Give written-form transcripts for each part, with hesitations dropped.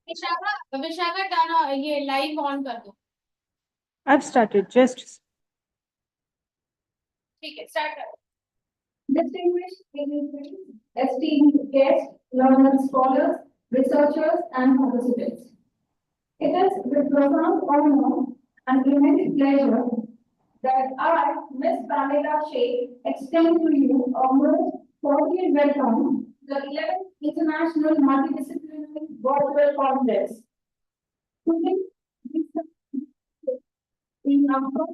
विशाखा विशाखा टाना ये live on कर दो। I've started. Just ठीक है, स्टार्ट करो। Distinguished esteemed guests, learned scholars, researchers, and participants. It is with profound honor and immense pleasure that I, Ms. Pamela Sheikh, extend to you a most cordial welcome to the 11th International Multidisciplinary Virtual Congress. Today, in our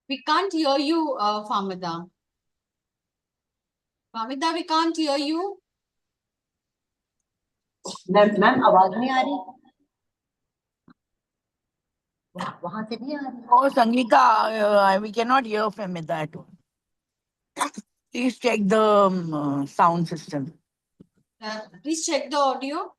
We can't hear you, Famida. Famida, we can't hear you. Ma'am आवाज नहीं आ रही वहां से नहीं आ रही Oh, Sangeeta, we cannot hear from that. Please check the sound system. Please check the audio.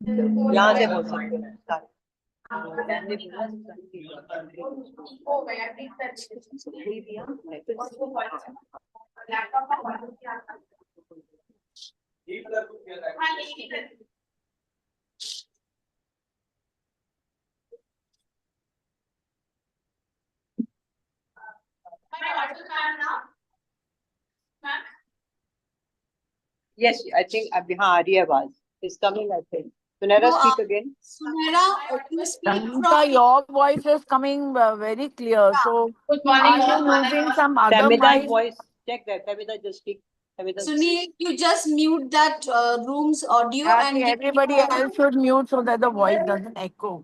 यहाँ से बोल सकते हैं Yes, I think हाँ आ रही है आवाज. It's coming, I think. Sunera, speak again. Sunera, you speak Sangeeta, from. your voice is coming very clear. So, Good morning. are you using some other Tamida's mic? voice, check that. Tamida, just speak. Tamida. Sunil, you just mute that room's audio Yeah, and everybody else should mute so that the voice doesn't echo.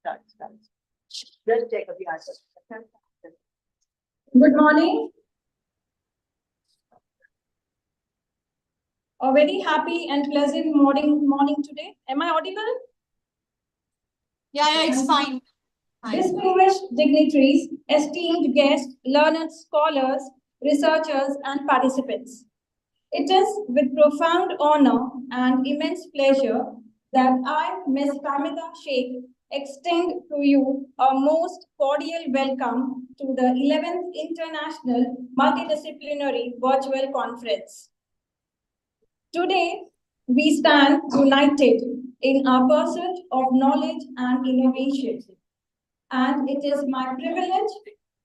Start. Just check the answer. Good morning. A very happy and pleasant morning today. Am I audible? yeah, it's fine. Distinguished dignitaries, esteemed guests, learned scholars, researchers, and participants. It is with profound honor and immense pleasure that I, Ms. Pamela Sheikh, extend to you a most cordial welcome to the 11th International Multidisciplinary Virtual Conference. Today, we stand united in our pursuit of knowledge and innovation. And it is my privilege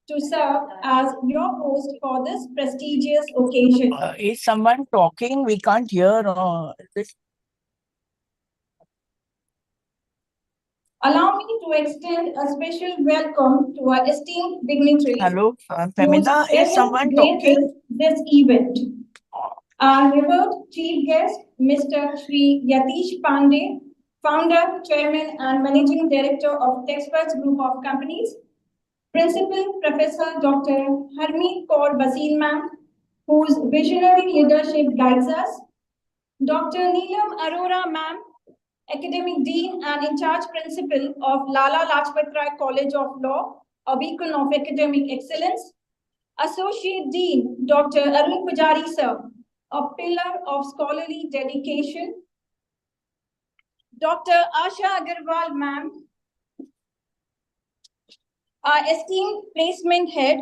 to serve as your host for this prestigious occasion. Is someone talking? We can't hear. This. Allow me to extend a special welcome to our esteemed dignitaries Hello, whose Femina, is presence someone talking? graces this event. Our revered chief guest, Mr. Sri Yatish Pandey, founder, chairman, and managing director of Texperts Group of Companies. Principal Professor Dr. Harmeet Kaur Basil ma'am, whose visionary leadership guides us. Dr. Neelam Arora ma'am, Academic Dean and in charge principal of Lala Lajpat Rai College of Law, a beacon of academic excellence. Associate Dean Dr. Arun Pujari sir, a pillar of scholarly dedication. Dr. Asha Agarwal ma'am, our esteemed placement head,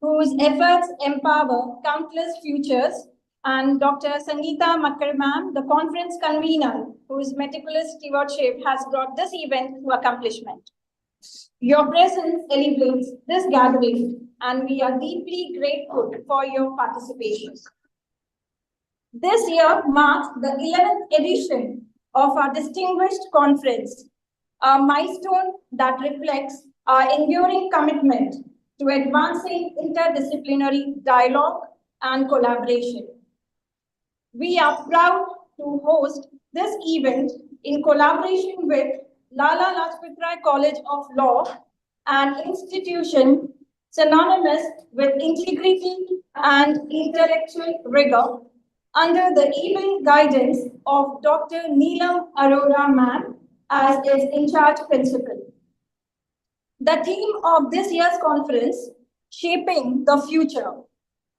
whose efforts empower countless futures, and Dr. Sangeeta Makkar ma'am, the conference convener, whose meticulous stewardship has brought this event to accomplishment. Your presence elevates this gathering, and we are deeply grateful for your participation. This year marks the 11th edition of our distinguished conference, a milestone that reflects our enduring commitment to advancing interdisciplinary dialogue and collaboration. We are proud to host this event in collaboration with Lala Lajpat Rai College of Law, an institution synonymous with integrity and intellectual rigor, under the able guidance of Dr. Neelam Arora ma'am as its in charge principal. The theme of this year's conference, Shaping the Future,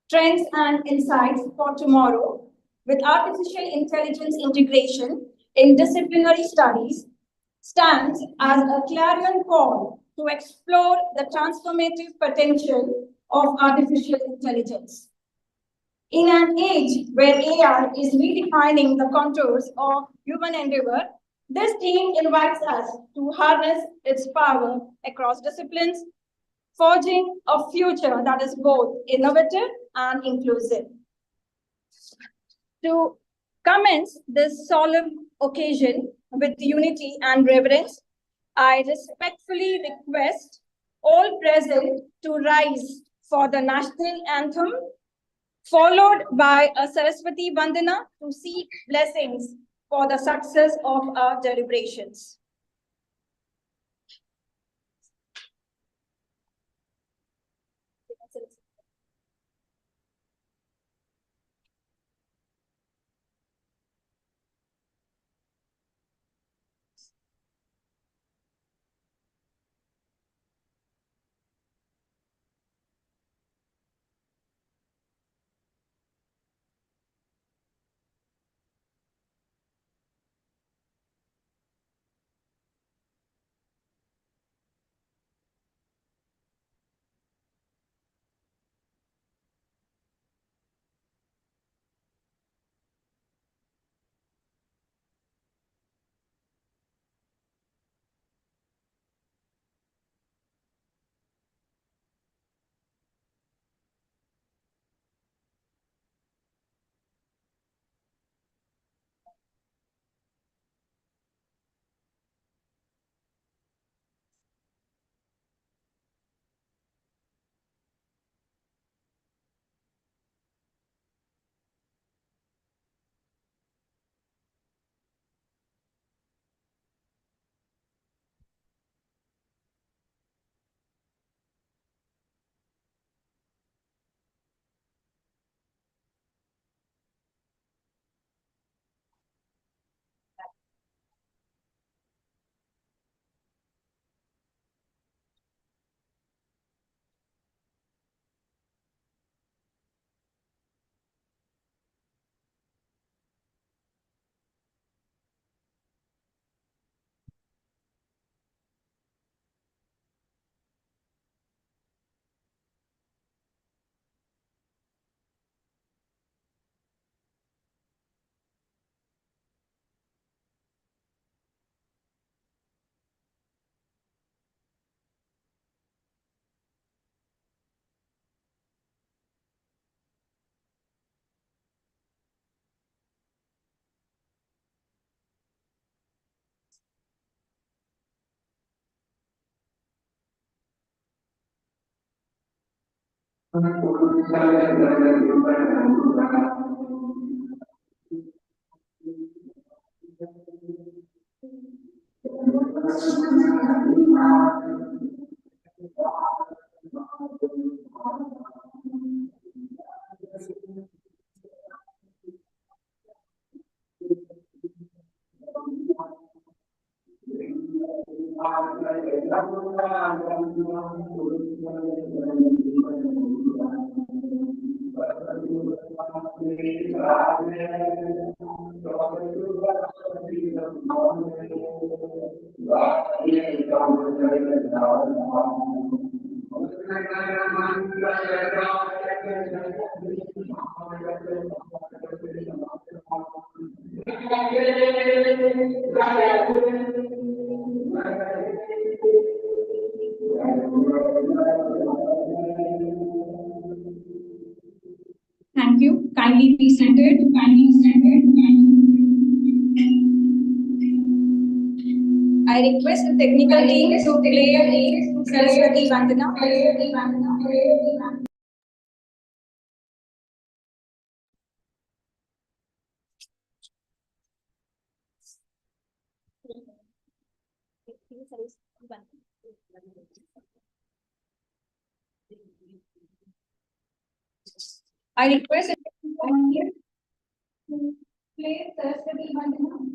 Trends and Insights for Tomorrow, with artificial intelligence integration in disciplinary studies, stands as a clarion call to explore the transformative potential of artificial intelligence. In an age where AI is redefining the contours of human endeavor, this theme invites us to harness its power across disciplines, forging a future that is both innovative and inclusive. To commence this solemn occasion with unity and reverence, I respectfully request all present to rise for the national anthem, followed by a Saraswati Vandana to seek blessings for the success of our deliberations. Thank you. Kindly be seated. I request the technical team to play Saraswati Vandana. I request the technical team to play Saraswati Vandana.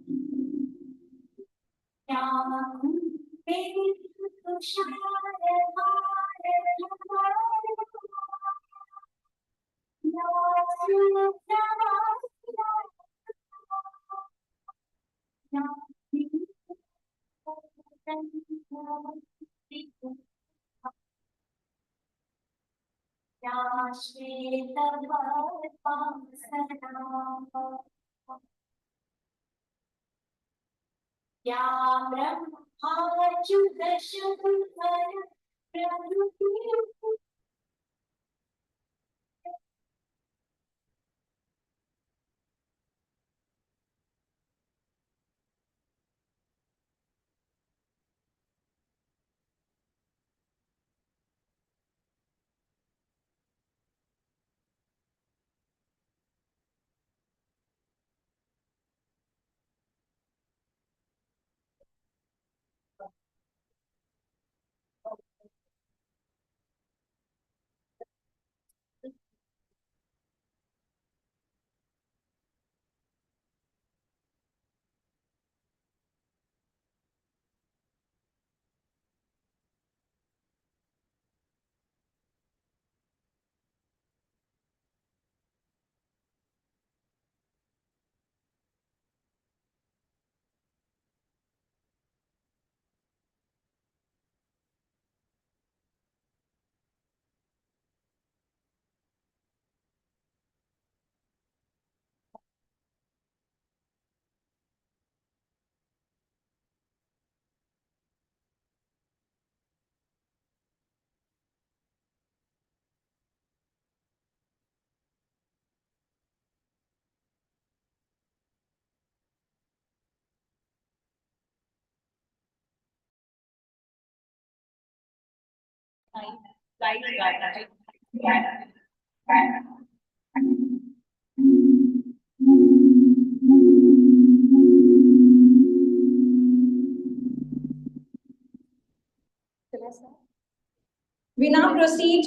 We now proceed.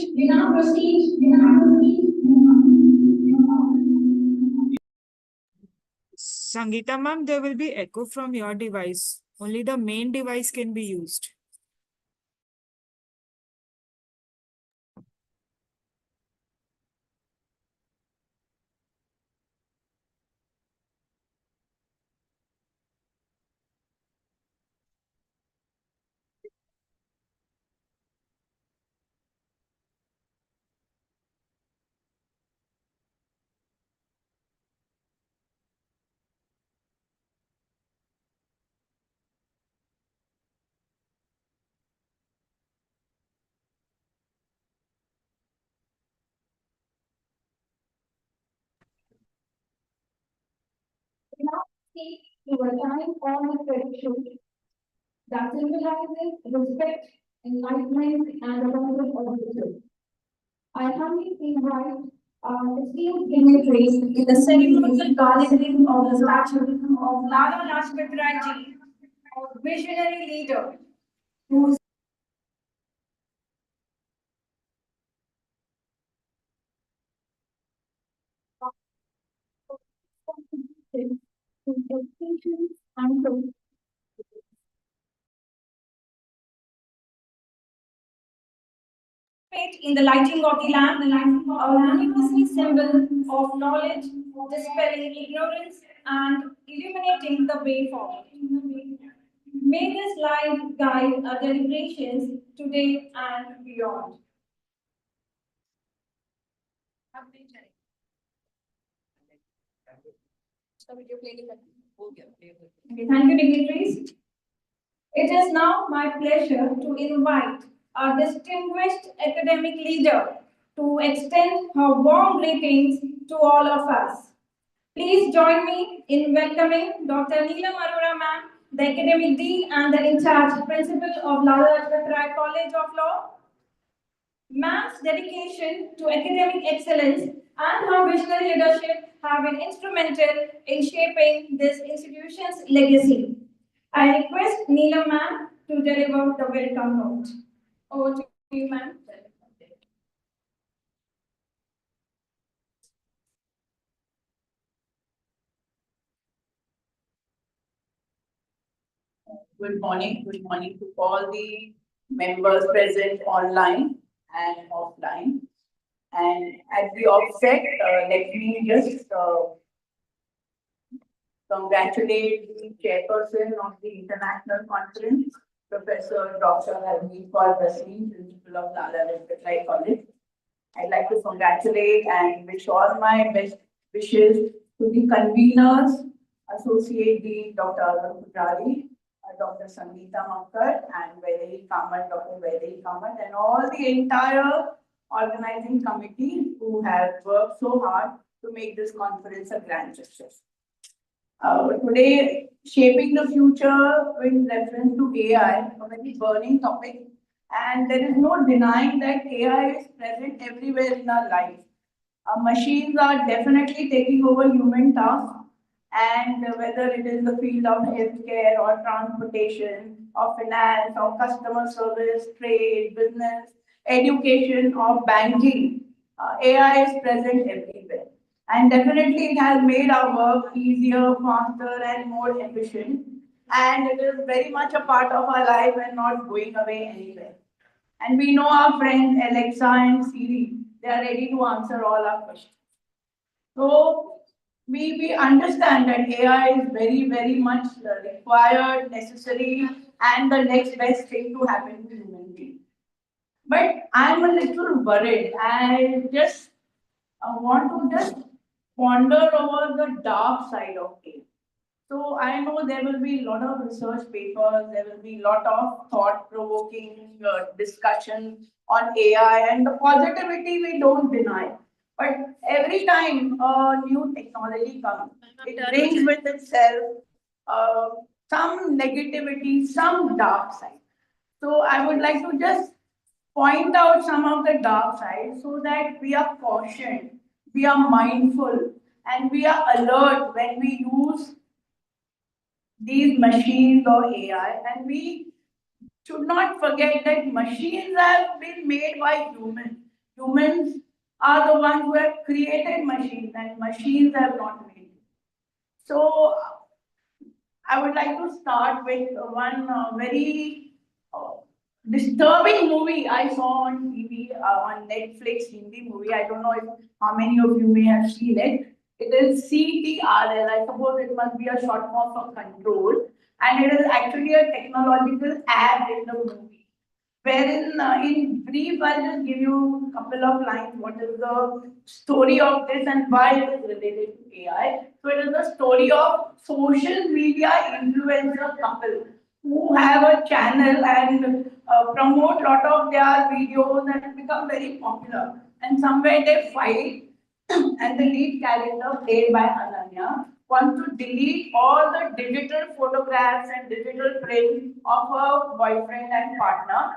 Sangeeta ma'am, there will be echo from your device. Only the main device can be used. We now proceed to a time honored tradition that symbolizes respect, enlightenment, and abundance of wisdom. I humbly invite esteemed dignitaries in the ceremonial garlanding of the statue of Lala Lajpat Rai ji, a visionary leader whose dedication and in the lighting of the lamp, a universal symbol of knowledge, dispelling ignorance and illuminating the way forward. May this light guide our deliberations today and beyond. Okay, thank you, dignitaries. It is now my pleasure to invite our distinguished academic leader to extend her warm greetings to all of us. Please join me in welcoming Dr. Neelam Arora ma'am, the academic dean and the in-charge principal of Lala Lajpat Rai College of Law. Ma'am's dedication to academic excellence and her visionary leadership have been instrumental in shaping this institution's legacy. I request Neelam ma'am to deliver the welcome note. Over to you, ma'am. Good morning to all the members present online and offline. And at the offset, let me just congratulate the chairperson of the international conference, Professor Dr. Harmeet Kaur Bhasin, principal of Lala Lajpat Rai College. I'd like to congratulate and wish all my best wishes to the conveners, Associate Dean Dr. Arun Pujari, Dr. Sangeeta Makkar, and Vaidehi Kamat, Dr. Vaidehi Kamat, and all the entire organizing committee who have worked so hard to make this conference a grand success. Today, shaping the future in reference to AI, a very burning topic, and there is no denying that AI is present everywhere in our lives. Machines are definitely taking over human tasks, and whether it is the field of healthcare or transportation or finance or customer service, trade, business, education or banking, AI is present everywhere. And definitely it has made our work easier, faster and more efficient. And it is very much a part of our life and not going away anywhere. And we know our friends Alexa and Siri, they are ready to answer all our questions. So we understand that AI is very much required, necessary, and the next best thing to happen to human beings. But I'm a little worried. I just want to just ponder over the dark side of AI. So I know there will be a lot of research papers, there will be a lot of thought-provoking discussion on AI, and the positivity we don't deny. But every time a new technology comes, it brings with itself uh, some negativity, some dark side. So I would like to just point out some of the dark sides so that we are cautioned, we are mindful, and we are alert when we use these machines or AI. And we should not forget that machines have been made by humans. Humans are the ones who have created machines, and machines have not made it. So I would like to start with one very disturbing movie I saw on TV, on Netflix, Hindi movie. I don't know if how many of you may have seen it. It is CTRL. I suppose it must be a short form for control. And it is actually a technological app in the movie. Wherein, in brief, I'll just give you a couple of lines. What is the story of this and why it is related to AI? So, it is the story of social media influencer couple who have a channel and promote a lot of their videos and become very popular. And somewhere they fight, and the lead character, played by Ananya, wants to delete all the digital photographs and digital prints of her boyfriend and partner.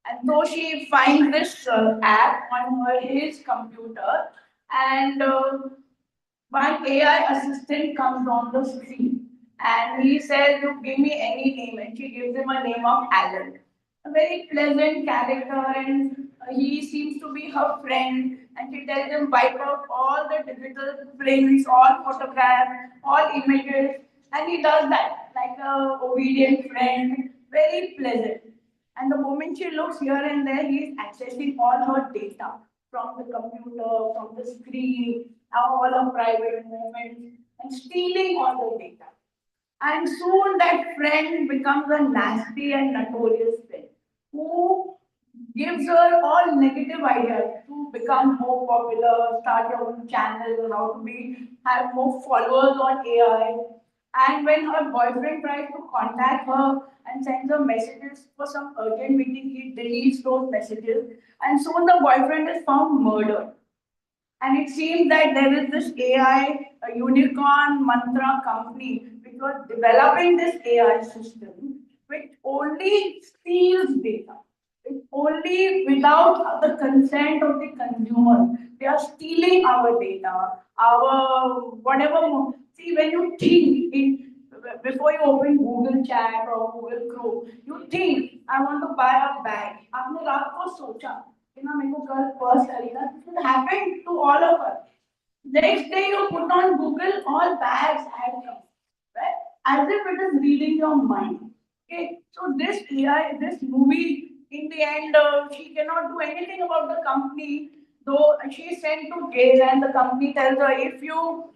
And so she finds this app on his computer, and one AI assistant comes on the screen, and he says, "You give me any name," and she gives him a name of Alan, a very pleasant character, and he seems to be her friend. And she tells him, wipe out all the digital prints, all photographs, all images, and he does that like a obedient friend, very pleasant. And the moment she looks here and there, he is accessing all her data from the computer, from the screen, all her private moments, and stealing all the data. And soon that friend becomes a nasty and notorious friend who gives her all negative ideas to become more popular, start your own channel, how to have more followers on AI. And when her boyfriend tries to contact her and sends her messages for some urgent meeting, he deletes those messages. And soon the boyfriend is found murdered. And it seems that there is this AI, a unicorn mantra company, which was developing this AI system, which only steals data. It only without the consent of the consumer. They are stealing our data, our whatever. See, when you think before you open Google Chat or Google Chrome, you think, I want to buy a bag. आपने रात को सोचा कि ना मेरे को कल purse खरीदना. It happened to all of us. Next day you put on Google, all bags had come, right? As if it is reading your mind. Okay, so this AI, this movie, in the end, she cannot do anything about the company, though she is sent to jail, and the company tells her, if you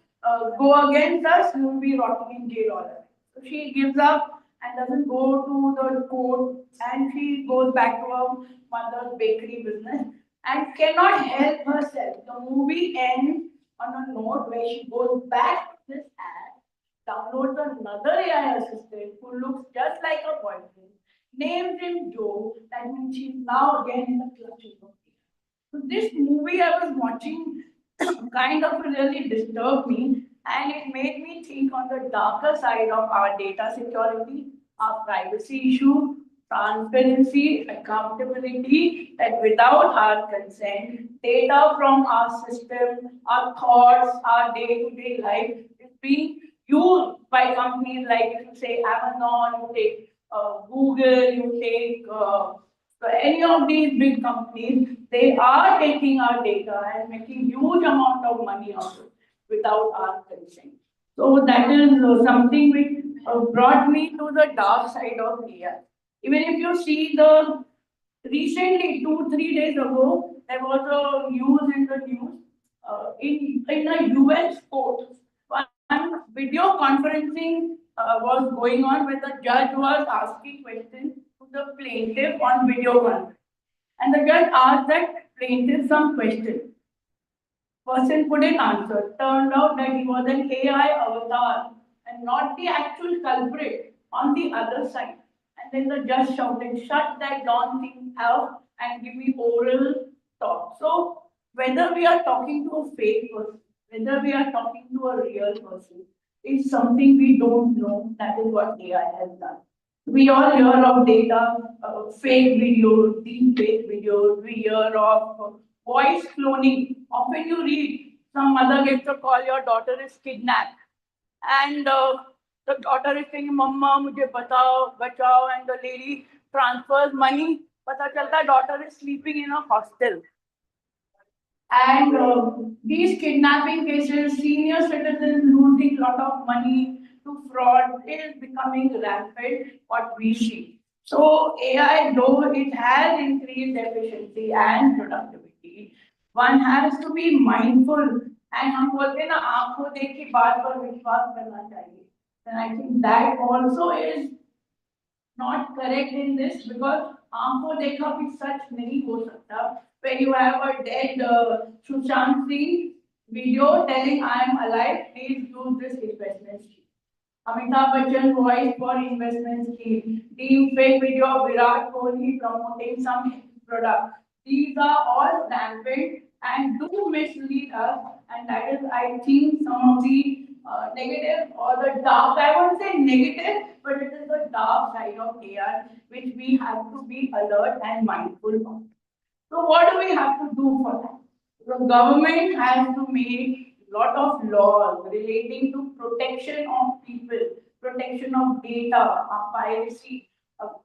go against us, you will be rotting in jail all right. So she gives up and doesn't go to the court, and she goes back to her mother's bakery business and cannot help herself. The movie ends on a note where she goes back to this app, downloads another AI assistant who looks just like her boyfriend, names him Joe. That means she's now again in the clutches of fear. So this movie I was watching kind of really disturbed me, and it made me think on the darker side of our data security, our privacy issue, transparency, accountability, that without our consent, data from our system, our thoughts, our day-to-day life is being used by companies like, if you say Amazon, you take Google, you take so any of these big companies, they are taking our data and making huge amount of money out of it without our consent. So that is something which brought me to the dark side of AI. Even if you see the recently 2 3 days ago, there was a news in the news in a US court. One video conferencing was going on where the judge was asking questions to the plaintiff on video conference. And the judge asked that plaintiff some question. Person couldn't answer. Turned out that he was an AI avatar and not the actual culprit on the other side. And then the judge shouted, shut that darn thing out and give me oral talk. So whether we are talking to a fake person, whether we are talking to a real person, is something we don't know. That is what AI has done. We all hear of data, fake videos, deepfake videos. We hear of voice cloning. Often you read some mother gets a call, your daughter is kidnapped. And the daughter is saying, Mama, mujhe batao, bachao, and the lady transfers money. Pata chalta, daughter is sleeping in a hostel. And these kidnapping cases, senior citizens losing a lot of money to fraud is becoming rampant, what we see. So AI, though it has increased efficiency and productivity, one has to be mindful. And हम बोलते हैं ना आंखों देखी बात पर विश्वास करना चाहिए. Then I think that also is not correct in this, because आंखों देखा भी सच नहीं हो सकता. When you have a dead Sushant Singh video telling I am alive, please use this investment scheme. Amitabh Bachchan voice for investment scheme. Deep fake video of Virat Kohli promoting some product. These are all rampant and do mislead us, and that is, I think, some of the negative or the dark, I won't say negative, but it is the dark side of AI, which we have to be alert and mindful of. So what do we have to do for that? The government has to make lot of laws relating to protection of people, protection of data, our privacy,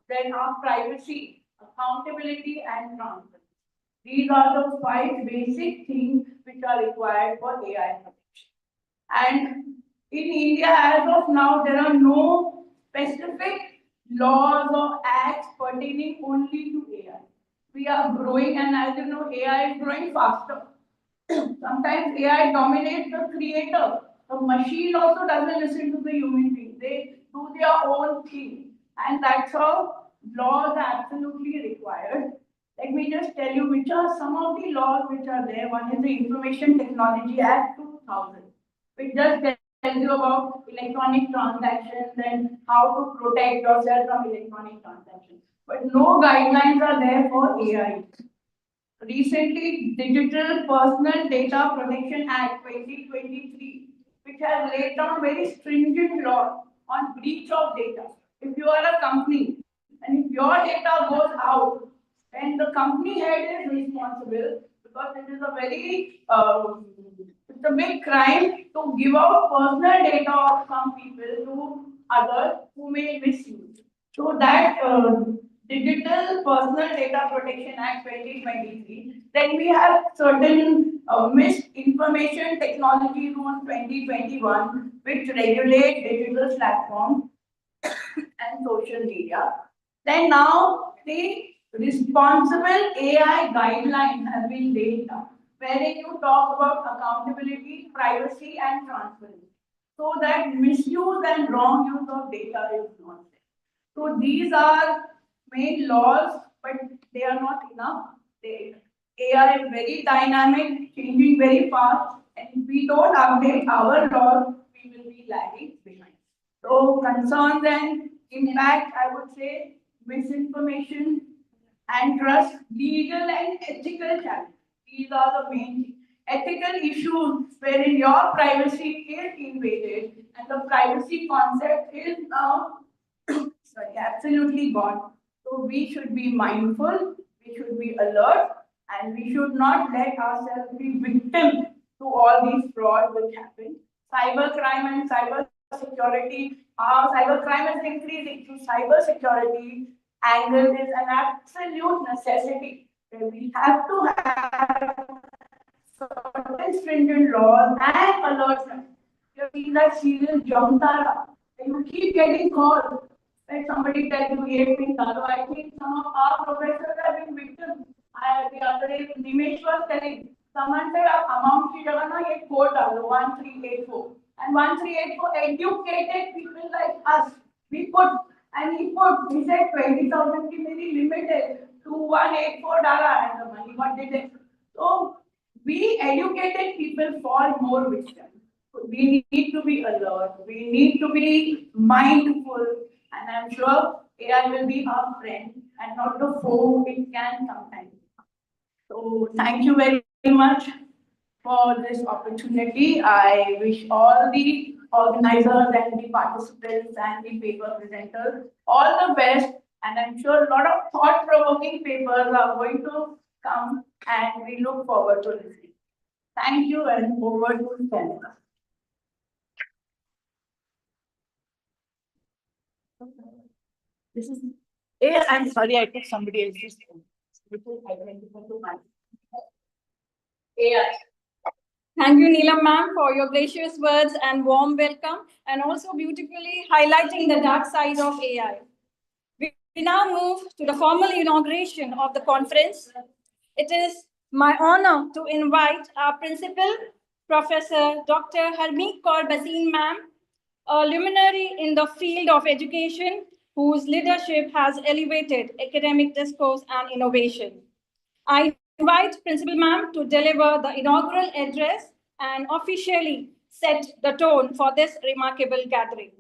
then our privacy, accountability and transparency. These are the 5 basic things which are required for AI protection. And in India, as of now, there are no specific laws or acts pertaining only to AI. We are growing, and as you know, AI is growing faster. Sometimes AI dominates the creator. The machine also doesn't listen to the human being. They do their own thing. And that's how laws are absolutely required. Let me just tell you which are some of the laws which are there. One is the Information Technology Act 2000, which just tells you about electronic transactions and how to protect yourself from electronic transactions. But no guidelines are there for AI. Recently, Digital Personal Data Protection Act 2023, which has laid down very stringent law on breach of data. If you are a company and if your data goes out, then the company head is responsible because it is a very it's a big crime to give out personal data of some people to others who may misuse. So that Digital Personal Data Protection Act 2023. Then we have certain Misinformation Technology Rules 2021, which regulate digital platforms and social media. Then now the responsible AI guidelines have been laid down, wherein you talk about accountability, privacy, and transparency, so that misuse and wrong use of data is not there. So these are main laws, but they are not enough. AI is very dynamic, changing very fast, and if we don't update our laws, we will be lagging behind. So concerns and impact, I would say misinformation and trust, legal and ethical challenges. These are the main things. Ethical issues wherein your privacy is invaded and the privacy concept is now sorry, absolutely gone. So we should be mindful, we should be alert, and we should not let ourselves be victim to all these frauds which happen. Cyber crime and cyber security, cyber crime is increasing. So cyber security angle is an absolute necessity. We have to have certain stringent laws and alertness. You see that serial Jamtara, you keep getting calls. Like somebody tells you, I think some of our professors have been victims. The other day, Nimesh was telling, someone said, amount ki jagah na ye code dalo, 1384. And 1384 educated people like us. We put, and he said 20,000 ki meri limit hai, 2184 dala, and the money got detected. So, we educated people fall more victims. We need to be alert, we need to be mindful, and I'm sure AI will be our friend and not the foe it can sometimes. So thank you very much for this opportunity. I wish all the organizers and the participants and the paper presenters all the best, and I'm sure a lot of thought-provoking papers are going to come, and we look forward to listening. Thank you, and over to Seneca. This is. Yeah, I'm sorry, I took somebody else's phone. Which is identical to mine. AI. Thank you, Neelam ma'am, for your gracious words and warm welcome, and also beautifully highlighting the dark side of AI. We now move to the formal inauguration of the conference. It is my honor to invite our principal, Professor Dr. Harmeet Kaur Bhasin ma'am, a luminary in the field of education whose leadership has elevated academic discourse and innovation. I invite Principal ma'am to deliver the inaugural address and officially set the tone for this remarkable gathering.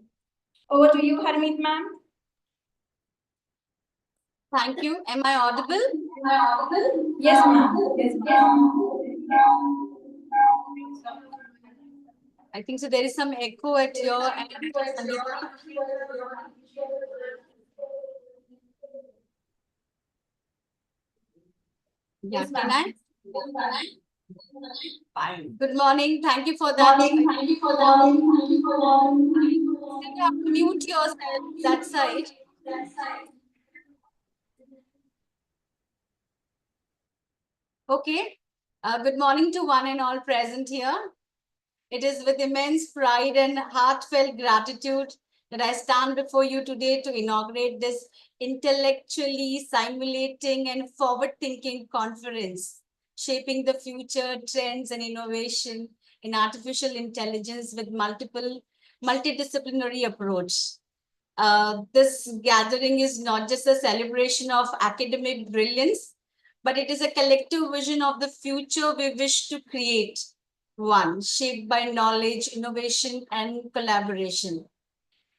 Over to you, Harmeet ma'am. Thank you. Am I audible? Yes, ma'am. Yes, ma'am. I think so there is some echo at your end. Yeah, can I? Fine. Good morning. Thank you for that. You have to mute yourself that side. Okay. Good morning to one and all present here. It is with immense pride and heartfelt gratitude that I stand before you today to inaugurate this intellectually stimulating and forward-thinking conference, shaping the future trends and innovation in artificial intelligence with multidisciplinary approach. This gathering is not just a celebration of academic brilliance, but it is a collective vision of the future we wish to create, one shaped by knowledge, innovation, and collaboration.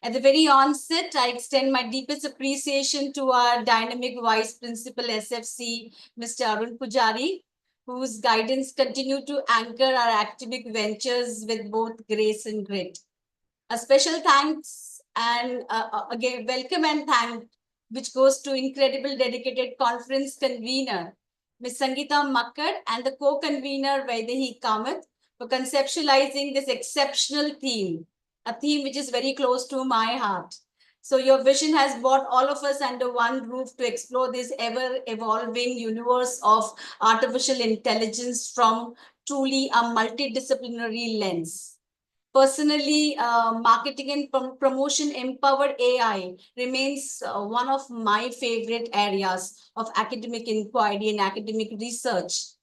At the very onset, I extend my deepest appreciation to our dynamic Vice Principal SFC, Mr. Arun Pujari, whose guidance continue to anchor our academic ventures with both grace and grit. A special thanks and again, welcome and thank, which goes to incredible dedicated conference convener, Ms. Sangeeta Makkad, and the co-convener, Vaidehi Kamath, for conceptualizing this exceptional theme, a theme which is very close to my heart. So your vision has brought all of us under one roof to explore this ever-evolving universe of artificial intelligence from truly a multidisciplinary lens. Personally, marketing and promotion empowered AI remains one of my favorite areas of academic inquiry and academic research.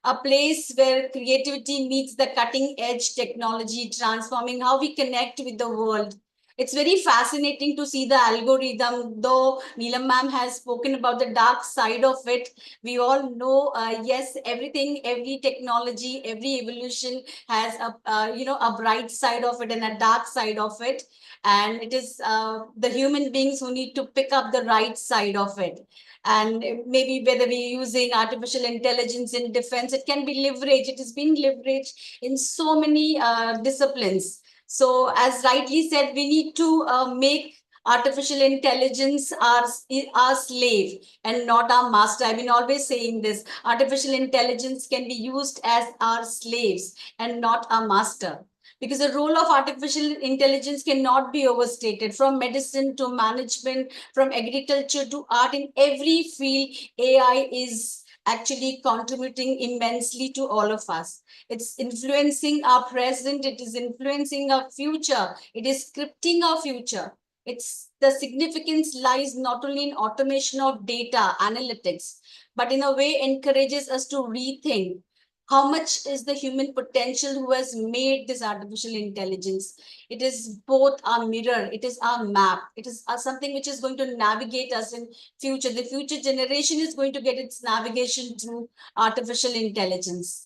A place where creativity meets the cutting edge technology, transforming how we connect with the world. It's very fascinating to see the algorithm, though Neelam ma'am has spoken about the dark side of it. We all know, yes, everything, every technology, every evolution has a bright side of it and a dark side of it. And it is the human beings who need to pick up the right side of it. And maybe whether we're using artificial intelligence in defense, it can be leveraged. It is being leveraged in so many disciplines. So as rightly said, we need to make artificial intelligence our slave and not our master. I've been always saying this. Artificial intelligence can be used as our slaves and not our master. Because the role of artificial intelligence cannot be overstated. From medicine to management, from agriculture to art, in every field, AI is actually contributing immensely to all of us. It's influencing our present, it is influencing our future, it is scripting our future. It's the significance lies not only in automation of data analytics, but in a way encourages us to rethink how much is the human potential who has made this artificial intelligence. It is both our mirror, it is our map, it is something which is going to navigate us in future. The future generation is going to get its navigation through artificial intelligence.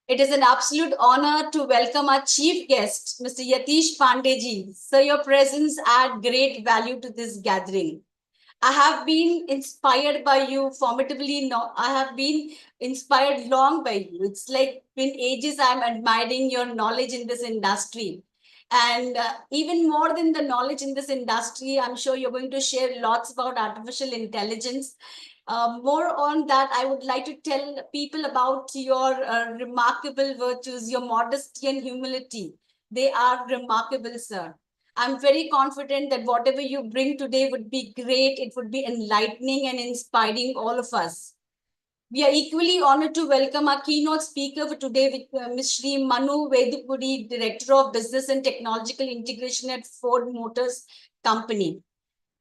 It is an absolute honor to welcome our chief guest, Mr. Yatish Pandeyji. Sir, your presence adds great value to this gathering. I have been inspired by you formidably. No, I have been inspired long by you. It's like been ages I'm admiring your knowledge in this industry. And even more than the knowledge in this industry, I'm sure you're going to share lots about artificial intelligence. More on that, I would like to tell people about your remarkable virtues, your modesty and humility. They are remarkable, sir. I'm very confident that whatever you bring today would be great. It would be enlightening and inspiring all of us. We are equally honored to welcome our keynote speaker for today, with Ms. Shri Manu Vedupudi, Director of Business and Technological Integration at Ford Motors Company.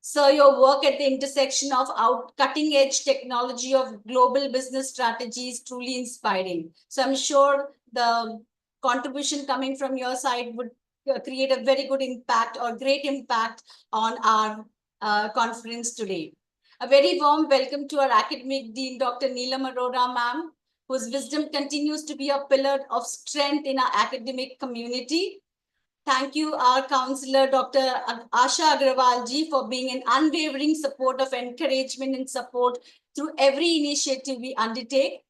So your work at the intersection of cutting edge technology of global business strategy is truly inspiring. So I'm sure the contribution coming from your side would create a very good impact or great impact on our conference today. A very warm welcome to our academic dean, Dr. Neelam Arora, ma'am, whose wisdom continues to be a pillar of strength in our academic community. Thank you, our counselor, Dr. Asha Agrawal ji, for being an unwavering support of encouragement and support through every initiative we undertake.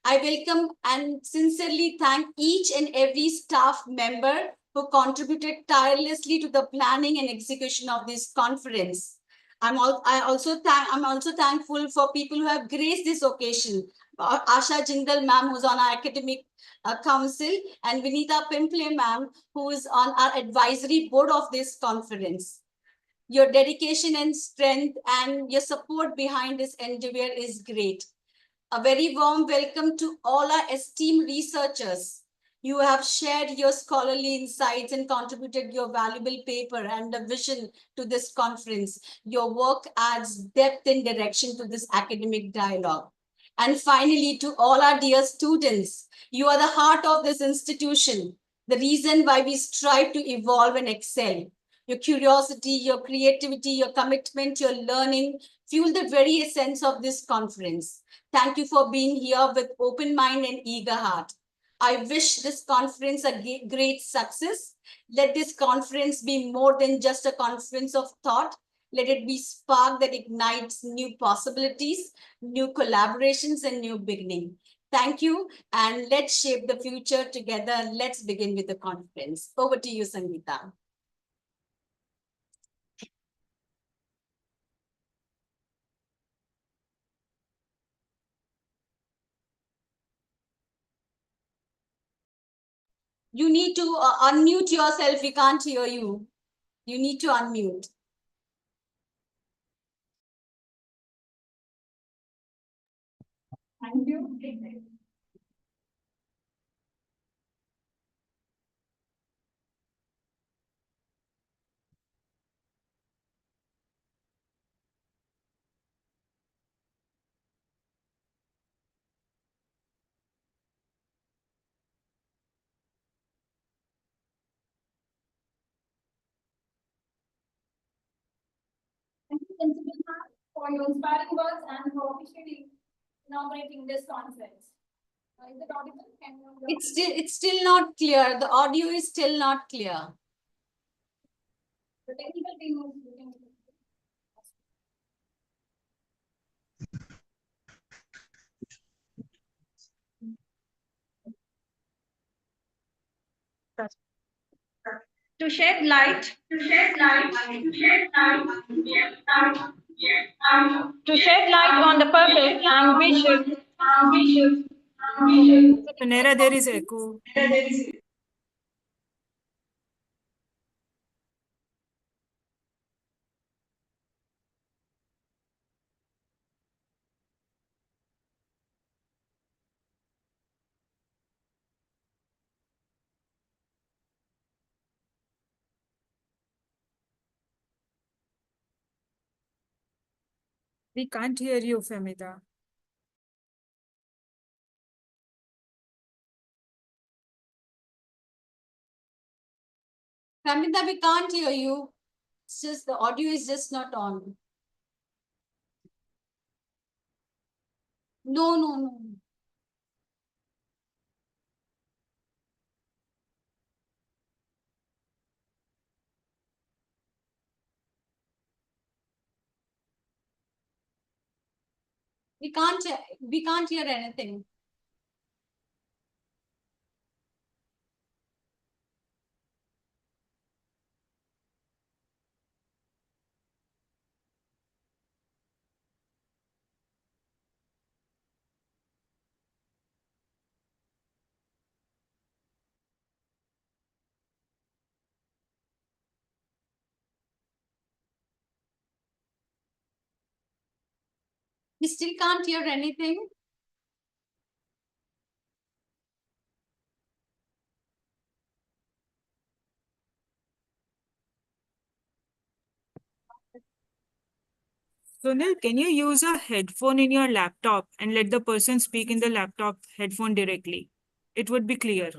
I welcome and sincerely thank each and every staff member who contributed tirelessly to the planning and execution of this conference. I'm also thankful for people who have graced this occasion. Asha Jindal ma'am, who's on our academic council, and Vinita Pimple ma'am, who is on our advisory board of this conference. Your dedication and strength and your support behind this endeavor is great. A very warm welcome to all our esteemed researchers. You have shared your scholarly insights and contributed your valuable paper and a vision to this conference. Your work adds depth and direction to this academic dialogue. And finally, to all our dear students, you are the heart of this institution, the reason why we strive to evolve and excel. Your curiosity, your creativity, your commitment, your learning fuel the very essence of this conference. Thank you for being here with open mind and eager heart. I wish this conference a great success. Let this conference be more than just a conference of thought. Let it be spark that ignites new possibilities, new collaborations, and new beginning. Thank you, and let's shape the future together. Let's begin with the conference. Over to you, Sangeeta. You need to unmute yourself. We can't hear you. You need to unmute. Thank you. Thank you, Principal Ma'am, for your inspiring words and for officially inaugurating this conference. Is it audible? Can you? It's still not clear. The audio is still not clear. The technical team is looking. To shed light, to shed light, to shed light, to shed light on the purpose and vision. Sunera, there is echo. We can't hear you, Femita. Ramita, we can't hear you. It's just the audio is just not on. No, no, no. We can't hear anything. We still can't hear anything. Sunil, can you use a headphone in your laptop and let the person speak in the laptop headphone directly? It would be clear.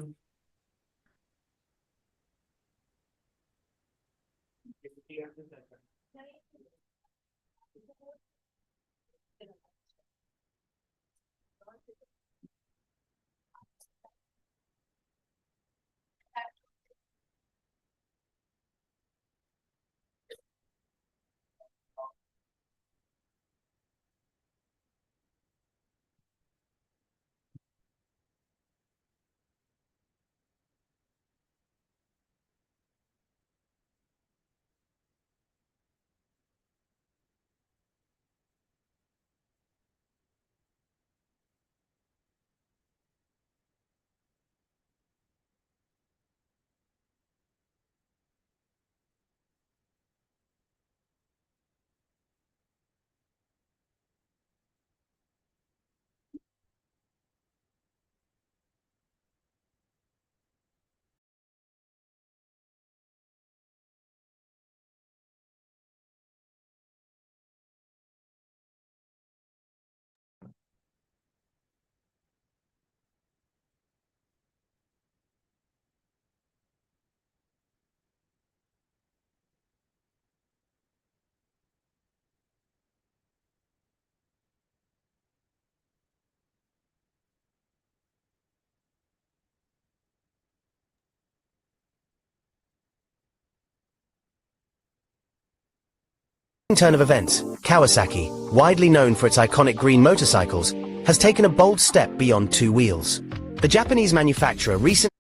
turn of events, Kawasaki, widely known for its iconic green motorcycles, has taken a bold step beyond two wheels. The Japanese manufacturer recently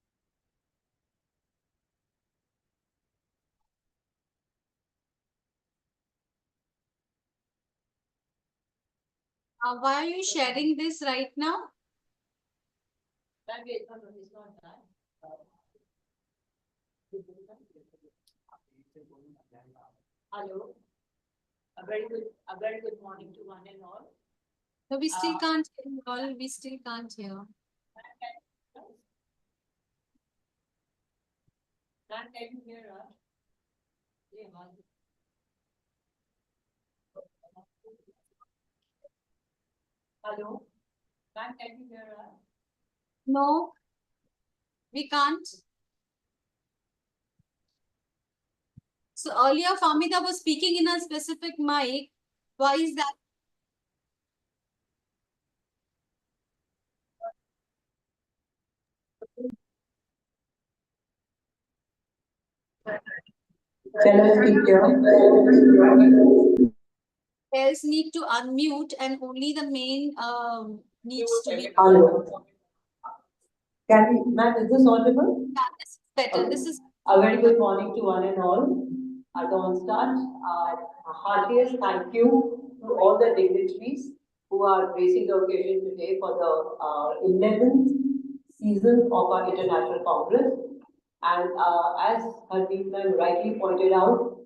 Why are you sharing this right now? Hello. A very good morning to one and all. No, we still can't hear you all. We still can't hear. Ma'am, can you hear us? Hello. Ma'am, can you hear us? No, we can't. So earlier, Famida was speaking in a specific mic. Why is that? Can I speak here? Else need to unmute and only the main needs to be. Hello. Can we, ma'am, is this audible? Yeah, this is better. This is A very good morning to one and all. At the onstart, heartiest thank you to all the dignitaries who are gracing the occasion today for the 11th season of our International Congress. And as Hardeep ma'am rightly pointed out,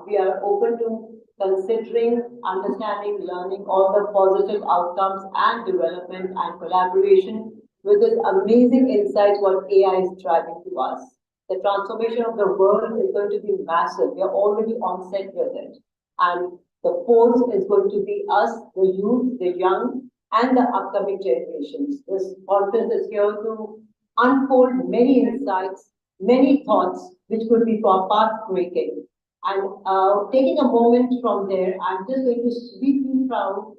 we are open to considering, understanding, learning all the positive outcomes and development and collaboration with this amazing insights what AI is driving to us. The transformation of the world is going to be massive. We are already on set with it. And the force is going to be us, the youth, the young, and the upcoming generations. This conference is here to unfold many insights, many thoughts, which could be for path breaking. And taking a moment from there, I'm just going to sweep you through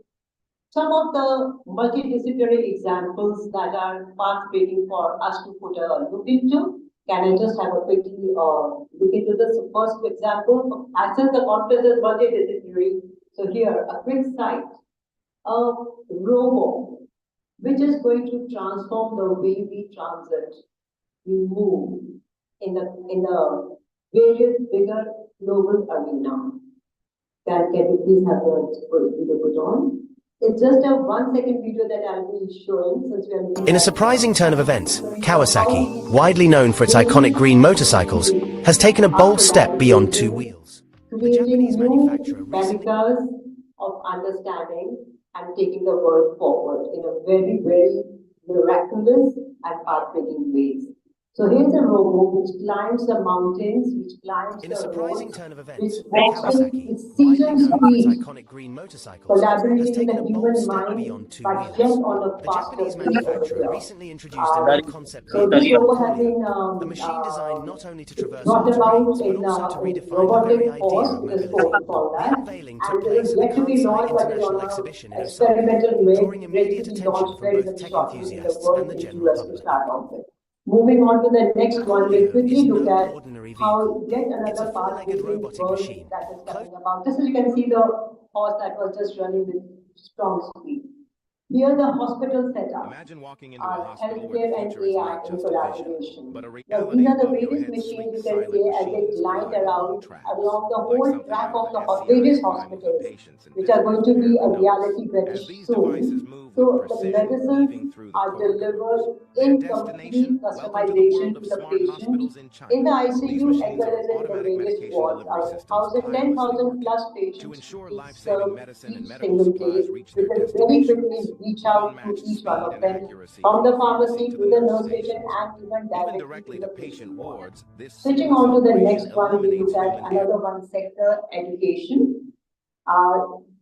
some of the multidisciplinary examples that are path breaking for us to put a look into. Can I just have a quickly look into this first example? Since the conference is multidisciplinary, so here a quick sight. A robo, which is going to transform the way we transit, we move in the various bigger global arena. Can you please have the video put on? It's just a 1-second video that I'll be showing since we are looking In a at- surprising turn of events, Kawasaki, widely known for its iconic green motorcycles, has taken a bold step beyond two wheels. The creating Japanese new manufacturer recently chemicals of understanding and taking the world forward in a very, very miraculous and path-breaking ways. So here's a robot which climbs the mountains, which climbs In a the surprising roads, turn of which events, walks Kawasaki, with widely seasoned known for its speed, iconic green motorcycles, has collaborating taken the a bold human step mind, beyond two but wheels. yet on a The faster Japanese pace over manufacturer here. recently introduced a new concept So vehicle this called robot has been Coolio, a machine designed not only to traverse brought all about terrains, but in also to redefine the robotic very idea force, of it is mobility. called The that. unveiling took And it place is at the yet to be Kansai launched, but it is International on Exhibition an in Osaka, experimental way, drawing ready immediate to be attention launched from very, both very tech shortly in the enthusiasts world and the in general US to public. start off with. Moving on to the next one, we'll Coolio is quickly look no at ordinary how vehicle. yet It's a another four-legged path-breaking robotic world machine. that is coming about. Just as you can see the horse that was just running with strong speed. Here the hospital setup. Imagine walking into a hospital where Healthcare the and future is AI not in just a vision, collaboration. but a Now, reality these are the above your various head. machines you Sleek, can see silent as they machines glide glide along around tracks, along the like whole something track out of of the an SCI various assignment for hospitals, patients in which are going to visiting be care a with reality adults. very As these devices soon. move with So the precision, weaving medicines through the are delivered corridors. Their in destination? complete Welcome to the customization world to of the smart patient hospitals in in the China. These ICU as machines well are as in the automatic various medication wards. delivery Our systems 10,000 tirelessly working plus to patients ensure is life-saving served medicine and each medical single day. supplies reach We their can very quickly destinations. reach With out to unmatched each one speed of and them accuracy from from the the pharmacy pharmacy to to the the nurse nurse station stations. and even Even directly to directly to the patient patient ward. wards, this Switching seamless on to the operation next one, we eliminates look at human error. another one sector, education.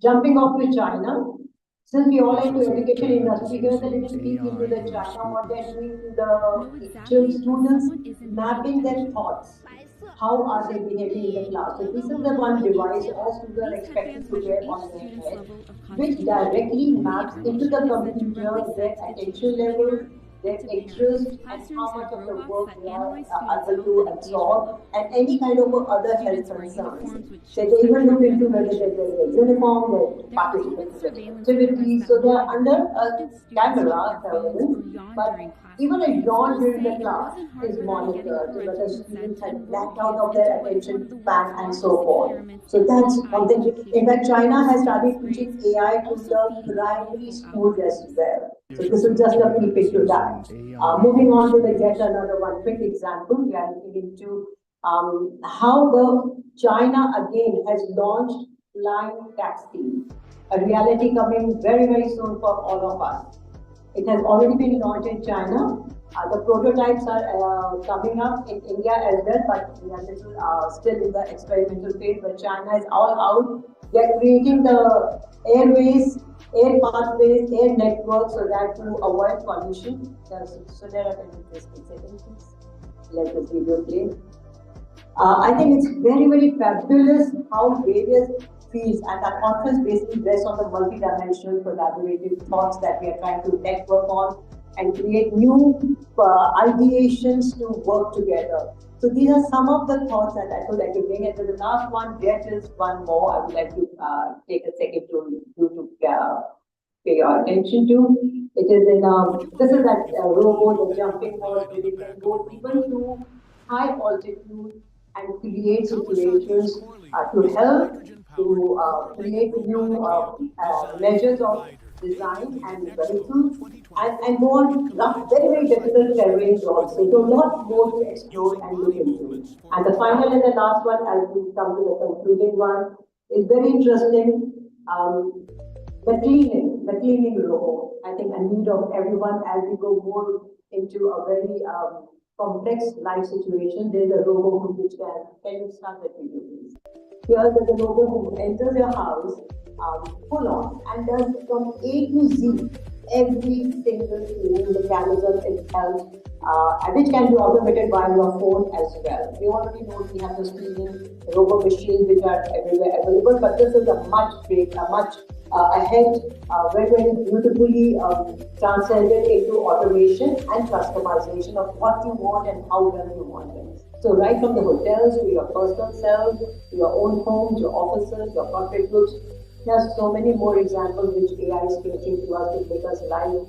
Jumping off to China, since we all into education industry, here's a little peek into the China, what they're doing to the students, mapping their thoughts. How are they behaving in the class? So this is the one device all students are expected to wear on their head, which directly maps into the computer their attention level, their interest, and how much of the work they are able to absorb, and any kind of other health concerns. So they even look into whether their uniform, their participants in activities. So they are under a camera surveillance, but even a yawn during the class is monitored, whether students have blacked out of their attention span and so forth. So that's something. In fact, China has started teaching AI to the primary school as well. So this is just a peek into that. Moving on to the yet another one quick example, we are looking into how the China again has launched flying taxi, a reality coming very, very soon for all of us. It has already been launched in China. The prototypes are coming up in India as well, but we are still in the experimental phase. But China is all out. They are creating the airways, air pathways, air networks, so that to avoid pollution. So there are interesting settings. Let this video play. I think it's very, very fabulous how various fields, and our conference basically rests on the multi-dimensional collaborative thoughts that we are trying to network on and create new ideations to work together. So these are some of the thoughts that I would like to bring. And the last one, there is one more I would like to take a second to pay your attention to. It is in, this is that robot, the jumping mode, where you can go even to high altitude and create situations to help to create new measures of design and vehicles and go on very, very difficult terrains also. So a lot more to explore and look into. And the final and the last one, as we come to the concluding one, is very interesting. The cleaning robot. I think a need of everyone as we go more into a very complex life situation. There's a robot which can you start that video, please? Here there's a robot who enters your house full on and does from A to Z every single cleaning mechanism itself, which can be automated by your phone as well. We already know we have the cleaning robot machines which are everywhere available, but this is a much ahead, very, very beautifully transcended into automation and customization of what you want and how well you want it. So right from the hotels to your personal selves, to your own homes, your offices, your corporate groups, there's so many more examples which AI is creating to us to make us life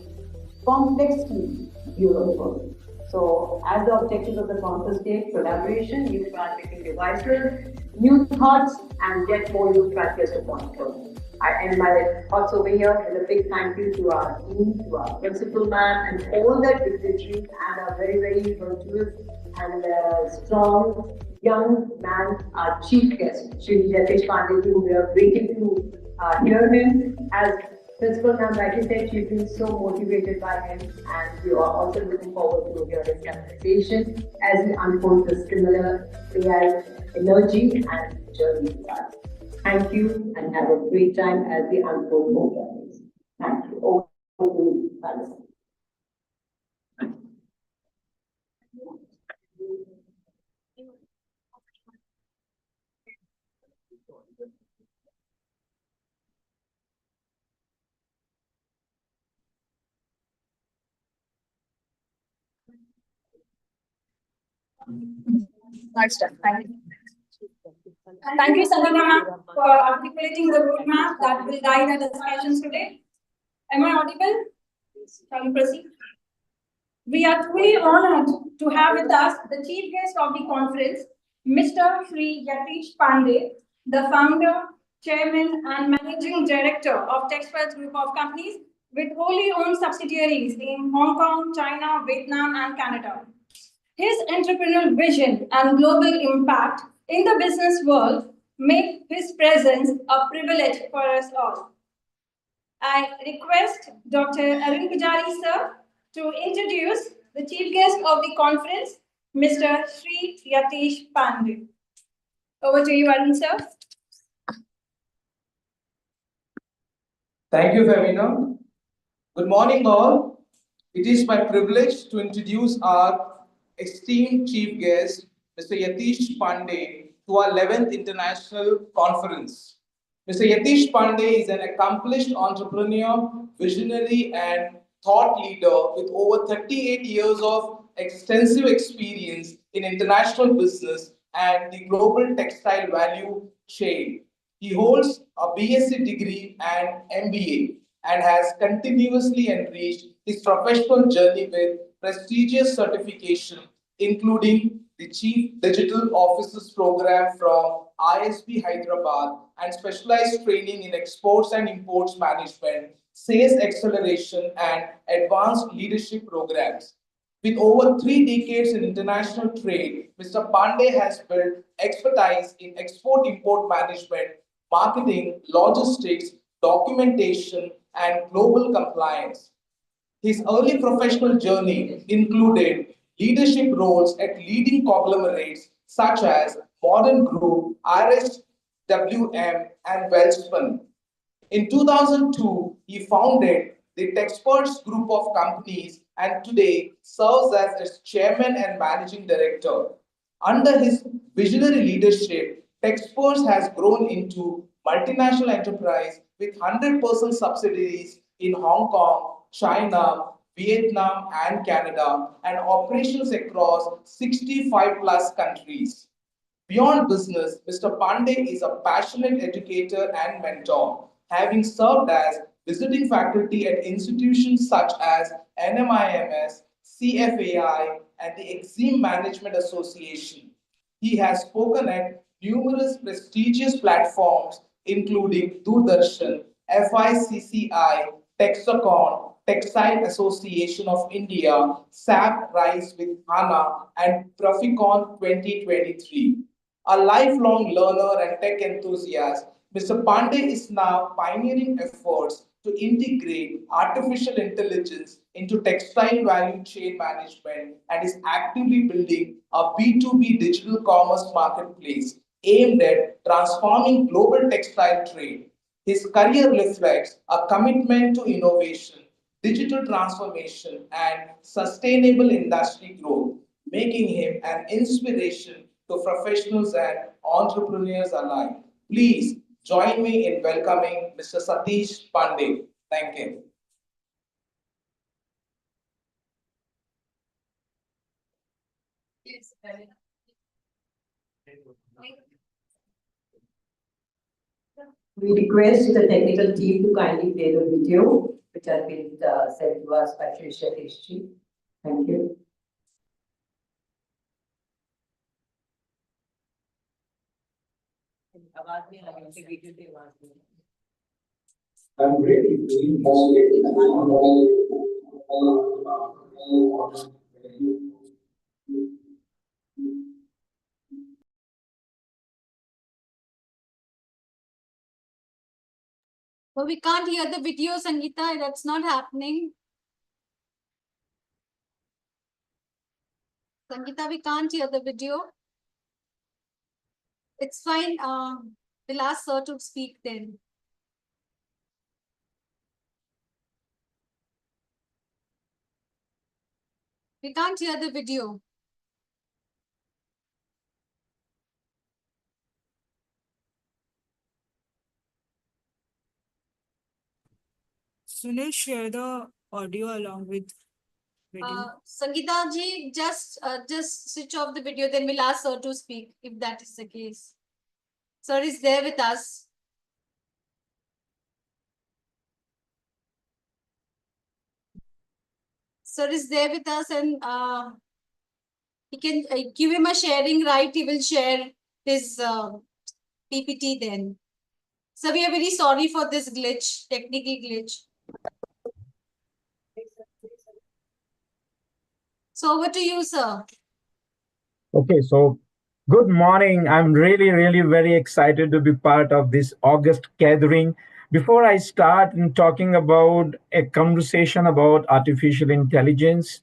complexly beautiful. So as the objective of the conference state, collaboration, new making devices, new thoughts, and get more new practice upon it. I end my thoughts over here with a big thank you to our team, to our principal man, and all the dignitaries, and a very, very virtuous and strong young man, our chief guest, Shri Yatish Pandey, who we are waiting to hear him. As principal ma'am rightly said, she's been so motivated by him, and we are also looking forward to hear his conversation as he unfolds the similar AI energy and journey with us. Thank you and have a great time as we unfold more journeys. Thank you. Over to you, Alice. Next step. Thank you. Thank you, Sangeeta ma'am, for articulating the roadmap that will guide our discussions today. Am I audible? Shall we proceed? We are truly honored to have with us the chief guest of the conference, Mr. Shri Yatish Pandey, the founder, chairman, and managing director of Textwell Group of Companies with wholly owned subsidiaries in Hong Kong, China, Vietnam, and Canada. His entrepreneurial vision and global impact in the business world make his presence a privilege for us all. I request Dr. Arun Pujari sir to introduce the chief guest of the conference, Mr. Shri Yatish Pandey. Over to you, Arun sir. Thank you, Femina. Good morning, all. It is my privilege to introduce our esteemed chief guest, Mr. Yatish Pandey, to our 11th International Conference. Mr. Yatish Pandey is an accomplished entrepreneur, visionary, and thought leader with over 38 years of extensive experience in international business and the global textile value chain. He holds a BSc degree and MBA and has continuously enriched his professional journey with prestigious certification, including the Chief Digital Officers Program from ISB Hyderabad and specialized training in exports and imports management, sales acceleration, and advanced leadership programs. With over 3 decades in international trade, Mr. Pandey has built expertise in export import management, marketing, logistics, documentation, and global compliance. His early professional journey included leadership roles at leading conglomerates such as Modern Group, RSWM, and Welspun. In 2002, he founded the Texperts group of companies and today serves as its chairman and managing director. Under his visionary leadership, Texperts has grown into multinational enterprise with 100% subsidiaries in Hong Kong, China, Vietnam, and Canada, and operations across 65 plus countries. Beyond business, Mr. Pandey is a passionate educator and mentor, having served as visiting faculty at institutions such as NMIMS, CFAI, and the Exim Management Association. He has spoken at numerous prestigious platforms, including Doordarshan, FICCI, Texacon, Textile Association of India, SAP Rise with HANA, and Proficon 2023. A lifelong learner and tech enthusiast, Mr. Pandey is now pioneering efforts to integrate artificial intelligence into textile value chain management and is actively building a B2B digital commerce marketplace aimed at transforming global textile trade. His career reflects a commitment to innovation, digital transformation, and sustainable industry growth, making him an inspiration to professionals and entrepreneurs alike. Please join me in welcoming Mr. Satish Pandey. Thank you. We request the technical team to kindly play the video, which has been sent to us by Shri Satish ji. Thank you. I'm really doing But we can't hear the video, Sangeeta. That's not happening. Sangeeta, we can't hear the video. It's fine. We'll ask her to speak then. We can't hear the video. Sunil, share the audio along with video. Sangeeta ji, just switch off the video, then we'll ask her to speak if that is the case. Sir is there with us. Sir is there with us, and he can give him a sharing right. He will share his PPT then. So we are very sorry for this glitch, technical glitch. So over to you, sir. Okay, so good morning. I'm really very excited to be part of this August gathering. Before I start in talking about a conversation about artificial intelligence,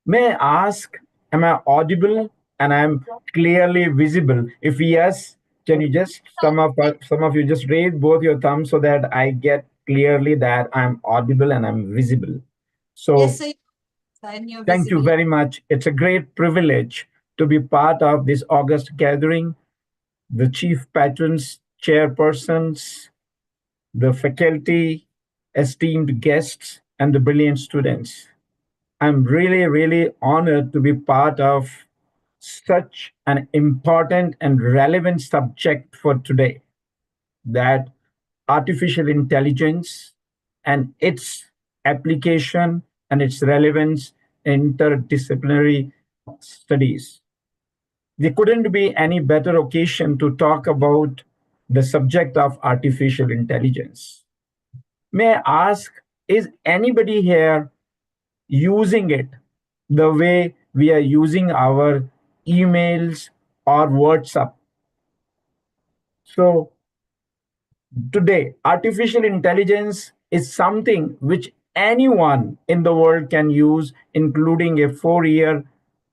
may I ask, am I audible and I'm clearly visible? If yes, can you just, some of you just raise both your thumbs so that I get clearly that I'm audible and I'm visible. So Yes, sir. And you're thank you visible. very much. It's a great privilege to be part of this August gathering. The chief patrons, chairpersons, the faculty, esteemed guests, and the brilliant students. I'm really, really honored to be part of such an important and relevant subject for today, that artificial intelligence and its application and its relevance in interdisciplinary studies. There couldn't be any better occasion to talk about the subject of artificial intelligence. May I ask, is anybody here using it the way we are using our emails or WhatsApp? So, today, artificial intelligence is something which anyone in the world can use, including a 4-year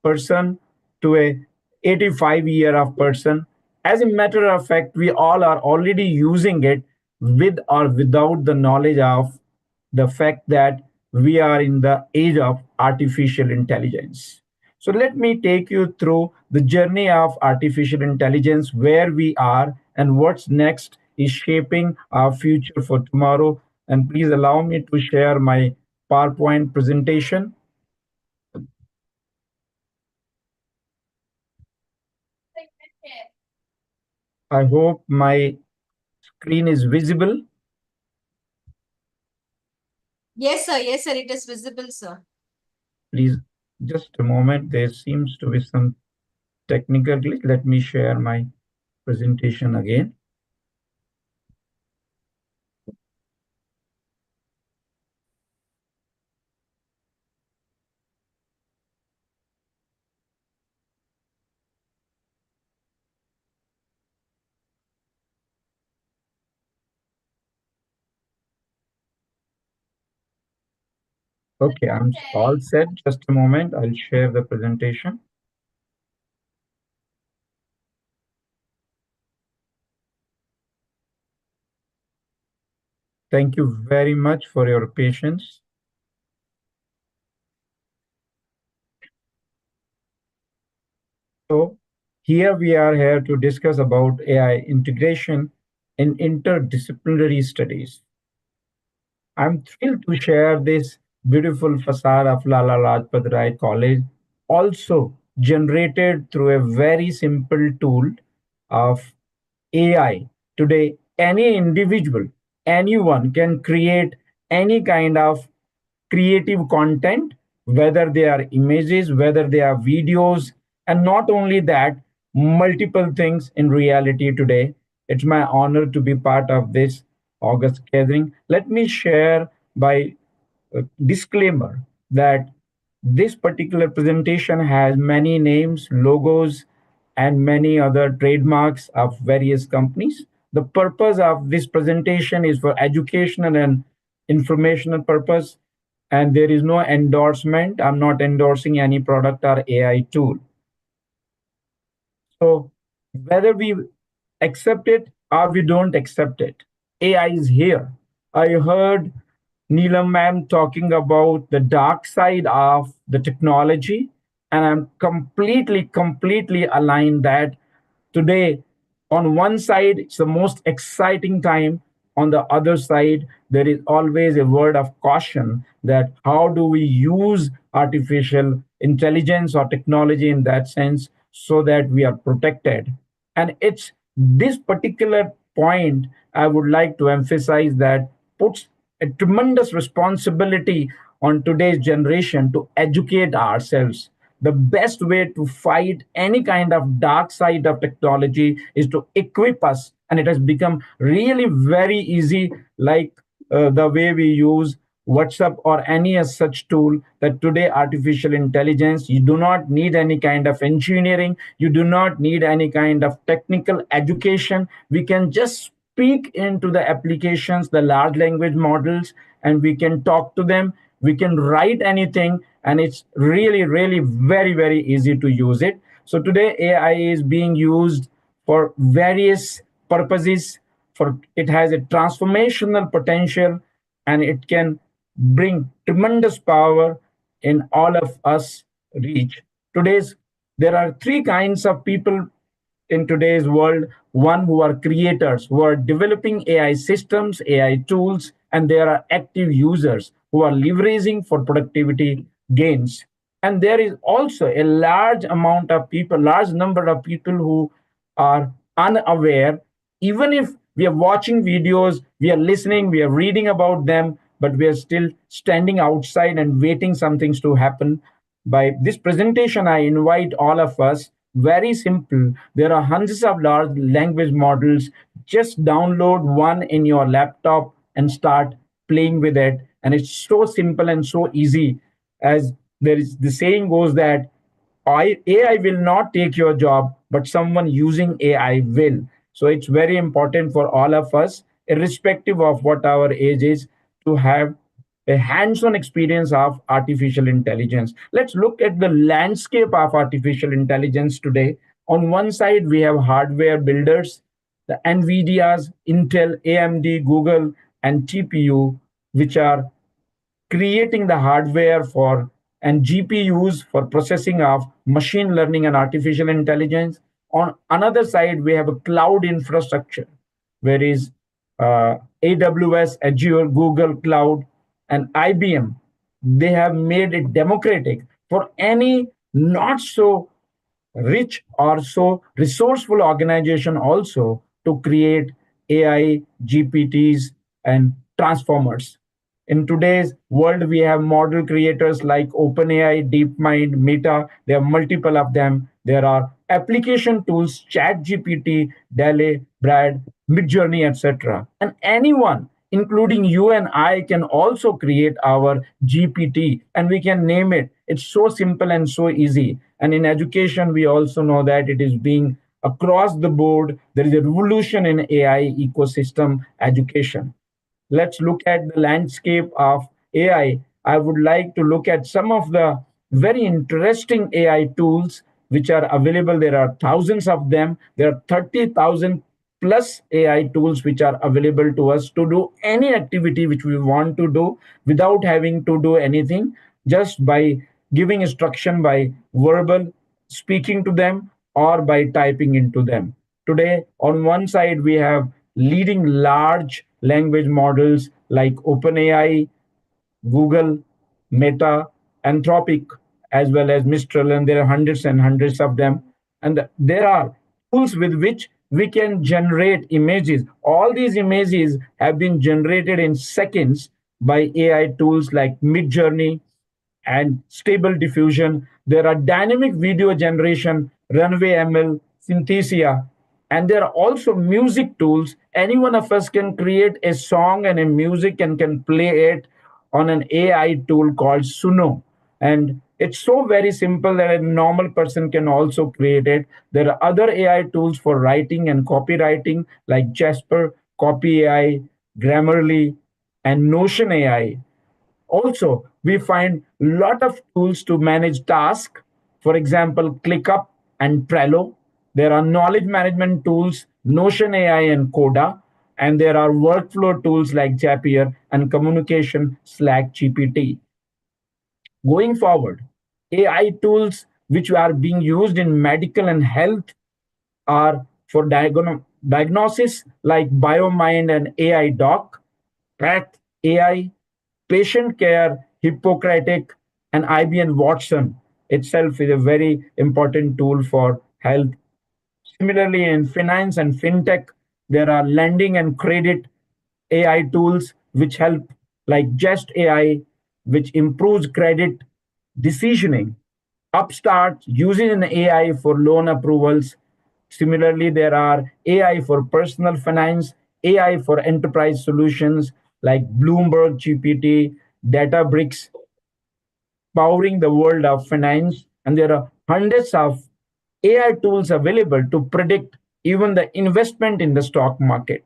person to a 85-year of person. As a matter of fact, we all are already using it with or without the knowledge of the fact that we are in the age of artificial intelligence. So let me take you through the journey of artificial intelligence, where we are and what's next is shaping our future for tomorrow. And please allow me to share my PowerPoint presentation. I hope my screen is visible. Yes, sir. Yes, sir. It is visible, sir. Please, just a moment. There seems to be some technical glitch. Let me share my presentation again. Okay, I'm all set. Just a moment. I'll share the presentation. Thank you very much for your patience. So here we are here to discuss about AI integration in interdisciplinary studies. I'm thrilled to share this beautiful facade of Lala Lajpat Rai College, also generated through a very simple tool of AI. Today, any individual, anyone can create any kind of creative content, whether they are images, whether they are videos, and not only that, multiple things in reality today. It's my honor to be part of this August gathering. Let me share by disclaimer that this particular presentation has many names, logos, and many other trademarks of various companies. The purpose of this presentation is for educational and informational purpose, and there is no endorsement. I'm not endorsing any product or AI tool. So whether we accept it or we don't accept it, AI is here. I heard Neelam ma'am talking about the dark side of the technology, and I'm completely aligned that today, on one side, it's the most exciting time. On the other side, there is always a word of caution that how do we use artificial intelligence or technology in that sense so that we are protected. And it's this particular point I would like to emphasize that puts a tremendous responsibility on today's generation to educate ourselves. The best way to fight any kind of dark side of technology is to equip us, and it has become really very easy, like the way we use WhatsApp or any as such tool, that today artificial intelligence, you do not need any kind of engineering, you do not need any kind of technical education. We can just speak into the applications, the large language models, and we can talk to them. We can write anything, and it's really very easy to use it. So today AI is being used for various purposes. For it has a transformational potential, and it can bring tremendous power in all of us reach. Today's There are three kinds of people in today's world. One, who are creators, who are developing AI systems, AI tools, and there are active users who are leveraging for productivity gains. And there is also a large amount of people, large number of people who are unaware. Even if we are watching videos, we are listening, we are reading about them, but we are still standing outside and waiting some things to happen. By this presentation, I invite all of us, very simple. There are hundreds of large language models. Just download one in your laptop and start playing with it. And it's so simple and so easy. As there is the saying goes that AI will not take your job, but someone using AI will. So it's very important for all of us, irrespective of what our age is, to have a hands-on experience of artificial intelligence. Let's look at the landscape of artificial intelligence today. On one side, we have hardware builders, the NVIDIA's, Intel, AMD, Google, and TPU, which are creating the hardware for and GPUs for processing of machine learning and artificial intelligence. On another side, we have a cloud infrastructure, where is AWS, Azure, Google Cloud, and IBM. They have made it democratic for any not so rich or so resourceful organization also to create AI, GPTs, and transformers. In today's world, we have model creators like OpenAI, DeepMind, Meta. There are multiple of them. There are application tools, ChatGPT, DALL-E, Brad, Midjourney, etc. And anyone, including you and I, can also create our GPT, and we can name it. It's so simple and so easy. And in education, we also know that it is being across the board. There is a revolution in AI ecosystem education. Let's look at the landscape of AI. I would like to look at some of the very interesting AI tools which are available. There are thousands of them. There are 30,000 plus AI tools which are available to us to do any activity which we want to do without having to do anything, just by giving instruction by verbal, speaking to them, or by typing into them. Today, on one side, we have leading large language models like OpenAI, Google, Meta, Anthropic, as well as Mistral, and there are hundreds and hundreds of them. And there are tools with which we can generate images. All these images have been generated in seconds by AI tools like Midjourney and Stable Diffusion. There are dynamic video generation, Runway ML, Synthesia, and there are also music tools. Any one of us can create a song and a music and can play it on an AI tool called Suno. And it's so very simple that a normal person can also create it. There are other AI tools for writing and copywriting like Jasper, Copy AI, Grammarly, and Notion AI. Also, we find a lot of tools to manage tasks. For example, ClickUp and Trello. There are knowledge management tools, Notion AI and Coda. And there are workflow tools like Zapier and communication Slack GPT. Going forward, AI tools which are being used in medical and health are for diagnosis like BioMind and AI Doc, Path AI, patient care, Hippocratic, and IBM Watson itself is a very important tool for health. Similarly, in finance and fintech, there are lending and credit AI tools which help, like Just AI, which improves credit decisioning. Upstart using an AI for loan approvals. Similarly, there are AI for personal finance, AI for enterprise solutions like Bloomberg GPT, Databricks, powering the world of finance. And there are hundreds of AI tools available to predict even the investment in the stock market.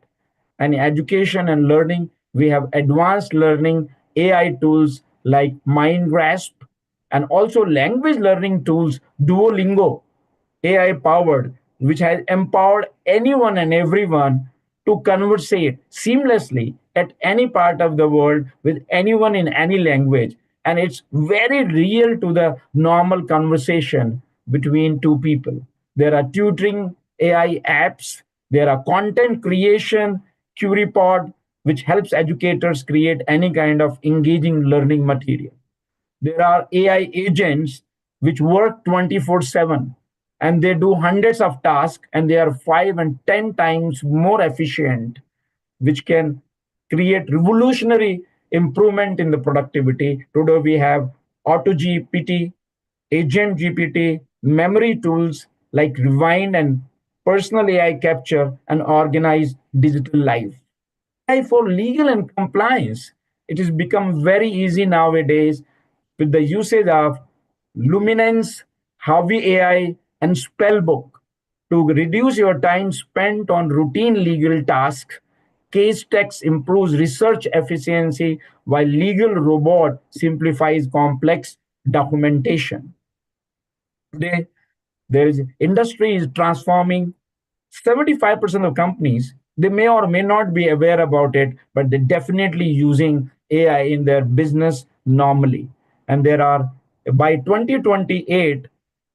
And in education and learning, we have advanced learning AI tools like MindGrasp, and also language learning tools, Duolingo, AI powered, which has empowered anyone and everyone to conversate seamlessly at any part of the world with anyone in any language. And it's very real to the normal conversation between two people. There are tutoring AI apps, there are content creation, QueryPod, which helps educators create any kind of engaging learning material. There are AI agents which work 24/7 and they do hundreds of tasks and they are 5 and 10 times more efficient, which can create revolutionary improvement in the productivity. Today we have Auto GPT, Agent GPT, memory tools like Rewind and personal AI capture and organize digital life. AI for legal and compliance. It has become very easy nowadays with the usage of Luminance, Harvey AI, and Spellbook to reduce your time spent on routine legal tasks. Case text improves research efficiency while legal robot simplifies complex documentation. Today, there is industry is transforming. 75% of companies, they may or may not be aware about it, but they're definitely using AI in their business normally. And there are, by 2028,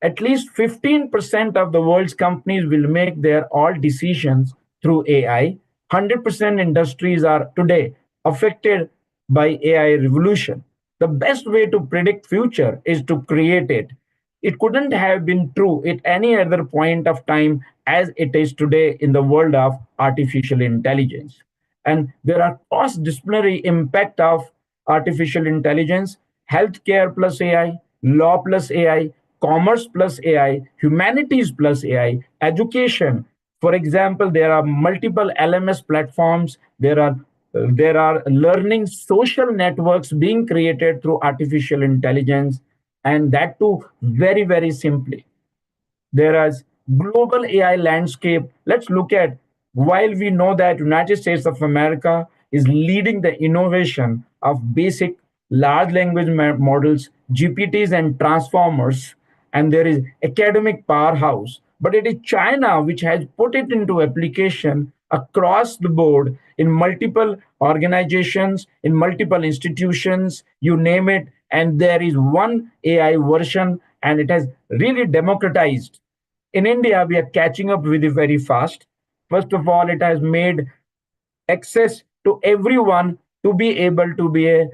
at least 15% of the world's companies will make their all decisions through AI. 100% industries are today affected by AI revolution. The best way to predict future is to create it. It couldn't have been true at any other point of time as it is today in the world of artificial intelligence. And there are cross-disciplinary impact of artificial intelligence, healthcare plus AI, law plus AI, commerce plus AI, humanities plus AI, education. For example, there are multiple LMS platforms. There are learning social networks being created through artificial intelligence, and that too very very simply. There is global AI landscape. Let's look at, while we know that United States of America is leading the innovation of basic large language models, GPTs and transformers, and there is academic powerhouse, but it is China which has put it into application across the board in multiple organizations, in multiple institutions, you name it, and there is one AI version, and it has really democratized. In India, we are catching up with it very fast. First of all, it has made access to everyone to be able to be a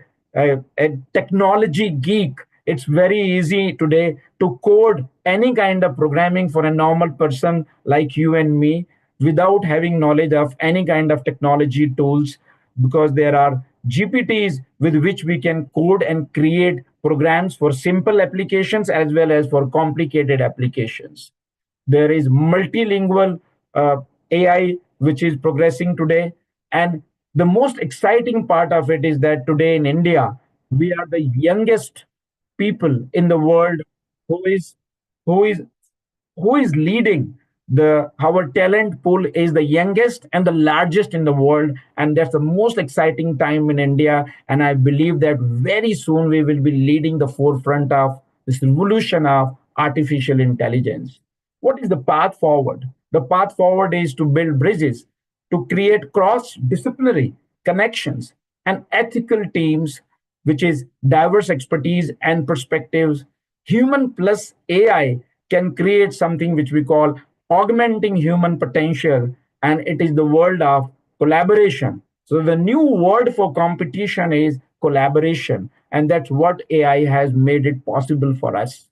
technology geek. It's very easy today to code any kind of programming for a normal person like you and me without having knowledge of any kind of technology tools, because there are GPTs with which we can code and create programs for simple applications as well as for complicated applications. There is multilingual AI which is progressing today. And the most exciting part of it is that today in India, we are the youngest people in the world who is who is who is leading. The Our talent pool is the youngest and the largest in the world, and that's the most exciting time in India. And I believe that very soon we will be leading the forefront of this revolution of artificial intelligence. What is the path forward? The path forward is to build bridges, to create cross disciplinary connections and ethical teams, which is diverse expertise and perspectives. Human plus AI can create something which we call augmenting human potential, and it is the world of collaboration. So, the new word for competition is collaboration, and that's what AI has made it possible for us.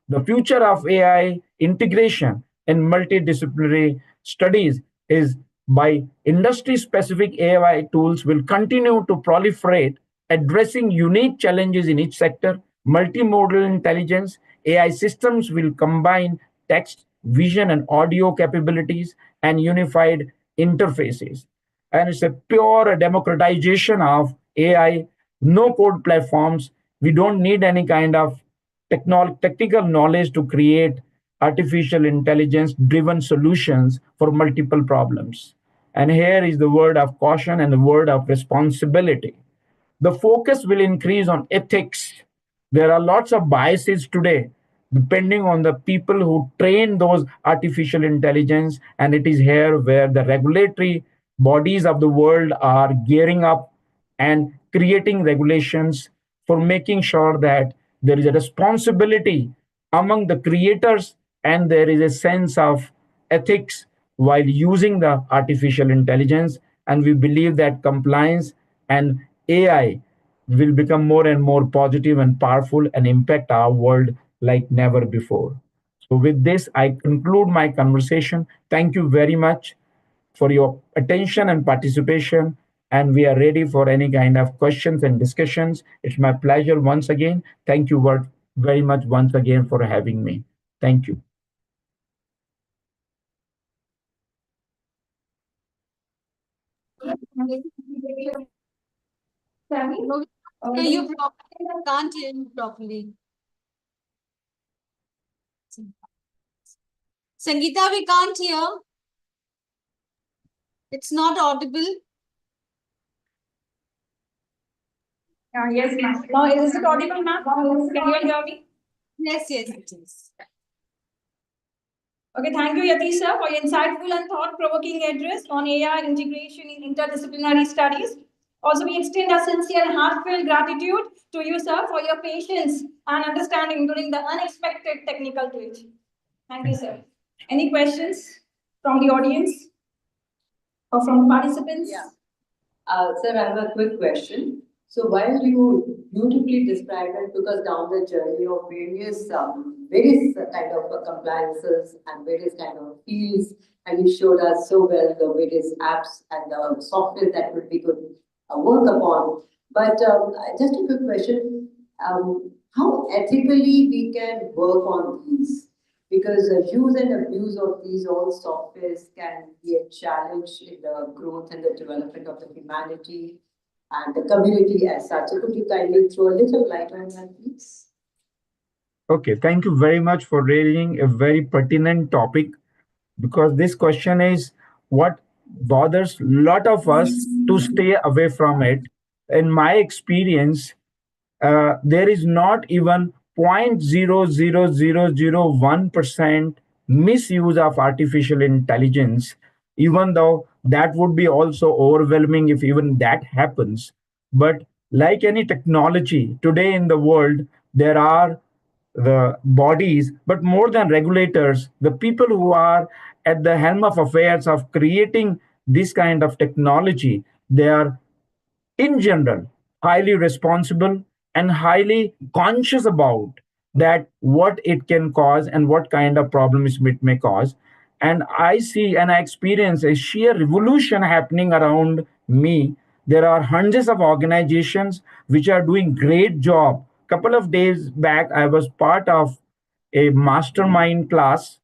The future of AI integration in multidisciplinary studies is by industry specific AI tools will continue to proliferate, addressing unique challenges in each sector. Multimodal intelligence, AI systems will combine text, vision, and audio capabilities and unified interfaces. And it's a pure democratization of AI, no code platforms. We don't need any kind of technical knowledge to create artificial intelligence driven solutions for multiple problems. And here is the word of caution and the word of responsibility. The focus will increase on ethics. There are lots of biases today, depending on the people who train those artificial intelligence. And it is here where the regulatory bodies of the world are gearing up and creating regulations for making sure that there is a responsibility among the creators and there is a sense of ethics while using the artificial intelligence. and we believe that compliance and AI will become more and more positive and powerful and impact our world like never before. So, with this, I conclude my conversation. Thank you very much for your attention and participation. And we are ready for any kind of questions and discussions. It's my pleasure once again. Thank you very much once again for having me. Thank you. No, you properly, can't hear you properly. Sangeeta, we can't hear. It's not audible. Yes, ma'am. Now, is it audible, ma'am? Can you all hear me? Yes, it is. Okay, thank you, Yatish sir, for your insightful and thought-provoking address on AI integration in interdisciplinary studies. Also, we extend our sincere and heartfelt gratitude to you, sir, for your patience and understanding during the unexpected technical glitch. Thank you, sir. Any questions from the audience or from participants? Yeah. Sir, I have a quick question. So while you beautifully described and took us down the journey of various kind of compliances and various kind of fields, and you showed us so well the various apps and the software that would be good work upon. But just a quick question, how ethically we can work on these? Because the use and abuse of these old softwares can be a challenge in the growth and the development of the humanity and the community as such. So could you kindly throw a little light on that, please? Okay, thank you very much for raising a very pertinent topic, because this question is what bothers a lot of us to stay away from it. In my experience, there is not even 0.00001% misuse of artificial intelligence, even though that would be also overwhelming if even that happens. But like any technology today in the world, there are the bodies, but more than regulators, the people who are at the helm of affairs of creating this kind of technology, they are in general highly responsible and highly conscious about that what it can cause and what kind of problems it may cause. And I see and I experience a sheer revolution happening around me. There are hundreds of organizations which are doing great job. Couple of days back I was part of a mastermind class,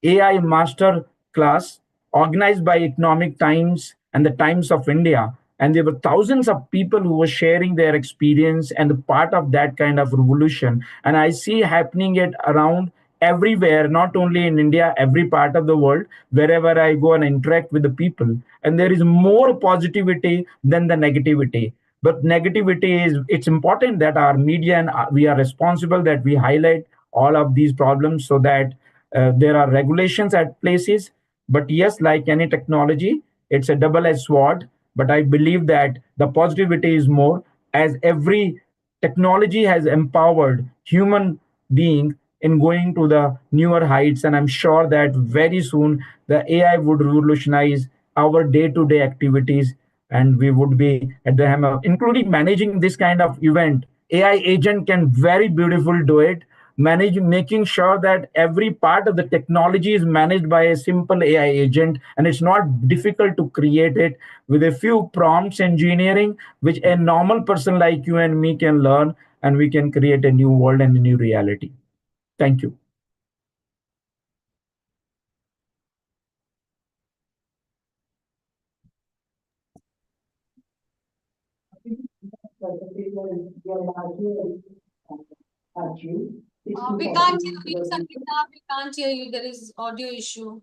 AI master class, organized by Economic Times and the Times of India. And there were thousands of people who were sharing their experience and the part of that kind of revolution. And I see happening it around everywhere, not only in India, every part of the world, wherever I go and interact with the people. And there is more positivity than the negativity. But negativity is, it's important that our media and we are responsible that we highlight all of these problems so that there are regulations at places. But yes, like any technology, it's a double-edged sword. But I believe that the positivity is more, as every technology has empowered human being in going to the newer heights. And I'm sure that very soon the AI would revolutionize our day-to-day activities, and we would be at the helm of, including managing this kind of event. AI agent can very beautiful do it, making sure that every part of the technology is managed by a simple AI agent, and it's not difficult to create it with a few prompts engineering, which a normal person like you and me can learn, and we can create a new world and a new reality. Thank you. We can't hear you, Sangeeta. We can't hear you. There is audio issue.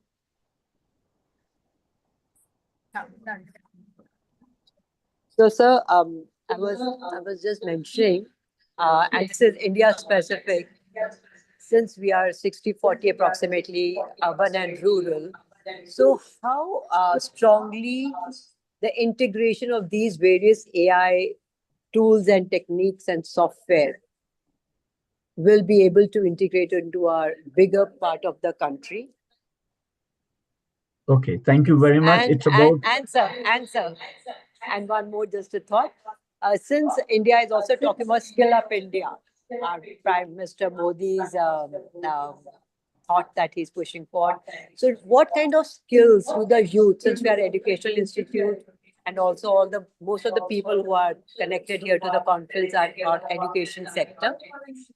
So, sir, I was just mentioning, and this is India specific, since we are 60-40 approximately urban and rural. So, how strongly the integration of these various AI tools and techniques and software will be able to integrate into our bigger part of the country? Okay, thank you very much. It's about And one more just a thought. Since India is also talking about Skill Up India, our Prime Minister Modi's thought that he's pushing for. So what kind of skills do the youth, since we are educational institute, and also all the most of the people who are connected here to the conference are education sector.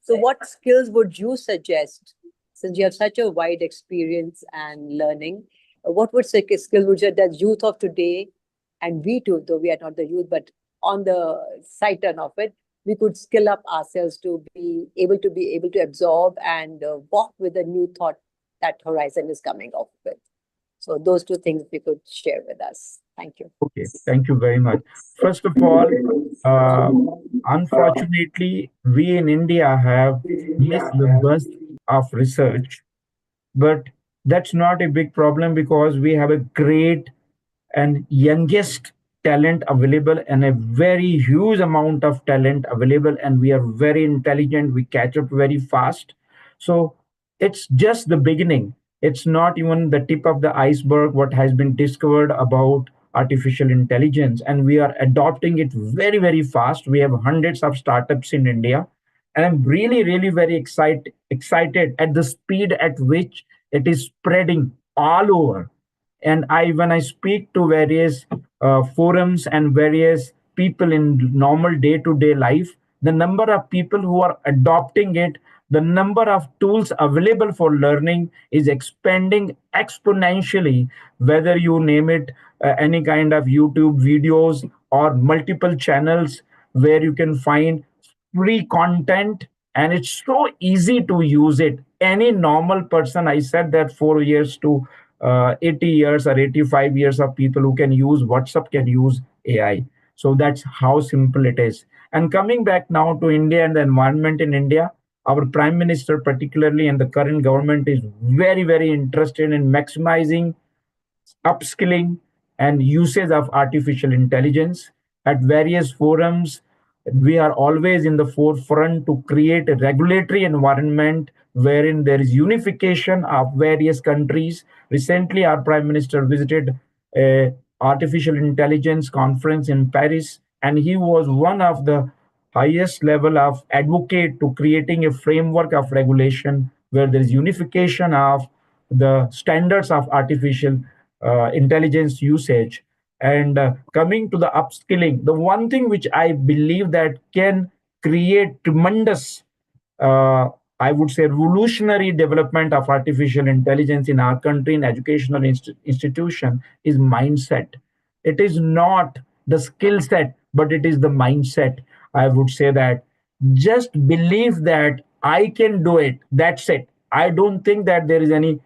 So what skills would you suggest, since you have such a wide experience and learning, what would say skill would you that youth of today, and we too, though we are not the youth, but on the side turn of it, we could skill up ourselves to be able to absorb and walk with the new thought that Horizon is coming up with. So those two things we could share with us. Thank you. okay. Thank you very much. First of all, uh, unfortunately, we in India have missed the bus of research, but that's not a big problem because we have a great and youngest talent available and a very huge amount of talent available, and we are very intelligent. We catch up very fast. So it's just the beginning. It's not even the tip of the iceberg what has been discovered about artificial intelligence, and we are adopting it very very fast. We have hundreds of startups in India, and I'm really really very excited at the speed at which it is spreading all over. And when I speak to various forums and various people in normal day to day life, the number of people who are adopting it, the number of tools available for learning is expanding exponentially, whether you name it any kind of YouTube videos or multiple channels where you can find free content, and it's so easy to use it. Any normal person, I said that 4 years to 80 years or 85 years of people who can use WhatsApp can use AI. So that's how simple it is. And coming back now to India and the environment in India, our Prime Minister, particularly, and the current government is very, very interested in maximizing upskilling and usage of artificial intelligence at various forums. We are always in the forefront to create a regulatory environment wherein there is unification of various countries. Recently, our Prime Minister visited a artificial intelligence conference in Paris, and he was one of the highest level of advocate to creating a framework of regulation where there is unification of the standards of artificial intelligence usage. And coming to the upskilling, the one thing which I believe that can create tremendous, I would say, revolutionary development of artificial intelligence in our country in educational institution is mindset. It is not the skill set, but it is the mindset. I would say that just believe that I can do it. That's it. I don't think that there is any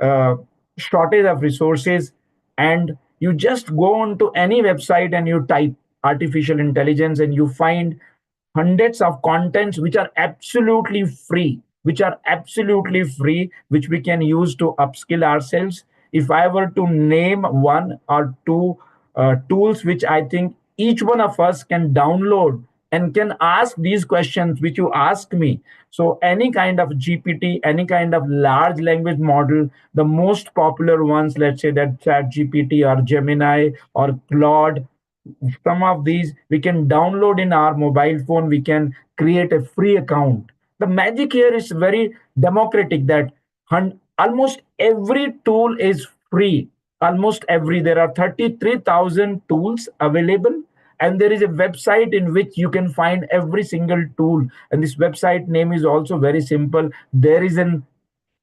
uh, shortage of resources, and you just go on to any website and you type artificial intelligence and you find hundreds of contents which are absolutely free, which we can use to upskill ourselves. If I were to name one or two tools which I think each one of us can download and can ask these questions which you ask me. So any kind of GPT, any kind of large language model, the most popular ones, let's say that Chat GPT or Gemini or Claude, some of these we can download in our mobile phone. We can create a free account. The magic here is very democratic, that almost every tool is free. Almost every, there are 33,000 tools available, and there is a website in which you can find every single tool. And this website name is also very simple. There is an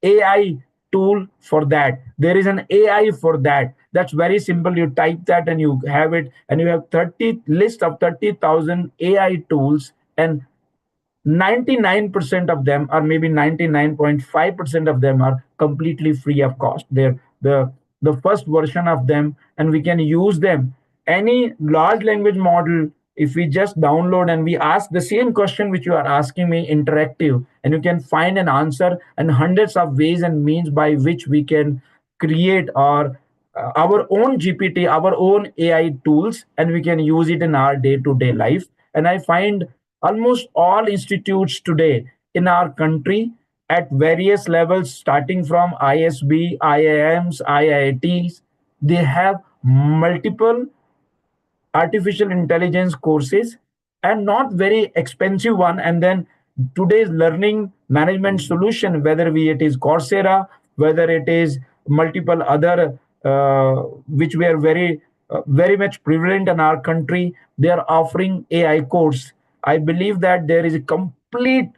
AI tool for that. There is an AI for that. That's very simple. You type that and you have it, and you have 30 list of 30,000 AI tools, and 99% of them, or maybe 99.5% of them, are completely free of cost. They're the first version of them, and we can use them. Any large language model, if we just download and we ask the same question which you are asking me, interactive, and you can find an answer, and hundreds of ways and means by which we can create our own GPT, our own AI tools, and we can use it in our day to day life. And I find almost all institutes today in our country at various levels, starting from ISB, IIMs, IITs, they have multiple artificial intelligence courses and not very expensive one. And then today's learning management solution, whether it is Coursera, whether it is multiple other which were very much prevalent in our country, they are offering AI course. I believe that there is a complete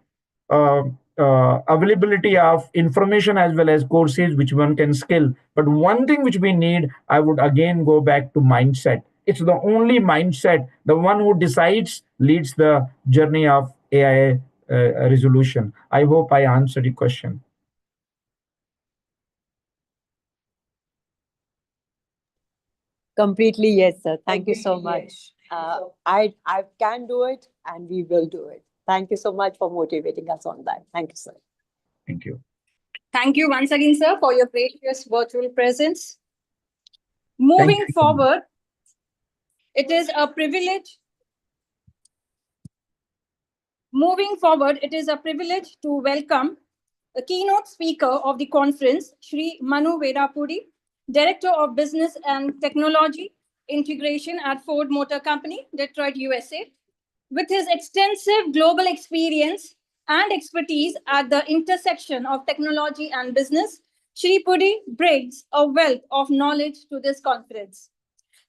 uh, availability of information as well as courses which one can skill. But one thing which we need, I would again go back to mindset. It's the only mindset. The one who decides leads the journey of AI resolution. I hope I answered the question. Completely, yes, sir. Thank you so Completely, much. yes. I can do it and we will do it. Thank you so much for motivating us on that. Thank you, sir. Thank you. Thank you once again, sir, for your gracious virtual presence. Moving you. forward, it is a privilege. Moving forward, it is a privilege to welcome the keynote speaker of the conference, Shri Manu Vedapudi, Director of Business and Technology Integration at Ford Motor Company, Detroit, USA. With his extensive global experience and expertise at the intersection of technology and business, Shri Pudi brings a wealth of knowledge to this conference.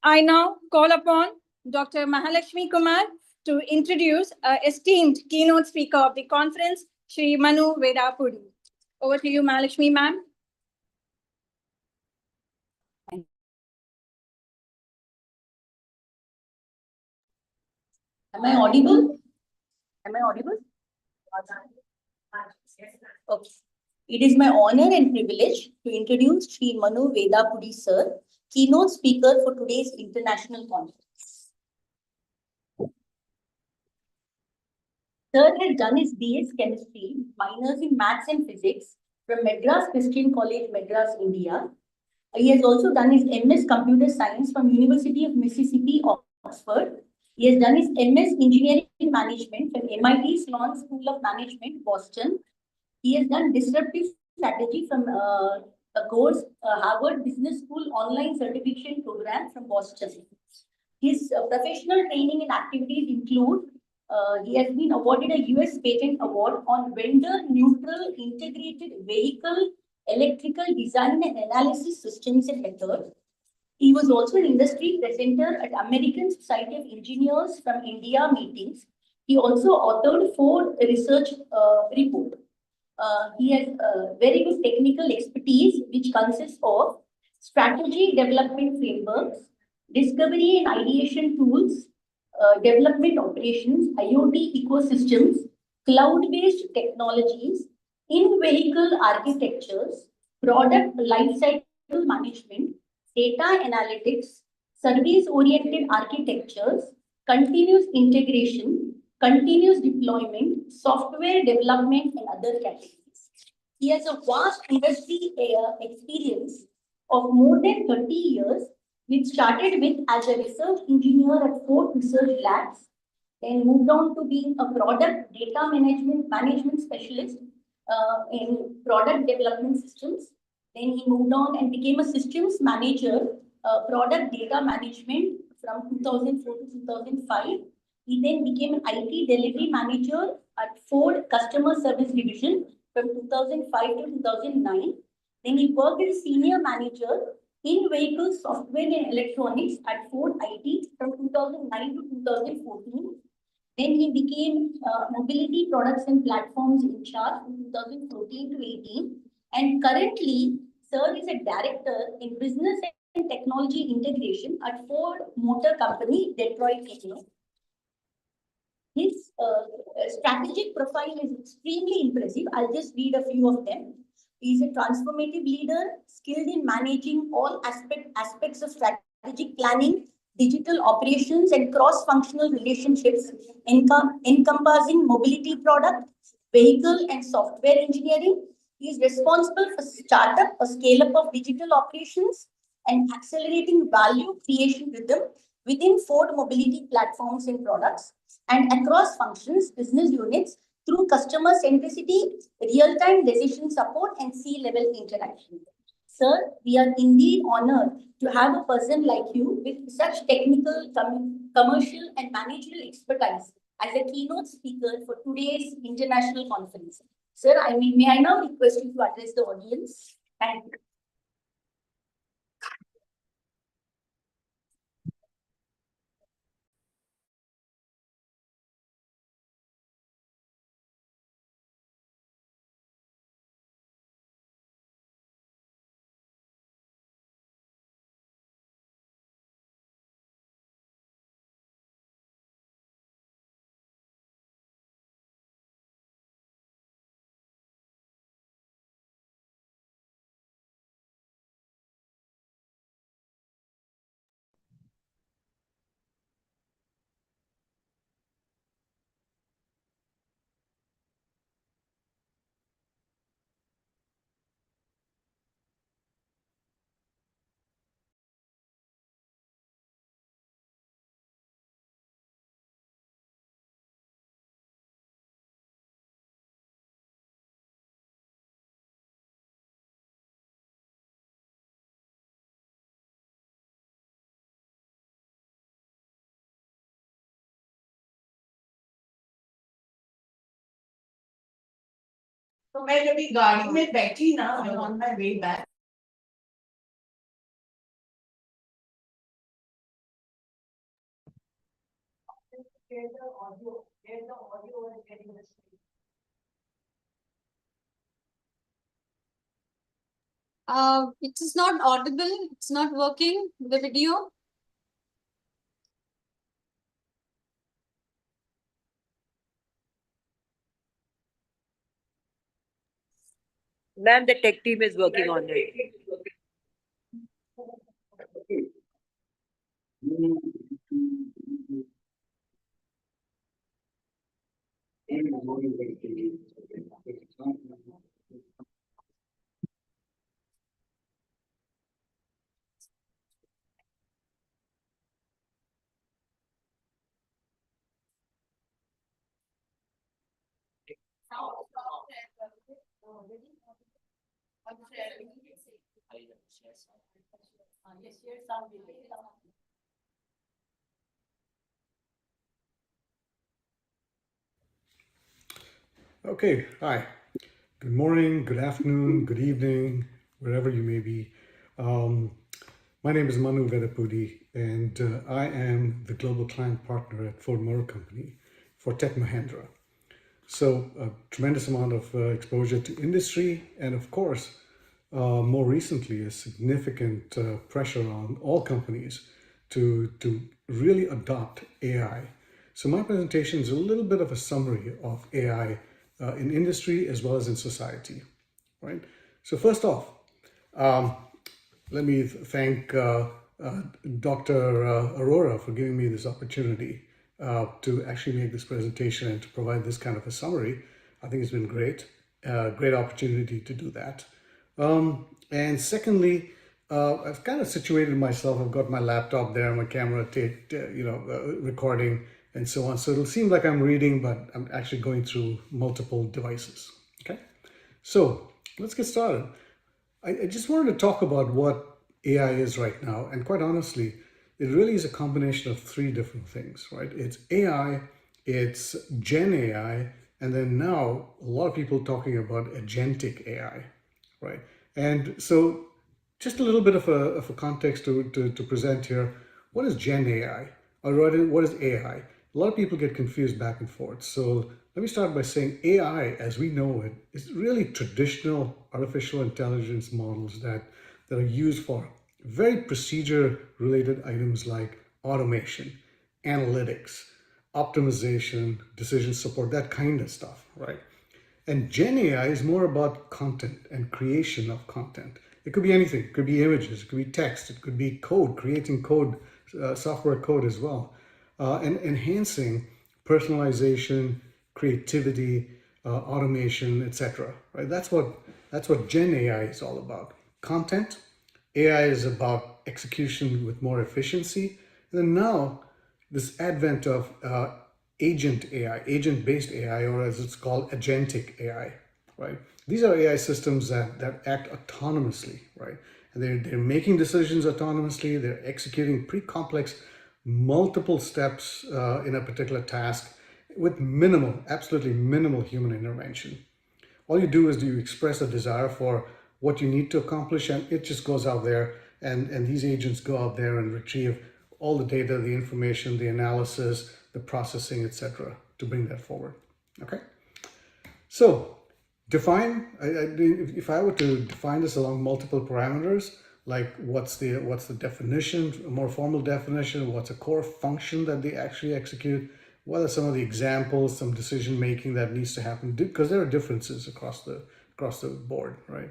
I now call upon Dr. Mahalakshmi Kumar to introduce our esteemed keynote speaker of the conference, Shri Manu Vedapudi. Over to you, Mahalakshmi ma'am. Am I audible? Am I audible? Okay. It is my honor and privilege to introduce Shri Manu Vedapudi sir, keynote speaker for today's international conference. Sir has done his BS chemistry, minors in maths and physics from Madras Christian College, Madras, India. He has also done his MS Computer Science from University of Mississippi, Oxford. He has done his MS Engineering Management from MIT Sloan School of Management, Boston. He has done Disruptive Strategy from a course, Harvard Business School Online Certification Program from Boston. His professional training and activities include he has been awarded a US Patent Award on Vendor Neutral Integrated Vehicle Electrical Design and Analysis Systems and Methods. He was also an industry presenter at American Society of Engineers from India meetings. He also authored Ford Research Report. He has very good technical expertise, which consists of strategy development frameworks, discovery and ideation tools, development operations, IoT ecosystems, cloud-based technologies, in-vehicle architectures, product lifecycle management, data analytics, service-oriented architectures, continuous integration, continuous deployment, software development, and other categories. He has a vast industry experience of more than 30 years, which started with as a research engineer at Ford Research Labs, then moved on to being a product data management specialist in product development systems. Then he moved on and became a systems manager, product data management from 2004 to 2005. He then became an IT delivery manager at Ford Customer Service Division from 2005 to 2009. Then he worked as senior manager in vehicle software and electronics at Ford IT from 2009 to 2014. Then he became mobility products and platforms in charge from 2014 to 18. And currently, sir is a director in business and technology integration at Ford Motor Company, Detroit, Michigan. His strategic profile is extremely impressive. I'll just read a few of them. He's a transformative leader, skilled in managing all aspects of strategic planning, digital operations, and cross-functional relationships, encompassing mobility product, vehicle, and software engineering. He is responsible for startup or scale-up of digital operations and accelerating value creation rhythm within Ford mobility platforms and products, and across functions, business units, through customer centricity, real-time decision support, and C-level interaction. Sir, we are indeed honored to have a person like you with such technical, commercial, and managerial expertise as a keynote speaker for today's international conference. Sir, may I now request you to address the audience? Thank you. तो मैं जब गाड़ी में बैठी ना, on my way back. It is not audible. It's not working, the video. Ma'am, the tech team is working on it. Okay, hi. Good morning, good afternoon, good evening, wherever you may be. My name is Manu Vedapudi, and I am the global client partner at Ford Motor Company for Tech Mahindra. So a tremendous amount of exposure to industry, and of course, more recently, a significant pressure on all companies to really adopt AI. So my presentation is a little bit of a summary of AI in industry as well as in society, right? So first off, let me thank Dr. Arora for giving me this opportunity to actually make this presentation and to provide this kind of a summary. I think it's been great, great opportunity to do that. And secondly, I've kind of situated myself. I've got my laptop there, my camera, recording, and so on. So it'll seem like I'm reading, but I'm actually going through multiple devices. Okay, so let's get started. I just wanted to talk about what AI is right now, and quite honestly, it really is a combination of three different things, right? It's AI, it's Gen AI, and then now a lot of people talking about agentic AI, right? And so just a little bit of a context to present here. What is Gen AI? Or what is AI? A lot of people get confused back and forth. So let me start by saying AI, as we know it, is really traditional artificial intelligence models that are used for very procedure-related items like automation, analytics, optimization, decision support, that kind of stuff, right? And Gen AI is more about content and creation of content. It could be anything. It could be images. It could be text. It could be code, creating code, software code as well, and enhancing personalization, creativity, automation, etc. Right? That's what Gen AI is all about. Content. AI is about execution with more efficiency. And then now, this advent of agent AI, agent-based AI, or as it's called, agentic AI, right? These are AI systems that act autonomously, right? And they're making decisions autonomously. They're executing pretty complex, multiple steps in a particular task with minimal, absolutely minimal human intervention. All you do is you express a desire for what you need to accomplish, and it just goes out there, and these agents go out there and retrieve all the data, the information, the analysis, the processing, etc., to bring that forward. Okay. So define, if I were to define this along multiple parameters, like what's the definition, a more formal definition, what's a core function that they actually execute, what are some of the examples, some decision making that needs to happen, because there are differences across the board, right?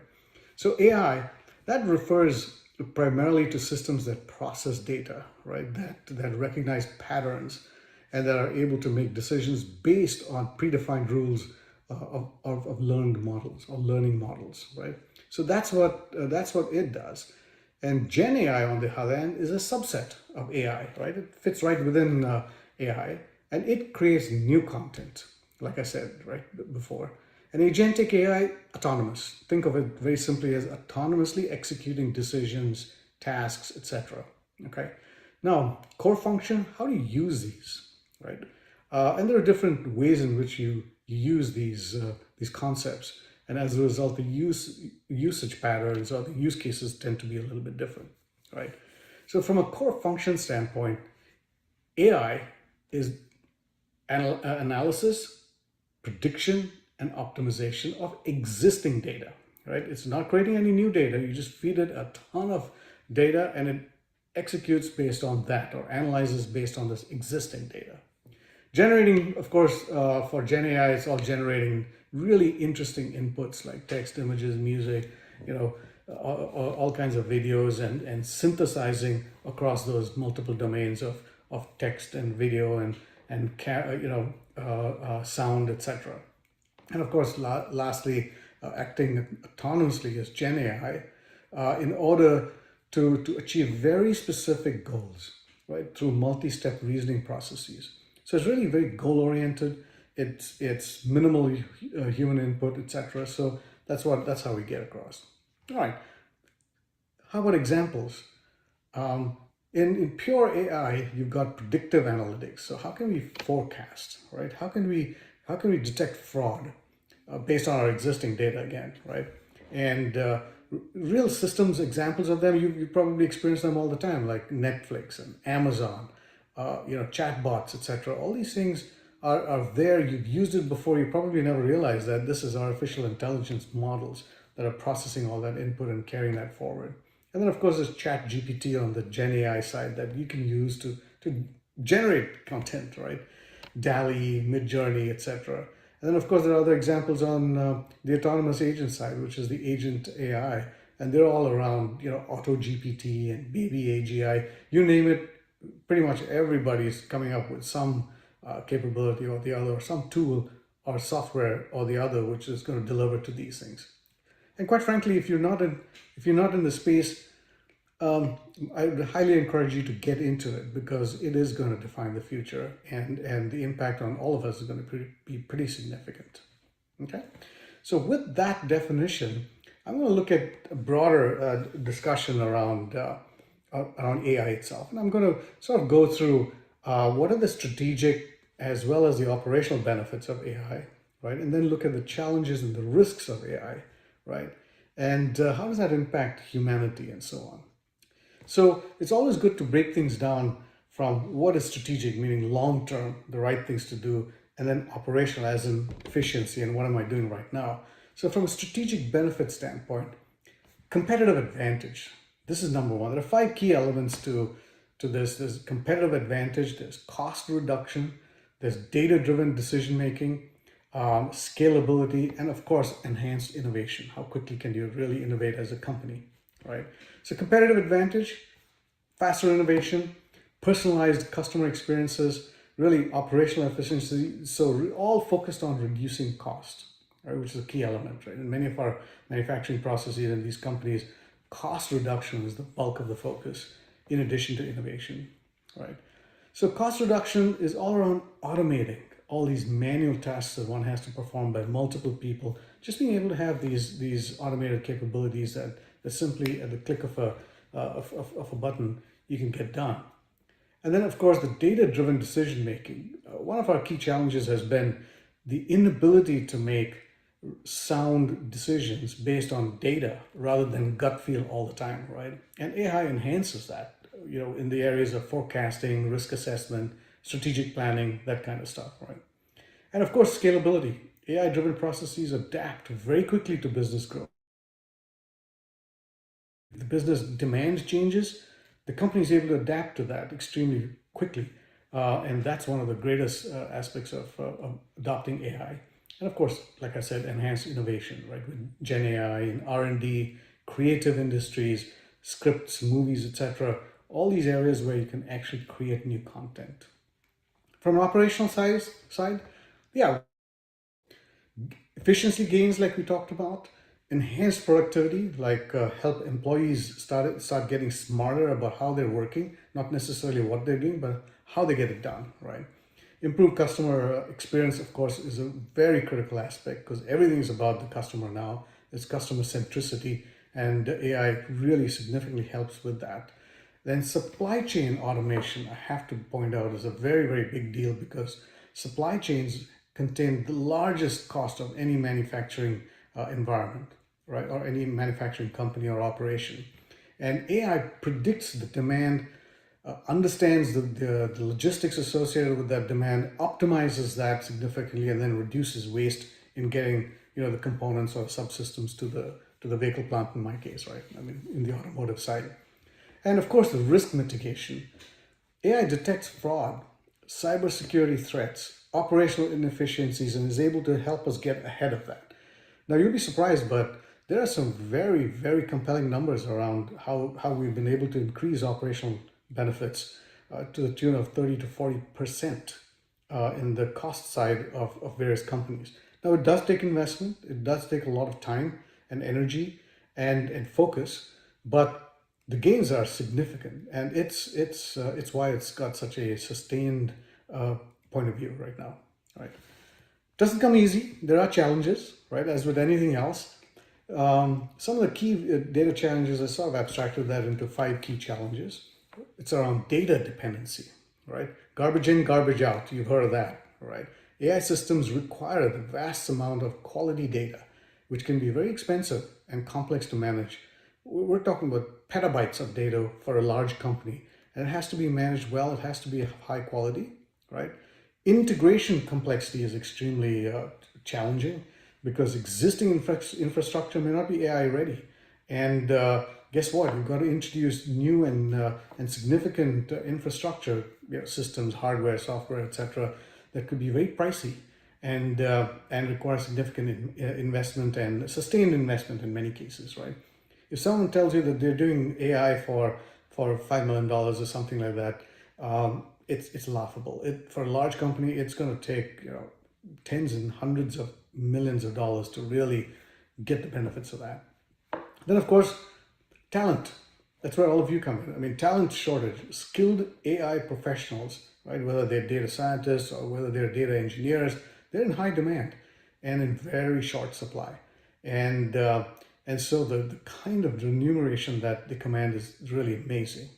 So AI, that refers primarily to systems that process data, right? That recognize patterns and that are able to make decisions based on predefined rules of learned models or learning models, right? So that's what it does. And Gen AI, on the other hand, is a subset of AI, right? It fits right within AI, and it creates new content, like I said right before. And agentic AI, autonomous. Think of it very simply as autonomously executing decisions, tasks, etc. Okay. Now, core function, how do you use these, right? And there are different ways in which you use these concepts. And as a result, the usage patterns or the use cases tend to be a little bit different, right? So from a core function standpoint, AI is analysis, prediction, and optimization of existing data, right? It's not creating any new data. You just feed it a ton of data and it executes based on that or analyzes based on this existing data. Generating, of course, for Gen AI, it's all generating really interesting inputs like text, images, music, all kinds of videos and synthesizing across those multiple domains of text and video and sound, etc. And of course, lastly, acting autonomously as Gen AI in order to achieve very specific goals, right, through multi-step reasoning processes. So it's really very goal-oriented. It's minimal human input, etc. So that's how we get across. All right. How about examples? In pure AI, you've got predictive analytics. So how can we forecast, right? How can we detect fraud based on our existing data again, right? And real systems examples of them, you probably experience them all the time, like Netflix and Amazon, chatbots, etc. All these things are there. You've used it before. You probably never realized that this is artificial intelligence models that are processing all that input and carrying that forward. And then, of course, there's ChatGPT on the Gen AI side that you can use to generate content, right? DALL-E, Midjourney, etc. And then, of course, there are other examples on the autonomous agent side, which is the agent AI. And they're all around, AutoGPT and Baby AGI. You name it, pretty much everybody's coming up with some capability or the other, or some tool or software or the other, which is going to deliver to these things. And quite frankly, if you're not in the space, I would highly encourage you to get into it because it is going to define the future, and the impact on all of us is going to be pretty significant. Okay, so with that definition, I'm going to look at a broader discussion around AI itself, and I'm going to sort of go through what are the strategic as well as the operational benefits of AI, right? And then look at the challenges and the risks of AI, right? And how does that impact humanity and so on? So it's always good to break things down from what is strategic, meaning long-term, the right things to do, and then operational as in efficiency and what am I doing right now. So from a strategic benefit standpoint, competitive advantage, this is number one. There are 5 key elements to this. There's competitive advantage, there's cost reduction, there's data-driven decision-making, scalability, and of course, enhanced innovation. How quickly can you really innovate as a company, right? So competitive advantage, faster innovation, personalized customer experiences, really operational efficiency. So all focused on reducing cost, right, which is a key element, right? In many of our manufacturing processes in these companies, cost reduction is the bulk of the focus in addition to innovation, right? So cost reduction is all around automating all these manual tasks that one has to perform by multiple people, just being able to have these automated capabilities that simply at the click of a button you can get done. And then, of course, the data-driven decision making. One of our key challenges has been the inability to make sound decisions based on data rather than gut feel all the time, right? And AI enhances that, in the areas of forecasting, risk assessment, strategic planning, that kind of stuff, right? And of course, scalability. AI-driven processes adapt very quickly to business growth. If the business demand changes, the company is able to adapt to that extremely quickly. And that's one of the greatest aspects of adopting AI. And of course, like I said, enhanced innovation, right? With Gen AI and R&D, creative industries, scripts, movies, etc. All these areas where you can actually create new content. From an operational side, yeah, efficiency gains like we talked about, enhanced productivity, like help employees start getting smarter about how they're working, not necessarily what they're doing, but how they get it done, right? Improved customer experience, of course, is a very critical aspect because everything is about the customer now. It's customer centricity, and AI really significantly helps with that. Then supply chain automation, I have to point out, is a very, very big deal because supply chains contain the largest cost of any manufacturing environment, right? Or any manufacturing company or operation. And AI predicts the demand, understands the logistics associated with that demand, optimizes that significantly, and then reduces waste in getting the components or subsystems to the vehicle plant in my case, right? I mean, in the automotive side. And of course, the risk mitigation. AI detects fraud, cybersecurity threats, operational inefficiencies, and is able to help us get ahead of that. Now, you'll be surprised, but there are some very, very compelling numbers around how we've been able to increase operational benefits to the tune of 30 to 40% in the cost side of various companies. Now, it does take investment. It does take a lot of time and energy and focus, but the gains are significant, and it's why it's got such a sustained point of view right now, right? Doesn't come easy. There are challenges, right? As with anything else. Some of the key data challenges, I sort of abstracted that into 5 key challenges. It's around data dependency, right? Garbage in, garbage out. You've heard of that, right? AI systems require the vast amount of quality data, which can be very expensive and complex to manage. We're talking about petabytes of data for a large company, and it has to be managed well. It has to be high quality, right? Integration complexity is extremely challenging because existing infrastructure may not be AI ready. And guess what? You've got to introduce new and significant infrastructure systems, hardware, software, etc., that could be very pricey and require significant investment and sustained investment in many cases, right? If someone tells you that they're doing AI for $5 million or something like that, it's laughable. For a large company, it's going to take tens and hundreds of millions of dollars to really get the benefits of that. Then, of course, talent. That's where all of you come in. I mean, talent shortage, skilled AI professionals, right? Whether they're data scientists or whether they're data engineers, they're in high demand and in very short supply. And so the kind of remuneration that they command is really amazing.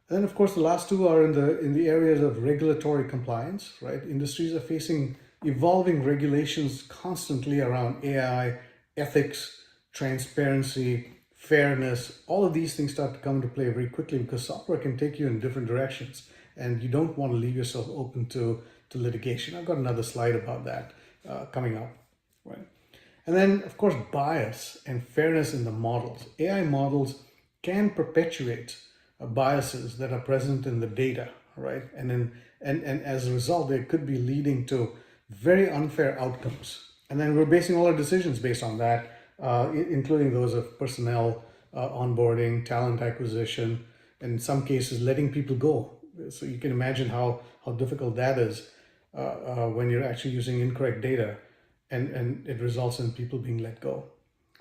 And then, of course, the last 2 are in the areas of regulatory compliance, right? Industries are facing evolving regulations constantly around AI, ethics, transparency, fairness. All of these things start to come into play very quickly because software can take you in different directions, and you don't want to leave yourself open to litigation. I've got another slide about that coming up, right? And then, of course, bias and fairness in the models. AI models can perpetuate biases that are present in the data, right? And as a result, they could be leading to very unfair outcomes. And then we're basing all our decisions based on that, including those of personnel onboarding, talent acquisition, and in some cases, letting people go. So you can imagine how difficult that is when you're actually using incorrect data and it results in people being let go,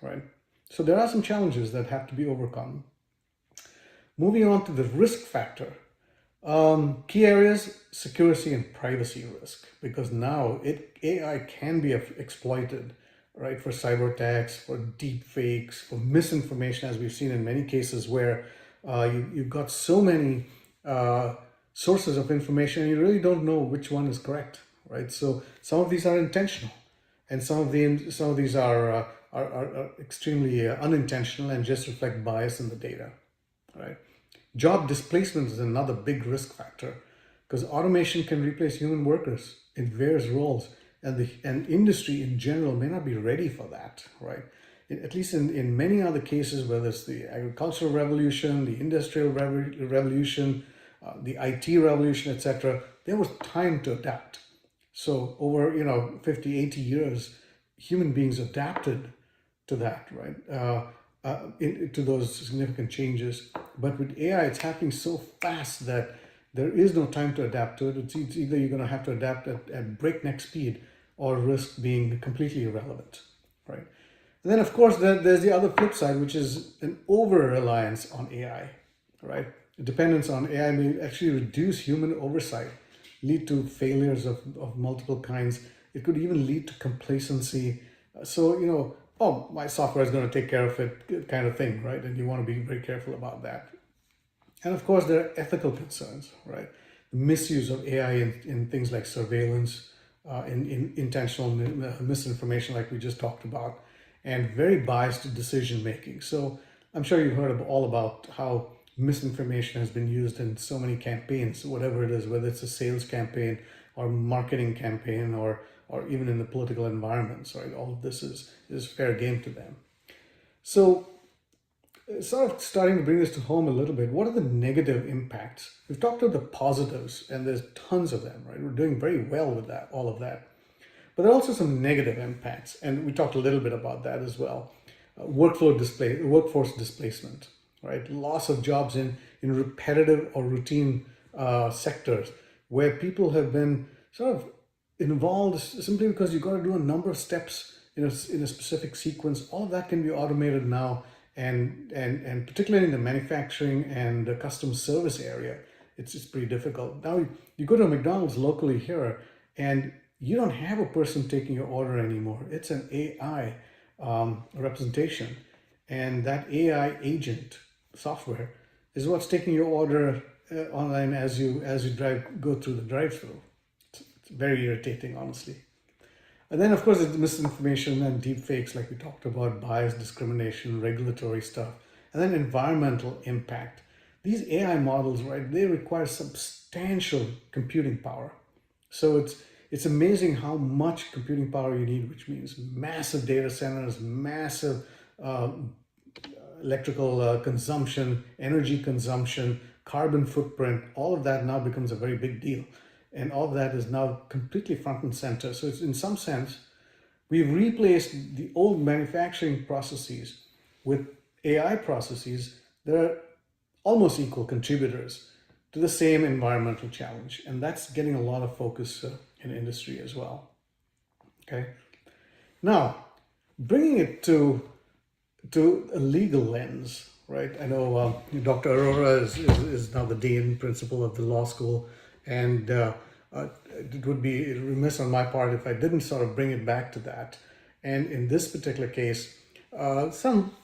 right? So there are some challenges that have to be overcome. Moving on to the risk factor. Key areas, security and privacy risk, because now AI can be exploited right? For cyber attacks, for deep fakes, for misinformation, as we've seen in many cases where you've got so many sources of information and you really don't know which one is correct, right? So some of these are intentional, and some of these are extremely unintentional and just reflect bias in the data, right? Job displacement is another big risk factor because automation can replace human workers in various roles, and industry in general may not be ready for that, right? At least in many other cases, whether it's the agricultural revolution, the industrial revolution, the IT revolution, etc., there was time to adapt. So over 50, 80 years, human beings adapted to that, right? To those significant changes. But with AI, it's happening so fast that there is no time to adapt to it. It's either you're going to have to adapt at breakneck speed or risk being completely irrelevant, right? And then, of course, there's the other flip side, which is an over-reliance on AI, right? Dependence on AI may actually reduce human oversight, lead to failures of multiple kinds. It could even lead to complacency. So, oh, my software is going to take care of it kind of thing, right? And you want to be very careful about that. And of course, there are ethical concerns, right? The misuse of AI in things like surveillance, in intentional misinformation like we just talked about, and very biased decision making. So I'm sure you've heard all about how misinformation has been used in so many campaigns, whatever it is, whether it's a sales campaign or marketing campaign or even in the political environments, right? All of this is fair game to them. So sort of starting to bring this to home a little bit, what are the negative impacts? We've talked about the positives, and there's tons of them, right? We're doing very well with that, all of that. But there are also some negative impacts, and we talked a little bit about that as well. Workforce displacement, right? Loss of jobs in repetitive or routine sectors where people have been sort of involved simply because you've got to do a number of steps in a specific sequence. All of that can be automated now, and particularly in the manufacturing and the customer service area, it's pretty difficult. Now you go to a McDonald's locally here, and you don't have a person taking your order anymore. It's an AI representation, and that AI agent software is what's taking your order online as you go through the drive-through. It's very irritating, honestly. And then, of course, it's misinformation and deep fakes, like we talked about, bias, discrimination, regulatory stuff, and then environmental impact. These AI models, right, they require substantial computing power. So it's amazing how much computing power you need, which means massive data centers, massive electrical consumption, energy consumption, carbon footprint. All of that now becomes a very big deal. And all of that is now completely front and center. So it's, in some sense, we've replaced the old manufacturing processes with AI processes that are almost equal contributors to the same environmental challenge. And that's getting a lot of focus in industry as well. Okay. Now, bringing it to a legal lens, right? I know Dr. Arora is now the Dean Principal of the law school, and it would be remiss on my part if I didn't sort of bring it back to that. And in this particular case, a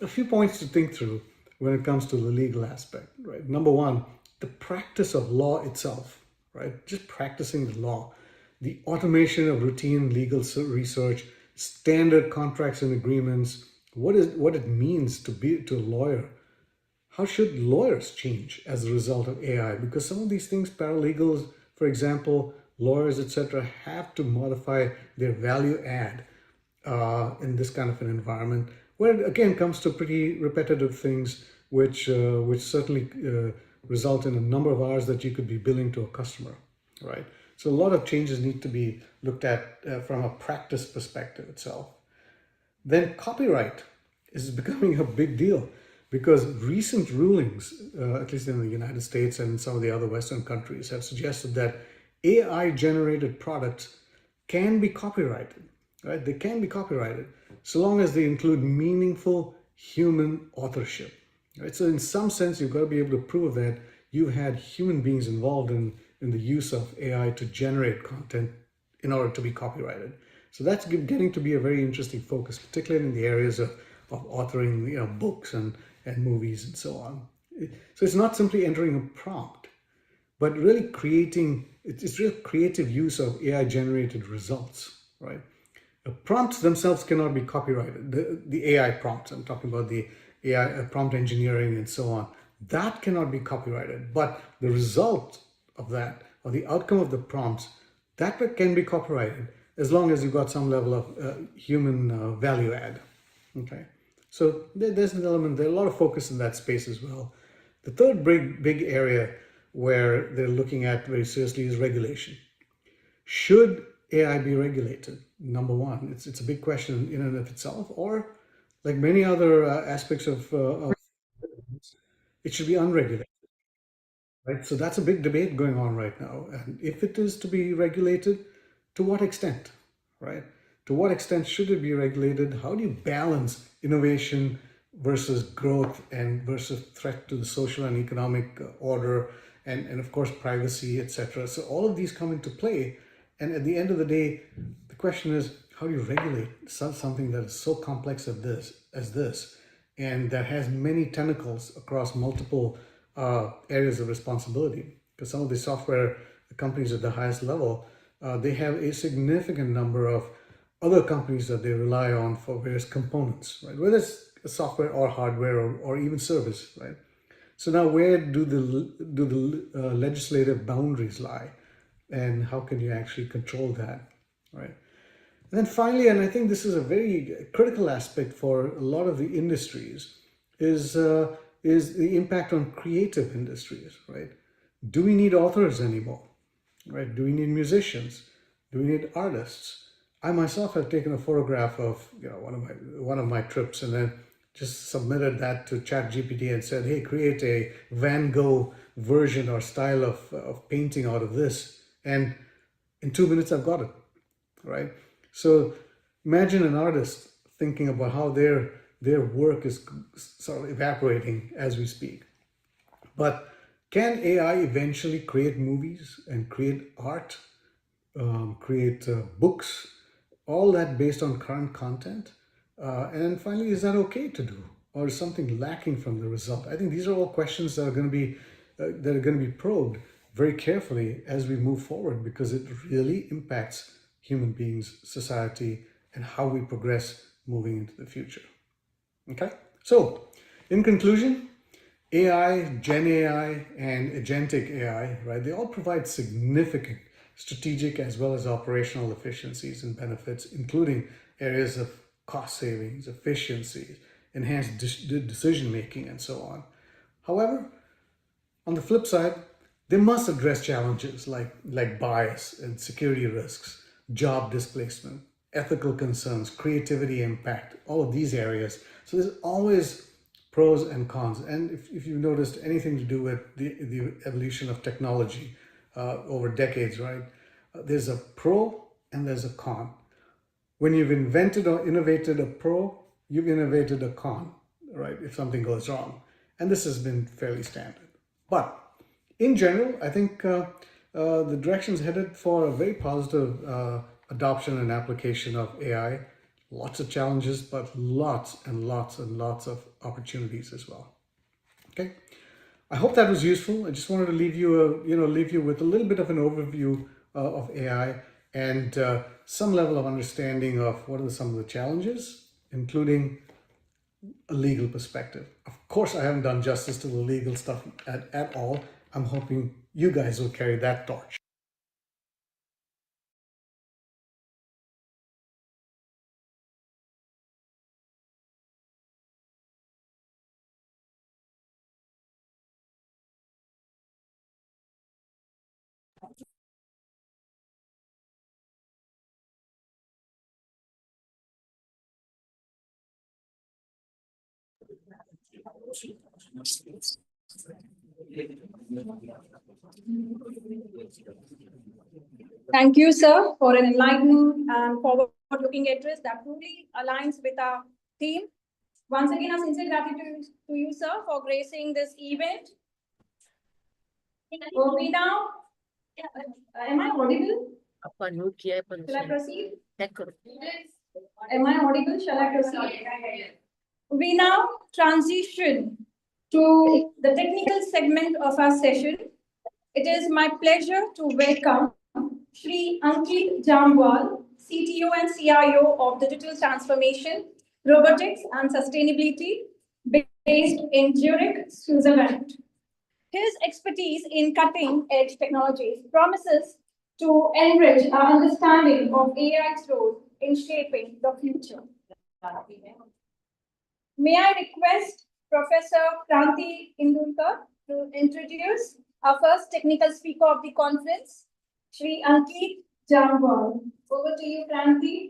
few points to think through when it comes to the legal aspect, right? Number one, the practice of law itself, right? Just practicing the law, the automation of routine legal research, standard contracts and agreements, what it means to be a lawyer. How should lawyers change as a result of AI? Because some of these things, paralegals, for example, lawyers, etc., have to modify their value add in this kind of an environment, where it again comes to pretty repetitive things, which certainly result in a number of hours that you could be billing to a customer, right? So a lot of changes need to be looked at from a practice perspective itself. Then copyright is becoming a big deal, because recent rulings, at least in the United States and some of the other Western countries, have suggested that AI-generated products can be copyrighted, right? They can be copyrighted so long as they include meaningful human authorship, right? So in some sense, you've got to be able to prove that you've had human beings involved in the use of AI to generate content in order to be copyrighted. So that's getting to be a very interesting focus, particularly in the areas of authoring, books and movies and so on. So it's not simply entering a prompt, but really creating, it's real creative use of AI generated results, right? The prompts themselves cannot be copyrighted. The AI prompts, I'm talking about the AI prompt engineering and so on, that cannot be copyrighted. But the result of that, or the outcome of the prompts, that can be copyrighted as long as you've got some level of human value add. Okay, so there's an element, there's a lot of focus in that space as well. The third big area where they're looking at very seriously is regulation. Should AI be regulated? Number one, it's a big question in and of itself, or like many other aspects of it should be unregulated, right? So that's a big debate going on right now. And if it is to be regulated, to what extent, right? To what extent should it be regulated? How do you balance innovation versus growth and versus threat to the social and economic order and of course privacy, etc. So all of these come into play. And at the end of the day, the question is, how do you regulate something that is so complex as this, and that has many tentacles across multiple areas of responsibility? Because some of the software companies at the highest level, they have a significant number of other companies that they rely on for various components, right? Whether it's software or hardware or even service, right? So now where do the legislative boundaries lie? And how can you actually control that, right? And then finally, and I think this is a very critical aspect for a lot of the industries, is the impact on creative industries, right? Do we need authors anymore, right? Do we need musicians? Do we need artists? I myself have taken a photograph of one of my trips and then just submitted that to ChatGPT and said, hey, create a Van Gogh version or style of painting out of this. And in 2 minutes, I've got it, right? So imagine an artist thinking about how their work is sort of evaporating as we speak. But can AI eventually create movies and create art, create books, all that based on current content? And finally, is that okay to do? Or is something lacking from the result? I think these are all questions that are going to be probed very carefully as we move forward, because it really impacts human beings, society, and how we progress moving into the future. Okay, so in conclusion, AI, Gen AI, and Agentic AI, right, they all provide significant strategic as well as operational efficiencies and benefits, including areas of cost savings, efficiencies, enhanced decision-making, and so on. However, on the flip side, they must address challenges like bias and security risks, job displacement, ethical concerns, creativity impact, all of these areas. So there's always pros and cons. And if you've noticed anything to do with the evolution of technology over decades, right? There's a pro and there's a con. When you've invented or innovated a pro, you've innovated a con, right? If something goes wrong. And this has been fairly standard. But in general, I think the direction's headed for a very positive adoption and application of AI. Lots of challenges, but lots and lots and lots of opportunities as well. Okay, I hope that was useful. I just wanted to leave you with a little bit of an overview of AI and some level of understanding of what are some of the challenges, including a legal perspective. Of course, I haven't done justice to the legal stuff at all. I'm hoping you guys will carry that torch. Thank you, sir, for an enlightening and forward-looking address that truly aligns with our theme. Once again, our sincere gratitude to you, sir, for gracing this event. We now, am I audible? Shall I proceed? Am I audible? Shall I proceed? We now transition to the technical segment of our session. It is my pleasure to welcome Shri Ankit Jamwal, CTO and CIO of Digital Transformation, Robotics and Sustainability, based in Zurich, Switzerland. His expertise in cutting-edge technologies promises to enrich our understanding of AI's role in shaping the future. May I request Professor Kranti Indulkar to introduce our first technical speaker of the conference, Shri Ankit Jamwal. Over to you, Kranti.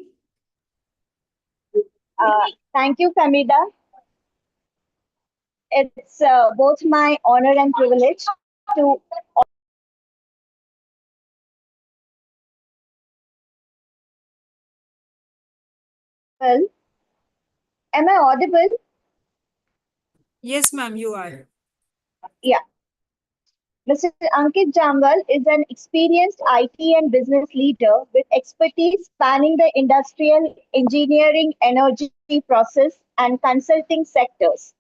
Thank you, Famida. It's both my honor and privilege to well, am I audible? Yes, ma'am, you are. Yeah. Mr. Ankit Jamwal is an experienced IT and business leader with expertise spanning the industrial, engineering, energy, process, and consulting sectors.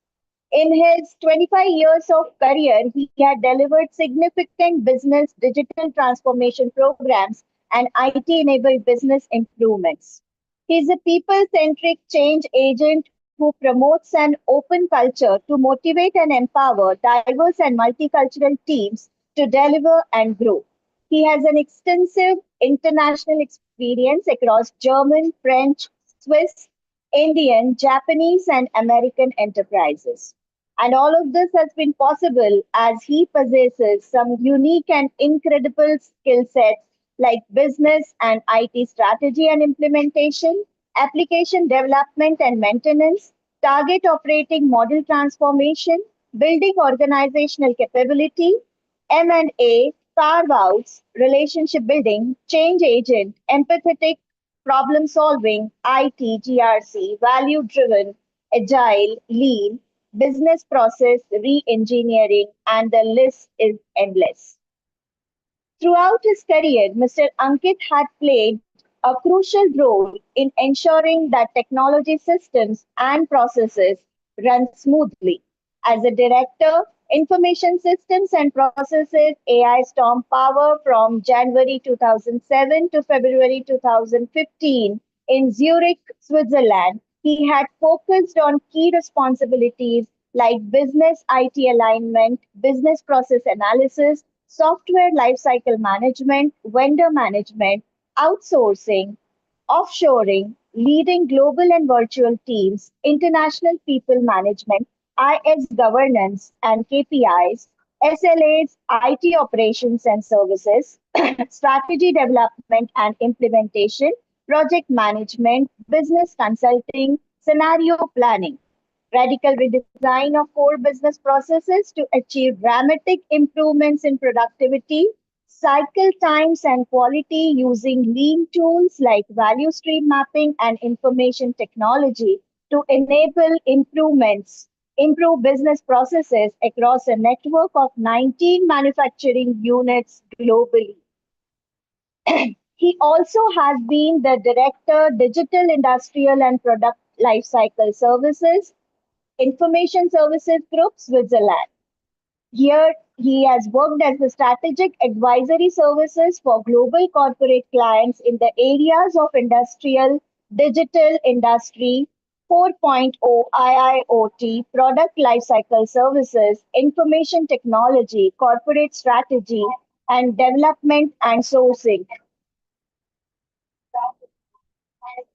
In his 25 years of career, he had delivered significant business digital transformation programs and IT-enabled business improvements. He is a people-centric change agent who promotes an open culture to motivate and empower diverse and multicultural teams to deliver and grow. He has an extensive international experience across German, French, Swiss, Indian, Japanese, and American enterprises. And all of this has been possible as he possesses some unique and incredible skill sets like business and IT strategy and implementation, application development and maintenance, target operating model transformation, building organizational capability, M&A, carve-outs, relationship building, change agent, empathetic problem solving, IT, GRC, value driven, agile, lean, business process re-engineering, and the list is endless. Throughout his career, Mr. Ankit had played a crucial role in ensuring that technology systems and processes run smoothly. As a director, Information Systems and Processes AI Storm Power from January 2007 to February 2015 in Zurich, Switzerland, he had focused on key responsibilities like business IT alignment, business process analysis, software lifecycle management, vendor management, outsourcing, offshoring, leading global and virtual teams, international people management, IS governance and KPIs, SLAs, IT operations and services, strategy development and implementation, project management, business consulting, scenario planning, radical redesign of core business processes to achieve dramatic improvements in productivity, cycle times and quality using lean tools like value stream mapping and information technology to enable improve business processes across a network of 19 manufacturing units globally. He also has been the Director, Digital Industrial and Product Lifecycle Services, Information Services Group, Switzerland. Here, he has worked as a strategic advisory services for global corporate clients in the areas of industrial, digital industry, 4.0 IIoT, product lifecycle services, information technology, corporate strategy, and development and sourcing.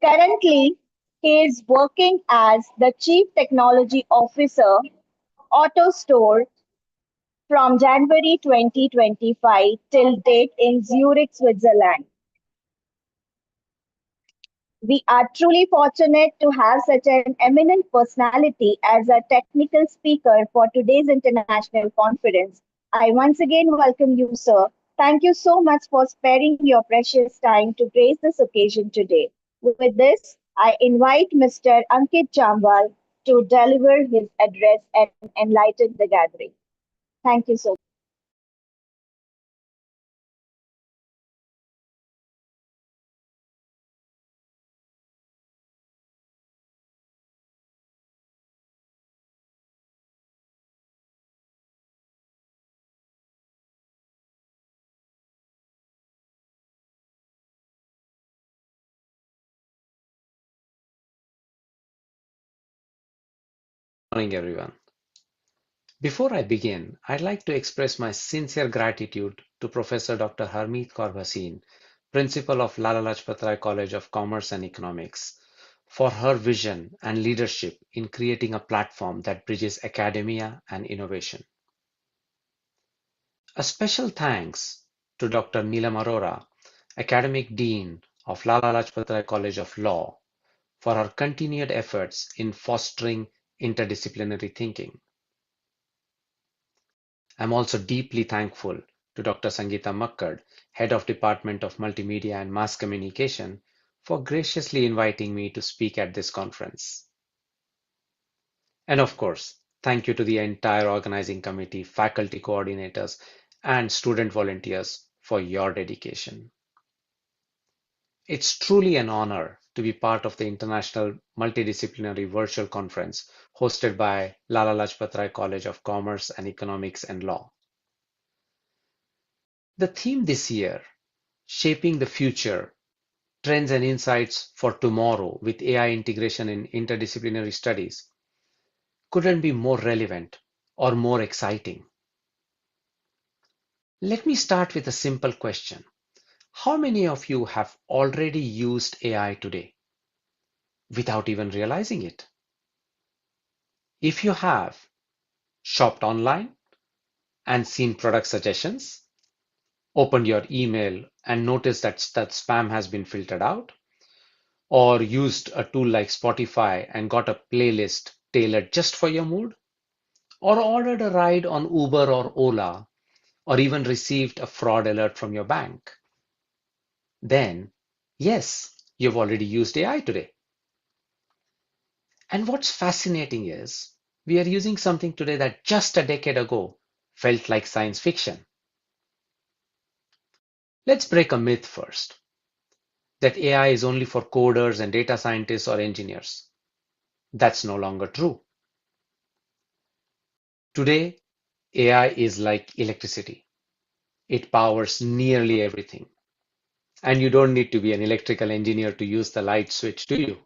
Currently, he is working as the Chief Technology Officer, AutoStore, from January 2025 till date in Zurich, Switzerland. We are truly fortunate to have such an eminent personality as a technical speaker for today's international conference. I once again welcome you, sir. Thank you so much for sparing your precious time to grace this occasion today. With this, I invite Mr. Ankit Jamwal to deliver his address and enlighten the gathering. Thank you so much. morning, everyone. Before I begin, I'd like to express my sincere gratitude to Professor Dr. Harmeet Kaur Bhasin, Principal of Lala Lajpat Rai College of Commerce and Economics, for her vision and leadership in creating a platform that bridges academia and innovation. A special thanks to Dr. Neelam Arora, Academic Dean of Lala Lajpat Rai College of Law, for her continued efforts in fostering interdisciplinary thinking. I'm also deeply thankful to Dr. Sangeeta Makkad, Head of Department of Multimedia and Mass Communication, for graciously inviting me to speak at this conference. And of course, thank you to the entire organizing committee, faculty coordinators, and student volunteers for your dedication. It's truly an honor to be part of the International Multidisciplinary Virtual Conference hosted by Lala Lajpat Rai College of Commerce and Economics and Law. The theme this year, Shaping the Future, Trends and Insights for Tomorrow with AI Integration in Interdisciplinary Studies, couldn't be more relevant or more exciting. Let me start with a simple question. How many of you have already used AI today without even realizing it? If you have, shopped online and seen product suggestions, opened your email and noticed that spam has been filtered out, or used a tool like Spotify and got a playlist tailored just for your mood, or ordered a ride on Uber or Ola, or even received a fraud alert from your bank, then yes, you've already used AI today. And what's fascinating is we are using something today that just a decade ago felt like science fiction. Let's break a myth first, that AI is only for coders and data scientists or engineers. That's no longer true. Today, AI is like electricity. It powers nearly everything. And you don't need to be an electrical engineer to use the light switch, do you?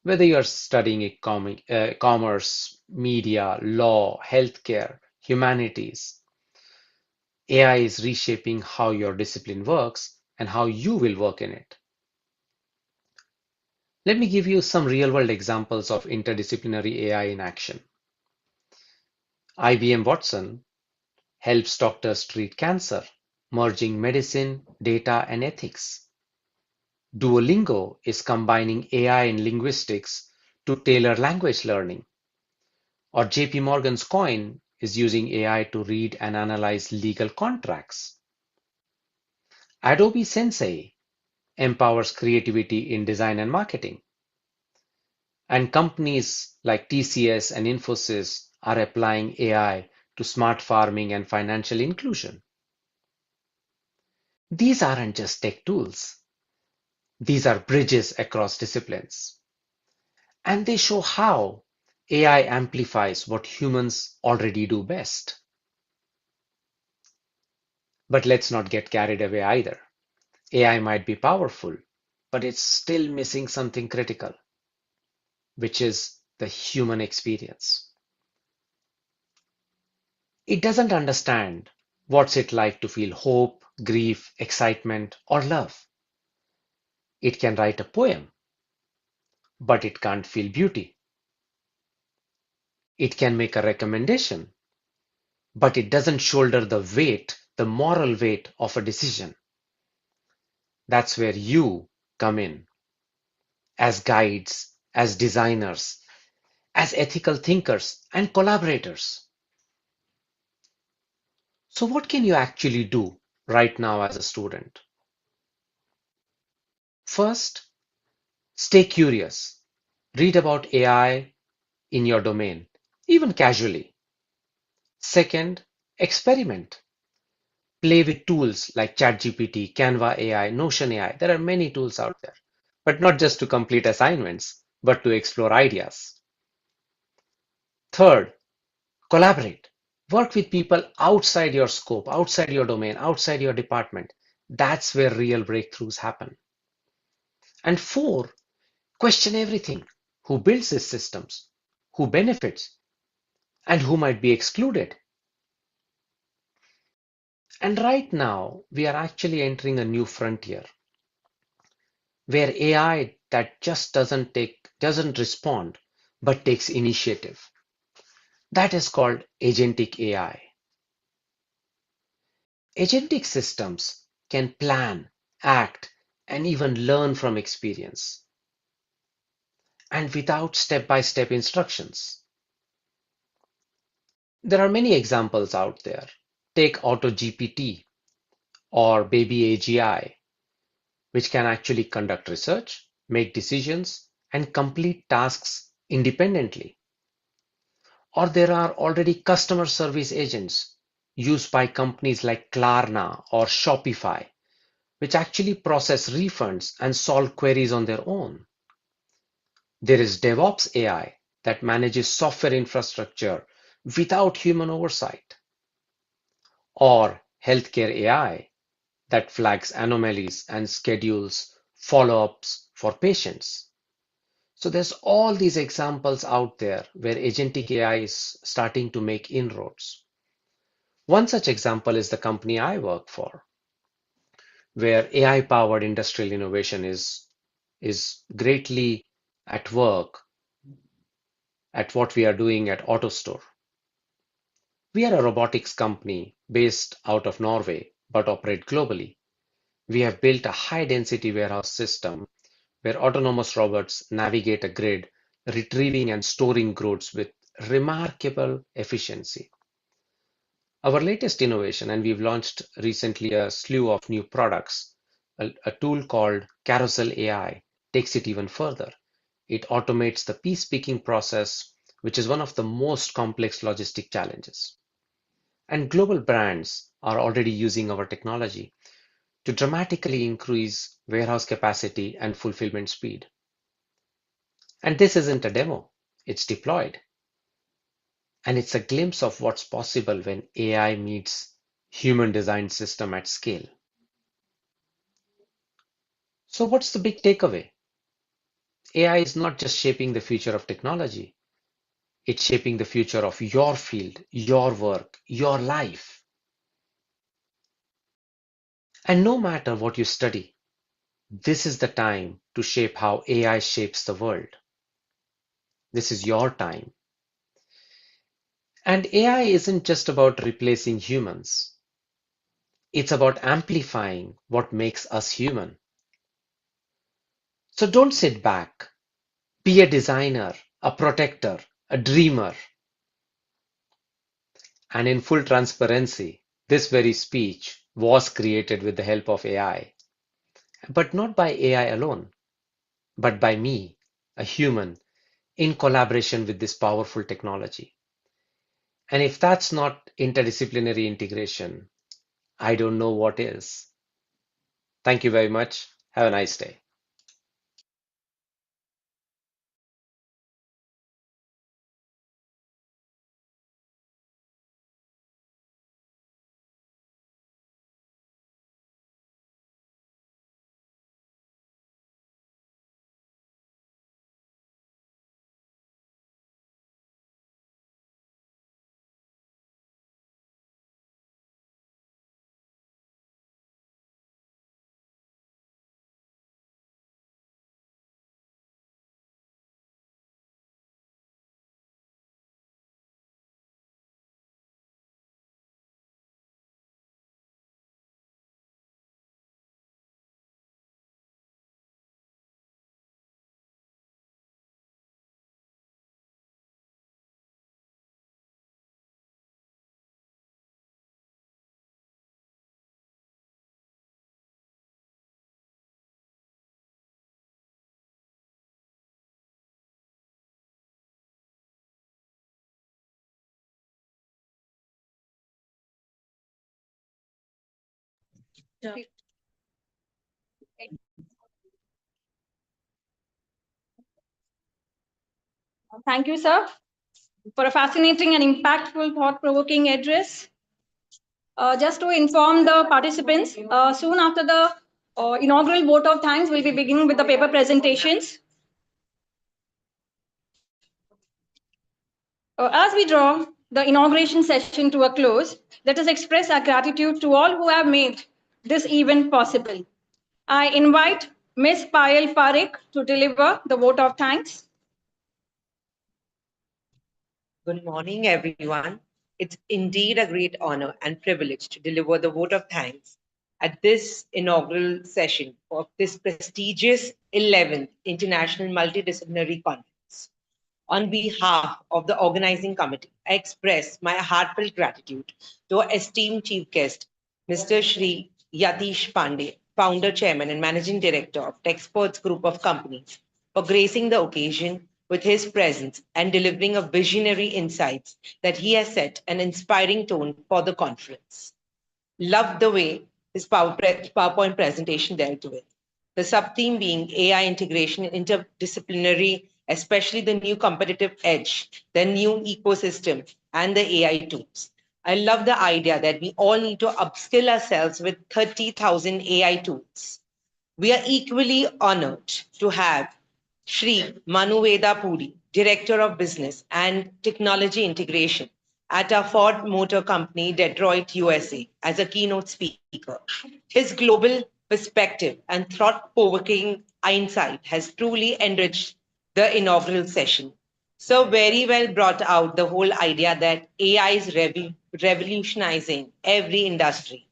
Whether you're studying commerce, media, law, healthcare, humanities, AI is reshaping how your discipline works and how you will work in it. Let me give you some real-world examples of interdisciplinary AI in action. IBM Watson helps doctors treat cancer, merging medicine, data, and ethics. Duolingo is combining AI and linguistics to tailor language learning. Or JP Morgan's Coin is using AI to read and analyze legal contracts. Adobe Sensei empowers creativity in design and marketing. And companies like TCS and Infosys are applying AI to smart farming and financial inclusion. These aren't just tech tools. These are bridges across disciplines. And they show how AI amplifies what humans already do best. But let's not get carried away either. AI might be powerful, but it's still missing something critical, which is the human experience. It doesn't understand what's it like to feel hope, grief, excitement, or love. It can write a poem, but it can't feel beauty. It can make a recommendation, but it doesn't shoulder the weight, the moral weight of a decision. That's where you come in, as guides, as designers, as ethical thinkers and collaborators. So what can you actually do right now as a student? First, stay curious. Read about AI in your domain, even casually. Second, experiment. Play with tools like ChatGPT, Canva AI, Notion AI. There are many tools out there, but not just to complete assignments, but to explore ideas. Third, collaborate. Work with people outside your scope, outside your domain, outside your department. That's where real breakthroughs happen. And four, question everything. Who builds these systems? who benefits, and who might be excluded. And right now, we are actually entering a new frontier where AI that just doesn't respond, but takes initiative. That is called agentic AI. Agentic systems can plan, act, and even learn from experience, and without step-by-step instructions. There are many examples out there. Take AutoGPT or Baby AGI, which can actually conduct research, make decisions, and complete tasks independently. Or there are already customer service agents used by companies like Klarna or Shopify, which actually process refunds and solve queries on their own. There is DevOps AI that manages software infrastructure without human oversight. Or healthcare AI that flags anomalies and schedules follow-ups for patients. So there's all these examples out there where agentic AI is starting to make inroads. One such example is the company I work for, where AI-powered industrial innovation is greatly at work at what we are doing at AutoStore. We are a robotics company based out of Norway, but operate globally. We have built a high-density warehouse system where autonomous robots navigate a grid, retrieving and storing goods with remarkable efficiency. Our latest innovation, and we've launched recently a slew of new products, a tool called Carousel AI takes it even further. It automates the piece picking process, which is one of the most complex logistic challenges. And global brands are already using our technology to dramatically increase warehouse capacity and fulfillment speed. And this isn't a demo, it's deployed. And it's a glimpse of what's possible when AI meets human designed system at scale. So what's the big takeaway? AI is not just shaping the future of technology, it's shaping the future of your field, your work, your life. And no matter what you study, this is the time to shape how AI shapes the world. This is your time. And AI isn't just about replacing humans. It's about amplifying what makes us human. So don't sit back. Be a designer, a protector, a dreamer. And in full transparency, this very speech was created with the help of AI. But not by AI alone, but by me, a human, in collaboration with this powerful technology. And if that's not interdisciplinary integration, I don't know what is. Thank you very much. Have a nice day. Thank you, sir, for a fascinating and impactful, thought-provoking address. Just to inform the participants, soon after the inaugural vote of thanks, we'll be beginning with the paper presentations. As we draw the inauguration session to a close, let us express our gratitude to all who have made this event possible. I invite Ms. Payal Parekh to deliver the vote of thanks. Good morning, everyone. It's indeed a great honor and privilege to deliver the vote of thanks at this inaugural session of this prestigious 11th International Multidisciplinary Conference. On behalf of the organizing committee, I express my heartfelt gratitude to our esteemed chief guest, Mr. Shri Yatish Pandey, founder, chairman, and managing director of Techsperts Group of Companies, for gracing the occasion with his presence and delivering a visionary insights that he has set an inspiring tone for the conference. Loved the way his PowerPoint presentation dealt with. The sub-theme being AI integration and interdisciplinary, especially the new competitive edge, the new ecosystem, and the AI tools. I love the idea that we all need to upskill ourselves with 30,000 AI tools. We are equally honored to have Shri Manuveda Puri, Director of Business and Technology Integration at our Ford Motor Company, Detroit, USA, as a keynote speaker. His global perspective and thought-provoking insight has truly enriched the inaugural session. So very well brought out the whole idea that AI is revolutionizing every industry.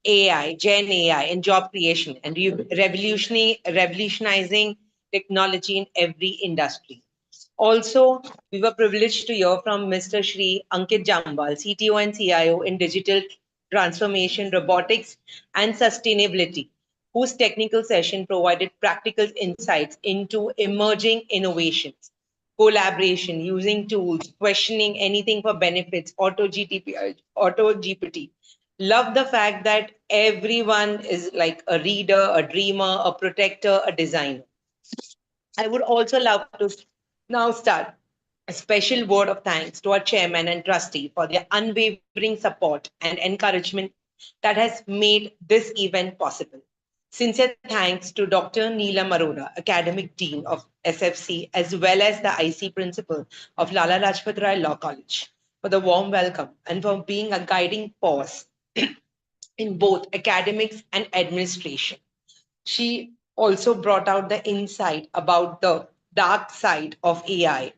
AI, Gen AI, and job creation, and revolutionizing technology in every industry. Also, we were privileged to hear from Mr. Shri Ankit Jambal, CTO and CIO in digital transformation, robotics, and sustainability, whose technical session provided practical insights into emerging innovations, collaboration, using tools, questioning anything for benefits, auto GPT. Love the fact that everyone is like a reader, a dreamer, a protector, a designer. I would also love to now start a special word of thanks to our chairman and trustee for their unwavering support and encouragement that has made this event possible. Sincere thanks to Dr. Neelam Arora, Academic Dean of SFC, as well as the IC Principal of Lala Lajpat Rai Law College, for the warm welcome and for being a guiding force in both academics and administration. She also brought out the insight about the dark side of AI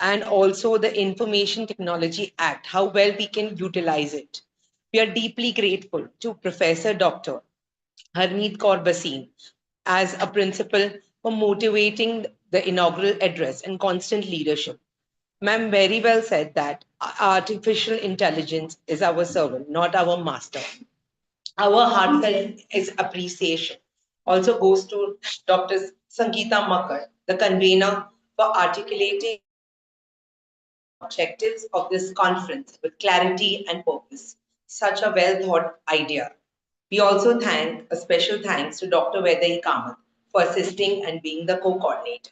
and also the Information Technology Act, how well we can utilize it. We are deeply grateful to Professor Dr. Harmeet Kaur Bhasin as a principal for motivating the inaugural address and constant leadership. Ma'am very well said that artificial intelligence is our servant, not our master. Our heartfelt appreciation also goes to Dr. Sangeeta Makar, the convener, for articulating objectives of this conference with clarity and purpose. Such a well thought idea. We also thank a special thanks to Dr. Vaidehi Kamath for assisting and being the co-coordinator.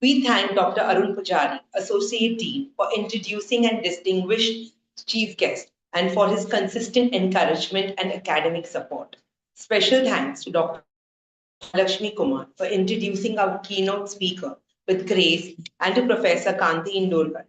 We thank Dr. Arun Pujari, Associate Dean, for introducing and distinguished chief guest and for his consistent encouragement and academic support. Special thanks to Dr. Lakshmi Kumar for introducing our keynote speaker with grace, and to Professor Kanti Indorkar.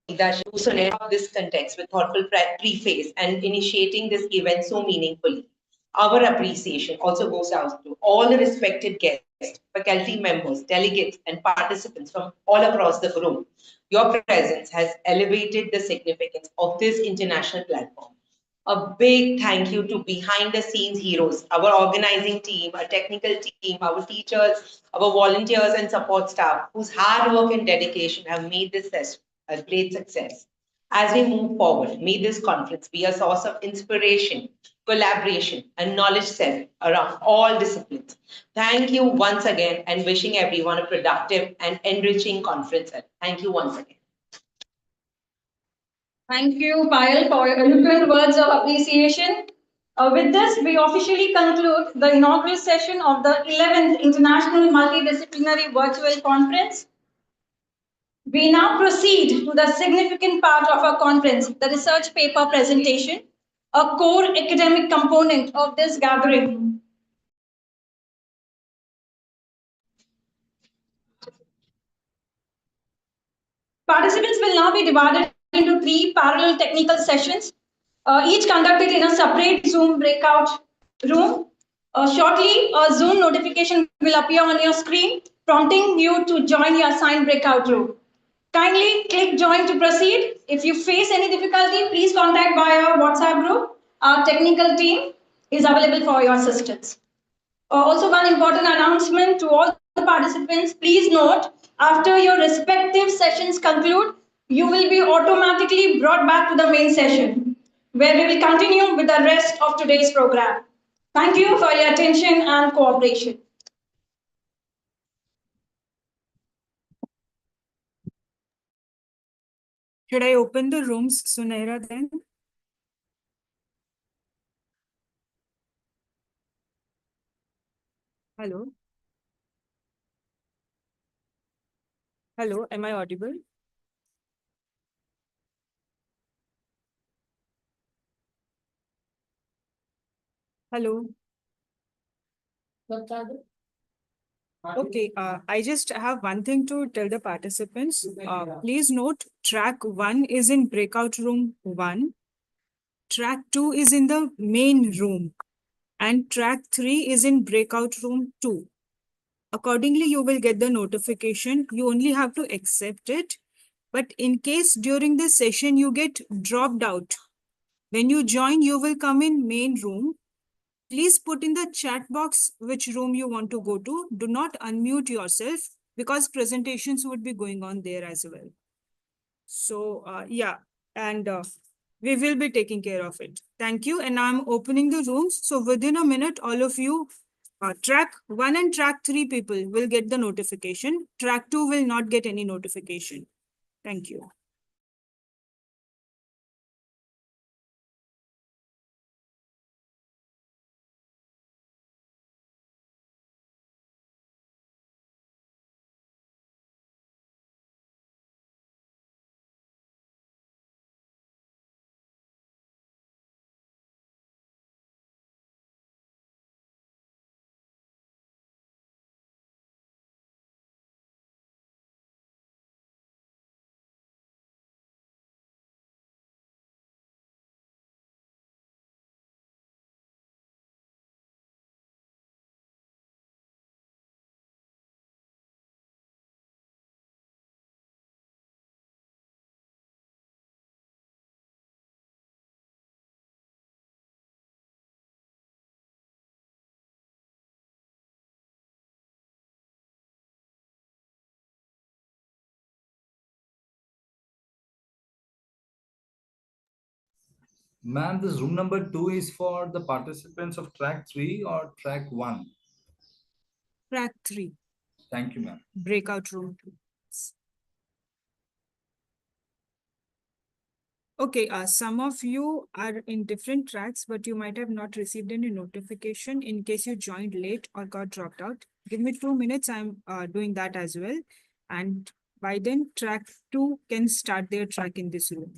To narrate this context with thoughtful preface and initiating this event so meaningfully. Our appreciation also goes out to all the respected guests, faculty members, delegates, and participants from all across the globe. Your presence has elevated the significance of this international platform. A big thank you to behind the scenes heroes, our organizing team, our technical team, our teachers, our volunteers and support staff, whose hard work and dedication have made this session a great success. As we move forward, may this conference be a source of inspiration, collaboration, and knowledge sharing around all disciplines. Thank you once again, and wishing everyone a productive and enriching conference. Thank you once again. Thank you, Payal, for your eloquent words of appreciation. With this, we officially conclude the inaugural session of the 11th International Multidisciplinary Virtual Conference. We now proceed to the significant part of our conference, the research paper presentation. a core academic component of this gathering. Participants will now be divided into 3 parallel technical sessions, each conducted in a separate Zoom breakout room. Shortly, a Zoom notification will appear on your screen, prompting you to join your assigned breakout room. Kindly click join to proceed. If you face any difficulty, please contact via WhatsApp group. Our technical team is available for your assistance. Also, one important announcement to all the participants, please note, after your respective sessions conclude, you will be automatically brought back to the main session, where we will continue with the rest of today's program. Thank you for your attention and cooperation. Should I open the rooms, Sunaira, then? Hello? Hello, am I audible? Hello? Okay, I just have one thing to tell the participants. Please note, track 1 is in breakout room 1. Track 2 is in the main room. And track 3 is in breakout room 2. Accordingly, you will get the notification. You only have to accept it. But in case during this session you get dropped out, when you join, you will come in main room. Please put in the chat box which room you want to go to. Do not unmute yourself because presentations would be going on there as well. So yeah, and we will be taking care of it. Thank you. And I'm opening the rooms. So within a minute, all of you, track 1 and track 3 people will get the notification. Track 2 will not get any notification. Thank you. Ma'am, this room number 2 is for the participants of track 3 or track 1? Track 3. Thank you, ma'am. Breakout room 2. Okay, some of you are in different tracks, but you might have not received any notification in case you joined late or got dropped out. Give me 2 minutes, I'm doing that as well. And by then, track 2 can start their track in this room.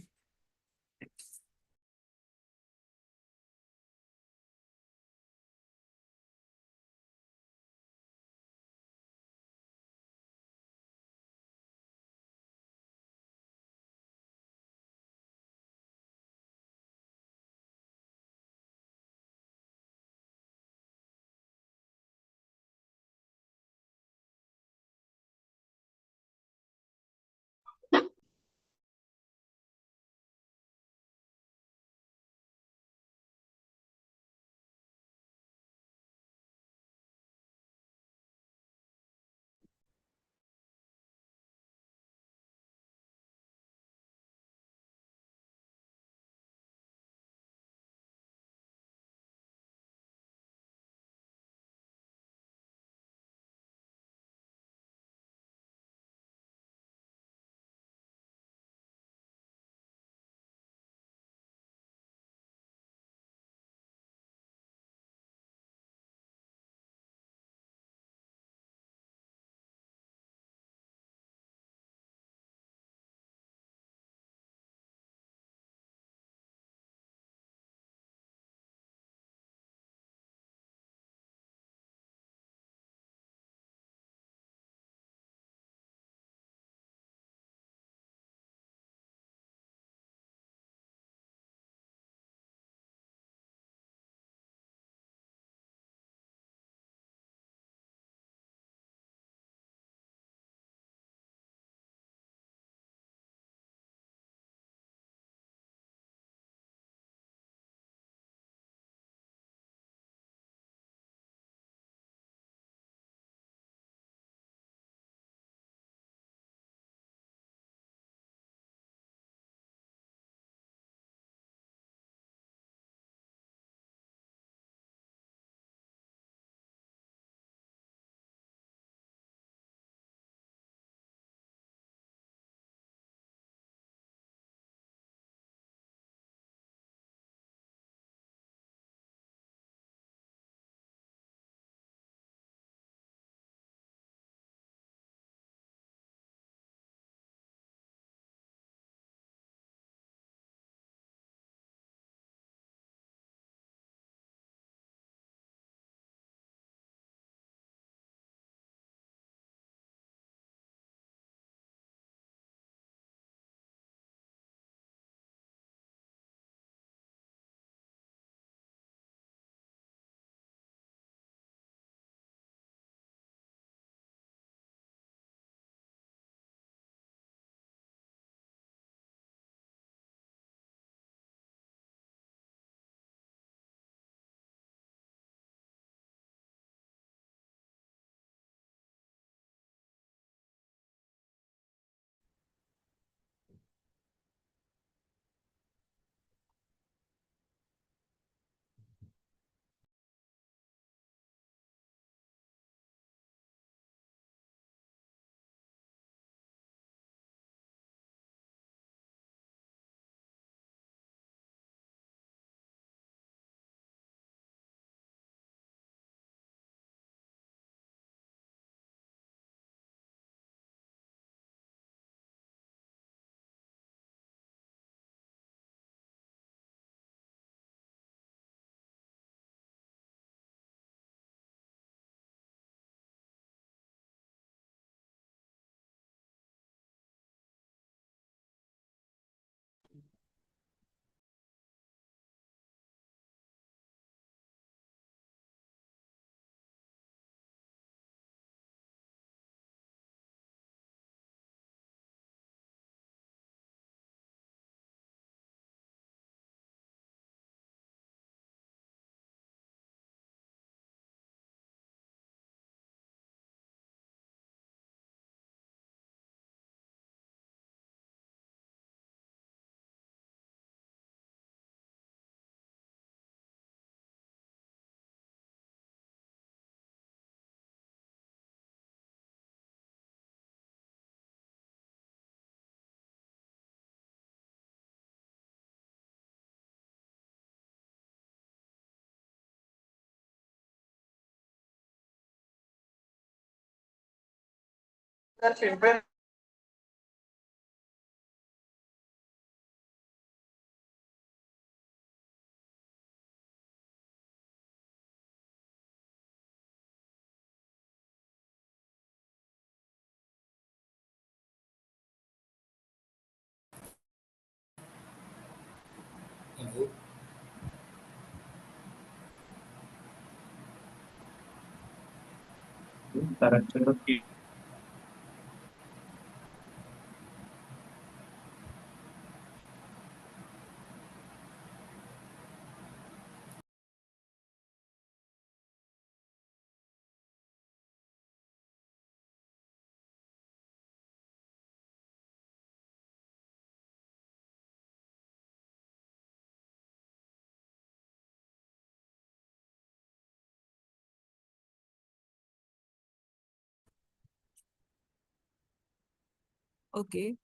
Okay.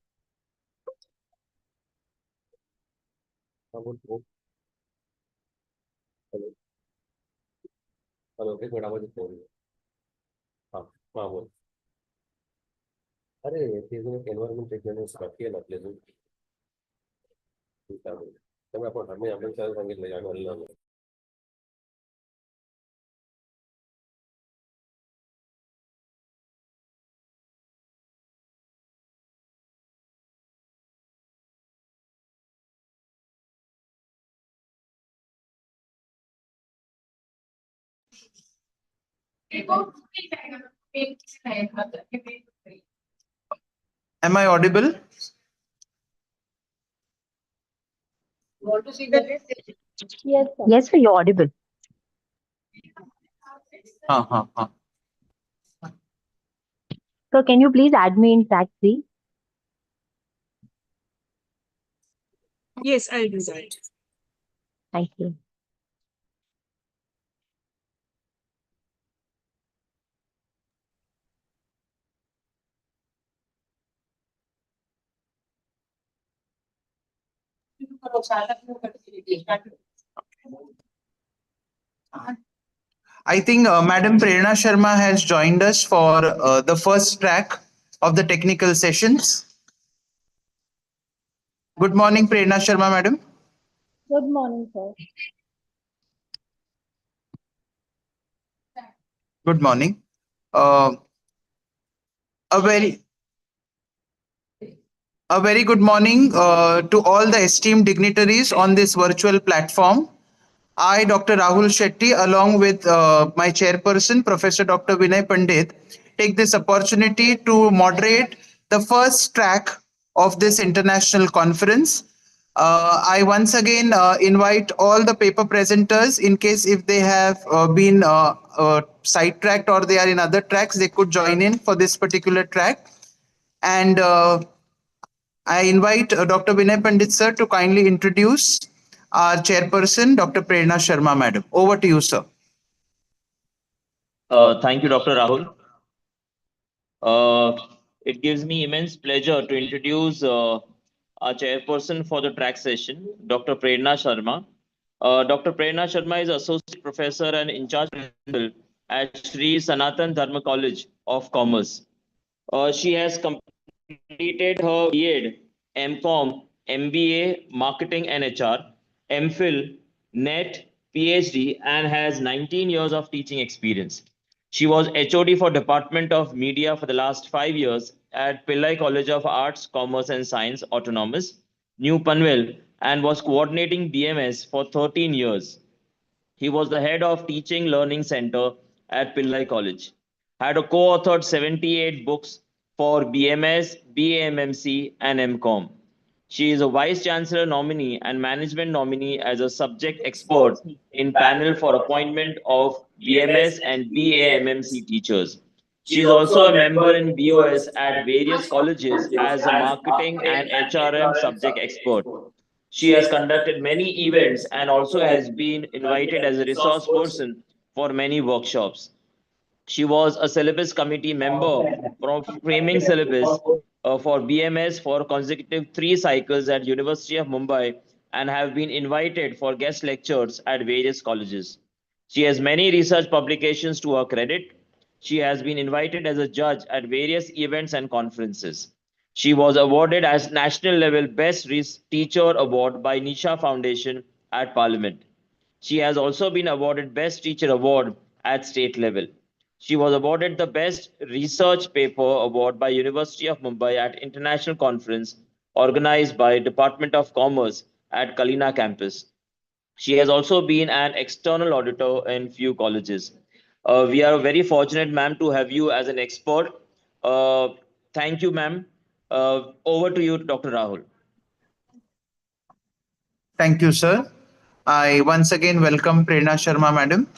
Hello hello एक minute आवाज phone हाँ हाँ बोल अरे pleasant environment एक जण बाकी आहे ना प्लेजंट त्यामुळे आपण आम्ही आम्हाला सांगितलं या घालला Am I audible? Want to see the list? Yes, sir. Yes, sir, you're audible. हाँ. So can you please add me in track 3? Yes, I'll do that. Thank you. I think Madam Prerna Sharma has joined us for the first track of the technical sessions. Good morning, Prerna Sharma, madam. Good morning, sir. Good morning. A very good morning to all the esteemed dignitaries on this virtual platform. I, Dr. Rahul Shetty, along with my chairperson, Professor Dr. Vinay Pandit, take this opportunity to moderate the first track of this international conference. I once again invite all the paper presenters, in case if they have been sidetracked or they are in other tracks, they could join in for this particular track. And I invite Dr. Vinay Pandit sir to kindly introduce our chairperson, Dr. Prerna Sharma madam. Over to you, sir. Thank you, Dr. Rahul. It gives me immense pleasure to introduce our chairperson for the track session, Dr. Prerna Sharma. Dr. Prerna Sharma is Associate Professor and in charge principal at Sri Sanatan Dharma College of Commerce. She has completed her B.Ed, M.Com, MBA, Marketing and HR, MPhil, NET, PhD, and has 19 years of teaching experience. She was HOD for Department of Media for the last 5 years at Pillai College of Arts, Commerce and Science, Autonomous, New Panvel, and was coordinating BMS for 13 years. He was the head of Teaching Learning Center at Pillai College. Had co-authored 78 books for BMS, BAMMC, and MCOM. She is a Vice Chancellor nominee and Management nominee as a subject expert in panel for appointment of BMS and BAMMC teachers. She is also a member in BOS at various colleges as a marketing and HRM subject expert. She has conducted many events and also has been invited as a resource person for many workshops. She was a syllabus committee member for framing syllabus for BMS for consecutive 3 cycles at University of Mumbai and have been invited for guest lectures at various colleges. She has many research publications to her credit. She has been invited as a judge at various events and conferences. She was awarded as National Level Best Teacher Award by Nisha Foundation at Parliament. She has also been awarded Best Teacher Award at state level. She was awarded the Best Research Paper Award by University of Mumbai at International Conference organized by Department of Commerce at Kalina campus. She has also been an external auditor in few colleges. We are very fortunate, ma'am, to have you as an expert. Thank you, ma'am. Over to you, Dr. Rahul. Thank you, sir. I once again welcome Prerna Sharma, madam.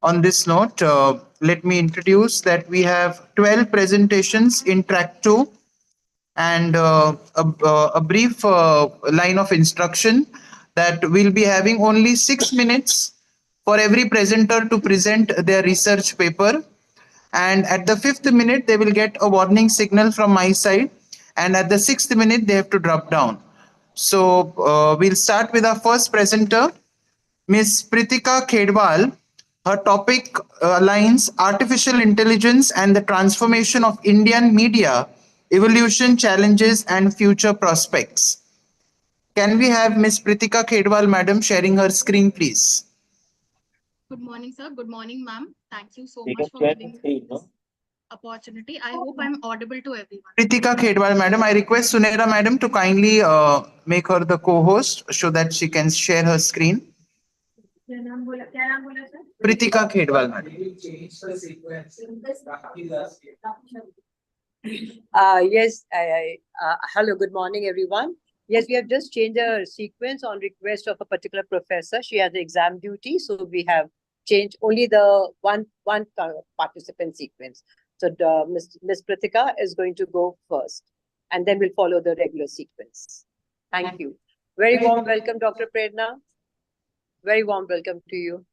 On this note, let me introduce that we have 12 presentations in track 2 and a brief line of instruction that we'll be having only 6 minutes for every presenter to present their research paper. And at the 5th minute, they will get a warning signal from my side. And at the 6th minute, they have to drop down. So we'll start with our first presenter, Ms. Pritika Khedwal. Her topic aligns artificial intelligence and the transformation of Indian media, evolution, challenges, and future prospects. Can we have Ms. Pritika Khedwal, madam, sharing her screen, please? Good morning, sir. Good morning, ma'am. Thank you so much for giving me this opportunity. I hope I'm audible to everyone. Pritika Khedwal, madam, I request Sunera, madam, to kindly make her the co-host so that she can share her screen. Pritika Khedwal, madam. Yes, hello, good morning, everyone. Yes, we have just changed the sequence on request of a particular professor. She has exam duty, so we have changed only the one participant sequence. So Ms. Pritika is going to go first, and then we'll follow the regular sequence. Thank you. Very warm welcome, Dr. Prerna. Very warm welcome to you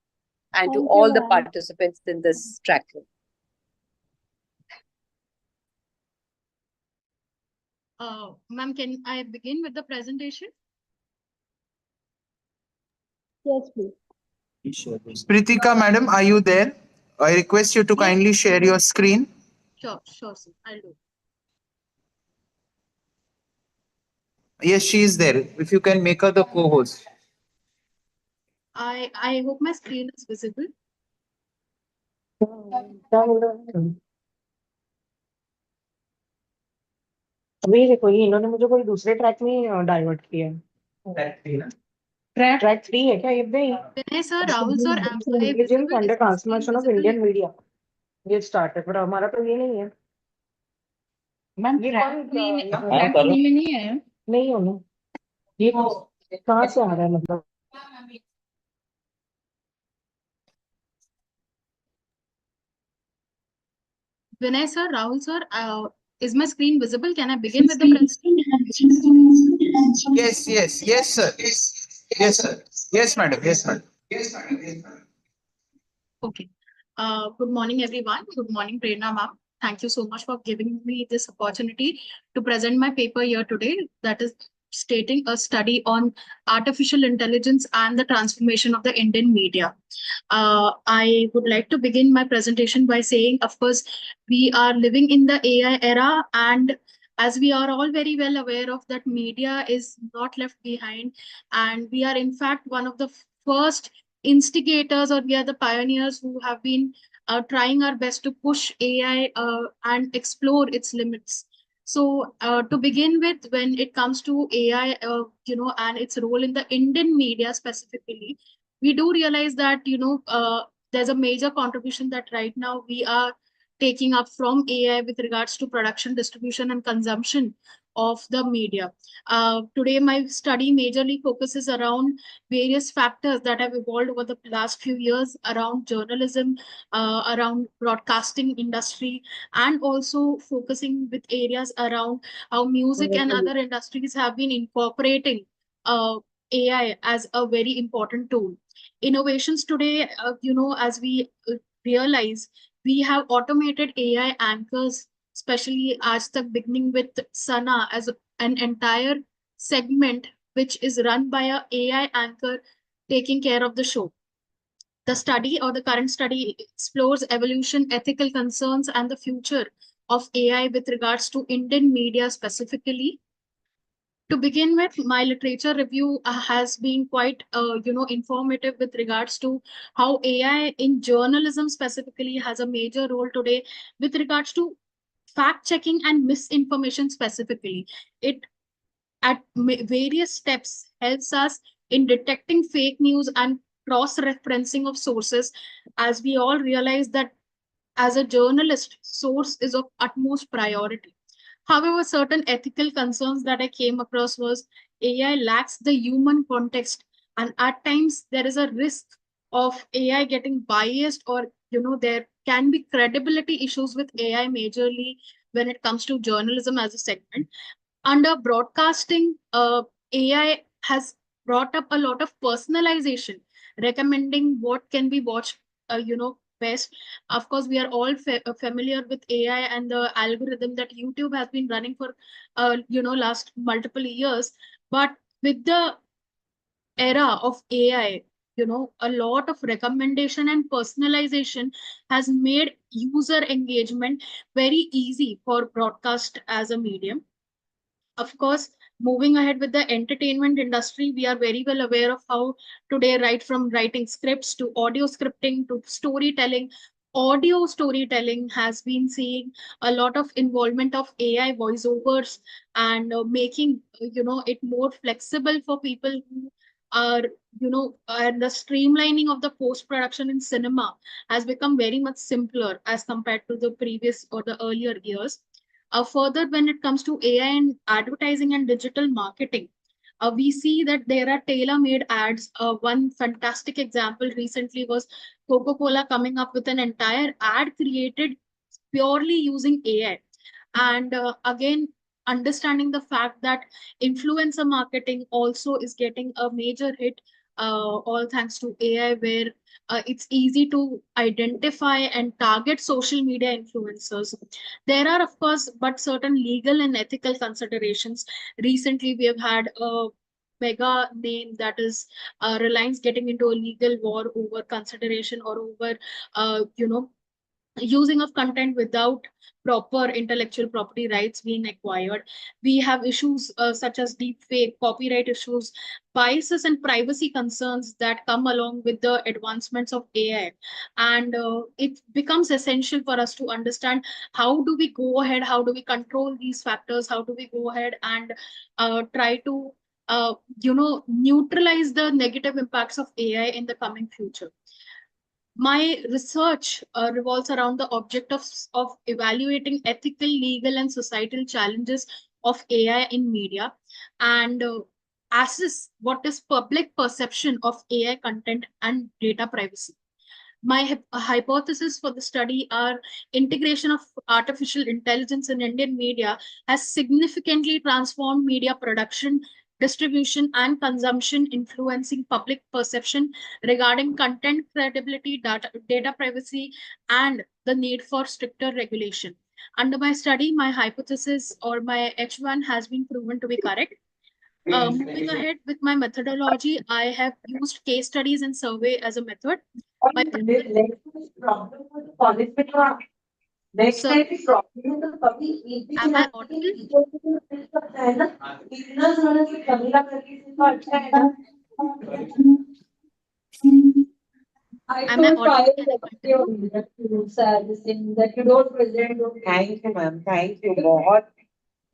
and to all the participants in this track. Ma'am, can I begin with the presentation? Yes, please. Pritika, madam, are you there? I request you to kindly share your screen. Sure, sir. I'll do. Yes, she is there. If you can make her the co-host. I hope my screen is visible. अभी देखो ये इन्होंने मुझे कोई दूसरे track में divert किया है ट्रैक 3 है क्या ये भी Vinay sir, Rahul sir, intelligence under transformation of Indian media ये स्टार्ट है पर हमारा तो ये नहीं है मैम ये कौन नहीं है नहीं होना ये कहाँ से आ रहा है मतलब Vinay sir, Rahul sir, is my screen visible? Can I begin with the presentation? Yes, sir. Yes, sir. Yes, madam. Yes, madam. Okay. Good morning, everyone. Good morning, Prerna ma'am. Thank you so much for giving me this opportunity to present my paper here today. That is stating a study on artificial intelligence and the transformation of the Indian media. I would like to begin my presentation by saying, of course, we are living in the AI era, and as we are all very well aware of that, media is not left behind, and we are in fact one of the first instigators, or we are the pioneers who have been trying our best to push AI and explore its limits. So to begin with, when it comes to AI, and its role in the Indian media specifically, we do realize that, there's a major contribution that right now we are taking up from AI with regards to production, distribution, and consumption of the media. Today, my study majorly focuses around various factors that have evolved over the last few years around journalism, around broadcasting industry, and also focusing with areas around how music and other industries have been incorporating AI as a very important tool. Innovations today, as we realize, we have automated AI anchors, especially Aaj Tak, beginning with Sana as an entire segment which is run by a AI anchor taking care of the show. The study or the current study explores evolution, ethical concerns, and the future of AI with regards to Indian media specifically. To begin with, my literature review has been quite, informative with regards to how AI in journalism specifically has a major role today with regards to fact checking and misinformation specifically. It at various steps helps us in detecting fake news and cross-referencing of sources, as we all realize that as a journalist, source is of utmost priority. However, certain ethical concerns that I came across was AI lacks the human context, and at times there is a risk of AI getting biased, or there can be credibility issues with AI majorly when it comes to journalism as a segment. Under broadcasting, AI has brought up a lot of personalization, recommending what can be watched, best. Of course, we are all familiar with AI and the algorithm that YouTube has been running for, last multiple years. But with the era of AI, a lot of recommendation and personalization has made user engagement very easy for broadcast as a medium. Of course, moving ahead with the entertainment industry, we are very well aware of how today, right from writing scripts to audio scripting to storytelling, audio storytelling has been seeing a lot of involvement of AI voiceovers, and making it more flexible for people who are and the streamlining of the post production in cinema has become very much simpler as compared to the previous or the earlier years. Further, when it comes to AI and advertising and digital marketing, we see that there are tailor-made ads. One fantastic example recently was Coca-Cola coming up with an entire ad created purely using AI. And again, understanding the fact that influencer marketing also is getting a major hit, all thanks to AI, where it's easy to identify and target social media influencers. There are, of course, but certain legal and ethical considerations. Recently, we have had a mega name, that is Reliance, getting into a legal war over consideration or over, using of content without proper intellectual property rights being acquired. We have issues such as deep fake, copyright issues, biases and privacy concerns that come along with the advancements of AI. And it becomes essential for us to understand how do we go ahead, how do we control these factors, how do we go ahead and try to neutralize the negative impacts of AI in the coming future. My research revolves around the object of evaluating ethical, legal, and societal challenges of AI in media, and assess what is public perception of AI content and data privacy. My hypothesis for the study are integration of artificial intelligence in Indian media has significantly transformed media production, distribution, and consumption, influencing public perception regarding content credibility, data privacy, and the need for stricter regulation. Under my study, my hypothesis or my H1 has been proven to be correct. Moving ahead with my methodology, I have used case studies and survey as a method. My Sir, am I audible? I could try that you don't present. Thank you, ma'am. Thank you. बहुत.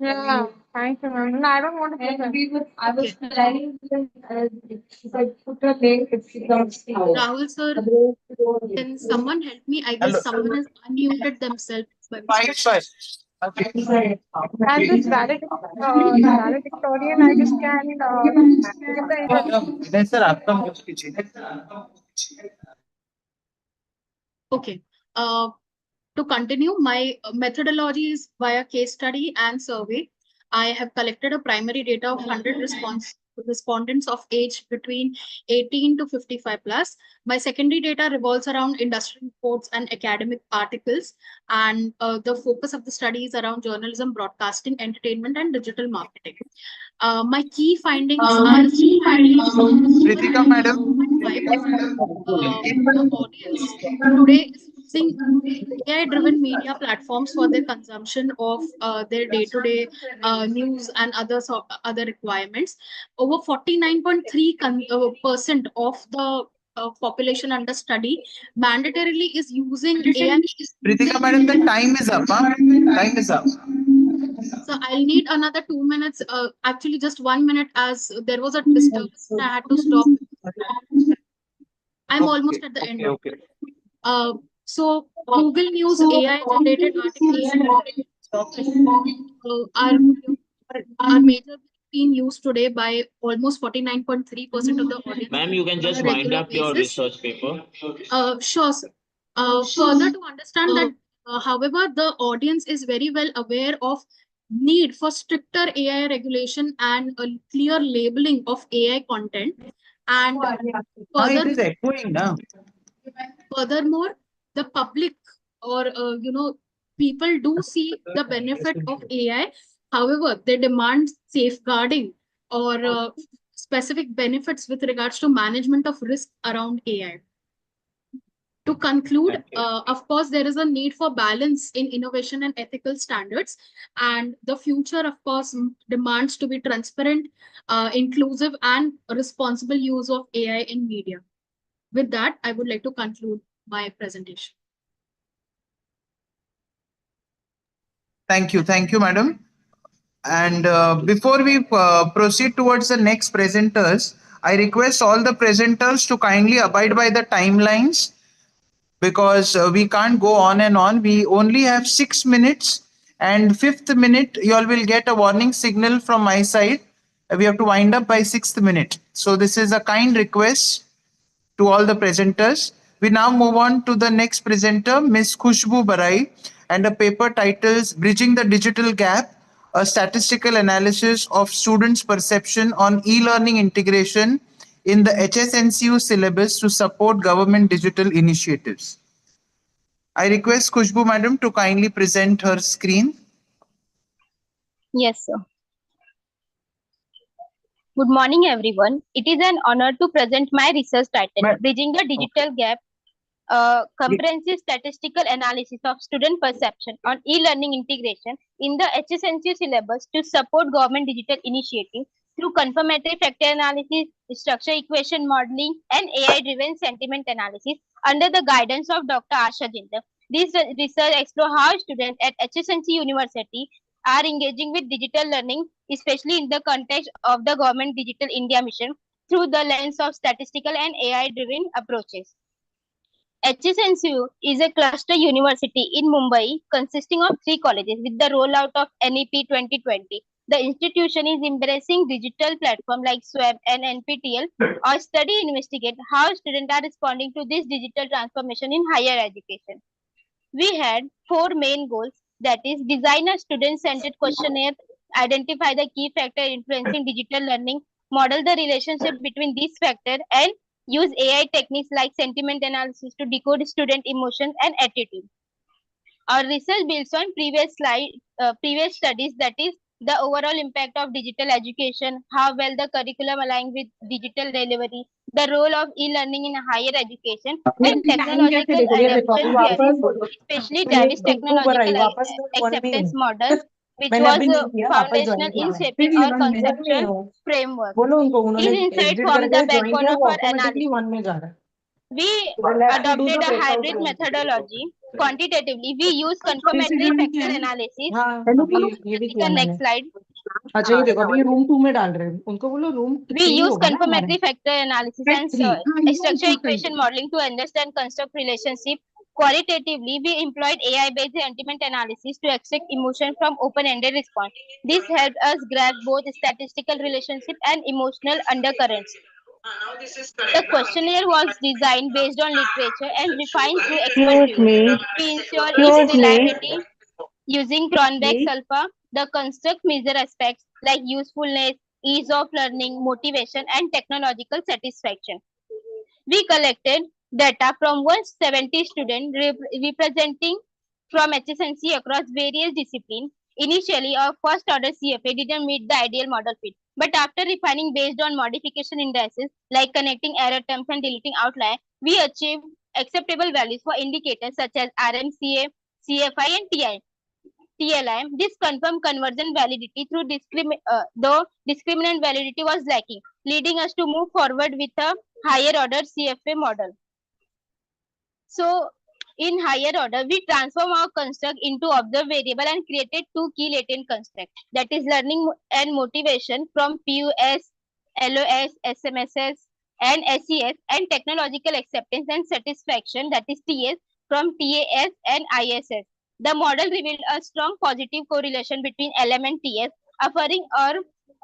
Yeah, thank you, ma'am. No, I don't want to present. I was planning if I put a link, if she comes. Rahul sir, can someone help me? I guess someone has unmuted themselves. Fine. Okay. And this valedictorian, I just can give the Vinay sir, आपका mute कीजिए. Okay. To continue, my methodology is via case study and survey. I have collected a primary data of 100 respondents of age between 18 to 55 plus. My secondary data revolves around industry reports and academic articles. And the focus of the study is around journalism, broadcasting, entertainment, and digital marketing. My key findings are... Ritika madam. the audience today is using AI-driven media platforms for their consumption of their day-to-day news and other requirements. Over 49.3% of the population under study mandatorily is using AI. Pritika madam, the time is up. Huh? Time is up. So I'll need another 2 minutes. Actually, just 1 minute, as there was a disturbance. I had to stop. I'm almost at the end. Okay. So Google News AI generated articles are major being used today by almost 49.3% of the audience. Ma'am, you can just on a wind regular up your basis. research paper. Sure, sir. Further to understand that, however, the audience is very well aware of need for stricter AI regulation and a clear labeling of AI content. And It is echoing now. furthermore, the public or people do see the benefit of AI. However, they demand safeguarding or specific benefits with regards to management of risk around AI. To conclude, of course, there is a need for balance in innovation and ethical standards. And the future, of course, demands to be transparent, inclusive, and responsible use of AI in media. With that, I would like to conclude my presentation. Thank you, madam. And before we proceed towards the next presenters, I request all the presenters to kindly abide by the timelines, because we can't go on and on. We only have 6 minutes, and 5th minute you all will get a warning signal from my side. We have to wind up by 6th minute. So this is a kind request to all the presenters. We now move on to the next presenter, Ms. Khushbu Barai, and a paper titles Bridging the Digital Gap, a statistical analysis of students' perception on e-learning integration in the HSNCU syllabus to support government digital initiatives. I request Khushbu madam to kindly present her screen. Yes, sir. Good morning, everyone. It is an honor to present my research title, Bridging the Digital Gap, comprehensive statistical analysis of student perception on e-learning integration in the HSNCU syllabus to support government digital initiatives through confirmatory factor analysis, structure equation modeling, and AI-driven sentiment analysis under the guidance of Dr. Asha Jindal. This research explores how students at HSNCU University are engaging with digital learning, especially in the context of the government Digital India mission through the lens of statistical and AI-driven approaches. HSNCU is a cluster university in Mumbai consisting of 3 colleges with the rollout of NEP 2020. The institution is embracing digital platforms like SWAB and NPTEL or study investigate how students are responding to this digital transformation in higher education. We had 4 main goals, that is, design a student-centered questionnaire, identify the key factors influencing digital learning, model the relationship between these factors, and use AI techniques like sentiment analysis to decode student emotions and attitude. Our research builds on previous studies, that is, the overall impact of digital education, how well the curriculum aligns with digital delivery, the role of e-learning in higher education, and technological adoption theory, especially Davis technological acceptance model, which was foundational in shaping our conceptual framework. These insights form the backbone of our analysis. We adopted a hybrid methodology. Quantitatively, we use confirmatory factor analysis. The next slide. अच्छा ये देखो अभी room 2 में डाल रहे हैं उनको बोलो room We use confirmatory factor analysis and structure equation modeling to understand construct relationship. Qualitatively, we employed AI-based sentiment analysis to extract emotion from open-ended response. This helped us grasp both statistical relationship and emotional undercurrents. The questionnaire was designed based on literature and refined through expertise. We ensure its reliability using Cronbach's alpha. The construct measure aspects like usefulness, ease of learning, motivation, and technological satisfaction. We collected data from 170 students representing from HSNC across various disciplines. Initially, our first order CFA didn't meet the ideal model fit, but after refining based on modification indices like connecting error terms and deleting outlier, we achieved acceptable values for indicators such as RMCA, CFI, and TLI. This confirmed conversion validity though discriminant validity was lacking, leading us to move forward with a higher order CFA model. So, in higher order, we transform our construct into observed variable and created two key latent constructs, that is learning and motivation from PUS, LOS, SMSS, and SES, and technological acceptance and satisfaction, that is TS, from TAS and ISS. The model revealed a strong positive correlation between LM and TS, affirming our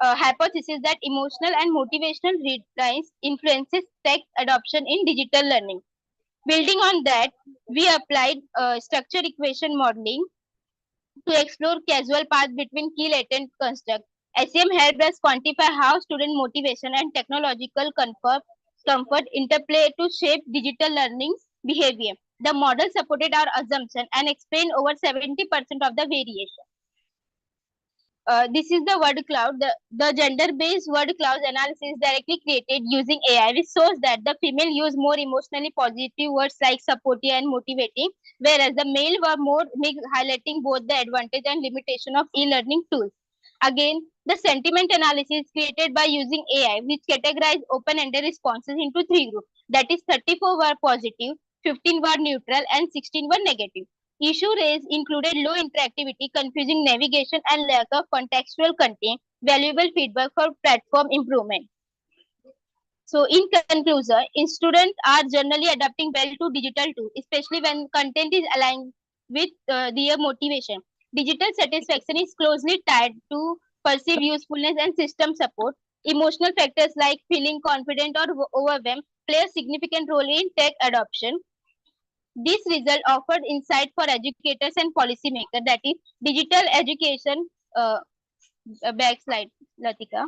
hypothesis that emotional and motivational readlines influences tech adoption in digital learning. Building on that, we applied structure equation modeling to explore causal paths between key latent constructs. SEM helped us quantify how student motivation and technological comfort interplay to shape digital learning behavior. The model supported our assumption and explained over 70% of the variation. This is the word cloud. The gender-based word cloud analysis is directly created using AI, which shows that the female use more emotionally positive words like supportive and motivating, whereas the male were more mixed, highlighting both the advantage and limitation of e-learning tools. Again, the sentiment analysis is created by using AI, which categorized open-ended responses into three groups. That is, 34 were positive, 15 were neutral, and 16 were negative. Issue raised included low interactivity, confusing navigation, and lack of contextual content, valuable feedback for platform improvement. So, in conclusion, students are generally adapting well to digital tools, especially when content is aligned with their motivation. Digital satisfaction is closely tied to perceived usefulness and system support. Emotional factors like feeling confident or overwhelmed play a significant role in tech adoption. This result offered insight for educators and policymakers, that is, digital education, backslide, Latika.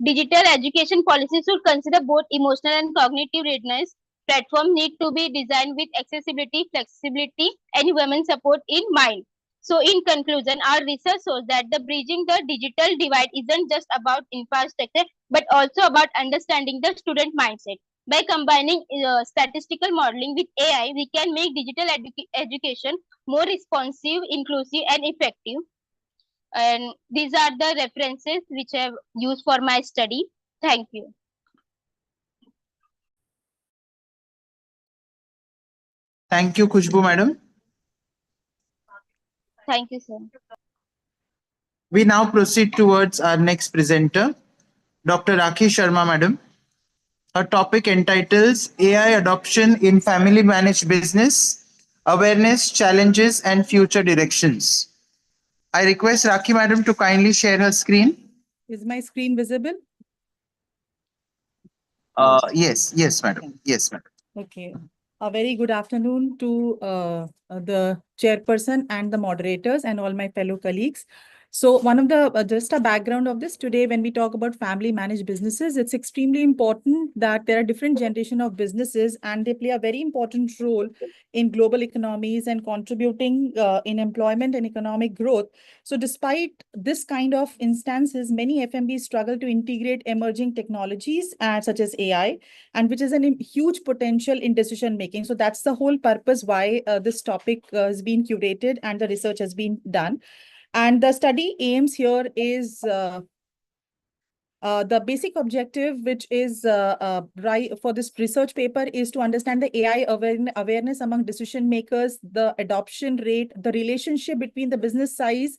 Digital education policies should consider both emotional and cognitive readiness. Platforms need to be designed with accessibility, flexibility, and human support in mind. So, in conclusion, our research shows that the bridging the digital divide isn't just about infrastructure, but also about understanding the student mindset. By combining statistical modeling with AI, we can make digital education more responsive, inclusive, and effective. And these are the references which I have used for my study. Thank you. Thank you, Khushbu madam. Thank you, sir. We now proceed towards our next presenter, Dr. Rakhi Sharma madam. Her topic entitles AI Adoption in Family Managed Business, Awareness, Challenges, and Future Directions. I request Rakhi madam to kindly share her screen. Is my screen visible? Yes, madam. Yes, madam. Okay. A very good afternoon to the chairperson and the moderators and all my fellow colleagues. So one of the, just a background of this today, when we talk about family managed businesses, it's extremely important that there are different generation of businesses and they play a very important role in global economies and contributing in employment and economic growth. So despite this kind of instances, many FMBs struggle to integrate emerging technologies such as AI, and which is a huge potential in decision making. So that's the whole purpose why this topic has been curated and the research has been done. And the study aims here is the basic objective, which is right for this research paper, is to understand the AI awareness among decision makers, the adoption rate, the relationship between the business size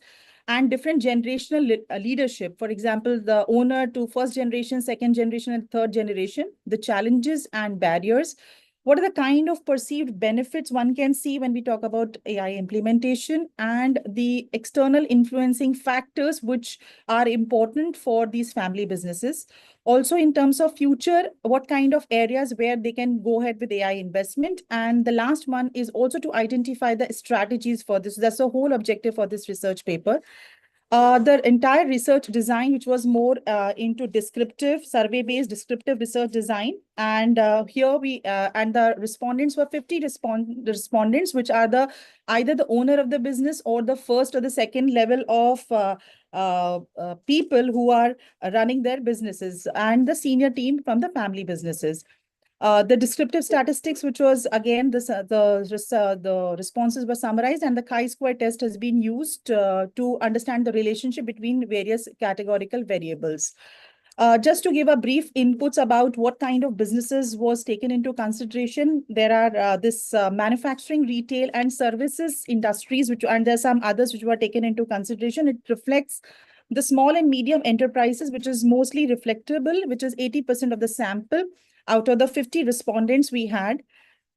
and different generational leadership. For example, the owner to first generation, second generation, and third generation, the challenges and barriers. What are the kind of perceived benefits one can see when we talk about AI implementation, and the external influencing factors which are important for these family businesses. Also, in terms of future, what kind of areas where they can go ahead with AI investment. And the last one is also to identify the strategies for this. That's the whole objective for this research paper. The entire research design, which was more into descriptive, survey-based descriptive research design. And here and the respondents were 50 respondents, which are either the owner of the business or the first or the second level of people who are running their businesses, and the senior team from the family businesses. The descriptive statistics, which was again the responses were summarized, and the chi-square test has been used to understand the relationship between various categorical variables. Just to give a brief inputs about what kind of businesses was taken into consideration, there are this manufacturing, retail, and services industries, and there are some others which were taken into consideration. It reflects the small and medium enterprises, which is mostly reflectable, which is 80% of the sample out of the 50 respondents we had.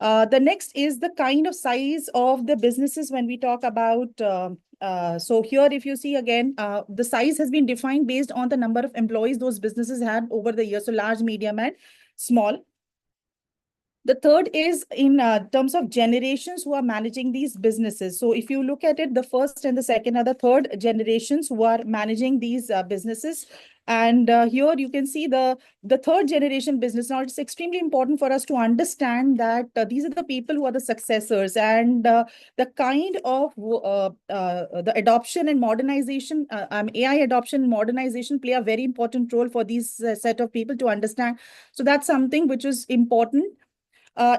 The next is the kind of size of the businesses when we talk about, so here if you see again, the size has been defined based on the number of employees those businesses had over the years, so large, medium, and small. The third is in terms of generations who are managing these businesses. So if you look at it, the first and the second are the third generations who are managing these businesses. And here you can see the third generation business. Now, it's extremely important for us to understand that these are the people who are the successors, and the kind of the adoption and modernization, AI adoption and modernization play a very important role for these set of people to understand. So that's something which is important.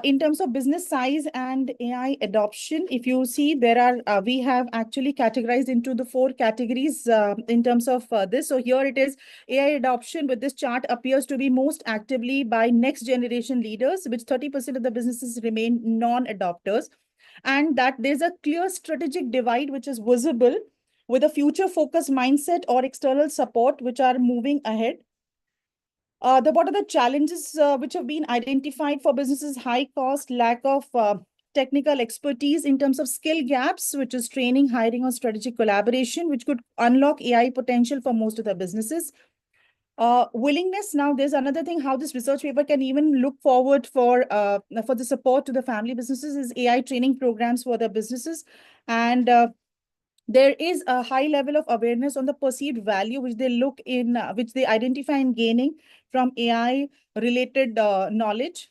In terms of business size and AI adoption, if you see, there are we have actually categorized into the 4 categories in terms of this. So here it is, AI adoption with this chart appears to be most actively by next generation leaders, which 30% of the businesses remain non-adopters, and that there's a clear strategic divide which is visible with a future focused mindset or external support which are moving ahead. What are the challenges which have been identified for businesses? High cost, lack of technical expertise in terms of skill gaps, which is training, hiring, or strategic collaboration, which could unlock AI potential for most of the businesses. Willingness. Now, there's another thing, how this research paper can even look forward for the support to the family businesses is AI training programs for the businesses. And there is a high level of awareness on the perceived value which they look in, which they identify in gaining from AI related knowledge.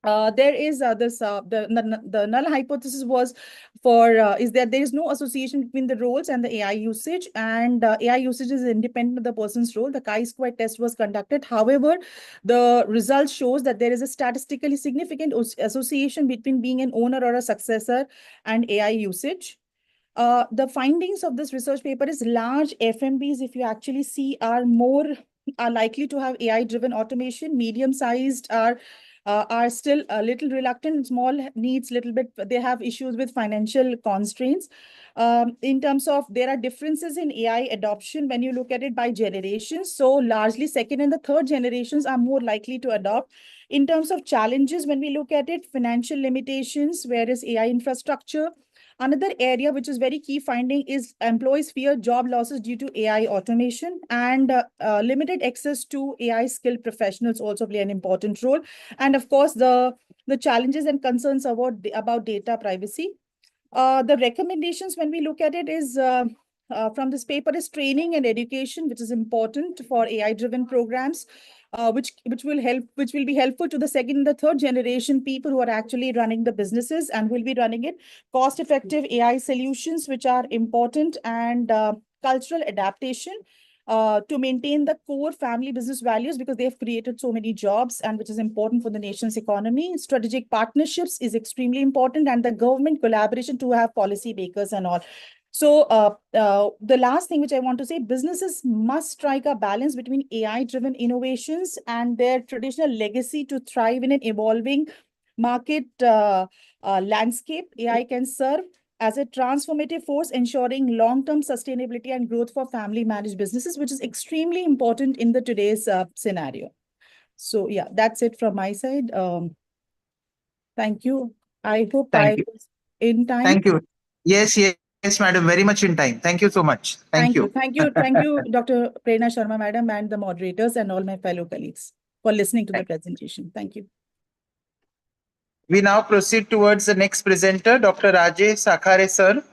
There is the null hypothesis was for is that there is no association between the roles and the AI usage, and AI usage is independent of the person's role. The chi-square test was conducted. However, the result shows that there is a statistically significant association between being an owner or a successor and AI usage. The findings of this research paper is large FMBs, if you actually see, are likely to have AI-driven automation. Medium-sized are still a little reluctant. Small needs little bit. They have issues with financial constraints. In terms of, there are differences in AI adoption when you look at it by generations. So largely second and the third generations are more likely to adopt. In terms of challenges, when we look at it, financial limitations, whereas AI infrastructure. Another area which is very key finding is employees fear job losses due to AI automation, and limited access to AI skilled professionals also play an important role. And of course, the challenges and concerns about data privacy. The recommendations when we look at it is from this paper is training and education, which is important for AI-driven programs. Which will be helpful to the second and the third generation people who are actually running the businesses and will be running it. Cost-effective AI solutions, which are important, and cultural adaptation to maintain the core family business values, because they have created so many jobs and which is important for the nation's economy. Strategic partnerships is extremely important, and the government collaboration to have policy makers and all. So the last thing which I want to say, businesses must strike a balance between AI-driven innovations and their traditional legacy to thrive in an evolving market landscape. AI can serve as a transformative force, ensuring long-term sustainability and growth for family-managed businesses, which is extremely important in the today's scenario. So yeah, that's it from my side. Thank you. I hope I was in time. Thank you. Yes, madam, very much in time. Thank you so much. Thank you. Thank you, Dr. Prerna Sharma, madam, and the moderators and all my fellow colleagues for listening to the presentation. Thank you. We now proceed towards the next presenter, Dr. Rajesh Sakhare sir.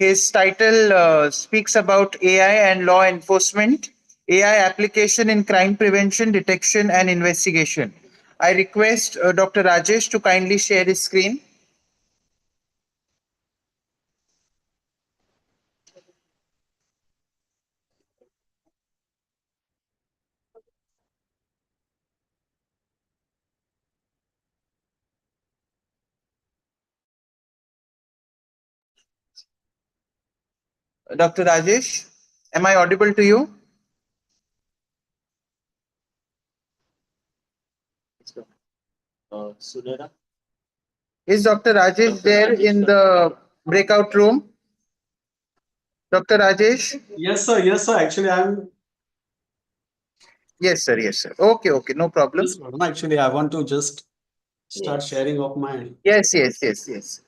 His title speaks about AI and law enforcement, AI application in crime prevention, detection, and investigation. I request Dr. Rajesh to kindly share his screen. Dr. Rajesh, am I audible to you? Sunera? Is Dr. Rajesh there in the breakout room? Dr. Rajesh? Yes, sir. Yes, sir. Actually, I'm. Yes, sir. Yes, sir. Okay, okay. No problem. Yes, madam. Actually, I want to just start sharing of my. Yes, yes, yes, yes.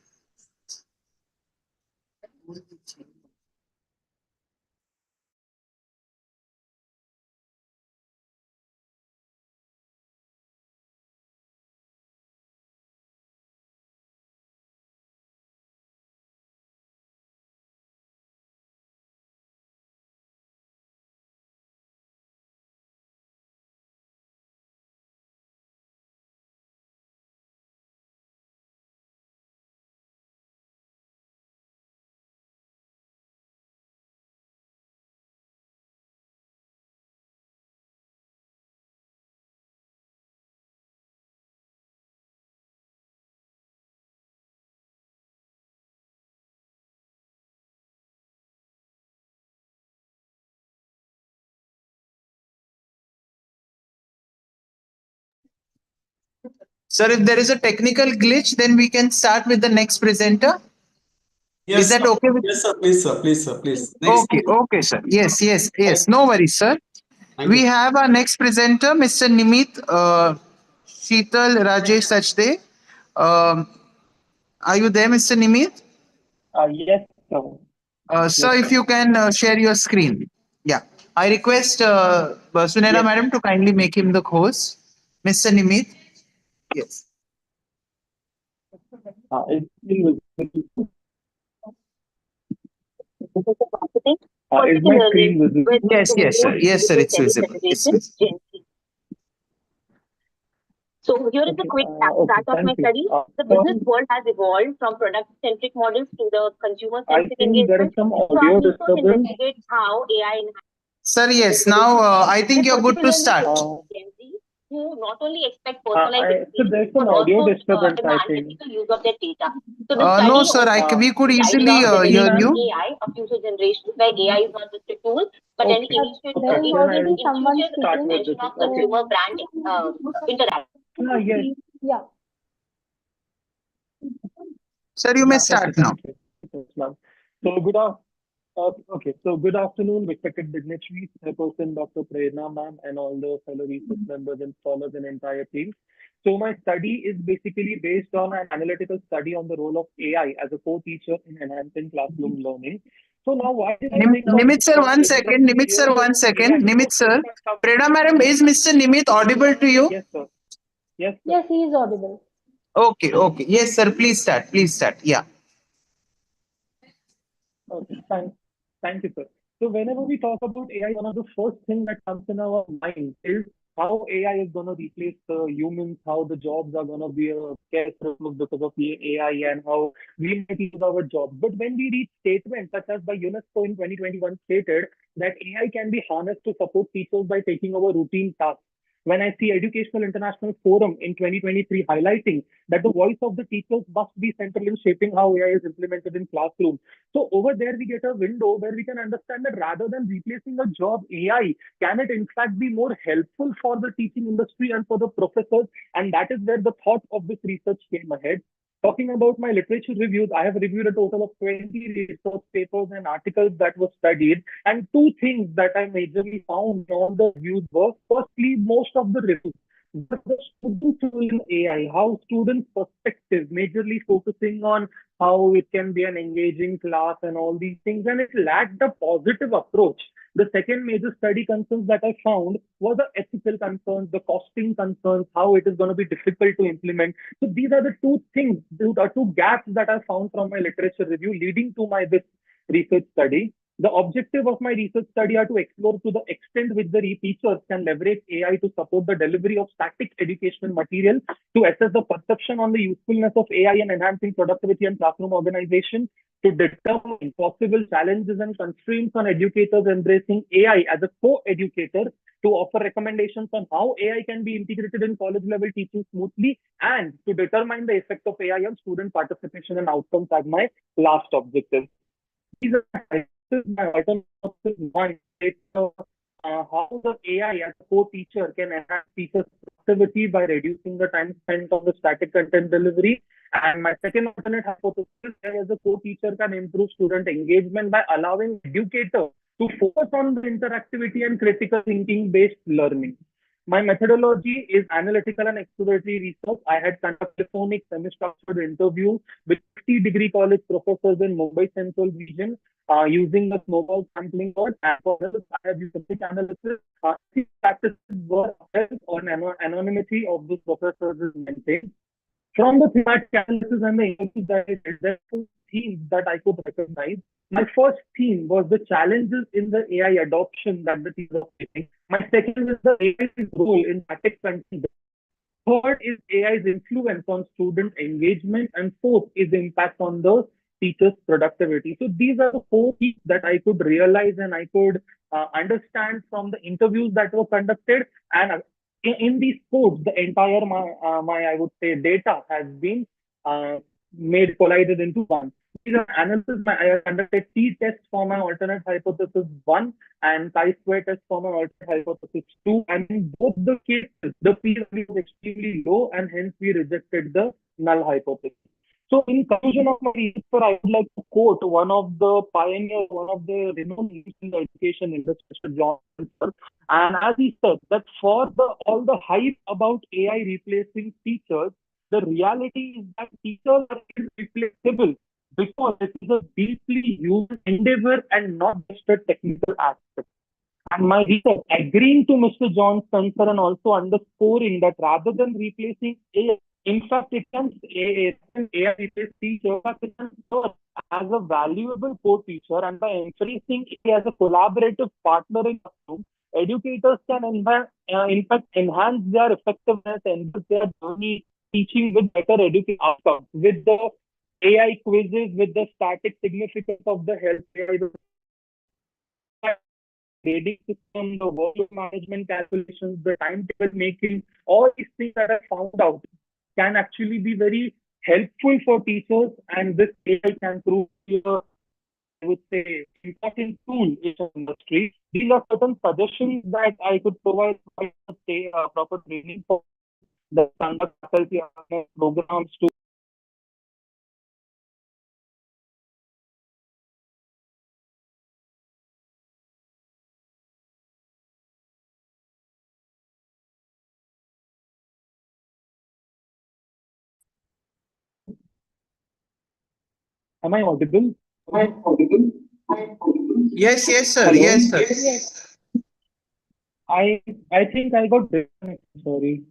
Sir, if there is a technical glitch, then we can start with the next presenter. Yes, Is that sir. okay with Yes, sir. Please, sir. Please, sir. Please. Next. Okay, okay, sir. Yes, yes, yes. No worries, sir. Thank We you. have our next presenter, Mr. Nimit Sheetal Rajesh Sachde. Are you there, Mr. Nimit? Yes, sir. Sir, if you can share your screen. Yeah. I request Sunera Yes. madam to kindly make him the host. Mr. Nimit. Yes. It's still visible. Is my screen visible? Yes, yes, sir. Yes, sir. It's visible. It's visible. So here is a quick abstract of my study. The business world has evolved from product-centric models to the consumer-centric I think there is engagement. some So audio our research disturbance. investigates how AI Sir, yes. Now I think you're good to start. Gen Z, who not only expect personalized So there's experience, some but audio also disturbance, I demand think. ethical use of their data. So the No, study sir. We could the easily idea of hear generative you. AI, a future generation where AI is not just a tool, but an Okay. initiative, Okay. Then I'll intuitive start with extension this. of Okay. consumer brand interaction. Yes. Yeah. Sir, you may start now. Yes, ma'am. So okay. So good afternoon, respected dignitaries, Chairperson Dr. Prerna ma'am, and all the fellow research members and scholars and entire team. So my study is basically based on an analytical study on the role of AI as a co-teacher in enhancing classroom learning. So now why did I think of Nimit sir, one second. Nimit sir, one second. Nimit sir. Prerna madam, is Mr. Nimit audible to you? Yes, sir. Yes. Yes, he is audible. Okay, okay. Yes, sir. Please start. Please start. Yeah. Okay, thank you, sir. So whenever we talk about AI, one of the first thing that comes in our mind is how AI is going to replace the humans, how the jobs are going to be a scarce because of the AI, and how we might lose our jobs. But when we read statements such as by UNESCO in 2021 stated that AI can be harnessed to support teachers by taking over routine tasks. When I see Educational International Forum in 2023 highlighting that the voice of the teachers must be central in shaping how AI is implemented in classrooms. So over there, we get a window where we can understand that rather than replacing a job, AI, can it in fact be more helpful for the teaching industry and for the professors? And that is where the thought of this research came ahead. Talking about my literature reviews, I have reviewed a total of 20 research papers and articles that were studied. And two things that I majorly found on the reviews were, firstly, most of the reviews the student in AI, how students' perspective, majorly focusing on how it can be an engaging class and all these things, and it lacked a positive approach. The second major study concerns that I found was the ethical concerns, the costing concerns, how it is going to be difficult to implement. So these are the two things, two gaps that I found from my literature review, leading to my this research study. The objective of my research study are to explore to the extent which the teachers can leverage AI to support the delivery of static educational material, to assess the perception on the usefulness of AI in enhancing productivity and classroom organization, to determine possible challenges and constraints on educators embracing AI as a co-educator, to offer recommendations on how AI can be integrated in college level teaching smoothly, and to determine the effect of AI on student participation and outcomes as my last objective. These are my item one, how the AI as a co-teacher can enhance teachers' productivity by reducing the time spent on the static content delivery. And my second alternate hypothesis, as a co-teacher can improve student engagement by allowing educators to focus on the interactivity and critical thinking based learning. My methodology is analytical and exploratory research. I had conducted phonic semi-structured interview with 50 degree college professors in Mumbai Central region using the snowball sampling mode. And for this, I have used a analysis. Practices were on anonymity of the professors is maintained. From the thematic analysis and the interviews that I did, there were two themes that I could recognize. My first theme was the challenges in the AI adoption that the teachers are facing. My second is the AI's role in static content. Third is AI's influence on student engagement, and fourth is the impact on the teachers' productivity. So these are the four themes that I could realize and I could understand from the interviews that were conducted. And in these codes, the entire my I would say data has been collided into one. These are analysis. I conducted t-tests for my alternate hypothesis 1 and chi-square test for my alternate hypothesis 2. And in both the cases, the p-value was extremely low, and hence we rejected the null hypothesis. So in conclusion of my research, I would like to quote one of the pioneers, one of the renowned leaders in the education industry, Mr. John Spencer. And as he said, that for all the hype about AI replacing teachers, the reality is that teachers are irreplaceable because it is a deeply human endeavor and not just a technical aspect. And my research, agreeing to Mr. John Spencer and also underscoring that rather than replacing AI, in fact, it can AI replace teachers, it can serve as a valuable co-teacher, and by embracing it as a collaborative partner in the classroom, educators can in fact enhance their effectiveness and their journey teaching with better education outcomes, with the AI quizzes, with the static significance of the health AI, the grading system, the volume management calculations, the timetable making, all these things that I found out can actually be very helpful for teachers, and this AI can prove to be I would say, important tool in the industry. These are certain suggestions that I could provide proper training for the conduct faculty programs to. Am I audible? Yes, sir. Hello? Yes, sir. I think I got disconnected. Sorry.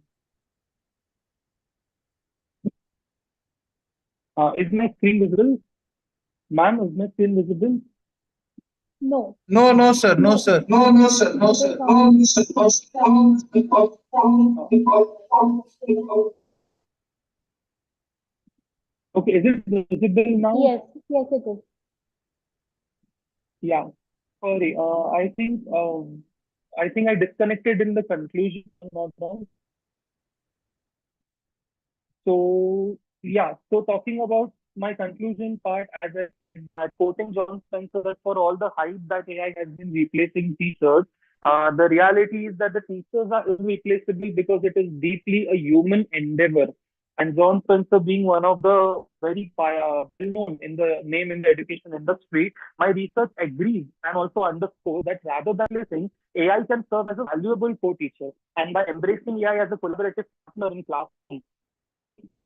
Is my screen visible? Ma'am, is my screen visible? No. No, sir. No, sir. No, sir. No, sir. Okay, is it visible now? Yes, it is. Yeah. Sorry. I think I disconnected in the conclusion, if I'm not wrong. So yeah, so talking about my conclusion part, as I said, quoting John Spencer, that for all the hype that AI has been replacing teachers, the reality is that the teachers are irreplaceable because it is deeply a human endeavor. And John Spencer being one of the very well-known in the name in the education industry, my research agrees and also underscores that rather than listening, AI can serve as a valuable co-teacher. And by embracing AI as a collaborative partner in classroom,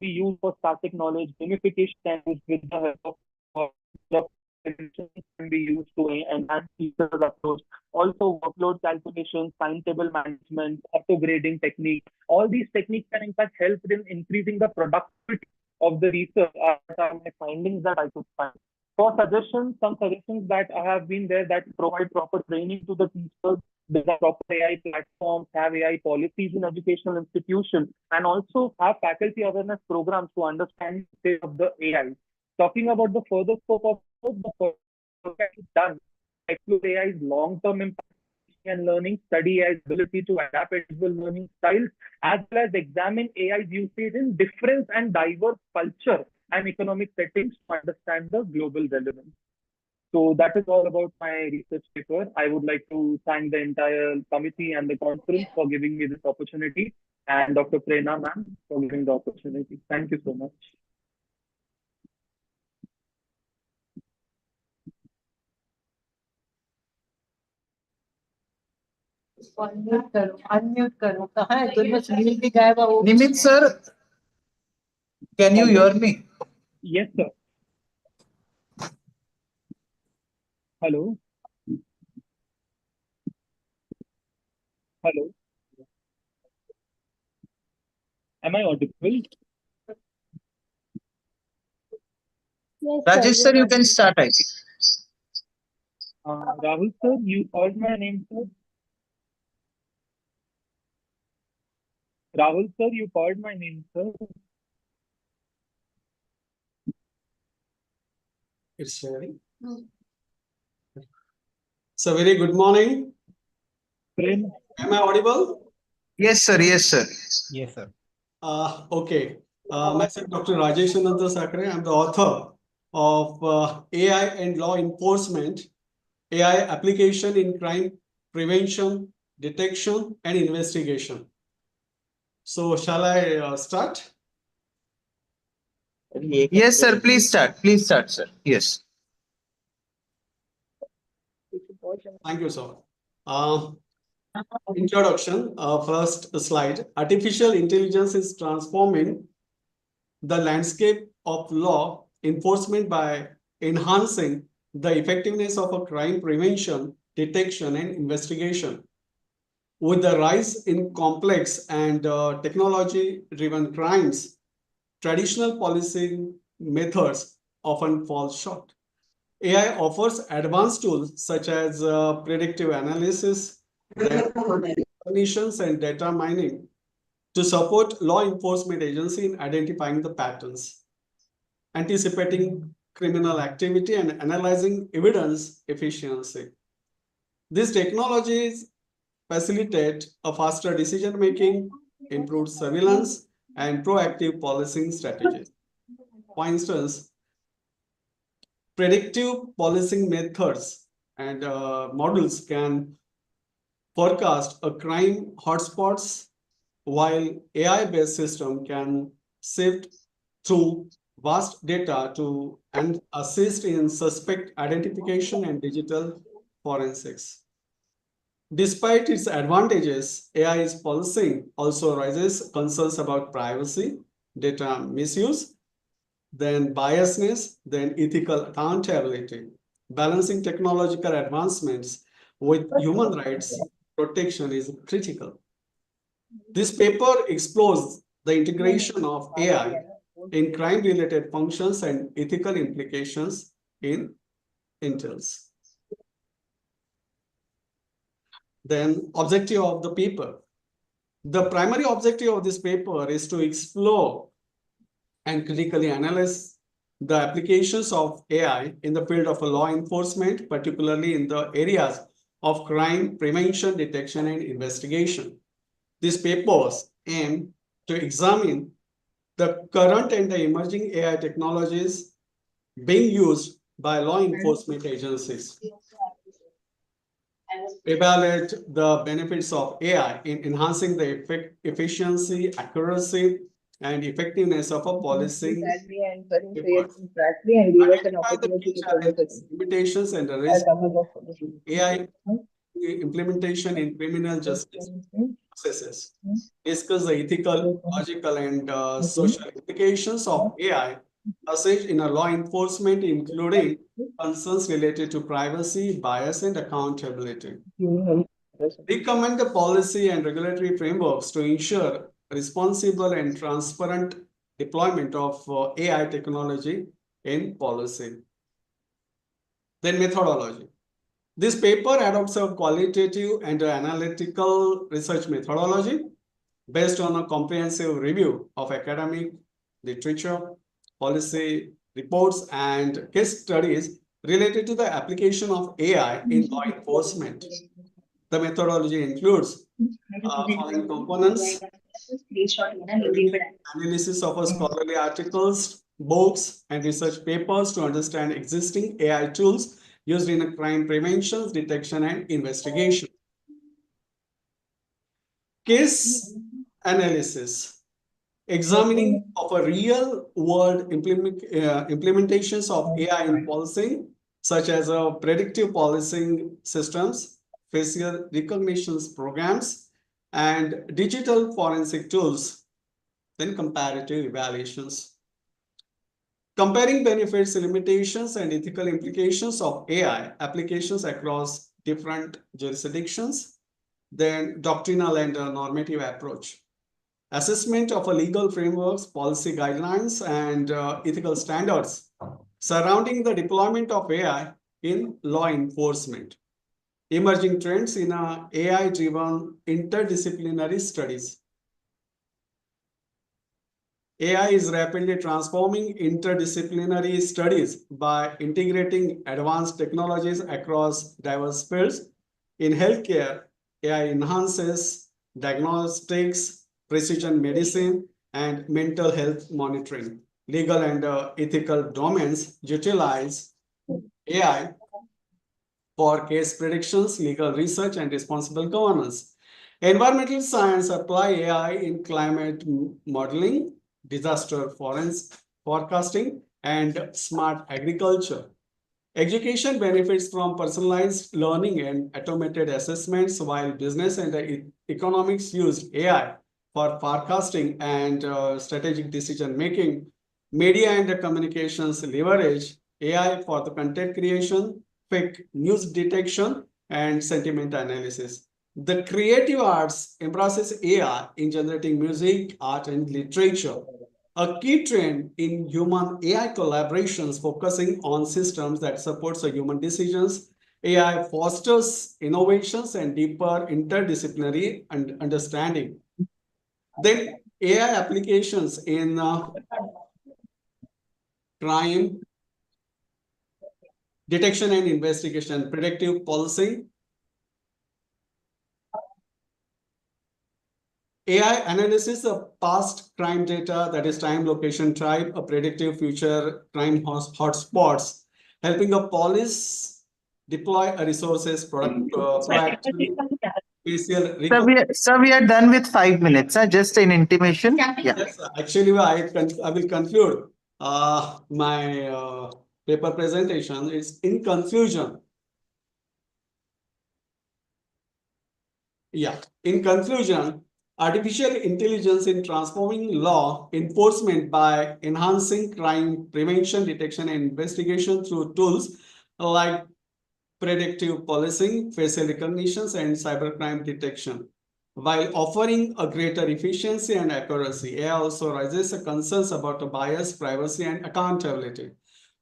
we use for static knowledge, gamification with the help of can be used to enhance teachers' approach. Also, workload calculations, timetable management, auto grading techniques. All these techniques can in fact help in increasing the productivity of the research. Are my findings that I could find. For suggestions, some suggestions that have been there that provide proper training to the teachers, design proper AI platforms, have AI policies in educational institutions, and also have faculty awareness programs to understand the state of the AI. Talking about the further scope of the work that is done, explore AI's long-term impact and learning, study AI's ability to adapt individual learning styles, as well as examine AI's usage in different and diverse culture and economic settings to understand the global relevance. So that is all about my research paper. I would like to thank the entire committee and the conference for giving me this opportunity, and Dr. Prerna ma'am for giving the opportunity. Thank you so much. Unmute करो कहाँ है दोनों सुनील भी गायब है वो Nimit sir, can you hear me? Yes, sir. Hello. Hello. Am I audible? Yes, Rajesh sir, you can start, I think. Rahul sir, you heard my name, sir. Rahul sir, you called my name, sir. It's sharing. So very good morning. Am I audible? Yes, sir. Yes, sir. Yes, sir. Okay. Myself, Dr. Rajesh Ananta Sakre. I'm the author of AI and Law Enforcement, AI Application in Crime Prevention, Detection, and Investigation. So shall I start? Yes, sir. Please start. Please start, sir. Yes. Thank you, sir. Introduction, first slide. Artificial intelligence is transforming the landscape of law enforcement by enhancing the effectiveness of a crime prevention, detection, and investigation. With the rise in complex and technology-driven crimes, traditional policing methods often fall short. AI offers advanced tools such as predictive analysis, recognitions, and data mining to support law enforcement agencies in identifying the patterns, anticipating criminal activity, and analyzing evidence efficiency. These technologies facilitate a faster decision-making, improved surveillance, and proactive policing strategies. For instance, predictive policing methods and models can forecast a crime hotspots, while AI-based system can sift through vast data and assist in suspect identification and digital forensics. Despite its advantages, AI's policing also raises concerns about privacy, data misuse, then biasness, then ethical accountability. Balancing technological advancements with human rights protection is critical. This paper explores the integration of AI in crime-related functions and ethical implications in intels. Then, objective of the paper. The primary objective of this paper is to explore and critically analyze the applications of AI in the field of law enforcement, particularly in the areas of crime prevention, detection, and investigation. These papers aim to examine the current and the emerging AI technologies being used by law enforcement agencies, evaluate the benefits of AI in enhancing the efficiency, accuracy, and effectiveness of a policing effort. Identify the key challenges, limitations, and the risk AI implementation in criminal justice processes. Discuss the ethical, logical, and social implications of AI usage in a law enforcement, including concerns related to privacy, bias, and accountability. Recommend the policy and regulatory frameworks to ensure responsible and transparent deployment of AI technology in policy. Then methodology. This paper adopts a qualitative and analytical research methodology based on a comprehensive review of academic literature, policy reports, and case studies related to the application of AI in law enforcement. The methodology includes following components: analysis of scholarly articles, books, and research papers to understand existing AI tools used in crime prevention, detection, and investigation. Case analysis, examining of a real world implementations of AI in policing, such as predictive policing systems, facial recognition programs, and digital forensic tools. Then comparative evaluations. Comparing benefits, limitations, and ethical implications of AI applications across different jurisdictions. Then doctrinal and normative approach. Assessment of a legal frameworks, policy guidelines, and ethical standards surrounding the deployment of AI in law enforcement. Emerging trends in AI-driven interdisciplinary studies. AI is rapidly transforming interdisciplinary studies by integrating advanced technologies across diverse fields. In healthcare, AI enhances diagnostics, precision medicine, and mental health monitoring. Legal and ethical domains utilize AI for case predictions, legal research, and responsible governance. Environmental science apply AI in climate modeling, disaster forecasting, and smart agriculture. Education benefits from personalized learning and automated assessments, while business and economics use AI for forecasting and strategic decision making. Media and communications leverage AI for the content creation, fake news detection, and sentiment analysis. The creative arts embraces AI in generating music, art, and literature. A key trend in human AI collaborations focusing on systems that supports human decisions. AI fosters innovations and deeper interdisciplinary understanding. Then AI applications in crime detection and investigation, predictive policing, AI analysis of past crime data, that is time, location, tribe, a predictive future crime hotspots, helping a police deploy a resources proactively. Sir, we are done with 5 minutes. Just an intimation. Yeah. Yes, actually, I will conclude my paper presentation. It's in conclusion. Yeah, in conclusion, artificial intelligence in transforming law enforcement by enhancing crime prevention, detection, and investigation through tools like predictive policing, facial recognitions, and cybercrime detection. While offering a greater efficiency and accuracy, AI also raises concerns about bias, privacy, and accountability.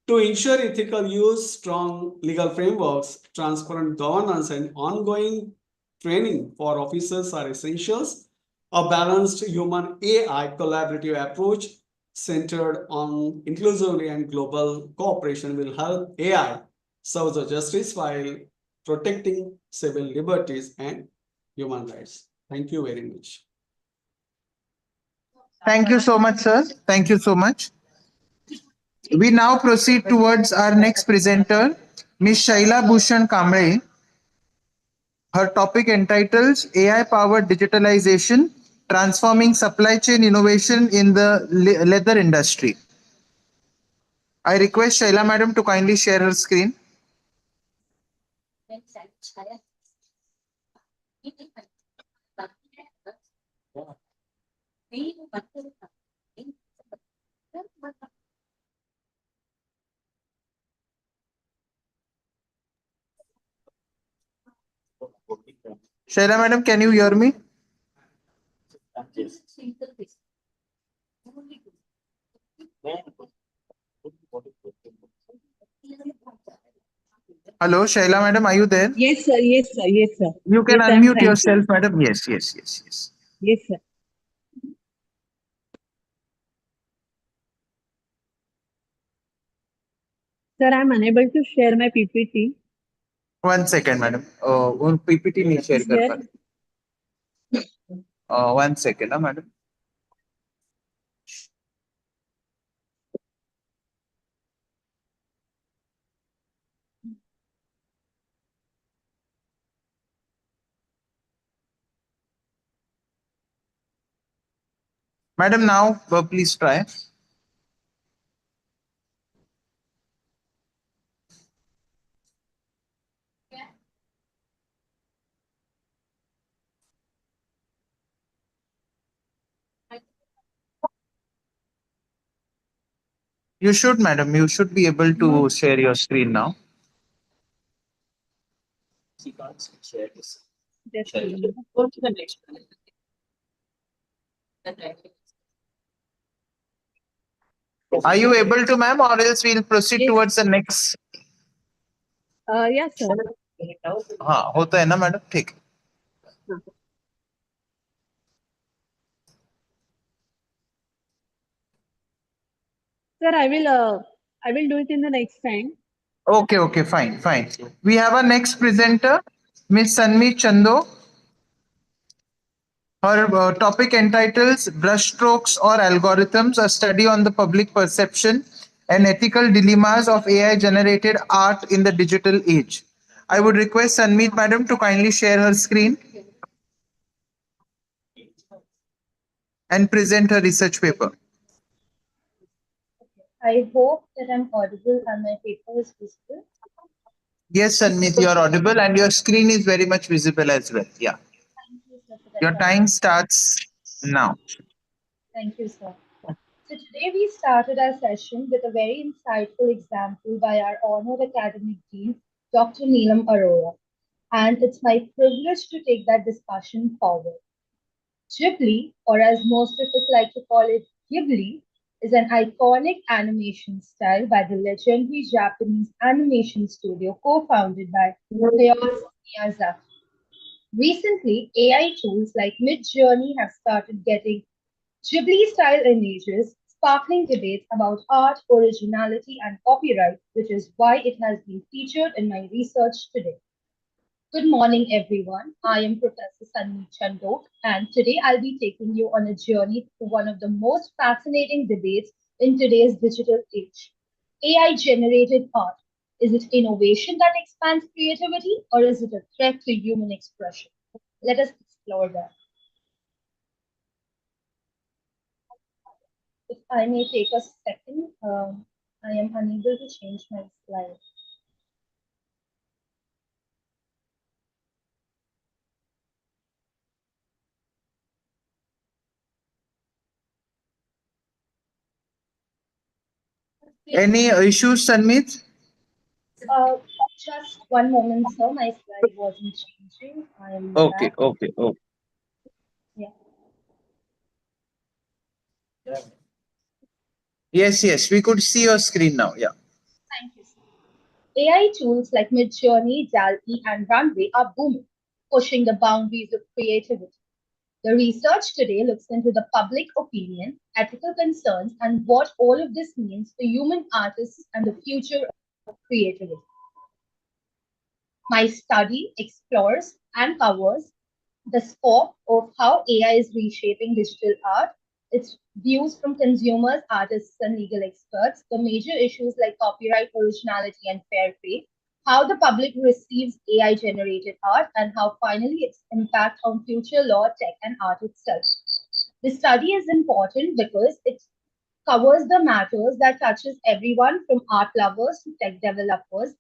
To ensure ethical use, strong legal frameworks, transparent governance, and ongoing training for officers are essentials. A balanced human AI collaborative approach centered on inclusivity and global cooperation will help AI serve the justice while protecting civil liberties and human rights. Thank you very much. Thank you so much, sir. Thank you so much. We now proceed towards our next presenter, Ms. Shaila Bhushan Kamble. Her topic entitles AI-powered digitalization, transforming supply chain innovation in the leather industry. I request Shaila madam to kindly share her screen. Shaila madam, can you hear me? Hello, Shaila madam, are you there? Yes, sir. Yes, sir. Yes, sir. You can Yes, I'm unmute trying yourself, to. madam. Yes. Yes, sir. Sir, I'm unable to share my PPT. 1 second, madam. वो PPT नहीं share कर पा रहे. 1 second, madam. Madam, now please try. You should, madam. You should be able to share your screen now. Just a minute. Go to the next one. Are you able to, ma'am, or else we'll proceed Yes. towards the next? Yes, sir. हाँ, होता है ना, madam? ठीक. Sir, I will do it in the next time. Okay, fine. We have our next presenter, Miss Sanmi Chando. Her topic entitles Brushstrokes or Algorithms, a study on the public perception and ethical dilemmas of AI-generated art in the digital age. I would request Sanmeet madam to kindly share her screen and present her research paper. I hope that I'm audible and my paper is visible. Yes, Sanmeet, you are audible and your screen is very much visible as well. Yeah. Thank you, sir, for that Your time starts now. Thank you, sir. So today we started our session with a very insightful example by our honored academic dean, Dr. Neelam Arora. And it's my privilege to take that discussion forward. Ghibli, or as most of us like to call it, Ghibli, is an iconic animation style by the legendary Japanese animation studio co-founded by Hayao Miyazaki. Recently, AI tools like Midjourney have started getting Ghibli-style images, sparkling debates about art, originality, and copyright, which is why it has been featured in my research today. Good morning, everyone. I am Professor Sanmi Chandok, and today I'll be taking you on a journey through one of the most fascinating debates in today's digital age. AI-generated art. Is it innovation that expands creativity, or is it a threat to human expression? Let us explore that. If I may take a second, I am unable to change my slide. Any issues, Sanmeet? Just one moment, sir. My slide wasn't changing. I am Okay. back. Yeah. Yes, we could see your screen now. Yeah. Thank you, sir. AI tools like Midjourney, DALL-E, and Runway are booming, pushing the boundaries of creativity. The research today looks into the public opinion, ethical concerns, and what all of this means for human artists and the future of creativity. My study explores and covers the scope of how AI is reshaping digital art, its views from consumers, artists, and legal experts, the major issues like copyright, originality, and fair play, how the public receives AI generated art, and how finally its impact on future law, tech, and art itself. The study is important because it covers the matters that touches everyone from art lovers to tech developers.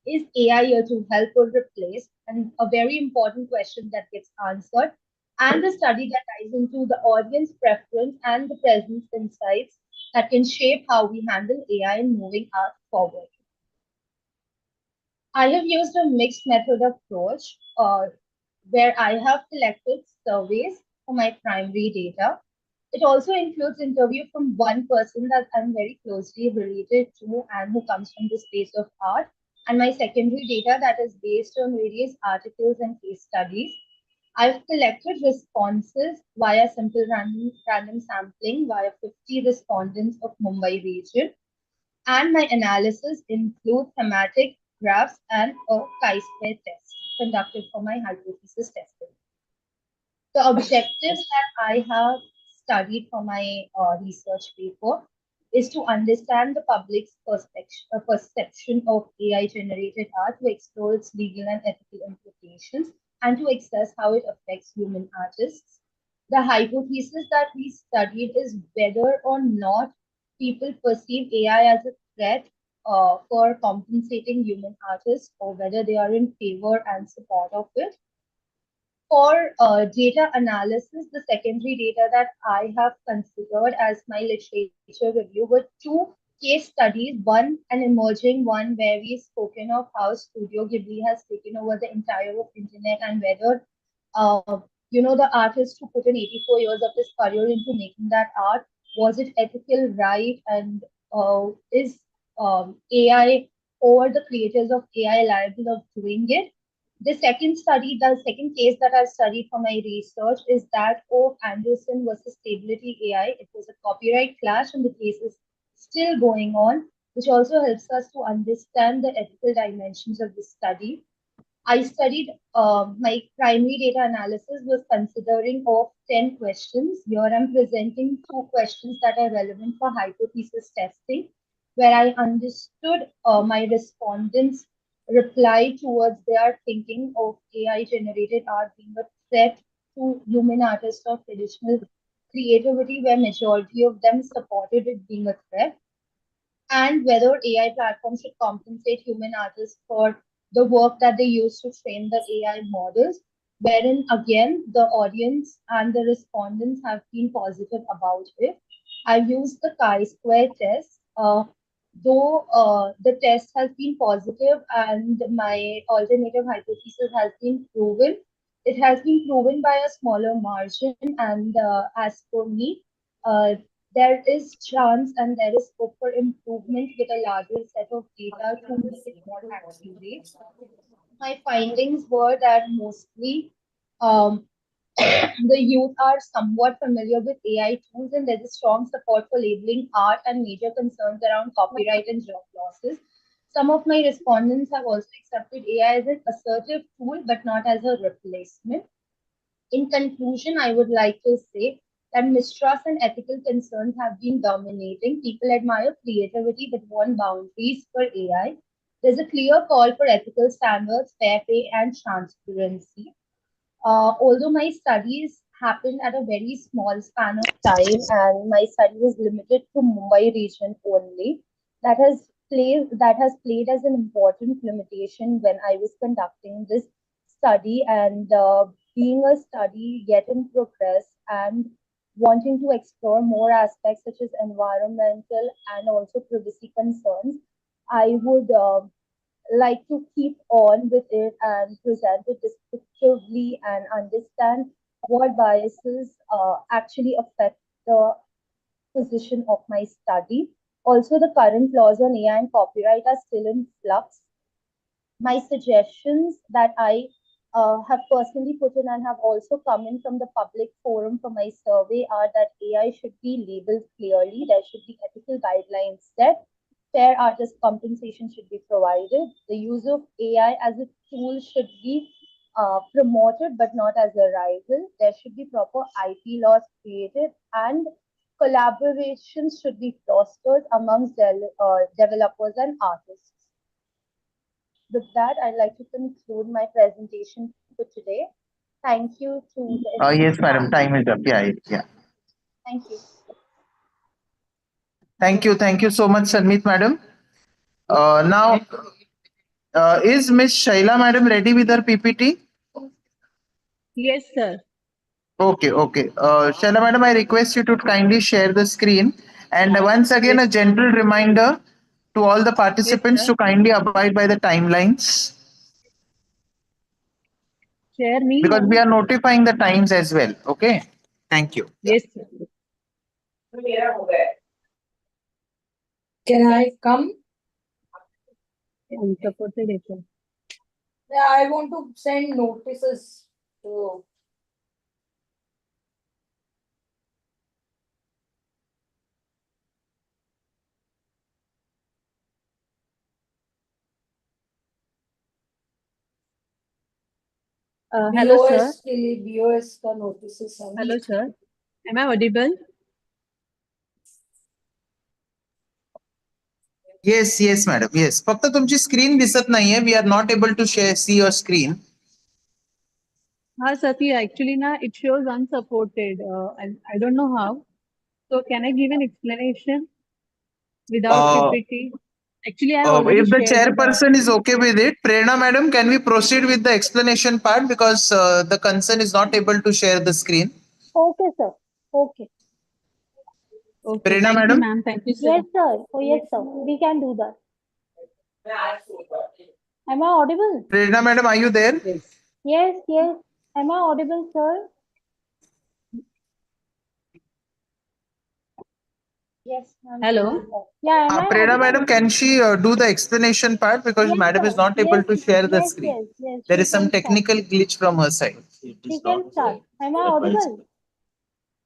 Is AI here to help or replace? And a very important question that gets answered. And the study that ties into the audience preference and the presence insights that can shape how we handle AI in moving art forward. I have used a mixed method approach where I have collected surveys for my primary data. It also includes interview from one person that I'm very closely related to and who comes from the space of art, and my secondary data that is based on various articles and case studies. I've collected responses via simple random sampling via 50 respondents of Mumbai region, and my analysis include thematic graphs and a chi-square test conducted for my hypothesis testing. The objectives that I have studied for my research paper is to understand the public's perception of AI-generated art, to explore its legal and ethical implications, and to assess how it affects human artists. The hypothesis that we studied is whether or not people perceive AI as a threat for compensating human artists, or whether they are in favor and support of it. For data analysis, the secondary data that I have considered as my literature review were 2 case studies, one an emerging one where we've spoken of how Studio Ghibli has taken over the entire of internet, and whether the artist who put in 84 years of his career into making that art, was it ethical, right, and is AI or the creators of AI liable of doing it? The second case that I studied for my research is that of Anderson versus Stability AI. It was a copyright clash, and the case is still going on, which also helps us to understand the ethical dimensions of this study. I studied, my primary data analysis was considering of 10 questions. Here I'm presenting 2 questions that are relevant for hypothesis testing, where I understood my respondents' reply towards their thinking of AI-generated art being a threat to human artists of traditional creativity, where majority of them supported it being a threat, and whether AI platforms should compensate human artists for the work that they use to train the AI models, wherein again the audience and the respondents have been positive about it. I used the chi-square test. Though the test has been positive and my alternative hypothesis has been proven, it has been proven by a smaller margin, and as for me, there is chance and there is scope for improvement with a larger set of data to make it more accurate. My findings were that mostly the youth are somewhat familiar with AI tools, and there's a strong support for labeling art, and major concerns around copyright and job losses. Some of my respondents have also accepted AI as an assertive tool, but not as a replacement. In conclusion, I would like to say that mistrust and ethical concerns have been dominating. People admire creativity but want boundaries for AI. There's a clear call for ethical standards, fair pay, and transparency. Although my studies happened at a very small span of time and my study was limited to Mumbai region only, that has played as an important limitation when I was conducting this study, and being a study yet in progress and wanting to explore more aspects such as environmental and also privacy concerns, I would like to keep on with it and present it descriptively and understand what biases actually affect the position of my study. Also, the current laws on AI and copyright are still in flux. My suggestions that I have personally put in and have also come in from the public forum for my survey are that AI should be labeled clearly, there should be ethical guidelines set, fair artist compensation should be provided, the use of AI as a tool should be promoted but not as a rival, there should be proper IP laws created, and collaborations should be fostered amongst developers and artists. With that, I'd like to conclude my presentation for today. Thank you to the Yes, madam. Time is up. Yeah. Thank you. Thank you so much, Sanmeet madam. Now, is Miss Shaila madam ready with her PPT? Yes, sir. Okay. Shaila madam, I request you to kindly share the screen. And once again, a gentle reminder to all the participants to kindly abide by the timelines, Share me. because we are notifying the times as well. Okay. Thank you. Yes, sir. Can I come? Unsupported effort. Yeah, I want to send notices to. Hello, sir. BOS के लिए BOS का notices है. Hello, sir. Am I audible? Yes, madam. Yes. फक्त तुमची screen दिसत नाहीये. We are not able to see your screen. Sati, actually, it shows unsupported. And I don't know how. So, can I give an explanation without PPT? Actually, I already If the shared chairperson is okay with it, Prerna madam, can we proceed with the explanation part because the concern is not able to share the screen? Okay, sir. Okay. Okay, Prerna thank you, madam? ma'am. Thank you, sir. Yes, sir. Oh, yes, sir. We can do that. Am I audible? Prerna madam, are you there? Yes, yes. Am I audible, sir? Yes, ma'am. Hello. Yeah, am I Prerna audible? madam, can she do the explanation part because Yes, madam is sir. not able Yes, to share the yes, screen. yes. There We is some can start. technical glitch from her side. We can start. Am I audible?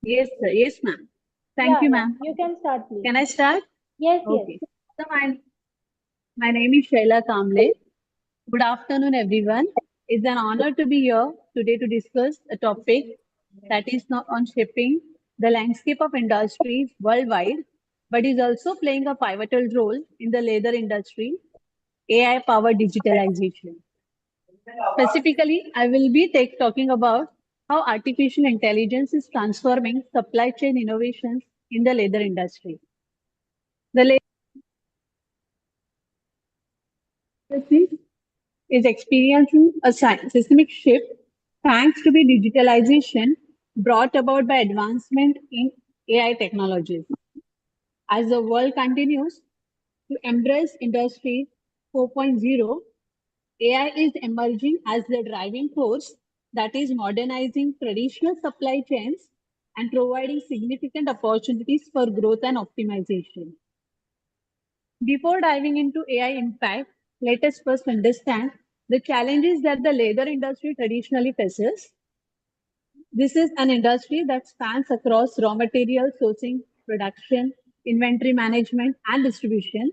Yes, sir. Yes, ma'am. Thank Yeah, you, yeah. ma'am. You can start, please. Can I start? Yes, Okay. yes. So, my name is Shaila Kamble. Good afternoon, everyone. It's an honor to be here today to discuss a topic that is not on shaping the landscape of industries worldwide, but is also playing a pivotal role in the leather industry, AI-powered digitalization. Specifically, I will be talking about how artificial intelligence is transforming supply chain innovations in the leather industry. The leather industry is experiencing a seismic shift thanks to the digitalization brought about by advancement in AI technologies. As the world continues to embrace Industry 4.0, AI is emerging as the driving force that is modernizing traditional supply chains and providing significant opportunities for growth and optimization. Before diving into AI impact, let us first understand the challenges that the leather industry traditionally faces. This is an industry that spans across raw material sourcing, production, inventory management, and distribution.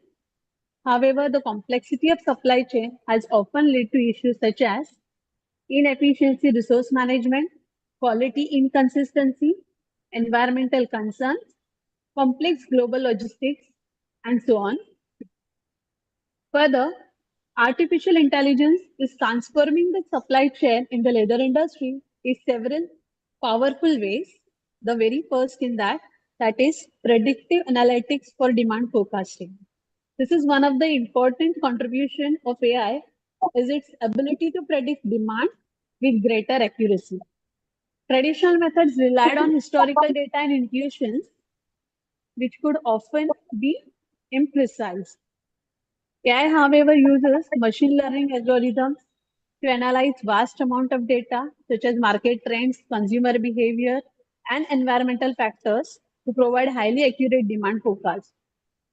However, the complexity of supply chain has often led to issues such as inefficiency resource management, quality inconsistency, environmental concerns, complex global logistics, and so on. Further, artificial intelligence is transforming the supply chain in the leather industry in several powerful ways. The very first in that is predictive analytics for demand forecasting. This is one of the important contribution of AI is its ability to predict demand with greater accuracy. Traditional methods relied on historical data and intuitions, which could often be imprecise. AI, however, uses machine learning algorithms to analyze vast amount of data, such as market trends, consumer behavior, and environmental factors to provide highly accurate demand forecasts.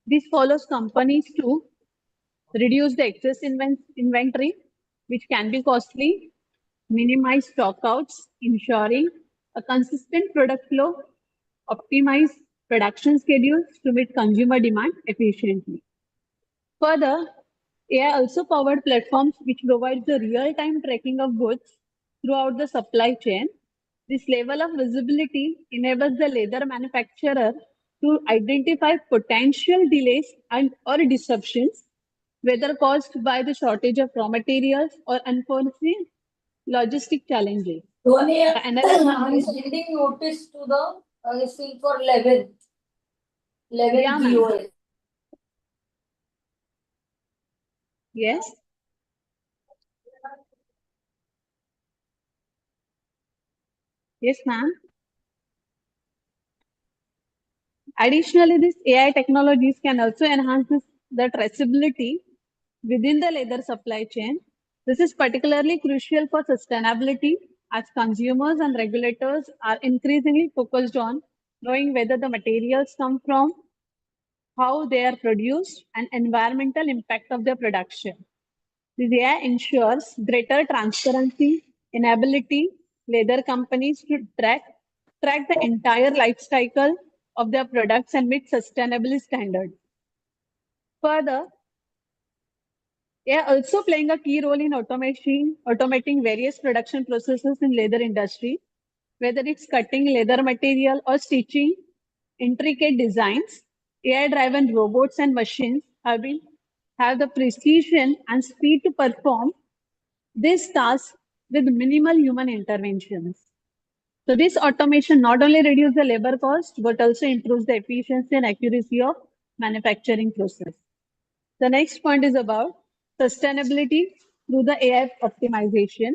This follows companies to reduce the excess inventory, which can be costly, minimize stockouts, ensuring a consistent product flow, optimize production schedules to meet consumer demand efficiently. Further, AI also powered platforms which provides the real-time tracking of goods throughout the supply chain. This level of visibility enables the leather manufacturer to identify potential delays or disruptions, whether caused by the shortage of raw materials or unforeseen logistic challenges. I'm sending notice to the receipt for 11 Yeah, ma'am. BOS. Yes. Yes, ma'am. Additionally, these AI technologies can also enhance the traceability within the leather supply chain. This is particularly crucial for sustainability as consumers and regulators are increasingly focused on knowing whether the materials come from how they are produced, and environmental impact of their production. This AI ensures greater transparency, enability leather companies to track the entire life cycle of their products and meet sustainability standards. Further, AI also playing a key role in automating various production processes in leather industry, whether it's cutting leather material or stitching intricate designs. AI-driven robots and machines have the precision and speed to perform these tasks with minimal human interventions. So this automation not only reduces the labor cost, but also improves the efficiency and accuracy of manufacturing process. The next point is about sustainability through the AI optimization.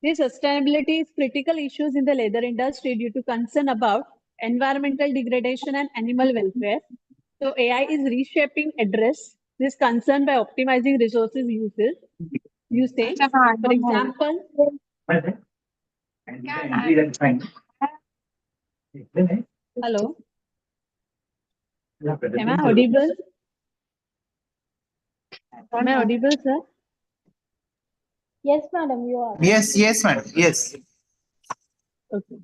This sustainability is critical issues in the leather industry due to concern about environmental degradation and animal welfare. So AI is reshaping address this concern by optimizing resources usage. For example, hello, am I audible? Am I audible, sir? Yes, madam, you are. Yes, yes, madam. Yes. Okay.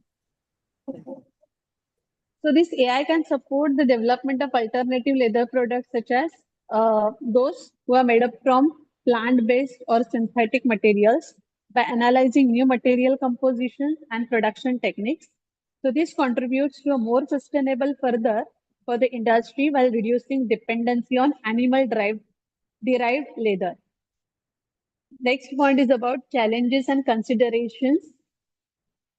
So this AI can support the development of alternative leather products such as those who are made up from plant-based or synthetic materials by analyzing new material composition and production techniques. So this contributes to a more sustainable further for the industry while reducing dependency on animal-derived leather. Next point is about challenges and considerations.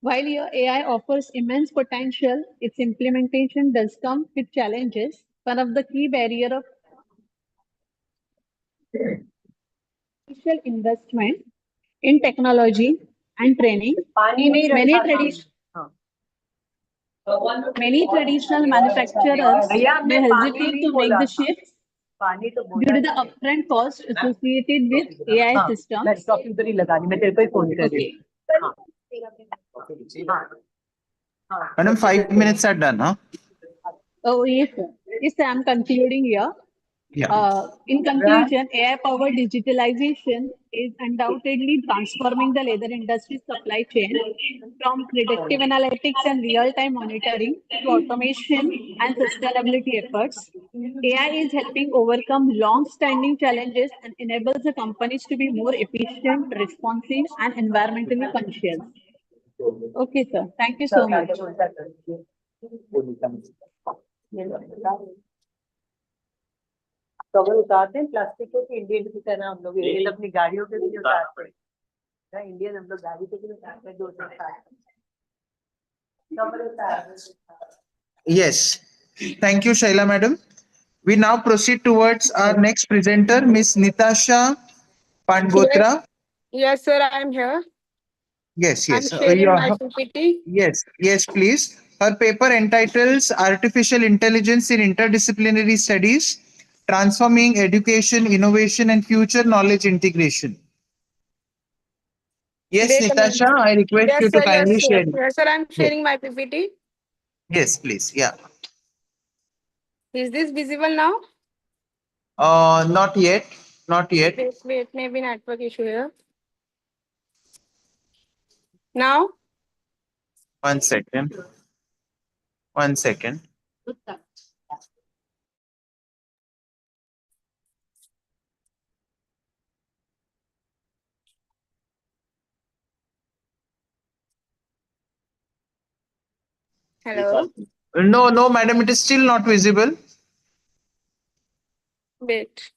While your AI offers immense potential, its implementation does come with challenges. One of the key barriers of initial investment in technology and training. Many traditional manufacturers may hesitate to make the shift due to the upfront cost associated with AI systems. Okay. Madam, 5 minutes are done, huh? Oh, yes, sir. Yes, sir, I'm concluding here. Yeah. In conclusion, AI-powered digitalization is undoubtedly transforming the leather industry supply chain from predictive analytics and real-time monitoring to automation and sustainability efforts. AI is helping overcome long-standing challenges and enables the companies to be more efficient, responsive, and environmentally conscious. Okay, sir. Thank you so much. Cover उतारते हैं plastic को कि Indian की तरह हम लोग Indian अपनी गाड़ियों पे भी उतारते हैं इंडियन हम लोग गाड़ी पे भी उतारते हैं 2 कवर उतारते Yes. Thank you, Shaila madam. We now proceed towards our next presenter, Miss Nitasha Pangotra. Yes, sir, I am here. Yes, yes. I'm sharing You my are- PPT. Yes, yes, please. Her paper entitles Artificial Intelligence in Interdisciplinary Studies, Transforming Education, Innovation and Future Knowledge Integration. Yes, Wait a minute. Nitasha, I request Yes, you to sir, kindly yes, sir. share. Yes, sir, I'm Yes. sharing my PPT. Yes, please. Yeah. Is this visible now? Not yet. Not yet. Wait, maybe network issue here. Now? 1 second. 1 second. Hello? No, no, madam, it is still not visible. Wait.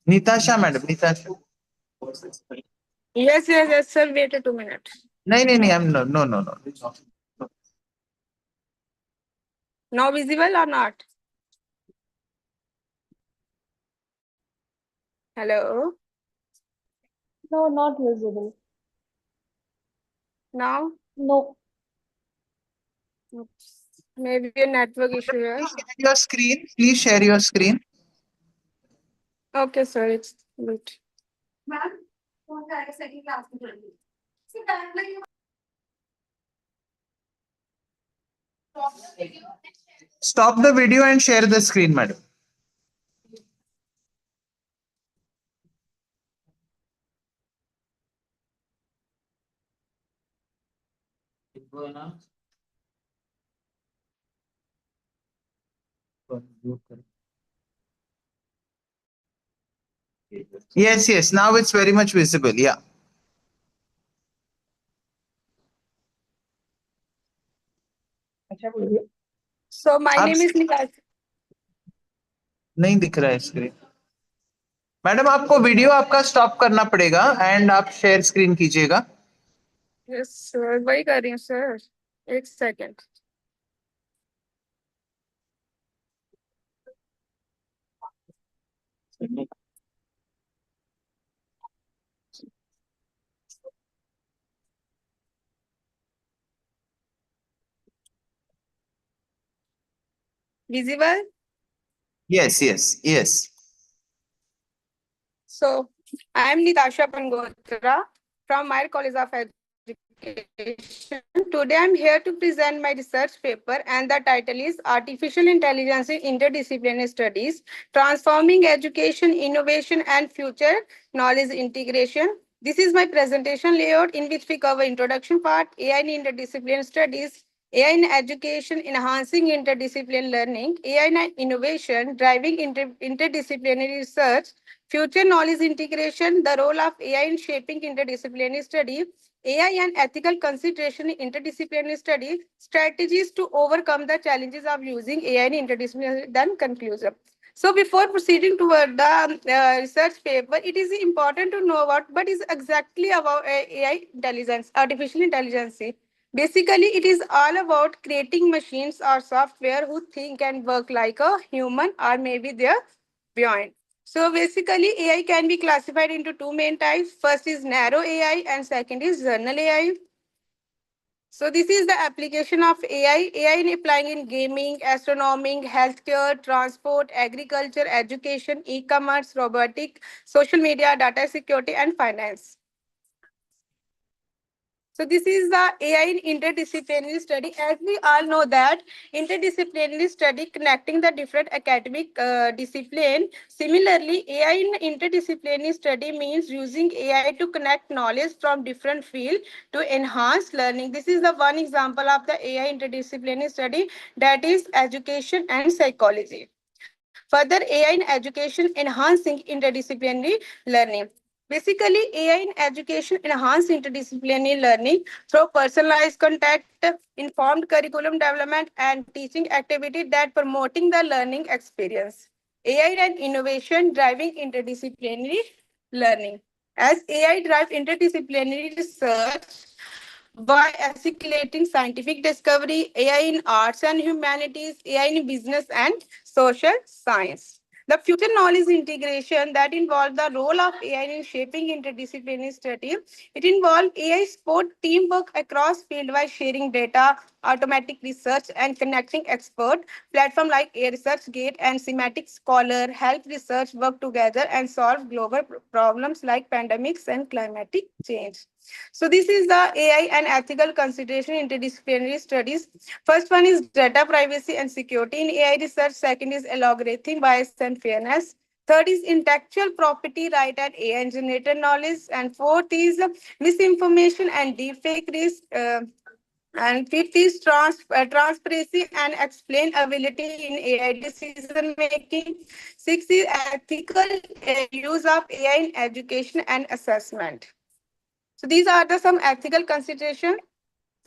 Nitasha, madam, Nitasha. Yes, sir. Wait a 2 minutes. No, no. Now visible or not? Hello? No, not visible. Now? No. Oops. Maybe a network issue here. Your screen, please share your screen. Okay, sir, it's good. Stop the video and share the screen, madam. Yes, yes. Now it's very much visible. Yeah. So my आप- name is Nikas. नहीं दिख रहा है screen. Madam आपको video आपका stop करना पड़ेगा and आप शेयर स्क्रीन कीजिएगा. Yes, sir. वही कर रही हूँ सर. एक second. Visible? Yes, yes, yes. So I am Nitasha Pangotra from Meyer College of Education. Today I am here to present my research paper and the title is Artificial Intelligence in Interdisciplinary Studies, Transforming Education, Innovation and Future Knowledge Integration. This is my presentation layout in which we cover introduction part, AI in interdisciplinary studies, AI in education, enhancing interdisciplinary learning, AI in innovation, driving interdisciplinary research, future knowledge integration, the role of AI in shaping interdisciplinary study, AI and ethical consideration in interdisciplinary study, strategies to overcome the challenges of using AI in interdisciplinary, then conclusion. So before proceeding toward the research paper, it is important to know what is exactly about AI intelligence, artificial intelligence. Basically, it is all about creating machines or software who think and work like a human or maybe they're beyond. So basically, AI can be classified into two main types. First is narrow AI and second is general AI. So this is the application of AI. AI in applying in gaming, astronomy, healthcare, transport, agriculture, education, e-commerce, robotic, social media, data security, and finance. So this is the AI in interdisciplinary study. As we all know that interdisciplinary study connecting the different academic discipline. Similarly, AI in interdisciplinary study means using AI to connect knowledge from different fields to enhance learning. This is the one example of the AI interdisciplinary study, that is education and psychology. Further, AI in education enhancing interdisciplinary learning. Basically, AI in education enhance interdisciplinary learning through personalized contact, informed curriculum development, and teaching activity that promoting the learning experience. AI and innovation driving interdisciplinary learning. As AI drives interdisciplinary research, by articulating scientific discovery, AI in arts and humanities, AI in business and social science. The future knowledge integration that involves the role of AI in shaping interdisciplinary study. It involves AI support teamwork across field by sharing data, automatic research, and connecting expert. Platform like AI ResearchGate and Semantic Scholar help research work together and solve global problems like pandemics and climatic change. So this is the AI and ethical consideration in interdisciplinary studies. First one is data privacy and security in AI research. Second is algorithm bias and fairness. Third is intellectual property right and AI generated knowledge. And fourth is misinformation and deepfake risk. And fifth is transparency and explainability in AI decision making. Sixth is ethical use of AI in education and assessment. So these are the some ethical considerations.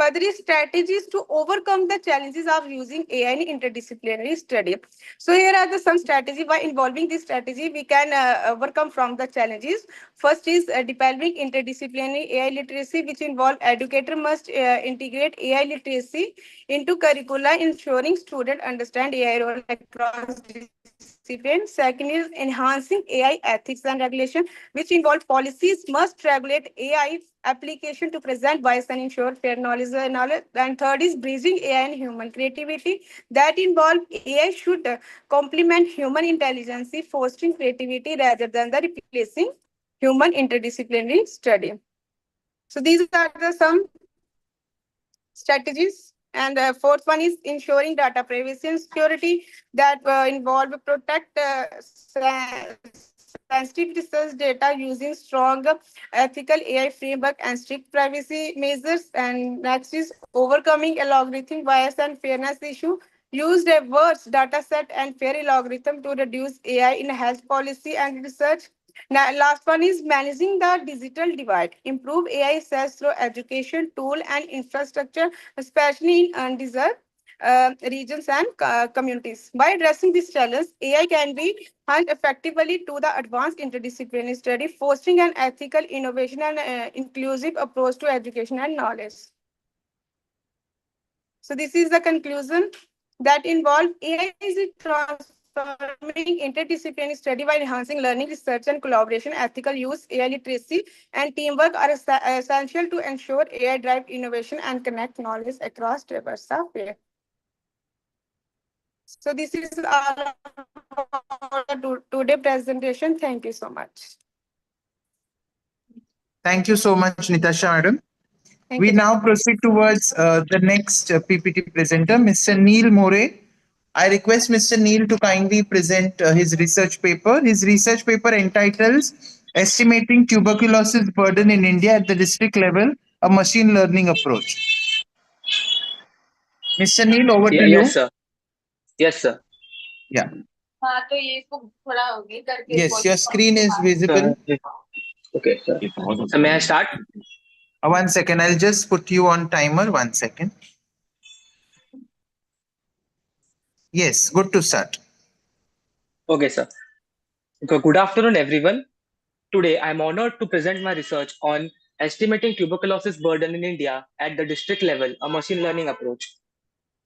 Further is strategies to overcome the challenges of using AI in interdisciplinary study. So here are the some strategies. By involving this strategy, we can overcome from the challenges. First is developing interdisciplinary AI literacy, which involve educator must integrate AI literacy into curricula, ensuring students understand AI role across disciplines. Second is enhancing AI ethics and regulation, which involve policies must regulate AI application to present bias and ensure fair knowledge. And third is bridging AI and human creativity that involve AI should complement human intelligence, fostering creativity rather than the replacing human interdisciplinary study. So these are the some strategies And fourth one is ensuring data privacy and security that involve protect sensitive research data using strong ethical AI framework and strict privacy measures. And next is overcoming algorithm bias and fairness issue. Use diverse data set and fair algorithm to reduce AI in health policy and research. Now, last one is managing the digital divide. Improve AI access through education, tool, and infrastructure, especially in undeserved regions and communities. By addressing this challenge, AI can be harnessed effectively to the advanced interdisciplinary study, fostering an ethical, innovation, and inclusive approach to education and knowledge. So this is the conclusion that involve AI is transforming interdisciplinary study by enhancing learning, research, and collaboration. Ethical use, AI literacy, and teamwork are essential to ensure AI-driven innovation and connect knowledge across diverse fields. So this is our today presentation. Thank you so much. Thank you so much, Nitasha madam. Thank We you. now proceed towards the next PPT presenter, Mr. Neil More. I request Mr. Neil to kindly present his research paper. His research paper entitles Estimating Tuberculosis Burden in India at the District Level, a Machine Learning Approach. Mr. Neil, over to you. Yes, sir. Yes, sir. Yeah. Yes, your screen is visible. Okay, sir. So may I start? 1 second, I'll just put you on timer. 1 second. Yes, good to start. Okay, sir. Good afternoon, everyone. Today, I'm honored to present my research on estimating tuberculosis burden in India at the district level, a machine learning approach.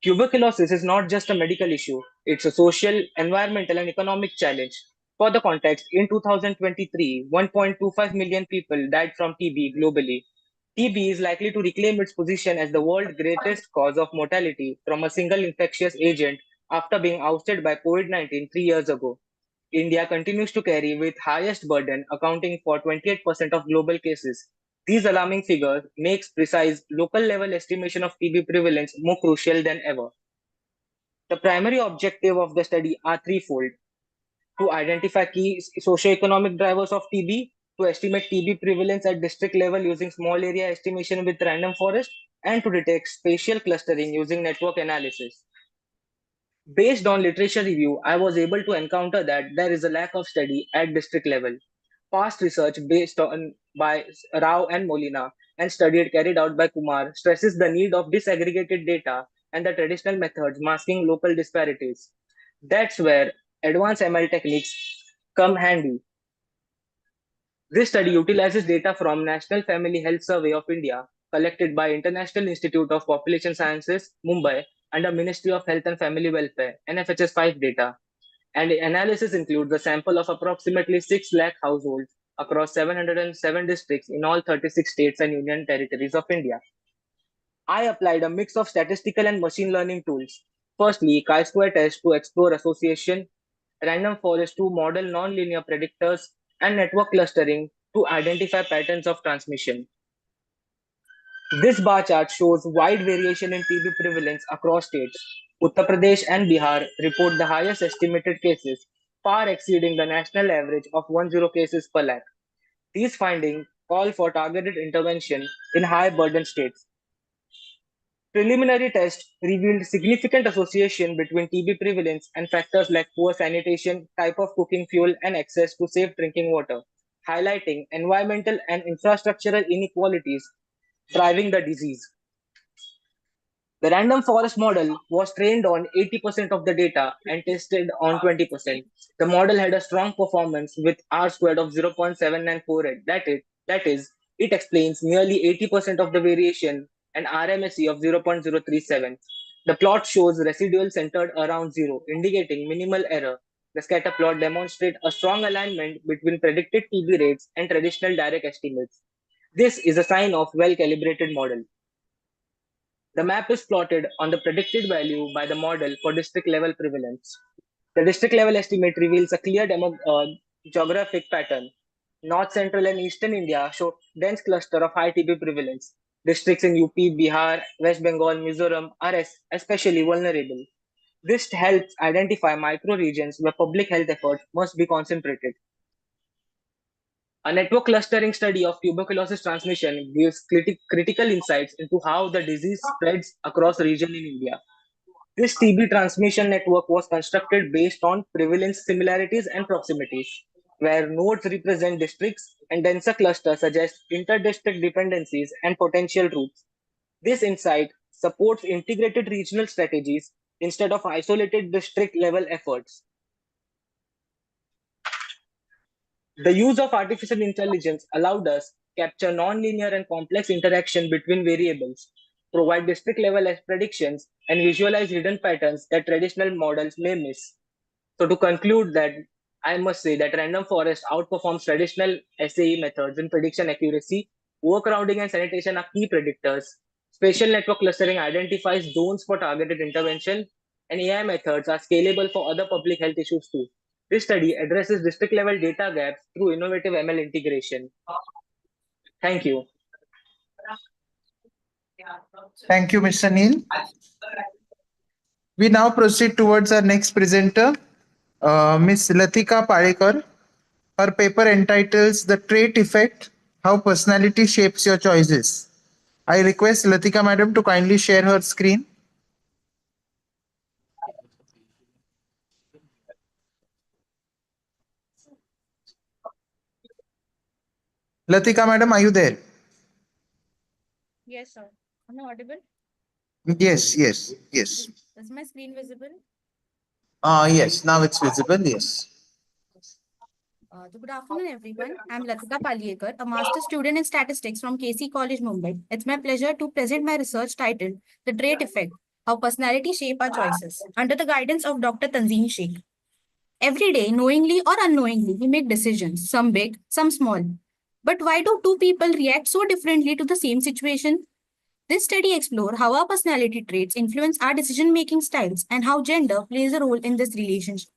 Tuberculosis is not just a medical issue, it's a social, environmental, and economic challenge. For the context, in 2023, 1.25 million people died from TB globally. TB is likely to reclaim its position as the world's greatest cause of mortality from a single infectious agent after being ousted by COVID-19 3 years ago. India continues to carry with highest burden, accounting for 28% of global cases. These alarming figures makes precise local level estimation of TB prevalence more crucial than ever. The primary objective of the study are threefold: to identify key socioeconomic drivers of TB, to estimate TB prevalence at district level using small area estimation with random forest, and to detect spatial clustering using network analysis. Based on literature review, I was able to encounter that there is a lack of study at district level. Past research based on by Rao and Molina and study carried out by Kumar stresses the need of disaggregated data and the traditional methods masking local disparities. That's where advanced ML techniques come handy. This study utilizes data from National Family Health Survey of India collected by International Institute of Population Sciences, Mumbai, under Ministry of Health and Family Welfare, NFHS 5 data. And the analysis includes a sample of approximately 6 lakh households across 707 districts in all 36 states and union territories of India. I applied a mix of statistical and machine learning tools. Firstly, chi-square test to explore association, random forest to model nonlinear predictors, and network clustering to identify patterns of transmission. This bar chart shows wide variation in TB prevalence across states. Uttar Pradesh and Bihar report the highest estimated cases, far exceeding the national average of 10 cases per lakh. These findings call for targeted intervention in high burden states. Preliminary tests revealed significant association between TB prevalence and factors like poor sanitation, type of cooking fuel, and access to safe drinking water, highlighting environmental and infrastructural inequalities driving the disease. The random forest model was trained on 80% of the data and tested on 20%. The model had a strong performance with R squared of 0.7948. That is, it explains nearly 80% of the variation and RMSE of 0.037. The plot shows residual centered around 0, indicating minimal error. The scatter plot demonstrates a strong alignment between predicted TB rates and traditional direct estimates. This is a sign of well-calibrated model. The map is plotted on the predicted value by the model for district level prevalence. The district level estimate reveals a clear geographic pattern. North, Central, and Eastern India show dense cluster of high TB prevalence. Districts in UP, Bihar, West Bengal, Mizoram are especially vulnerable. This helps identify micro-regions where public health efforts must be concentrated. A network clustering study of tuberculosis transmission gives critical insights into how the disease spreads across regions in India. This TB transmission network was constructed based on prevalence similarities and proximities, where nodes represent districts and denser clusters suggest inter-district dependencies and potential routes. This insight supports integrated regional strategies instead of isolated district-level efforts. The use of artificial intelligence allowed us to capture nonlinear and complex interaction between variables, provide district-level predictions, and visualize hidden patterns that traditional models may miss. So to conclude that, I must say that random forest outperforms traditional SAE methods in prediction accuracy. Workarounding and sanitation are key predictors. Spatial network clustering identifies zones for targeted intervention, and AI methods are scalable for other public health issues too. This study addresses district-level data gaps through innovative ML integration. Thank you. Thank you, Mr. Neil. We now proceed towards our next presenter, Ms. Latika Palekar. Her paper entitles The Trait Effect, How Personality Shapes Your Choices. I request Latika Madam to kindly share her screen. Latika Madam, are you there? Yes, sir. Am I audible? Yes, yes, yes. Is my screen visible? Yes, now it's visible, yes. Good afternoon, everyone. I'm Latika Palekar, a master student in statistics from KC College, Mumbai. It's my pleasure to present my research titled The Trait Effect, How Personality Shape Our Choices, under the guidance of Dr. Tanzeen Sheikh. Every day, knowingly or unknowingly, we make decisions, some big, some small. But why do two people react so differently to the same situation? This study explores how our personality traits influence our decision-making styles and how gender plays a role in this relationship.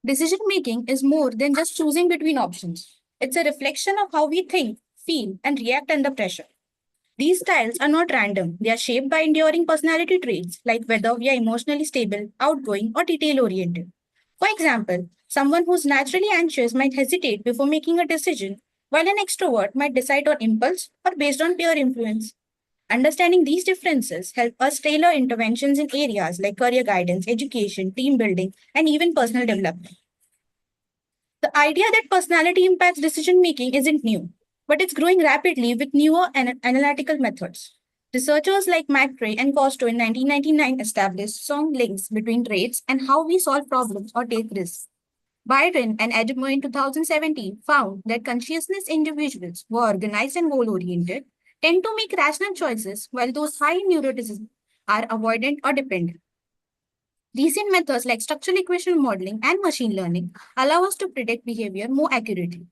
Decision-making is more than just choosing between options. It's a reflection of how we think, feel, and react under pressure. These styles are not random. They are shaped by enduring personality traits, like whether we are emotionally stable, outgoing, or detail-oriented. For example, someone who's naturally anxious might hesitate before making a decision, while an extrovert might decide on impulse or based on peer influence. Understanding these differences help us tailor interventions in areas like career guidance, education, team building, and even personal development. The idea that personality impacts decision-making isn't new, but it's growing rapidly with newer analytical methods. Researchers like McTray and Costo in 1999 established strong links between traits and how we solve problems or take risks. Byron and Edmo in 2017 found that conscientious individuals who are organized and goal-oriented tend to make rational choices, while those high in neuroticism are avoidant or dependent. Recent methods like structural equation modeling and machine learning allow us to predict behavior more accurately.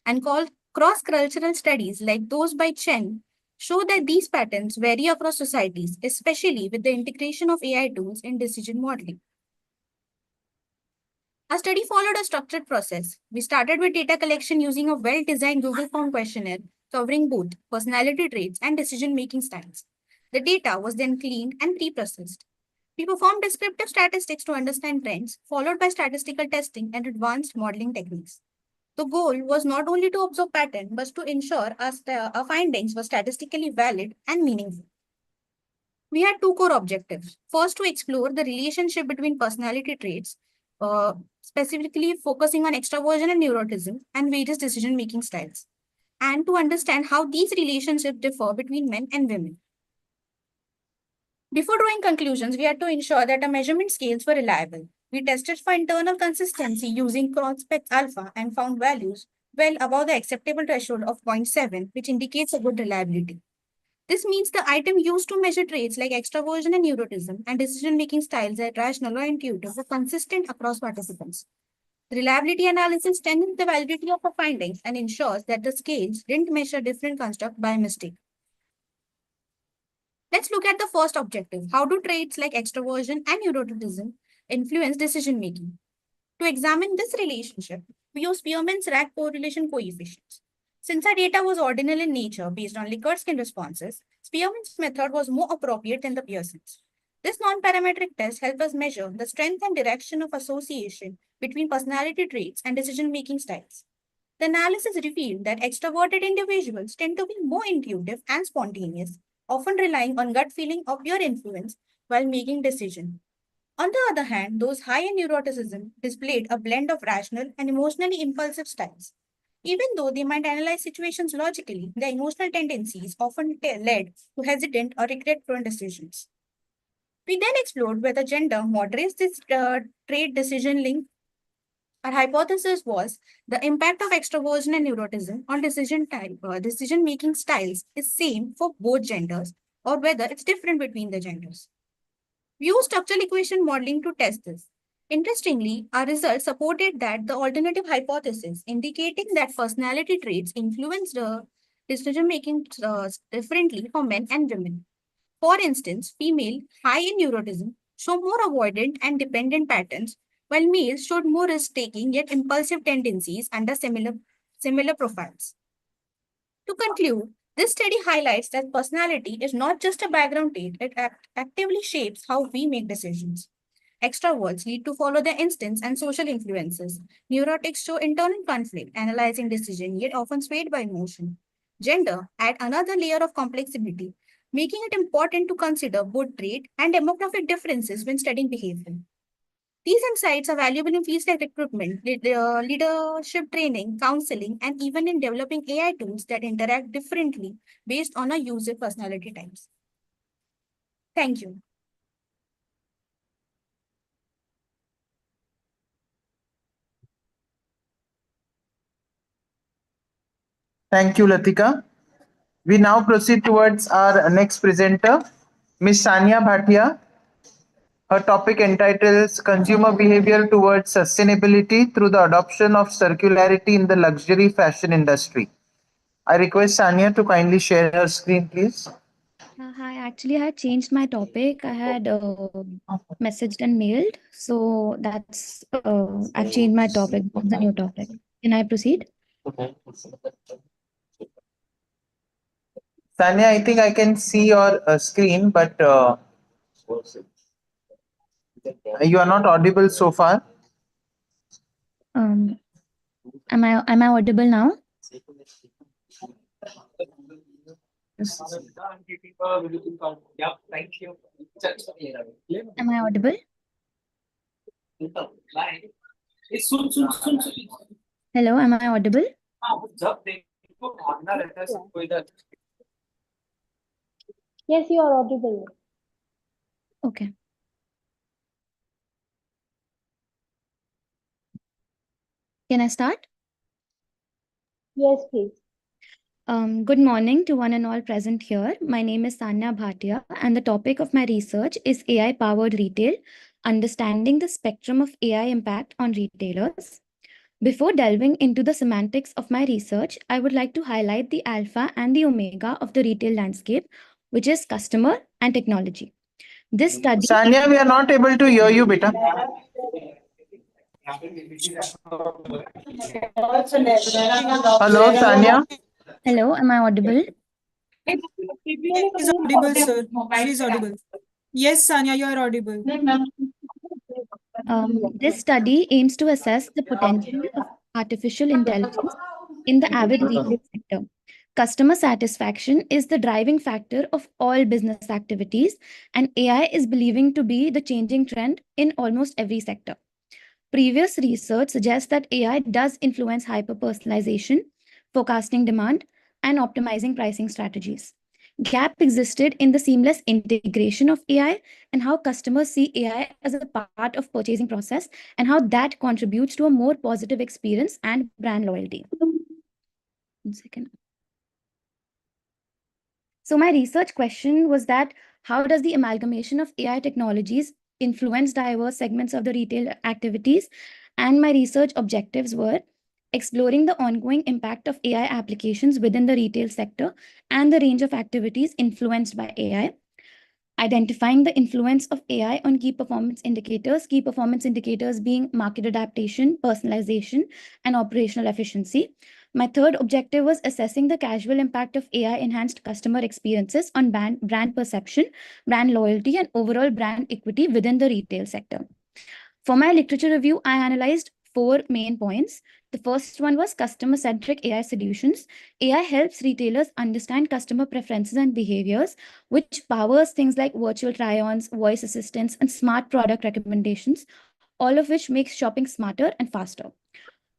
And cross-cultural studies like those by Chen show that these patterns vary across societies, especially with the integration of AI tools in decision modeling. Our study followed a structured process. We started with data collection using a well-designed Google Form questionnaire covering both personality traits and decision-making styles. The data was then cleaned and pre-processed. We performed descriptive statistics to understand trends, followed by statistical testing and advanced modeling techniques. The goal was not only to observe patterns, but to ensure our findings were statistically valid and meaningful. We had two core objectives. First, to explore the relationship between personality traits, specifically focusing on extroversion and neuroticism and various decision-making styles, and to understand how these relationships differ between men and women. Before drawing conclusions, we had to ensure that our measurement scales were reliable. We tested for internal consistency using Cronspec's alpha and found values well above the acceptable threshold of 0.7, which indicates a good reliability. This means the item used to measure traits like extroversion and neuroticism and decision-making styles that rational or intuitive were consistent across participants. The reliability analysis strengthens the validity of our findings and ensures that the scales didn't measure different constructs by mistake. Let's look at the first objective. How do traits like extroversion and neuroticism influence decision-making? To examine this relationship, we use Spearman's rank correlation coefficients. Since our data was ordinal in nature based on Likert skin responses, Spearman's method was more appropriate than the Pearson's. This non-parametric test helped us measure the strength and direction of association between personality traits and decision-making styles. The analysis revealed that extroverted individuals tend to be more intuitive and spontaneous, often relying on gut feeling or peer influence while making decisions. On the other hand, those high in neuroticism displayed a blend of rational and emotionally impulsive styles. Even though they might analyze situations logically, their emotional tendencies often led to hesitant or regret-prone decisions. We then explored whether gender moderates this trait decision link. Our hypothesis was the impact of extroversion and neuroticism on decision-making styles is same for both genders, or whether it's different between the genders. We used structural equation modeling to test this. Interestingly, our results supported that the alternative hypothesis, indicating that personality traits influence the decision-making differently for men and women. For instance, female high in neuroticism show more avoidant and dependent patterns, while males showed more risk-taking yet impulsive tendencies under similar profiles. To conclude, this study highlights that personality is not just a background trait, it actively shapes how we make decisions. Extroverts lead to follow their instincts and social influences. Neurotics show internal conflict, analyzing decision, yet often swayed by emotion. Gender add another layer of complexity, making it important to consider both trait and demographic differences when studying behavior. These insights are valuable in fields like recruitment, leadership training, counseling, and even in developing AI tools that interact differently based on a user personality types. Thank you. Thank you, Latika. We now proceed towards our next presenter, Ms. Sania Bhatia. Her topic entitles Consumer Behavior Towards Sustainability Through the Adoption of Circularity in the Luxury Fashion Industry. I request Sania to kindly share her screen, please. Hi, actually, I had changed my topic. I had messaged and mailed. So that's, I've changed my topic. It's a new topic. Can I proceed? Sania, I think I can see your screen, but you are not audible so far. Am I audible now? Yeah, thank you. Am I audible? Hello, am I audible? Yes, you are audible. Okay. Can I start? Yes, please. Good morning to one and all present here. My name is Sania Bhatia, and the topic of my research is AI-powered retail, understanding the spectrum of AI impact on retailers. Before delving into the semantics of my research, I would like to highlight the alpha and the omega of the retail landscape, which is customer and technology. This study... Sania, we are not able to hear you, beta. Hello, Sania. Hello, am I audible? She's audible, sir. She's audible. Yes, Sania, you are audible. This study aims to assess the potential of artificial intelligence in the avid retail sector. Customer satisfaction is the driving factor of all business activities, and AI is believing to be the changing trend in almost every sector. Previous research suggests that AI does influence hyper-personalization, forecasting demand, and optimizing pricing strategies. Gap existed in the seamless integration of AI and how customers see AI as a part of purchasing process and how that contributes to a more positive experience and brand loyalty. 1 second. So my research question was that how does the amalgamation of AI technologies influence diverse segments of the retail activities? And my research objectives were exploring the ongoing impact of AI applications within the retail sector and the range of activities influenced by AI, identifying the influence of AI on key performance indicators being market adaptation, personalization, and operational efficiency, My third objective was assessing the casual impact of AI-enhanced customer experiences on brand perception, brand loyalty, and overall brand equity within the retail sector. For my literature review, I analyzed 4 main points. The first one was customer-centric AI solutions. AI helps retailers understand customer preferences and behaviors, which powers things like virtual try-ons, voice assistants, and smart product recommendations, all of which makes shopping smarter and faster.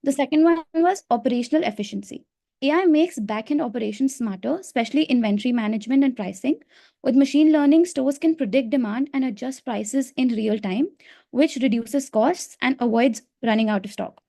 The second one was operational efficiency. AI makes back-end operations smarter, especially inventory management and pricing. With machine learning, stores can predict demand and adjust prices in real time, which reduces costs and avoids running out of stock.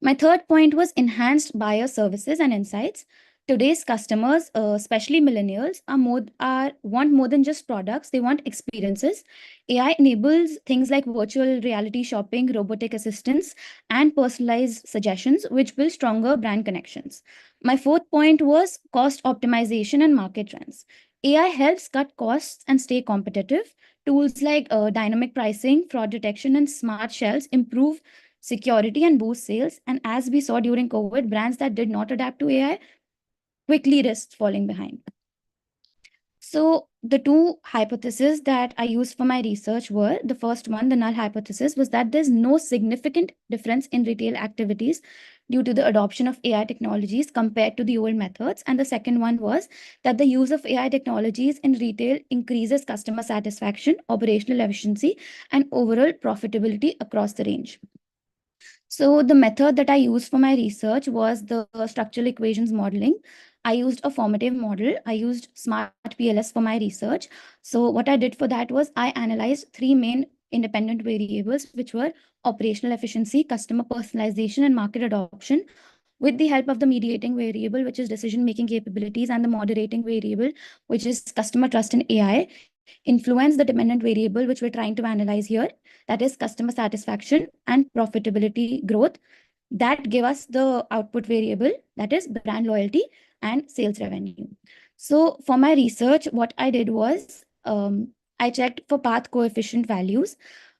My third point was enhanced buyer services and insights. Today's customers, especially millennials, want more than just products. They want experiences. AI enables things like virtual reality shopping, robotic assistants, and personalized suggestions, which build stronger brand connections. My fourth point was cost optimization and market trends. AI helps cut costs and stay competitive. Tools like dynamic pricing, fraud detection, and smart shelves improve security and boost sales. And as we saw during COVID, brands that did not adapt to AI quickly risked falling behind. So the two hypotheses that I used for my research were, the first one, the null hypothesis, was that there's no significant difference in retail activities due to the adoption of AI technologies compared to the old methods. And the second one was that the use of AI technologies in retail increases customer satisfaction, operational efficiency, and overall profitability across the range. So the method that I used for my research was the structural equations modeling. I used a formative model. I used Smart PLS for my research. So what I did for that was I analyzed 3 main independent variables, which were operational efficiency, customer personalization, and market adoption, with the help of the mediating variable, which is decision-making capabilities, and the moderating variable, which is customer trust in AI, influence the dependent variable, which we're trying to analyze here, that is customer satisfaction and profitability growth. That give us the output variable, that is brand loyalty and sales revenue. So for my research, what I did was I checked for path coefficient values,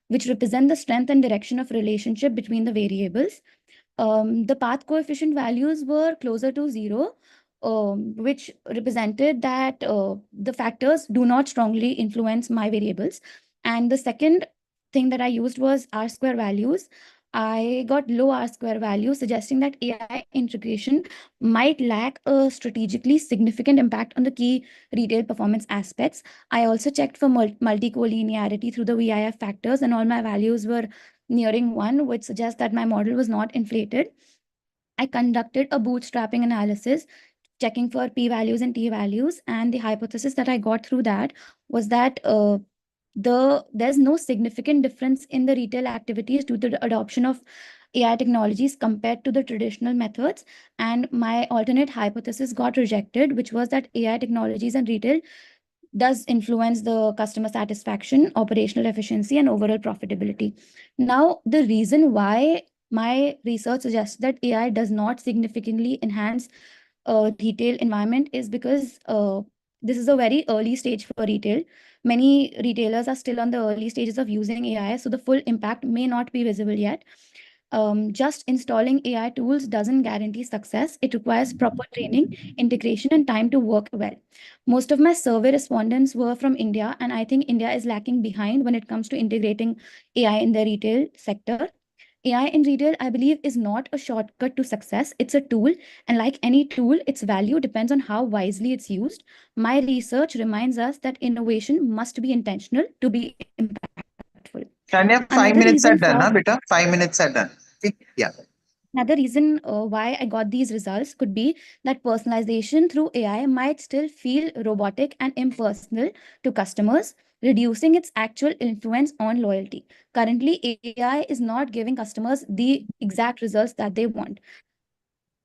which represent the strength and direction of relationship between the variables. The path coefficient values were closer to 0, which represented that the factors do not strongly influence my variables. And the second thing that I used was R-square values. I got low R-square values, suggesting that AI integration might lack a strategically significant impact on the key retail performance aspects. I also checked for multi-collinearity through the VIF factors, and all my values were nearing 1, which suggests that my model was not inflated. I conducted a bootstrapping analysis, checking for p-values and t-values, and the hypothesis that I got through that was that there's no significant difference in the retail activities due to the adoption of AI technologies compared to the traditional methods. And my alternate hypothesis got rejected, which was that AI technologies and retail does influence the customer satisfaction, operational efficiency, and overall profitability. Now, the reason why my research suggests that AI does not significantly enhance retail environment is because this is a very early stage for retail. Many retailers are still on the early stages of using AI, so the full impact may not be visible yet. Just installing AI tools doesn't guarantee success. It requires proper training, integration, and time to work well. Most of my survey respondents were from India, and I think India is lacking behind when it comes to integrating AI in the retail sector. AI in retail, I believe, is not a shortcut to success. It's a tool, and like any tool, its value depends on how wisely it's used. My research reminds us that innovation must be intentional to be impactful. Tanya, 5 minutes are done, beta. 5 minutes are done. Okay? Yeah. Another reason why I got these results could be that personalization through AI might still feel robotic and impersonal to customers, reducing its actual influence on loyalty. Currently, AI is not giving customers the exact results that they want.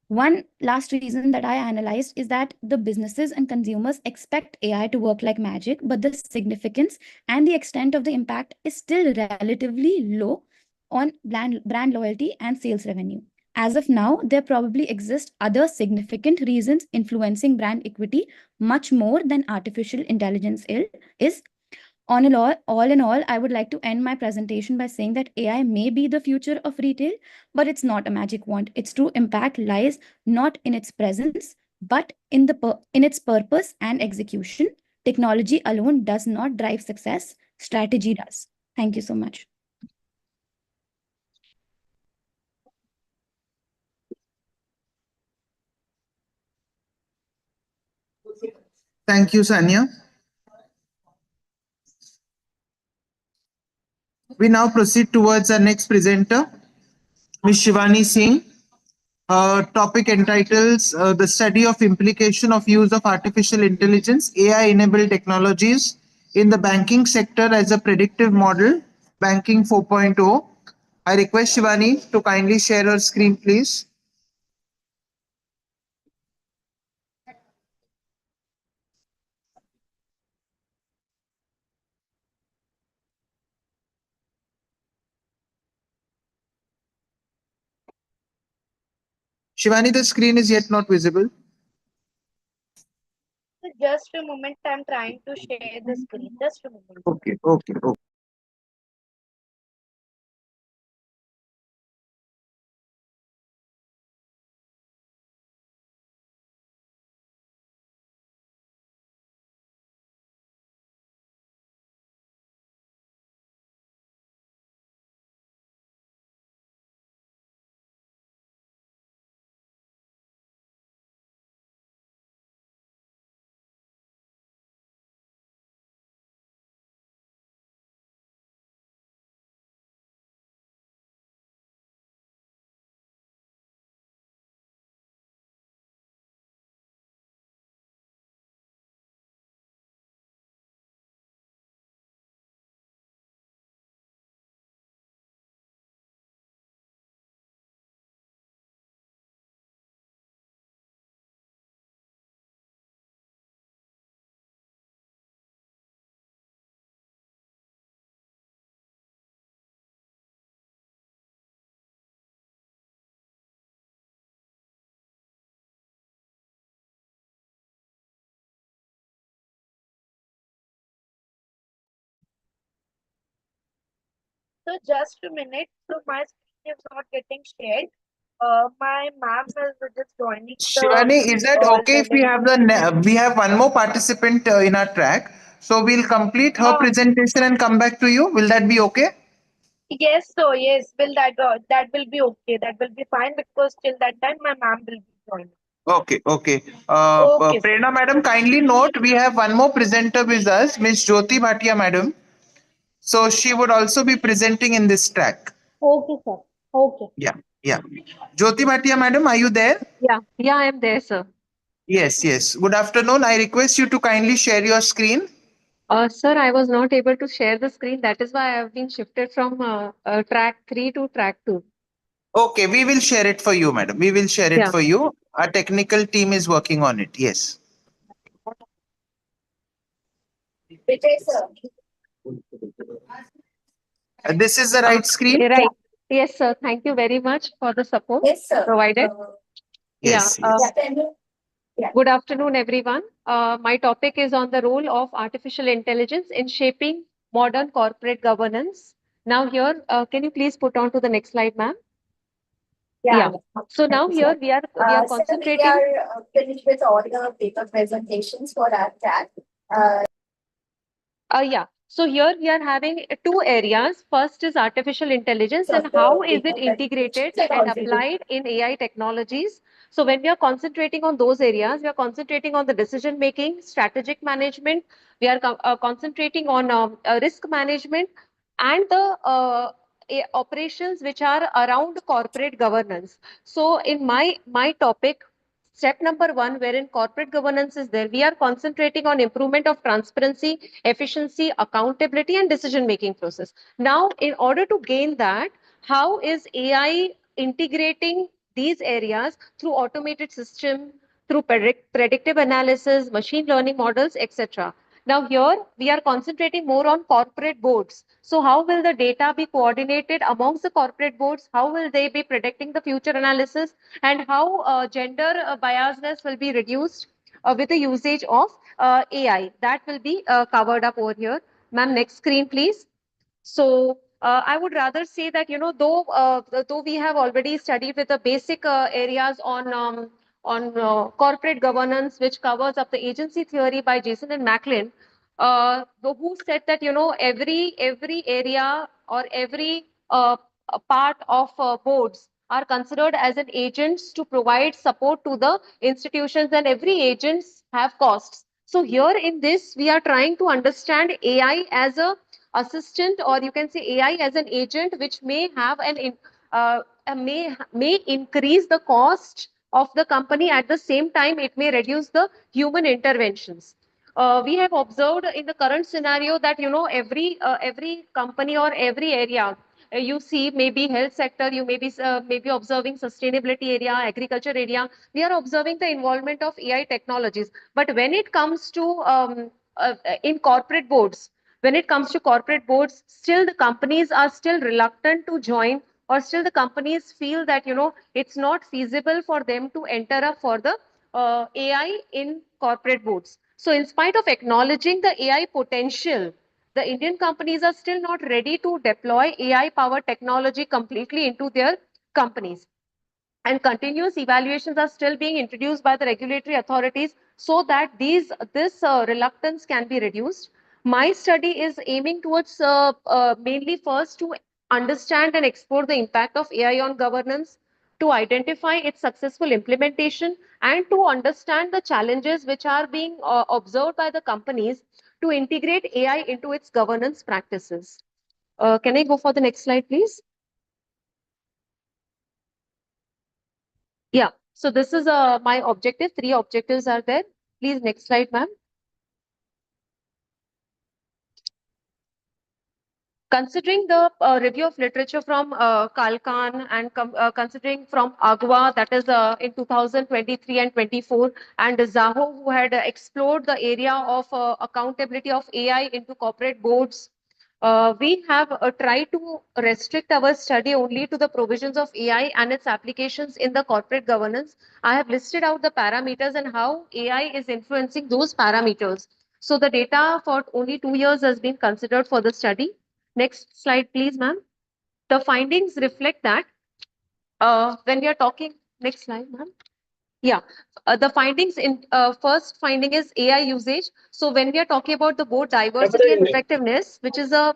One last reason that I analyzed is that the businesses and consumers expect AI to work like magic, but the significance and the extent of the impact is still relatively low on brand loyalty and sales revenue. As of now, there probably exist other significant reasons influencing brand equity much more than artificial intelligence is. All in all, I would like to end my presentation by saying that AI may be the future of retail, but it's not a magic wand. Its true impact lies not in its presence, but in its purpose and execution. Technology alone does not drive success. Strategy does. Thank you so much. Thank you, Sanya. We now proceed towards our next presenter, Ms. Shivani Singh. Topic entitles The Study of Implication of Use of Artificial Intelligence, AI-enabled technologies in the banking sector as a predictive model, Banking 4.0. I request Shivani to kindly share her screen, please. Shivani, the screen is yet not visible. Just a moment, I'm trying to share the screen. Just a moment. Okay. So just a minute. So my screen is not getting shared. My ma'am is just joining Shivani, is that okay if we have we have one more participant in our track? So we'll complete her presentation and come back to you. Will that be okay? Yes, so yes, will that will be okay. That will be fine because till that time my ma'am will be joining. Okay. Okay, Prerna madam, kindly note we have one more presenter with us, Ms. Jyoti Bhatia madam. So she would also be presenting in this track. Okay, sir. Okay. Yeah. Jyoti Bhatia madam, are you there? Yeah, I am there, sir. Yes. Good afternoon. I request you to kindly share your screen. Sir, I was not able to share the screen. That is why I have been shifted from track 3 to track 2. Okay, we will share it for you, madam. We will share it Yeah. for you. Our technical team is working on it. Yes. This is the right screen? Right. Yes, sir. Thank you very much for the support provided. Yes. Good afternoon, everyone. My topic is on the role of artificial intelligence in shaping modern corporate governance. Now here, can you please put on to the next slide, ma'am? Yeah. So now here we are concentrating. So we are finished with all the paper presentations for our track. Yeah. So here we are having two areas. First is artificial intelligence and how is it integrated and applied in AI technologies. So when we are concentrating on those areas, we are concentrating on the decision making, strategic management. We are concentrating on risk management and the operations which are around corporate governance. So in my topic, step number 1, wherein corporate governance is there, we are concentrating on improvement of transparency, efficiency, accountability, and decision-making process. Now, in order to gain that, how is AI integrating these areas through automated system, through predictive analysis, machine learning models, etc. Now here we are concentrating more on corporate boards. So how will the data be coordinated amongst the corporate boards? How will they be predicting the future analysis? And how gender biasness will be reduced with the usage of AI? That will be covered up over here. Ma'am, next screen, please. So I would rather say that, though we have already studied with the basic areas on corporate governance, which covers up the agency theory by Jason and Macklin, who said that, every area or every a part of boards are considered as an agents to provide support to the institutions, and every agents have costs. So here in this, we are trying to understand AI as a assistant, or you can say AI as an agent, which may have may increase the cost of the company. At the same time, it may reduce the human interventions. We have observed in the current scenario that every company or every area you see, maybe health sector, you maybe observing sustainability area, agriculture area, we are observing the involvement of AI technologies. But when it comes to in corporate boards, when it comes to corporate boards, still the companies are still reluctant to join, or still the companies feel that it's not feasible for them to enter up for the AI in corporate boards. So in spite of acknowledging the AI potential, the Indian companies are still not ready to deploy AI powered technology completely into their companies. And continuous evaluations are still being introduced by the regulatory authorities so that this reluctance can be reduced. My study is aiming towards mainly first to understand and explore the impact of AI on governance, to identify its successful implementation, and to understand the challenges which are being observed by the companies to integrate AI into its governance practices. Can I go for the next slide, please? Yeah, so this is my objective. 3 objectives are there. Please, next slide, ma'am. Considering the review of literature from Kalkan and considering from Agwa, that is in 2023 and 24, and Zaho, who had explored the area of accountability of AI into corporate boards, we have tried to restrict our study only to the provisions of AI and its applications in the corporate governance. I have listed out the parameters and how AI is influencing those parameters. So the data for only 2 years has been considered for the study. Next slide, please, ma'am. The findings reflect that when we are talking, next slide, ma'am. Yeah, the findings in first finding is AI usage. So when we are talking about the board diversity and effectiveness, which is a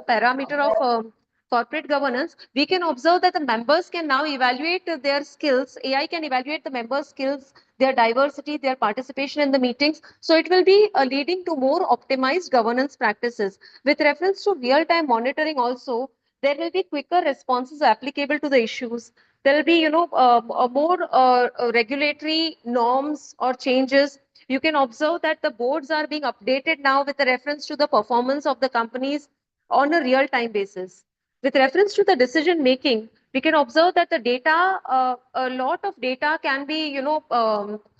parameter of corporate governance, we can observe that the members can now evaluate their skills. AI can evaluate the members' skills, their diversity, their participation in the meetings. So it will be leading to more optimized governance practices. With reference to real-time monitoring also, there will be quicker responses applicable to the issues. There will be, more regulatory norms or changes. You can observe that the boards are being updated now with the reference to the performance of the companies on a real-time basis. With reference to the decision making, we can observe that the data, a lot of data can be,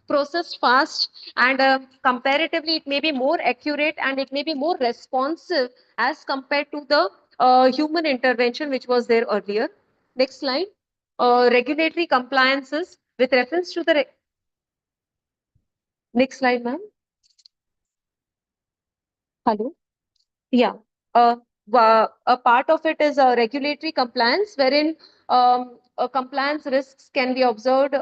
processed fast, and comparatively it may be more accurate and it may be more responsive as compared to the human intervention which was there earlier. Next slide. Regulatory compliances with reference to the next slide, ma'am. Hello. Yeah. A part of it is regulatory compliance, wherein compliance risks can be observed.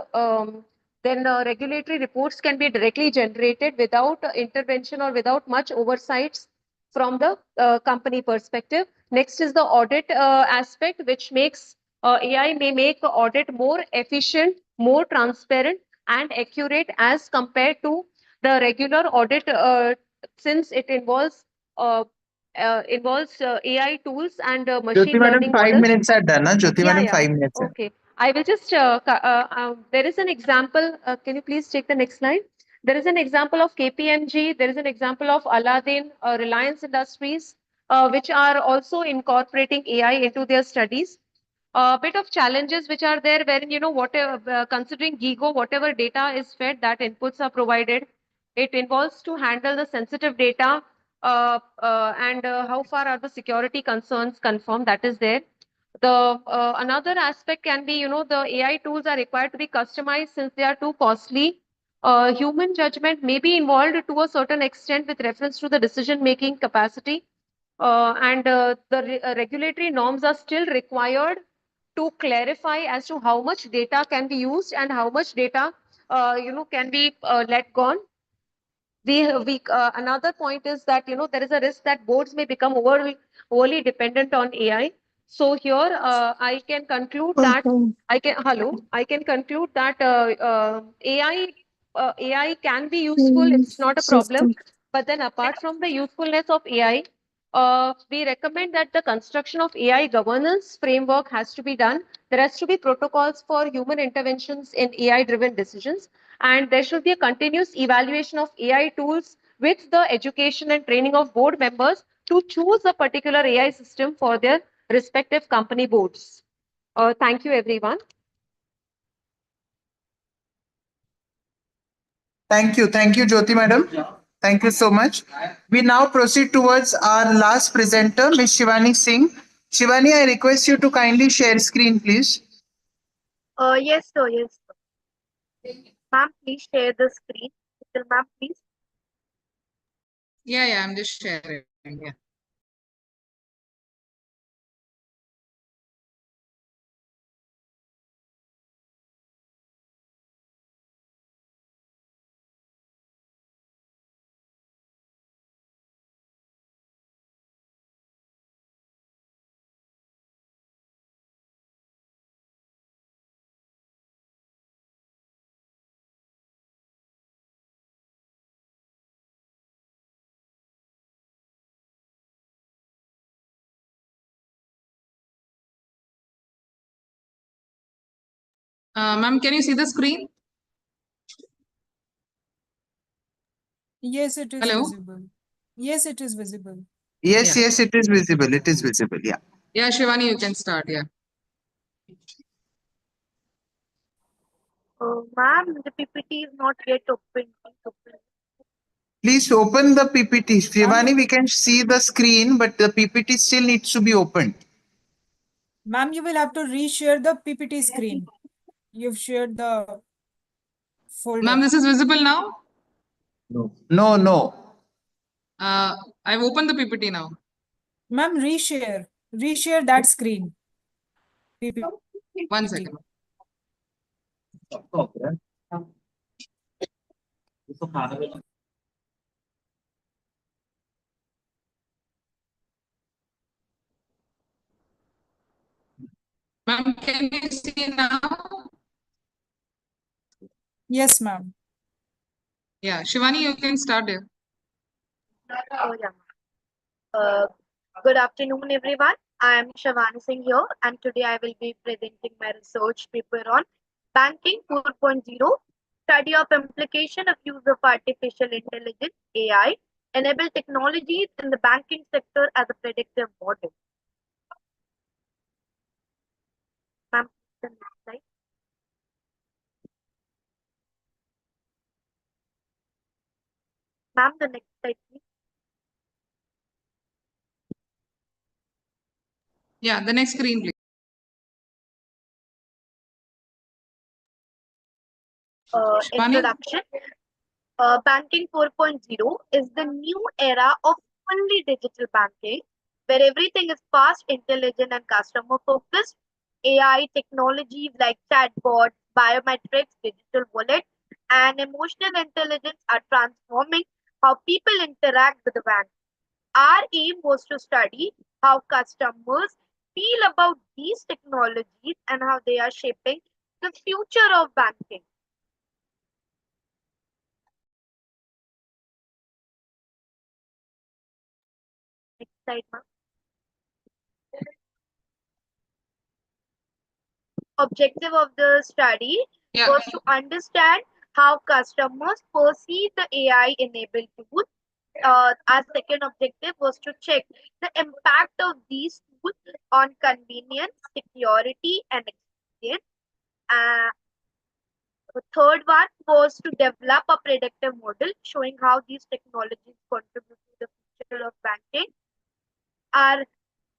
Then regulatory reports can be directly generated without intervention or without much oversights from the company perspective. Next is the audit aspect, which makes AI may make the audit more efficient, more transparent, and accurate as compared to the regular audit, since it involves AI tools and machine Jyoti madam, learning 5 models. minutes are done. Jyoti Yeah, madam, yeah. 5 minutes. Okay. I will just, there is an example. Can you please take the next slide? There is an example of KPMG. There is an example of Aladdin, Reliance Industries, which are also incorporating AI into their studies. A bit of challenges which are there, wherein, whatever, considering GIGO, whatever data is fed, that inputs are provided. It involves to handle the sensitive data, and how far are the security concerns confirmed, that is there. The another aspect can be, the AI tools are required to be customized since they are too costly. Human judgment may be involved to a certain extent with reference to the decision making capacity. and the regulatory norms are still required to clarify as to how much data can be used and how much data can be let gone. Another point is that there is a risk that boards may become overly dependent on AI. So here I can conclude that I can conclude that AI can be useful. It's not a problem. But then apart from the usefulness of AI, we recommend that the construction of AI governance framework has to be done. There has to be protocols for human interventions in AI-driven decisions, and there should be a continuous evaluation of AI tools with the education and training of board members to choose a particular AI system for their respective company boards. Thank you, everyone. Thank you, Jyoti madam. Thank you so much. We now proceed towards our last presenter, Ms. Shivani Singh. Shivani, I request you to kindly share screen, please. Yes, sir. Yes, sir. Ma'am, please share the screen. Ma'am, please. Yeah, I'm just sharing. Yeah. Ma'am, can you see the screen? Yes, it is Hello? visible. Yes, it is visible. Yes, Yeah. yes, it is visible. It is visible. Yeah. Yeah, Shivani, you can start. Yeah. Ma'am, the PPT is not yet open. Please open the PPT. Shivani, we can see the screen, but the PPT still needs to be opened. Ma'am, you will have to reshare the PPT screen. You've shared the folder. Ma'am, this is visible now? No. I've opened the PPT now. Ma'am, reshare that screen. PPT. 1 second. Ma'am, can you see now? Yes, ma'am. Yeah, Shivani, you can start it. Oh, yeah. Good afternoon, everyone. I am Shavani Singh here, and today I will be presenting my research paper on Banking 4.0, study of implication of use of artificial intelligence, AI, enable technologies in the banking sector as a predictive model. Ma'am, the next slide. Ma'am, the next slide, please. Yeah, the next screen, please. Introduction. Banking 4.0 is the new era of fully digital banking, where everything is fast, intelligent, and customer focused. AI technologies like chatbots, biometrics, digital wallet, and emotional intelligence are transforming how people interact with the bank. Our aim was to study how customers feel about these technologies and how they are shaping the future of banking. Next slide, ma'am. Objective of the study was to understand how customers perceive the AI-enabled tools. Our second objective was to check the impact of these tools on convenience, security, and experience. The third one was to develop a predictive model showing how these technologies contribute to the future of banking.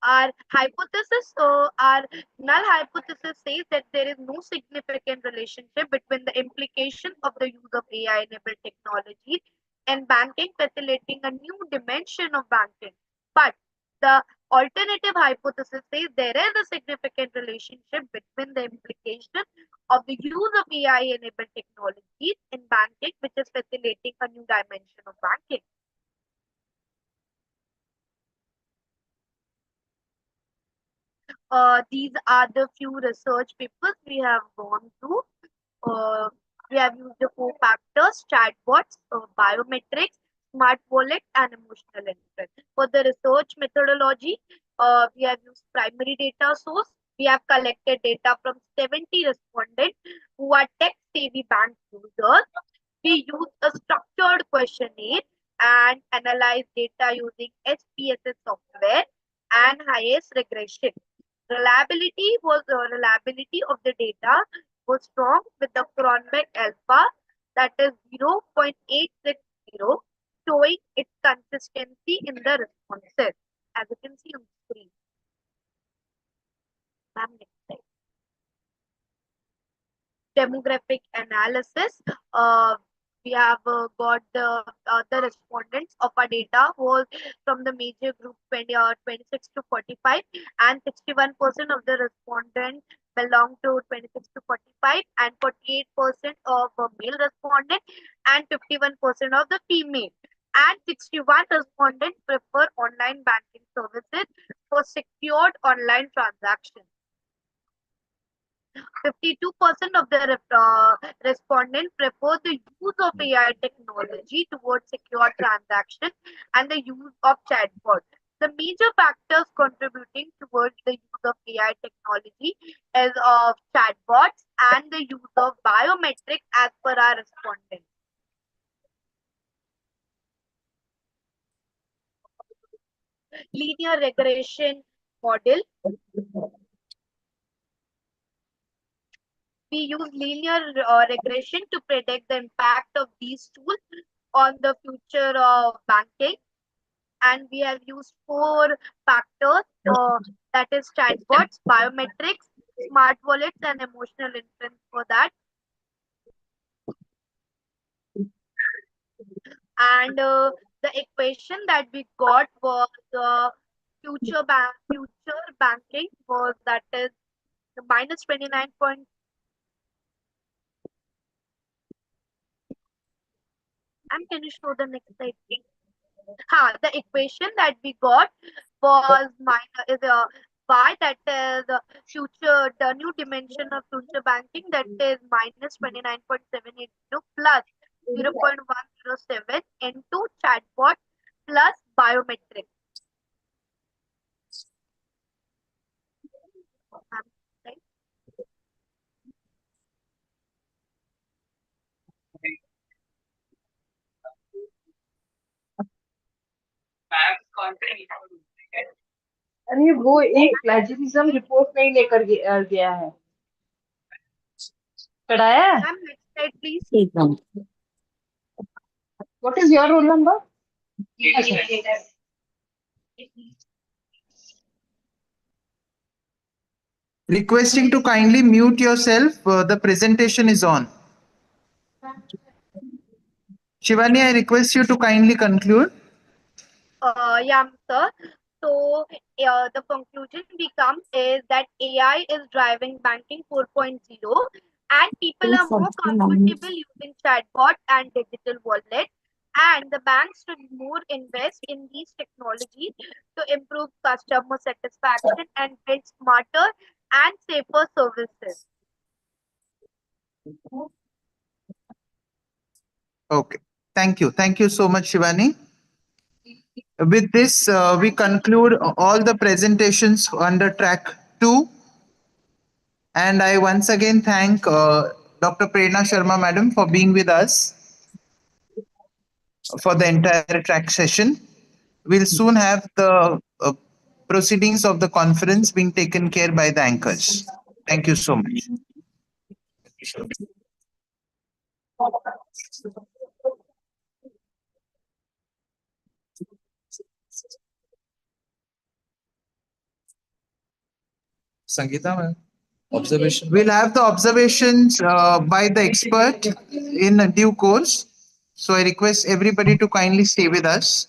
Our hypothesis, our null hypothesis says that there is no significant relationship between the implication of the use of AI-enabled technology and banking, facilitating a new dimension of banking. But The alternative hypothesis says there is a significant relationship between the implication of the use of AI-enabled technologies in banking, which is facilitating a new dimension of banking. These are the few research papers we have gone through. We have used the 4 factors: chatbots, biometrics, smart wallet, and emotional intent. For the research methodology, we have used primary data source. We have collected data from 70 respondents who are tech-savvy bank users. We use a structured questionnaire and analyze data using SPSS software and highest regression. Reliability of the data was strong with the Cronbach alpha, that is 0.860, showing its consistency in the responses, as you can see on the screen. Next slide. Demographic analysis. We have got the respondents of our data was from the major group 26 to 45, and 61% of the respondents belong to 26 to 45, and 48% of male respondents, and 51% of the female. And 61 respondents prefer online banking services for secured online transactions. 52% of the respondents prefer the use of AI technology towards secure transactions and the use of chatbots. The major factors contributing towards the use of AI technology is of chatbots and the use of biometrics as per our respondents. Linear regression model. We use linear regression to predict the impact of these tools on the future of banking. And we have used 4 factors, that is chatbots, biometrics, smart wallets, and emotional inference for that. And the equation that we got was future banking was, that is the minus 29. Can you show the next slide, please? The equation that we got was y, that is the new dimension of future banking, that is minus 29.780 plus 0.107 into chatbot plus biometric. अरे वो एक plagiarism report नहीं लेकर गया है, पढ़ाया है? What is your roll number? Requesting to kindly mute yourself. The presentation is on. Shivani, I request you to kindly conclude. Yeah, sir. So the conclusion becomes is that AI is driving banking 4.0, and people are more comfortable using chatbot and digital wallet, and the banks should more invest in these technologies to improve customer satisfaction and build smarter and safer services. Okay. Thank you. Thank you so much, Shivani. With this, we conclude all the presentations under track 2. And I once again thank Dr. Prerna Sharma Madam for being with us for the entire track session. We'll soon have the proceedings of the conference being taken care by the anchors. Thank you so much. Sangeeta, ma'am, observation. We'll have the observations by the expert in due course. So I request everybody to kindly stay with us.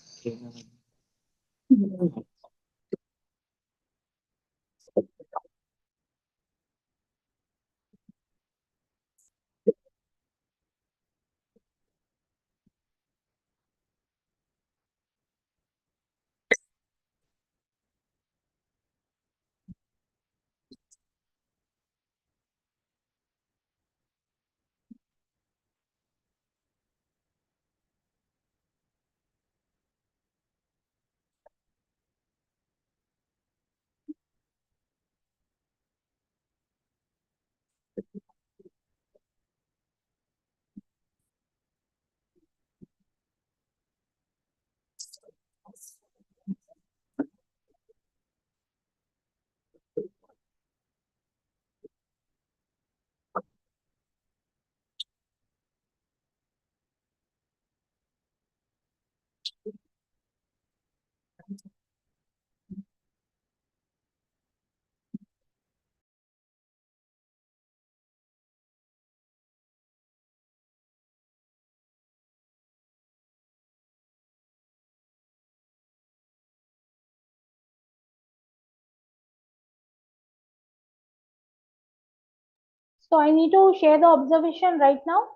So I need to share the observation right now.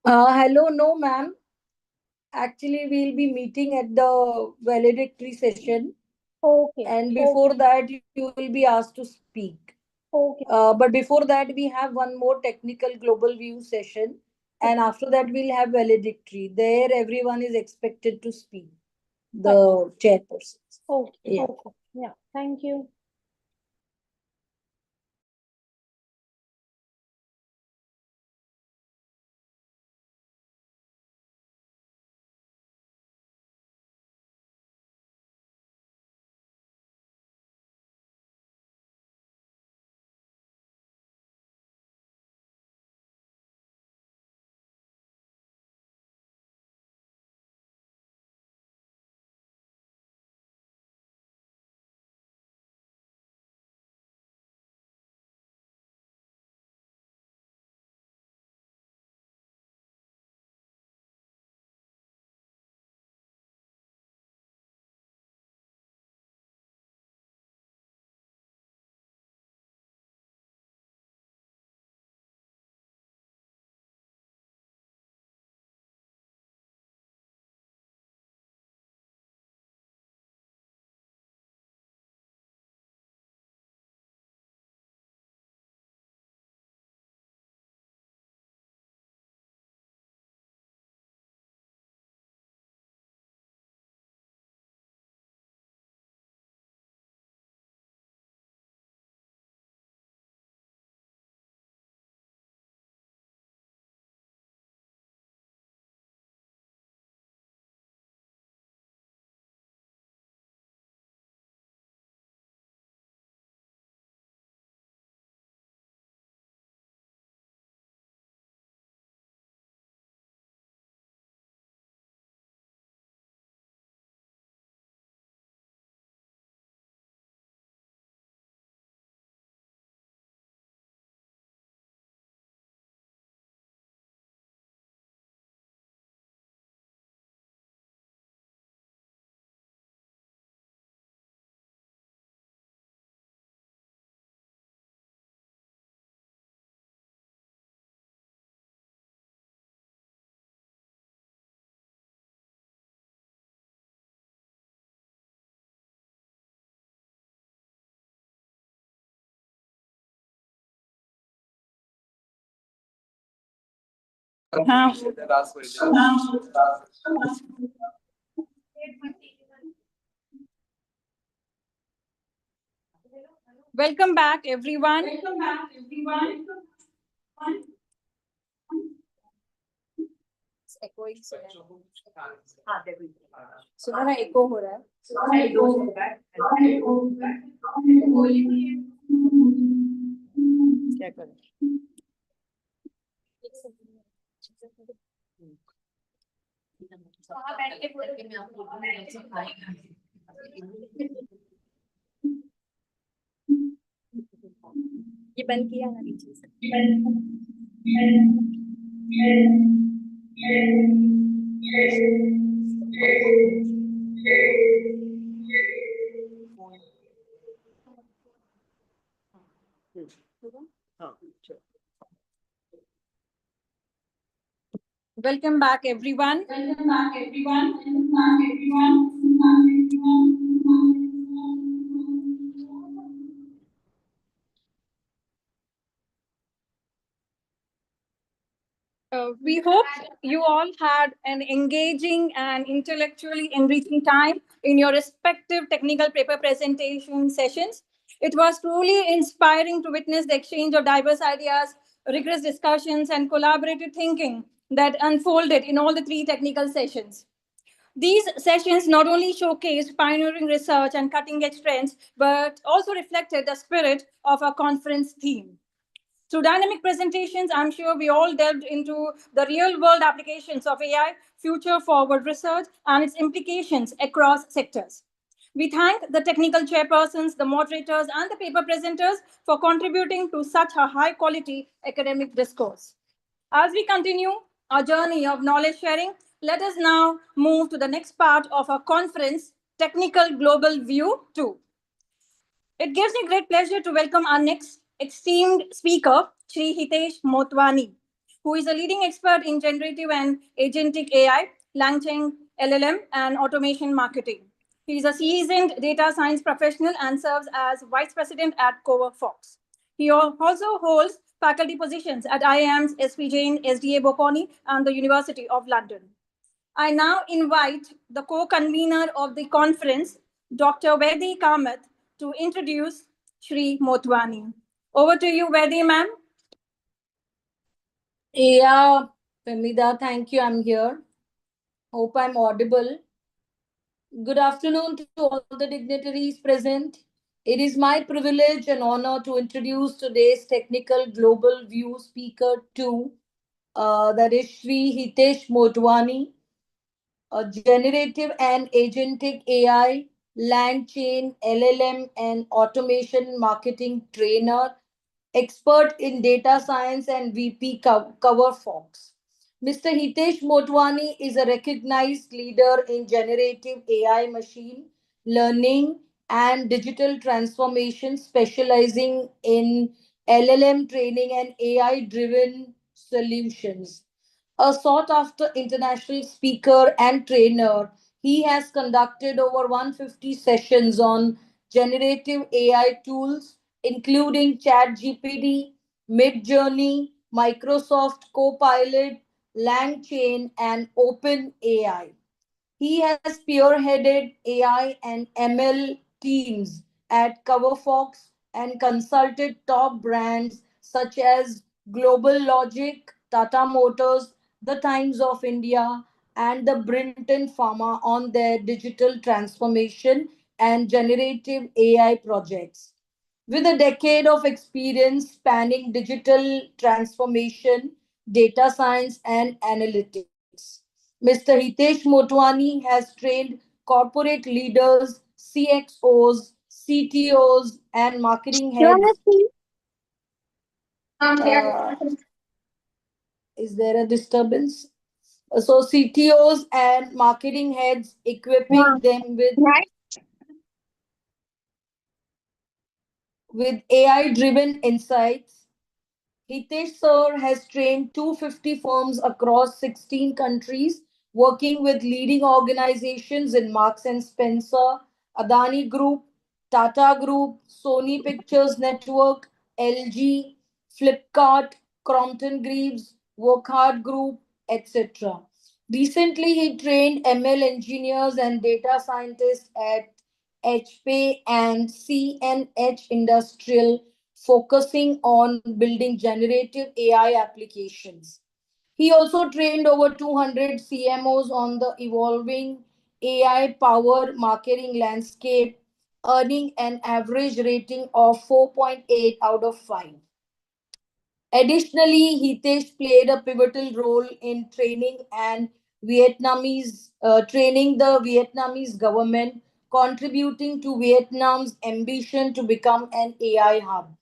Hello, no, ma'am. Actually, we'll be meeting at the valedictory session. Okay. And before that, you will be asked to speak. Okay. But before that, we have one more technical global view session. And after that, we'll have valedictory. There, everyone is expected to speak. The chairpersons. Okay. Yeah. Okay. Yeah. Thank you. Welcome back, everyone. Welcome back, everyone. It's echoing. सुना ना echo हो रहा है. क्या करें? ये बंद किया ना नीचे से. Welcome back, everyone. Welcome back, everyone. Welcome back, everyone. We hope you all had an engaging and intellectually enriching time in your respective technical paper presentation sessions. It was truly inspiring to witness the exchange of diverse ideas, rigorous discussions, and collaborative thinking that unfolded in all the three technical sessions. These sessions not only showcased pioneering research and cutting-edge trends, but also reflected the spirit of our conference theme. Through dynamic presentations, I'm sure we all delved into the real-world applications of AI, future-forward research, and its implications across sectors. We thank the technical chairpersons, the moderators, and the paper presenters for contributing to such a high-quality academic discourse. As we continue our journey of knowledge sharing, Let us now move to the next part of our conference, Technical Global View 2. It gives me great pleasure to welcome our next esteemed speaker, Shri Hitesh Motwani, who is a leading expert in generative and agentic AI, LangChain LLM, and automation marketing. He is a seasoned data science professional and serves as vice president at CoverFox. He also holds faculty positions at IIM's SP Jain, SDA Bocconi, and the University of London. I now invite the co-convener of the conference, Dr. Vaidehi Kamath, to introduce Shri Motwani. Over to you, Vaidehi, ma'am. Yeah, Pamida, thank you. I'm here. Hope I'm audible. Good afternoon to all the dignitaries present. It is my privilege and honor to introduce today's Technical Global View Speaker 2, that is Shri Hitesh Motwani, a generative and agentic AI, LangChain, LLM, and automation marketing trainer, expert in data science and VP CoverFox. Mr. Hitesh Motwani is a recognized leader in generative AI machine learning and digital transformation, specializing in LLM training and AI-driven solutions. A sought after international speaker and trainer, he has conducted over 150 sessions on generative AI tools, including ChatGPT, Midjourney, Microsoft Copilot, LangChain, and OpenAI. He has spearheaded AI and ML teams at CoverFox and consulted top brands such as Global Logic, Tata Motors, The Times of India, and the Brinton Pharma on their digital transformation and generative AI projects. With a decade of experience spanning digital transformation, data science, and analytics, Mr. Hitesh Motwani has trained corporate leaders, CXOs, CTOs, and marketing heads. Is there a disturbance? So CTOs and marketing heads, equipping them with AI-driven insights. Hitesh sir has trained 250 firms across 16 countries, working with leading organizations in Marks and Spencer, Adani Group, Tata Group, Sony Pictures Network, LG, Flipkart, Crompton Greaves, Wokhart Group, etc. Recently, he trained ML engineers and data scientists at HP and CNH Industrial, focusing on building generative AI applications. He also trained over 200 CMOs on the evolving AI-powered marketing landscape, earning an average rating of 4.8 out of 5. Additionally, Hitesh played a pivotal role in training the Vietnamese government, contributing to Vietnam's ambition to become an AI hub.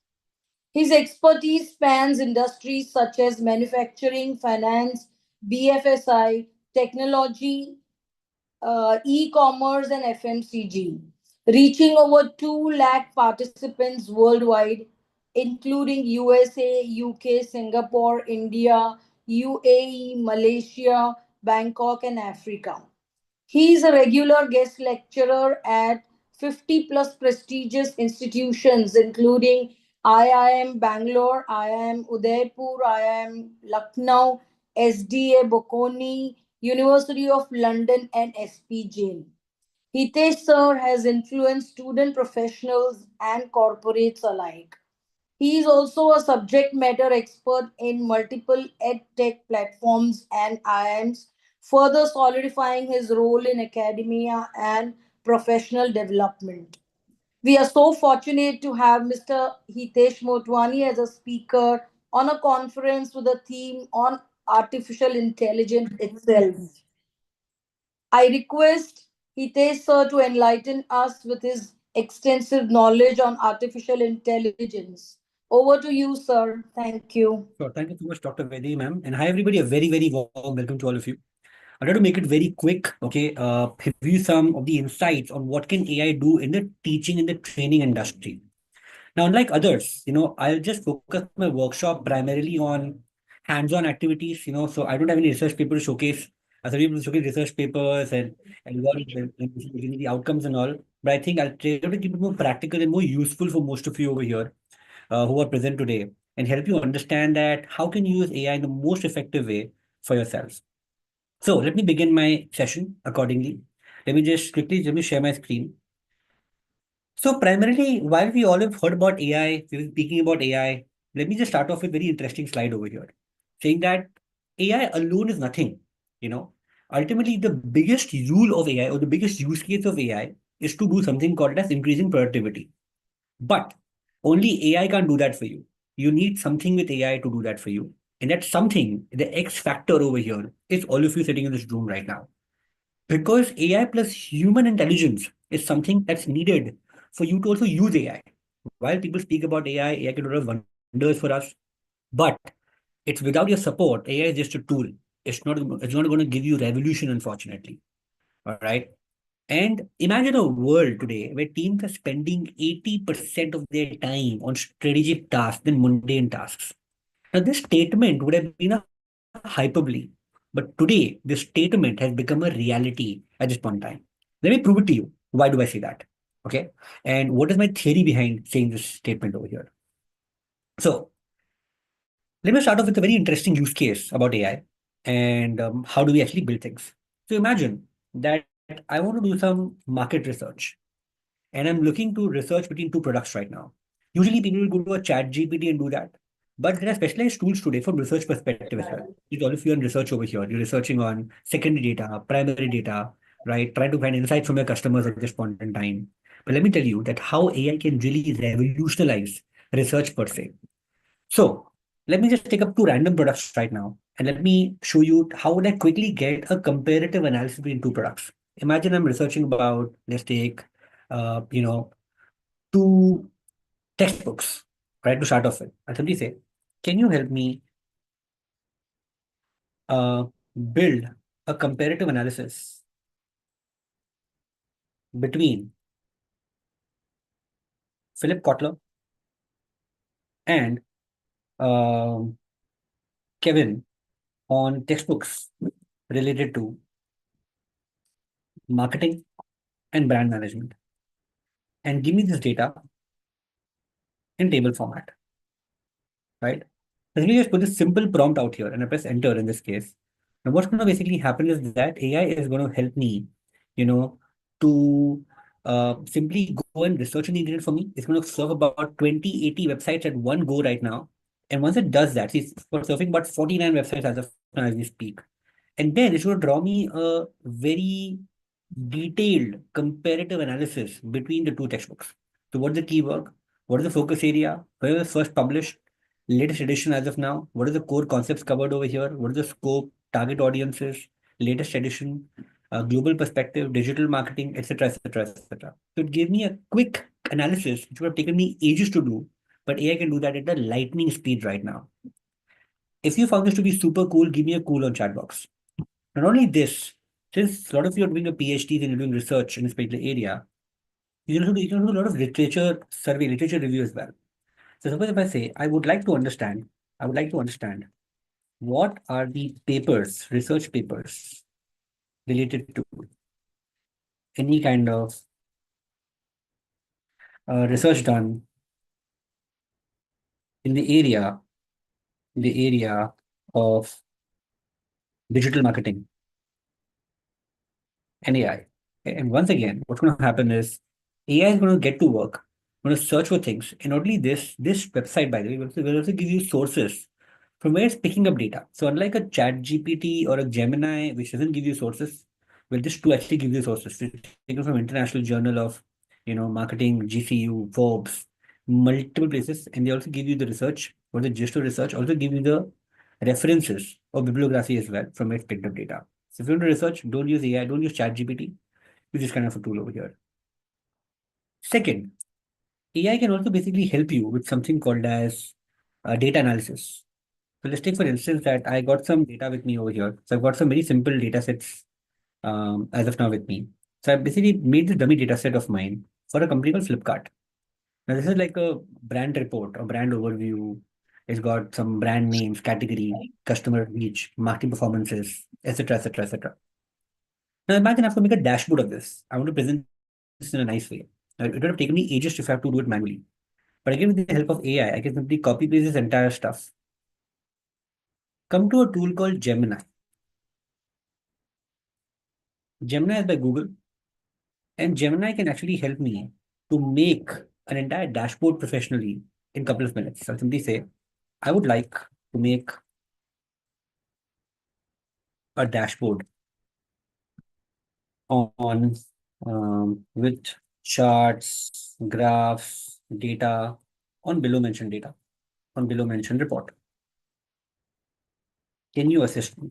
His expertise spans industries such as manufacturing, finance, BFSI, technology, e-commerce, and FMCG, reaching over 2 lakh participants worldwide, including USA, UK, Singapore, India, UAE, Malaysia, Bangkok, and Africa. He is a regular guest lecturer at 50 plus prestigious institutions, including IIM Bangalore, IIM Udaipur, IIM Lucknow, SDA Bocconi, University of London, and SP Jain. Hitesh sir has influenced student professionals and corporates alike. He is also a subject matter expert in multiple edtech platforms and IIMs, further solidifying his role in academia and professional development. We are so fortunate to have Mr. Hitesh Motwani as a speaker on a conference with a theme on artificial intelligence itself. I request Hitesh sir to enlighten us with his extensive knowledge on artificial intelligence. Over to you, sir. Thank you. Sure. Thank you so much, Dr. Vaidehi, ma'am. And hi, everybody. A very, very warm welcome to all of you. I'll try to make it very quick, okay? Give you some of the insights on what can AI do in the teaching and the training industry. Now, unlike others, I'll just focus my workshop primarily on hands-on activities, so I don't have any research paper to showcase. I will able to showcase research papers and the outcomes and all, but I think I'll try to keep it more practical and more useful for most of you over here who are present today and help you understand that how can you use AI in the most effective way for yourselves. So let me begin my session accordingly. Let me share my screen. So primarily, while we all have heard about AI, we've been speaking about AI, let me just start off with a very interesting slide over here, saying that AI alone is nothing, you know. Ultimately, the biggest rule of AI or the biggest use case of AI is to do something called as increasing productivity. But only AI can't do that for you. You need something with AI to do that for you. And that something, the X factor over here, is all of you sitting in this room right now. Because AI plus human intelligence is something that's needed for you to also use AI. While people speak about AI can do a lot of wonders for us, but it's without your support, AI is just a tool. It's not going to give you revolution, unfortunately. All right. And imagine a world today where teams are spending 80% of their time on strategic tasks than mundane tasks. Now, this statement would have been a hyperbole, but today this statement has become a reality at this point in time. Let me prove it to you. Why do I say that? Okay. And what is my theory behind saying this statement over here? So let me start off with a very interesting use case about AI and how do we actually build things. So imagine that I want to do some market research and I'm looking to research between two products right now. Usually people will go to a chat GPT and do that. But there are specialized tools today from research perspective as well. With all of you on research over here, you're researching on secondary data, primary data, right? Trying to find insights from your customers at this point in time. But let me tell you that how AI can really revolutionize research per se. So let me just take up two random products right now and let me show you how would I quickly get a comparative analysis between two products. Imagine I'm researching about, let's take, two textbooks, right, to start off with. I'll simply say, can you help me build a comparative analysis between Philip Kotler and Kevin on textbooks related to marketing and brand management, and give me this data in table format, right? Let me just put this simple prompt out here and I press enter in this case. Now what's going to basically happen is that AI is going to help me, to simply go and research on the internet for me. It's going to serve about 20, 80 websites at one go right now. And once it does that, it's surfing about 49 websites as of now as we speak. And then it's going to draw me a very detailed comparative analysis between the two textbooks. So what's the keyword? What is the focus area? Where was first published? Latest edition as of now? What are the core concepts covered over here? What is the scope, target audiences, latest edition, global perspective, digital marketing, etc., etc., etc. So it gave me a quick analysis, which would have taken me ages to do, but AI can do that at a lightning speed right now. If you found this to be super cool, give me a cool on chat box. Not only this, since a lot of you are doing a PhD and you're doing research in this particular area, you can do a lot of literature survey, literature review as well. So suppose if I say, I would like to understand what are the papers, research papers related to any kind of research done in the area of digital marketing and AI. And once again, what's going to happen is AI is going to get to work, going to search for things. And not only this website, by the way, will also give you sources from where it's picking up data. So unlike a chat GPT or a Gemini, which doesn't give you sources, well, this tool actually gives you sources. It's taken from International Journal of, Marketing, GCU, Forbes, multiple places. And they also give you the research or the gist of research, also give you the references or bibliography as well from where it's picked up data. So if you want to research, don't use AI, don't use ChatGPT, use this kind of a tool over here. Second, AI can also basically help you with something called as data analysis. So let's take for instance that I got some data with me over here. So I've got some very simple data sets as of now with me. So I basically made this dummy data set of mine for a company called Flipkart. Now this is like a brand report, a brand overview. It's got some brand names, category, customer reach, marketing performances, etc., etc., etc. Now imagine I have to make a dashboard of this. I want to present this in a nice way. Now, it would have taken me ages if I have to do it manually. But again, with the help of AI, I can simply copy paste this entire stuff. Come to a tool called Gemini. Gemini is by Google, and Gemini can actually help me to make an entire dashboard professionally in a couple of minutes. I'll simply say, I would like to make a dashboard on with charts, graphs, data on below mentioned data, on below mentioned report. Can you assist me?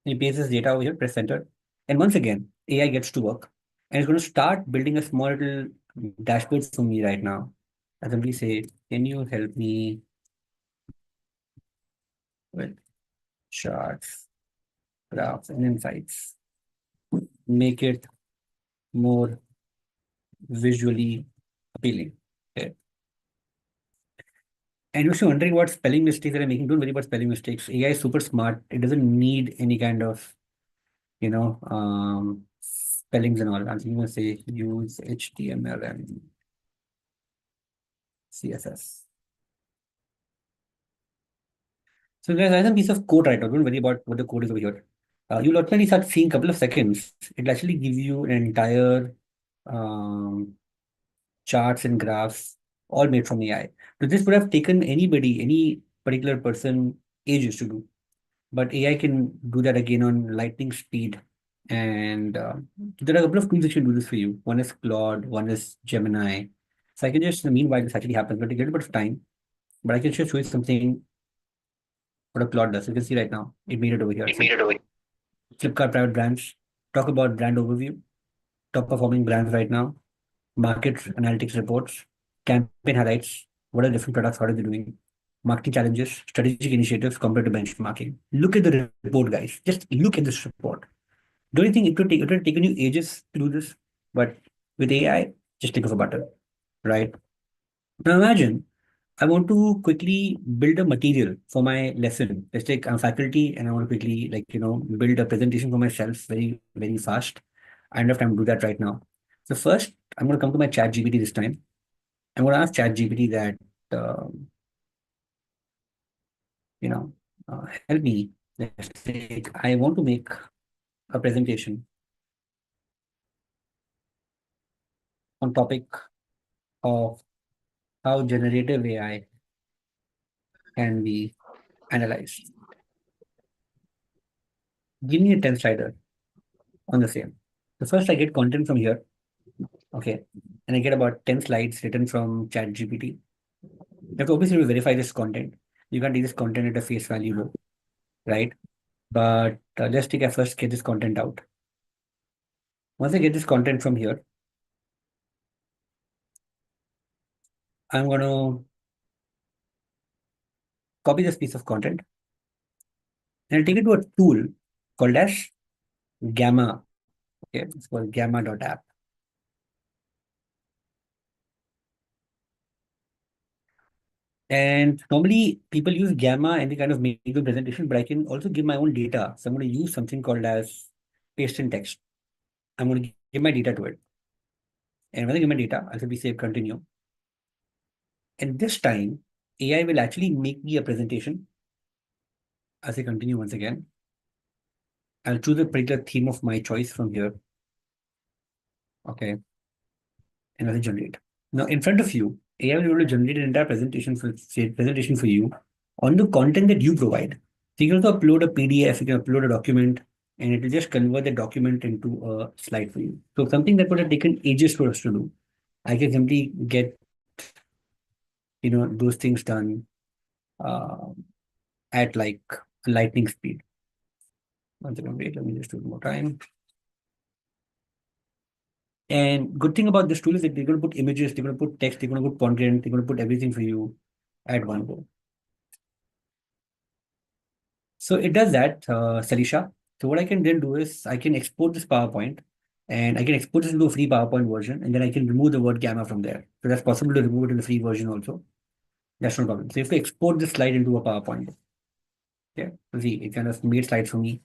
He pastes this data over here, press enter. And once again, AI gets to work and it's going to start building a small little dashboard for me right now. I simply say, can you help me with charts, graphs, and insights? Make it more visually appealing. Okay. And if you're wondering what spelling mistakes that I'm making, don't worry about spelling mistakes. AI is super smart. It doesn't need any kind of, spellings and all. I'm going to say use HTML and CSS. So guys, I have a piece of code right now. Don't worry about what the code is over here. You'll automatically start seeing a couple of seconds. It'll actually give you an entire charts and graphs, all made from AI. So this would have taken anybody, any particular person, ages to do. But AI can do that again on lightning speed. And there are a couple of tools that can do this for you. One is Claude, one is Gemini. So I can just, meanwhile, this actually happens, but it takes a bit of time. But I can just show you something what a Claude does. You can see right now, it made it over here. Flipkart private brands, talk about brand overview, top performing brands right now, market analytics reports, campaign highlights, what are different products, how are they doing, marketing challenges, strategic initiatives, comparative benchmarking. Look at the report, guys. Just look at this report. Don't you think it would have taken you ages to do this? But with AI, just click of a button, right? Now imagine I want to quickly build a material for my lesson. Let's take I'm faculty and I want to quickly build a presentation for myself very, very fast. I don't have time to do that right now. So first, I'm going to come to my ChatGPT this time. I'm going to ask ChatGPT that, help me. Let's say I want to make a presentation on topic of how generative AI can be analyzed. Give me a 10 slider on the same. So first I get content from here. Okay. And I get about 10 slides written from ChatGPT. You have to obviously verify this content. You can't take this content at a face value low, right? But let's take a first get this content out. Once I get this content from here, I'm going to copy this piece of content and I'll take it to a tool called as Gamma. Okay, it's called gamma.app. And normally people use Gamma and they kind of make the presentation, but I can also give my own data. So I'm going to use something called as paste in text. I'm going to give my data to it. And when I give my data, I'll simply say continue. And this time, AI will actually make me a presentation. I'll say continue once again. I'll choose a particular theme of my choice from here. Okay. And I'll generate. Now in front of you, AI will be able to generate an entire presentation for you on the content that you provide. So you can also upload a PDF, you can upload a document, and it will just convert the document into a slide for you. So something that would have taken ages for us to do, I can simply get those things done at like lightning speed. Once again, wait, let me just do it one more time. And good thing about this tool is that they're going to put images, they're going to put text, they're going to put content, they're going to put everything for you at one go. So it does that, Salisha. So what I can then do is I can export this PowerPoint and I can export this into a free PowerPoint version, and then I can remove the word gamma from there. So that's possible to remove it in the free version also. That's no problem. So if we export this slide into a PowerPoint, yeah, so see, it kind of made slides for me.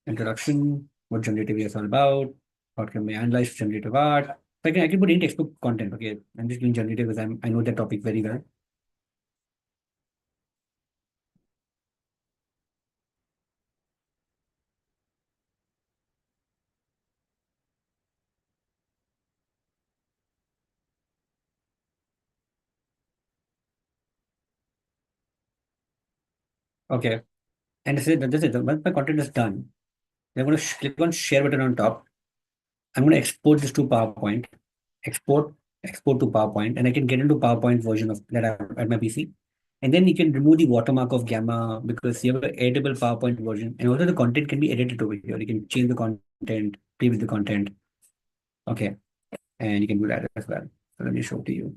Introduction, what generative AI is all about, how can we analyze generative art. So I can put in textbook content. Okay, I'm just doing generative because I know that topic very well. Okay, and this is once my content is done, I'm going to click on share button on top. I'm going to export this to PowerPoint, export to PowerPoint, and I can get into PowerPoint version of that at my PC. And then you can remove the watermark of gamma because you have an editable PowerPoint version, and also the content can be edited over here. You can change the content, play with the content. Okay, and you can do that as well. So let me show to you.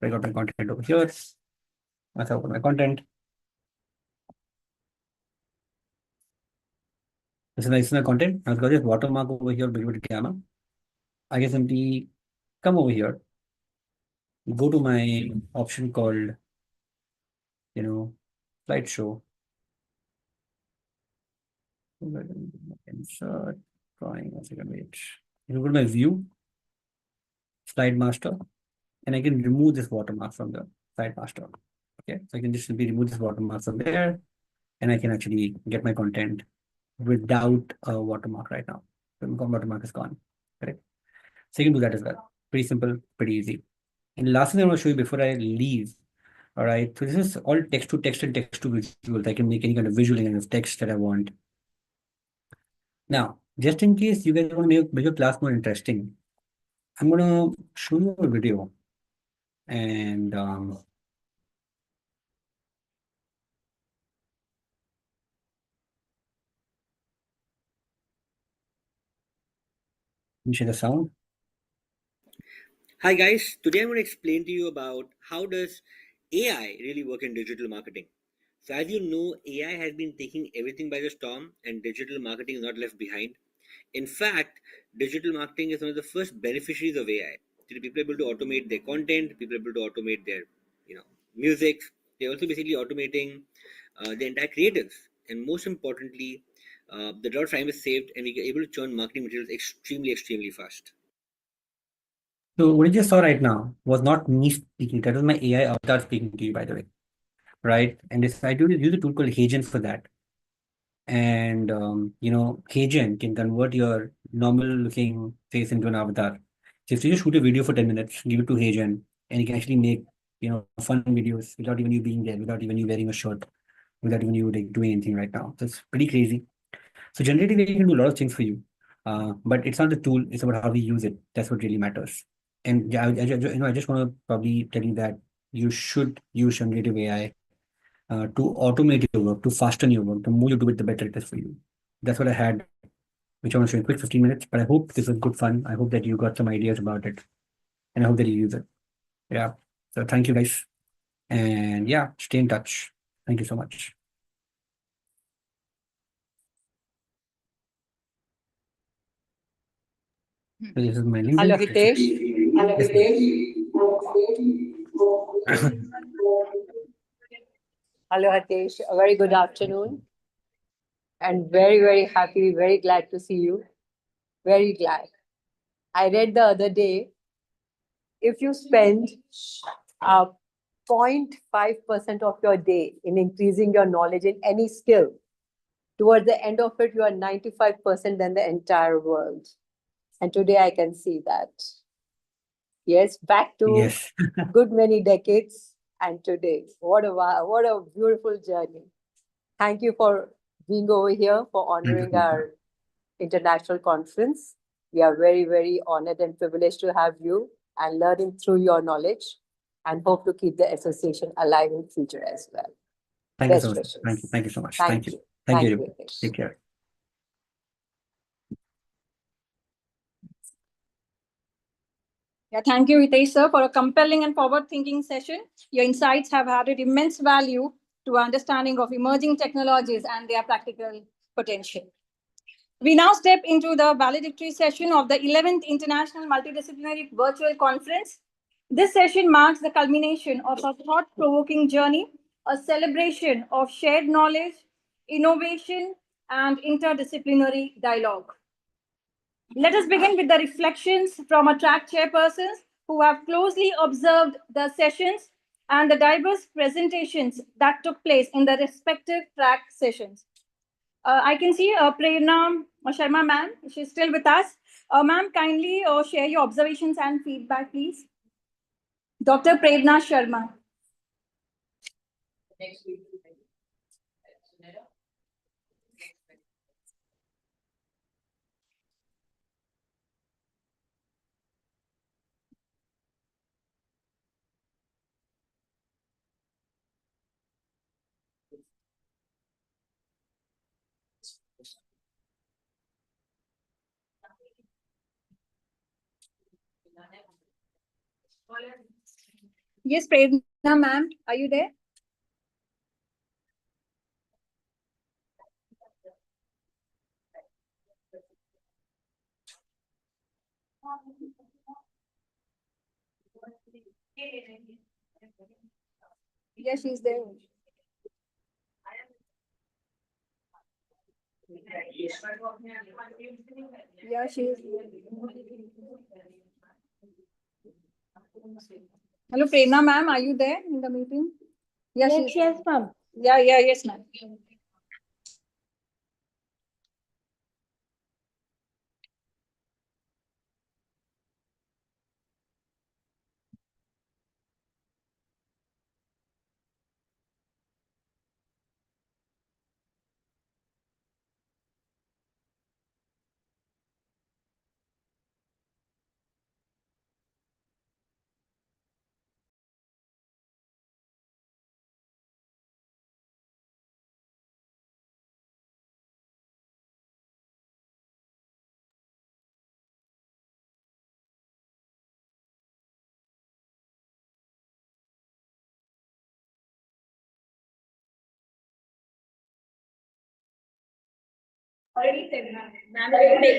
I got my content over here. Let's open my content. This is my content. I've got this watermark over here, with gamma. I can simply come over here, go to my option called, slideshow. Insert drawing. One second, wait. You go to my view, slide master, and I can remove this watermark from the slide master. Okay, so I can just simply remove this watermark from there, and I can actually get my content without a watermark right now. The watermark is gone. Correct. So you can do that as well. Pretty simple, pretty easy. And last thing I want to show you before I leave. All right. So this is all text to text and text to visuals. I can make any kind of visual kind of text that I want. Now, just in case you guys want to make your class more interesting, I'm going to show you a video. And let me share the sound. Hi guys, today I'm going to explain to you about how does AI really work in digital marketing. So as you know, AI has been taking everything by the storm and digital marketing is not left behind. In fact, digital marketing is one of the first beneficiaries of AI. So people are able to automate their content, people are able to automate their music. They're also basically automating the entire creatives. And most importantly, the lot of time is saved and we are able to churn marketing materials extremely fast. So what you just saw right now was not me speaking. That was my AI avatar speaking to you, by the way. Right? And I use a tool called HeyGen for that. And HeyGen can convert your normal looking face into an avatar. So if you just shoot a video for 10 minutes, give it to HeyGen, and you can actually make fun videos without even you being there, without even you wearing a shirt, without even you doing anything right now. So it's pretty crazy. So generative AI can do a lot of things for you, but it's not the tool. It's about how we use it. That's what really matters. And yeah, I just want to probably tell you that you should use generative AI to automate your work, to fasten your work. The more you do it, the better it is for you. That's what I had, which I want to show you in quick 15 minutes. But I hope this was good fun. I hope that you got some ideas about it, and I hope that you use it. Yeah. So thank you guys, and yeah, stay in touch. Thank you so much. So this is my link. Hello, Hitesh. Hello, Hello, Hitesh. A very good afternoon. And very happy, very glad to see you. Very glad. I read the other day, if you spend 0.5% of your day in increasing your knowledge in any skill, towards the end of it, you are 95% than the entire world. And today I can see that. Yes, back to good many decades and today. What a beautiful journey. Thank you for being over here, for honoring our international conference. We are very honored and privileged to have you and learning through your knowledge, and hope to keep the association alive in future as well. Thank you so much. Thank you so much. Thank you. Thank you. Take care. Yeah, thank you, Hitesh sir, for a compelling and forward-thinking session. Your insights have added immense value to understanding of emerging technologies and their practical potential. We now step into the valedictory session of the 11th International Multidisciplinary Virtual Conference. This session marks the culmination of a thought-provoking journey, a celebration of shared knowledge, innovation, and interdisciplinary dialogue. Let us begin with the reflections from our track chairpersons who have closely observed the sessions and the diverse presentations that took place in the respective track sessions. I can see Prerna Sharma ma'am, she's still with us. Ma'am, kindly share your observations and feedback, please. Dr. Prerna Sharma. Yes, Prerna ma'am, are you there? Yes, she's there. Yeah, she's. Hello, Prerna ma'am, are you there in the meeting? Yeah, Yes, ma'am. Yes, ma'am.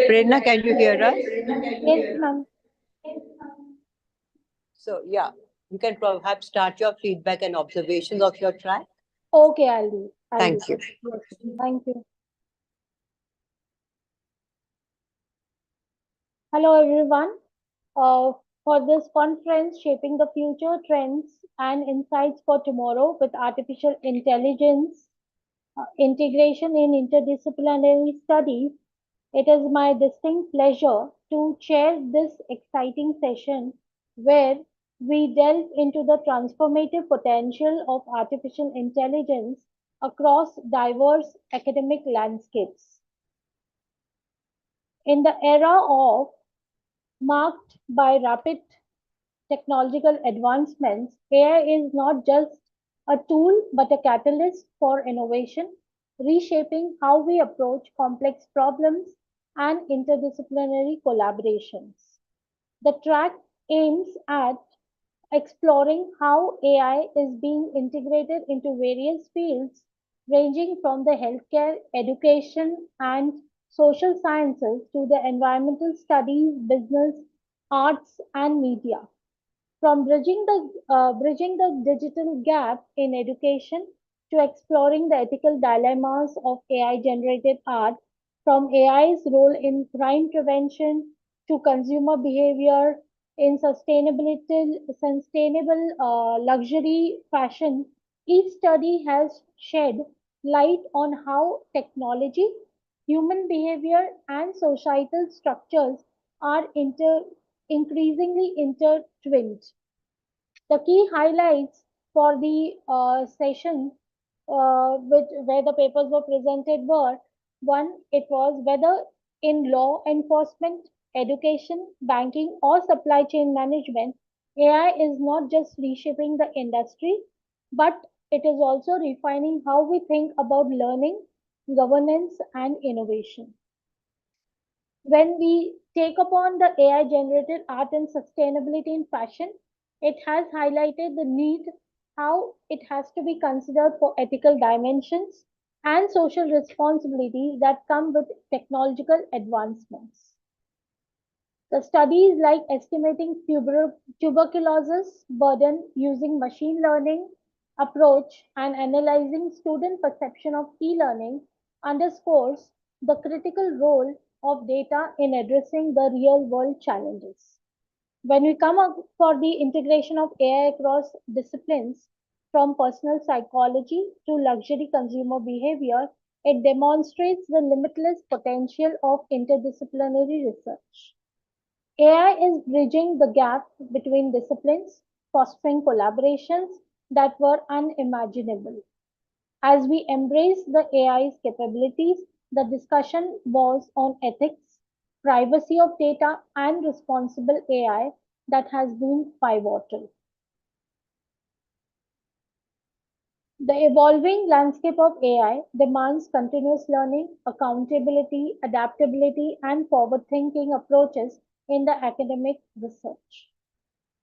Prerna, can you hear us? Yes, ma'am. So, yeah, you can perhaps start your feedback and observations of your track. Okay, I'll do. Thank you. Yes, thank you. Hello, everyone. For this conference, Shaping the Future Trends and Insights for Tomorrow with Artificial Intelligence Integration in Interdisciplinary Studies, it is my distinct pleasure to chair this exciting session where we delve into the transformative potential of artificial intelligence across diverse academic landscapes. In the era of marked by rapid technological advancements, AI is not just a tool but a catalyst for innovation, reshaping how we approach complex problems and interdisciplinary collaborations. The track aims at exploring how AI is being integrated into various fields ranging from the healthcare, education, and social sciences to the environmental studies, business, arts, and media. From bridging the digital gap in education to exploring the ethical dilemmas of AI-generated art, from AI's role in crime prevention to consumer behavior in sustainable luxury fashion, each study has shed light on how technology, human behavior, and societal structures are increasingly intertwined. The key highlights for the session where the papers were presented were: one, it was whether in law enforcement, education, banking, or supply chain management, AI is not just reshaping the industry, but it is also refining how we think about learning, governance, and innovation. When we take upon the AI generated art and sustainability in fashion, it has highlighted the need how it has to be considered for ethical dimensions and social responsibilities that come with technological advancements. The studies like estimating tuberculosis burden using machine learning approach and analyzing student perception of e-learning underscores the critical role of data in addressing the real world challenges. When we come up for the integration of AI across disciplines, from personal psychology to luxury consumer behavior, it demonstrates the limitless potential of interdisciplinary research. AI is bridging the gap between disciplines, fostering collaborations that were unimaginable. As we embrace the AI's capabilities, the discussion was on ethics, privacy of data, and responsible AI that has been pivotal. The evolving landscape of AI demands continuous learning, accountability, adaptability, and forward-thinking approaches in the academic research.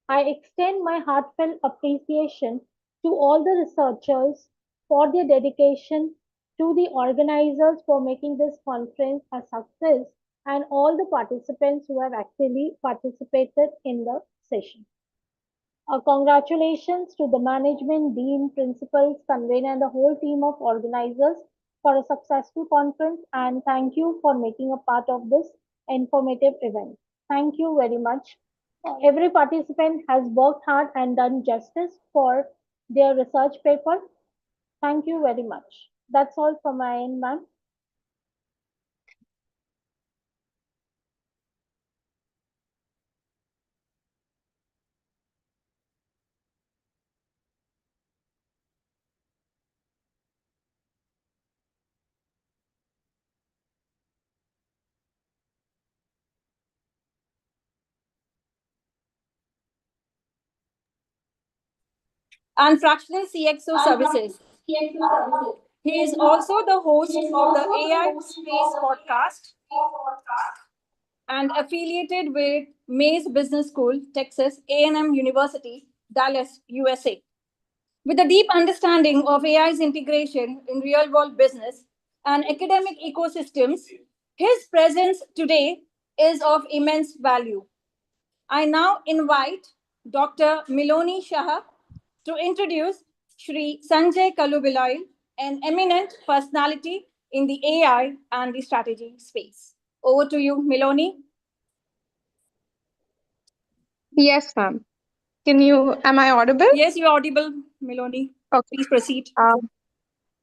I extend my heartfelt appreciation to all the researchers for their dedication, to the organizers for making this conference a success, and all the participants who have actively participated in the session. Congratulations to the management, dean, principals, convener, and the whole team of organizers for a successful conference, and thank you for making a part of this informative event. Thank you very much. Every participant has worked hard and done justice for their research paper. Thank you very much. That's all from my end, ma'am. And Fractional CXO Services. He is also the host of the AI Space podcast and affiliated with Mays Business School, Texas A&M University, Dallas, USA. With a deep understanding of AI's integration in real-world business and academic ecosystems, his presence today is of immense value. I now invite Dr. Miloni Shah to introduce Shri Sanjay Kalubilai, an eminent personality in the AI and the strategy space. Over to you, Miloni. Yes, ma'am. Am I audible? Yes, you're audible, Miloni. Okay. Please proceed.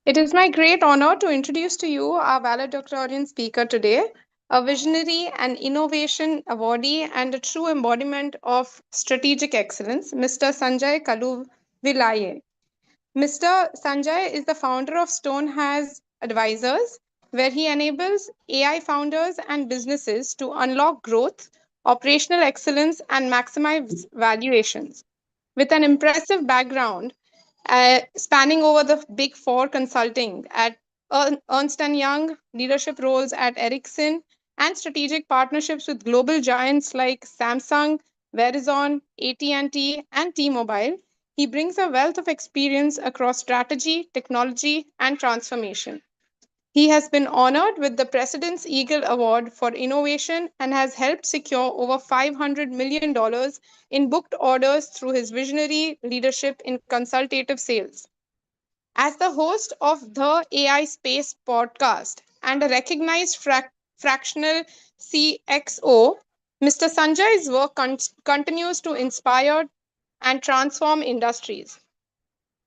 It is my great honor to introduce to you our valedictorian speaker today, a visionary and innovation awardee and a true embodiment of strategic excellence, Mr. Sanjay Kaluvilaye. Mr. Sanjay is the founder of Stonehaz Advisors, where he enables AI founders and businesses to unlock growth, operational excellence, and maximize valuations. With an impressive background spanning over the Big Four consulting at Ernst & Young, leadership roles at Ericsson, and strategic partnerships with global giants like Samsung, Verizon, AT&T, and T-Mobile, he brings a wealth of experience across strategy, technology, and transformation. He has been honored with the President's Eagle Award for Innovation and has helped secure over $500 million in booked orders through his visionary leadership in consultative sales. As the host of the AI Space podcast and a recognized fractional CXO, Mr. Sanjay's work continues to inspire and transform industries.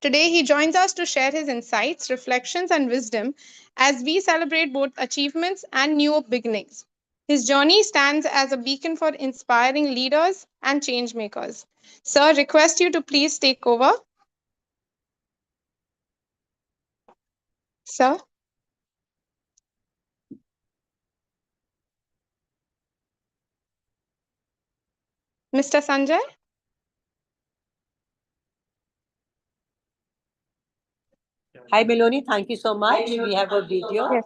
Today, he joins us to share his insights, reflections, and wisdom as we celebrate both achievements and new beginnings. His journey stands as a beacon for inspiring leaders and change makers. Sir, request you to please take over. Sir? Mr. Sanjay? Hi, Miloni. Thank you so much. We have a video Yes.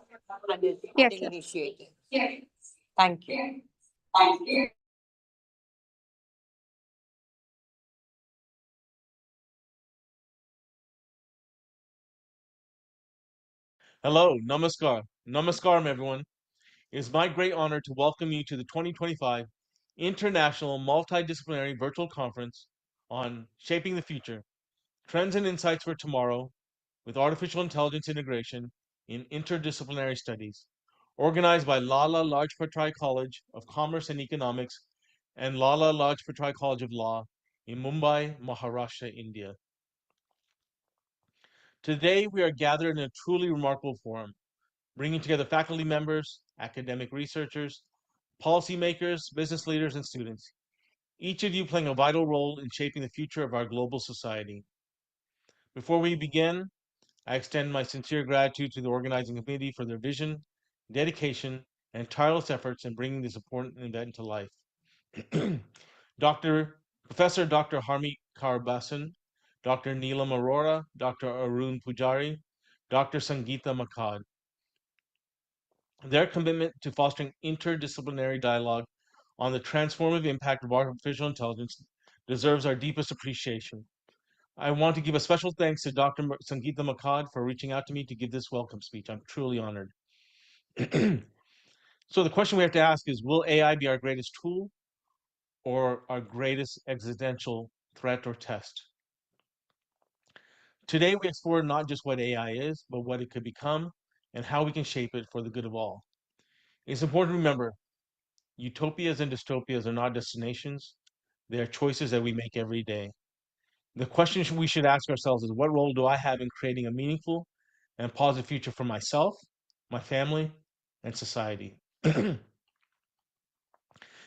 and it's Yes, being sir. initiated. Thank you. Hello, namaskar. Namaskaram, everyone. It is my great honor to welcome you to the 2025 International Multidisciplinary Virtual Conference on Shaping the Future, Trends and Insights for Tomorrow with Artificial Intelligence Integration in Interdisciplinary Studies, organized by Lala Lajpatrai College of Commerce and Economics and Lala Lajpatrai College of Law in Mumbai, Maharashtra, India. Today, we are gathered in a truly remarkable forum, bringing together faculty members, academic researchers, policymakers, business leaders, and students, each of you playing a vital role in shaping the future of our global society. Before we begin, I extend my sincere gratitude to the organizing committee for their vision, dedication, and tireless efforts in bringing this important event to life. Professor Dr. Harmeet Kaur Basan, Dr. Neelam Arora, Dr. Arun Pujari, Dr. Sangeeta Makad. Their commitment to fostering interdisciplinary dialogue on the transformative impact of artificial intelligence deserves our deepest appreciation. I want to give a special thanks to Dr. Sangeeta Makad for reaching out to me to give this welcome speech. I'm truly honored. So the question we have to ask is, will AI be our greatest tool or our greatest existential threat or test? Today, we explore not just what AI is, but what it could become and how we can shape it for the good of all. It's important to remember, utopias and dystopias are not destinations. They are choices that we make every day. The question we should ask ourselves is, what role do I have in creating a meaningful and positive future for myself, my family, and society?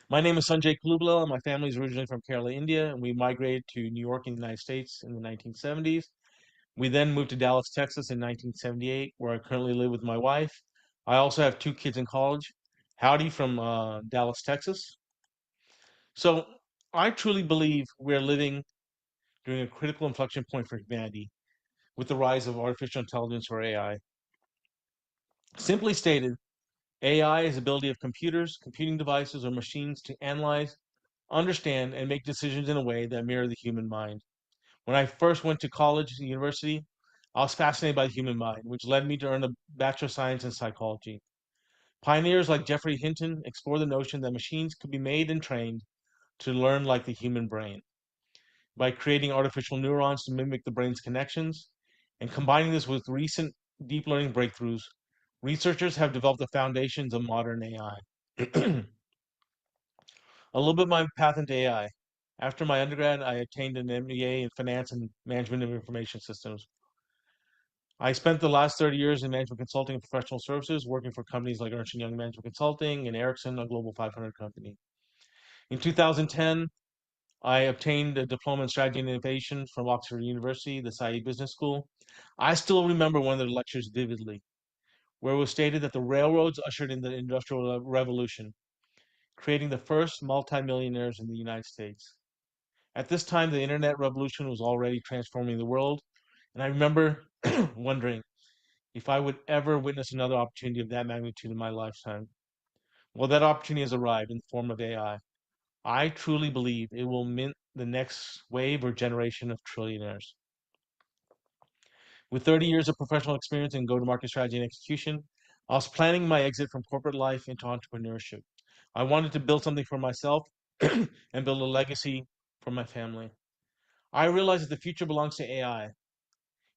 My name is Sanjay Kulubla. My family is originally from Kerala, India, and we migrated to New York in the United States in the 1970s. We then moved to Dallas, Texas in 1978, where I currently live with my wife. I also have 2 kids in college. Howdy from Dallas, Texas. So I truly believe we're living during a critical inflection point for humanity with the rise of artificial intelligence or AI. Simply stated, AI is the ability of computers, computing devices, or machines to analyze, understand, and make decisions in a way that mirror the human mind. When I first went to college and university, I was fascinated by the human mind, which led me to earn a Bachelor of Science in Psychology. Pioneers like Geoffrey Hinton explored the notion that machines could be made and trained to learn like the human brain by creating artificial neurons to mimic the brain's connections. And combining this with recent deep learning breakthroughs, researchers have developed the foundations of modern AI. A little bit of my path into AI. After my undergrad, I attained an MBA in Finance and Management of Information Systems. I spent the last 30 years in management consulting and professional services, working for companies like Ernst & Young Management Consulting and Ericsson, a Global 500 company. In 2010, I obtained a diploma in strategy and innovation from Oxford University, the Saïd Business School. I still remember one of the lectures vividly, where it was stated that the railroads ushered in the Industrial Revolution, creating the first multimillionaires in the United States. At this time, the internet revolution was already transforming the world, and I remember wondering if I would ever witness another opportunity of that magnitude in my lifetime. Well, that opportunity has arrived in the form of AI. I truly believe it will mint the next wave or generation of trillionaires. With 30 years of professional experience in go-to-market strategy and execution, I was planning my exit from corporate life into entrepreneurship. I wanted to build something for myself and build a legacy for my family. I realized that the future belongs to AI.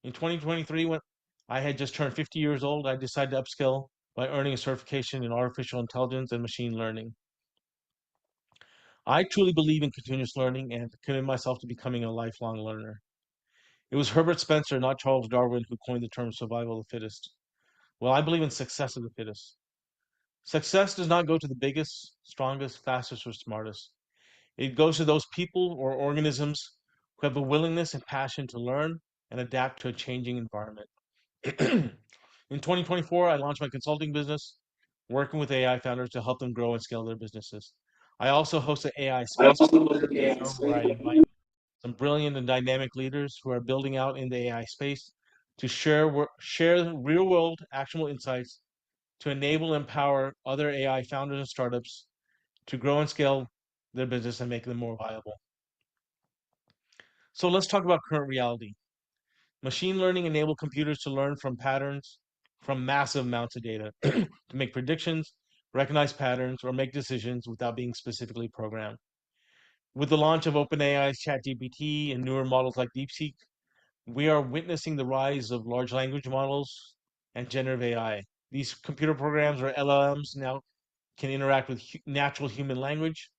In 2023, when I had just turned 50 years old, I decided to upskill by earning a certification in artificial intelligence and machine learning. I truly believe in continuous learning and committed myself to becoming a lifelong learner. It was Herbert Spencer, not Charles Darwin, who coined the term survival of the fittest. Well, I believe in success of the fittest. Success does not go to the biggest, strongest, fastest, or smartest. It goes to those people or organisms who have a willingness and passion to learn and adapt to a changing environment. In 2024, I launched my consulting business, working with AI founders to help them grow and scale their businesses. I also host an AI space where I invite some brilliant and dynamic leaders who are building out in the AI space to share real-world actionable insights to enable and empower other AI founders and startups to grow and scale their business and make them more viable. So let's talk about current reality. Machine learning enables computers to learn from patterns from massive amounts of data to make predictions, recognize patterns, or make decisions without being specifically programmed. With the launch of OpenAI's ChatGPT and newer models like DeepSeek, we are witnessing the rise of large language models and generative AI. These computer programs, or LLMs, now can interact with natural human language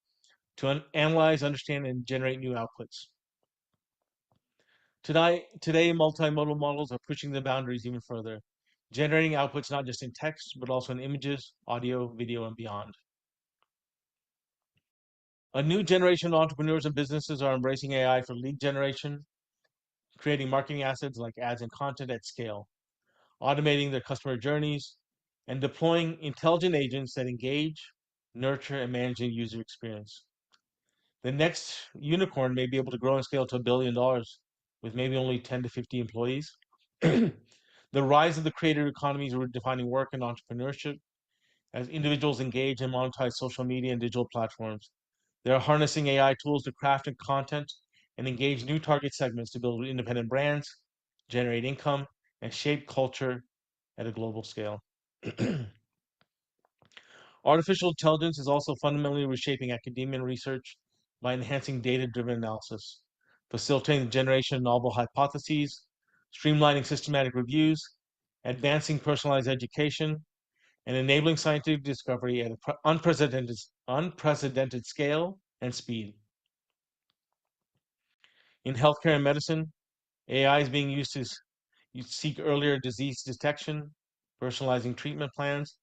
to analyze, understand, and generate new outputs. Today, multimodal models are pushing the boundaries even further, generating outputs not just in text, but also in images, audio, video, and beyond. A new generation of entrepreneurs and businesses are embracing AI for lead generation, creating marketing assets like ads and content at scale, automating their customer journeys, and deploying intelligent agents that engage, nurture, and manage the user experience. The next unicorn may be able to grow and scale to $1 billion with maybe only 10 to 50 employees. The rise of the creator economy is redefining work and entrepreneurship as individuals engage and monetize social media and digital platforms. They're harnessing AI tools to craft content and engage new target segments to build independent brands, generate income, and shape culture at a global scale. Artificial intelligence is also fundamentally reshaping academia and research by enhancing data-driven analysis, facilitating the generation of novel hypotheses, streamlining systematic reviews, advancing personalized education, and enabling scientific discovery at an unprecedented scale and speed. In healthcare and medicine, AI is being used to seek earlier disease detection, personalizing treatment plans,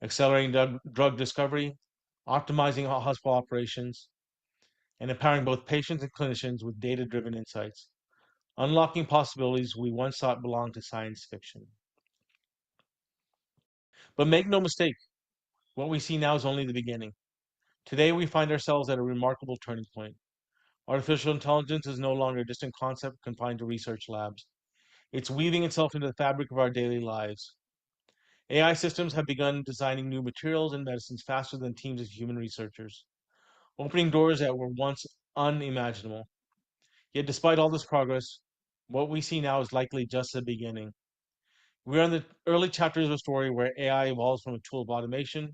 accelerating drug discovery, optimizing hospital operations, and empowering both patients and clinicians with data-driven insights, unlocking possibilities we once thought belonged to science fiction. But make no mistake, what we see now is only the beginning. Today, we find ourselves at a remarkable turning point. Artificial intelligence is no longer a distant concept confined to research labs. It's weaving itself into the fabric of our daily lives. AI systems have begun designing new materials and medicines faster than teams of human researchers, opening doors that were once unimaginable. Yet despite all this progress, what we see now is likely just the beginning. We are in the early chapters of a story where AI evolves from a tool of automation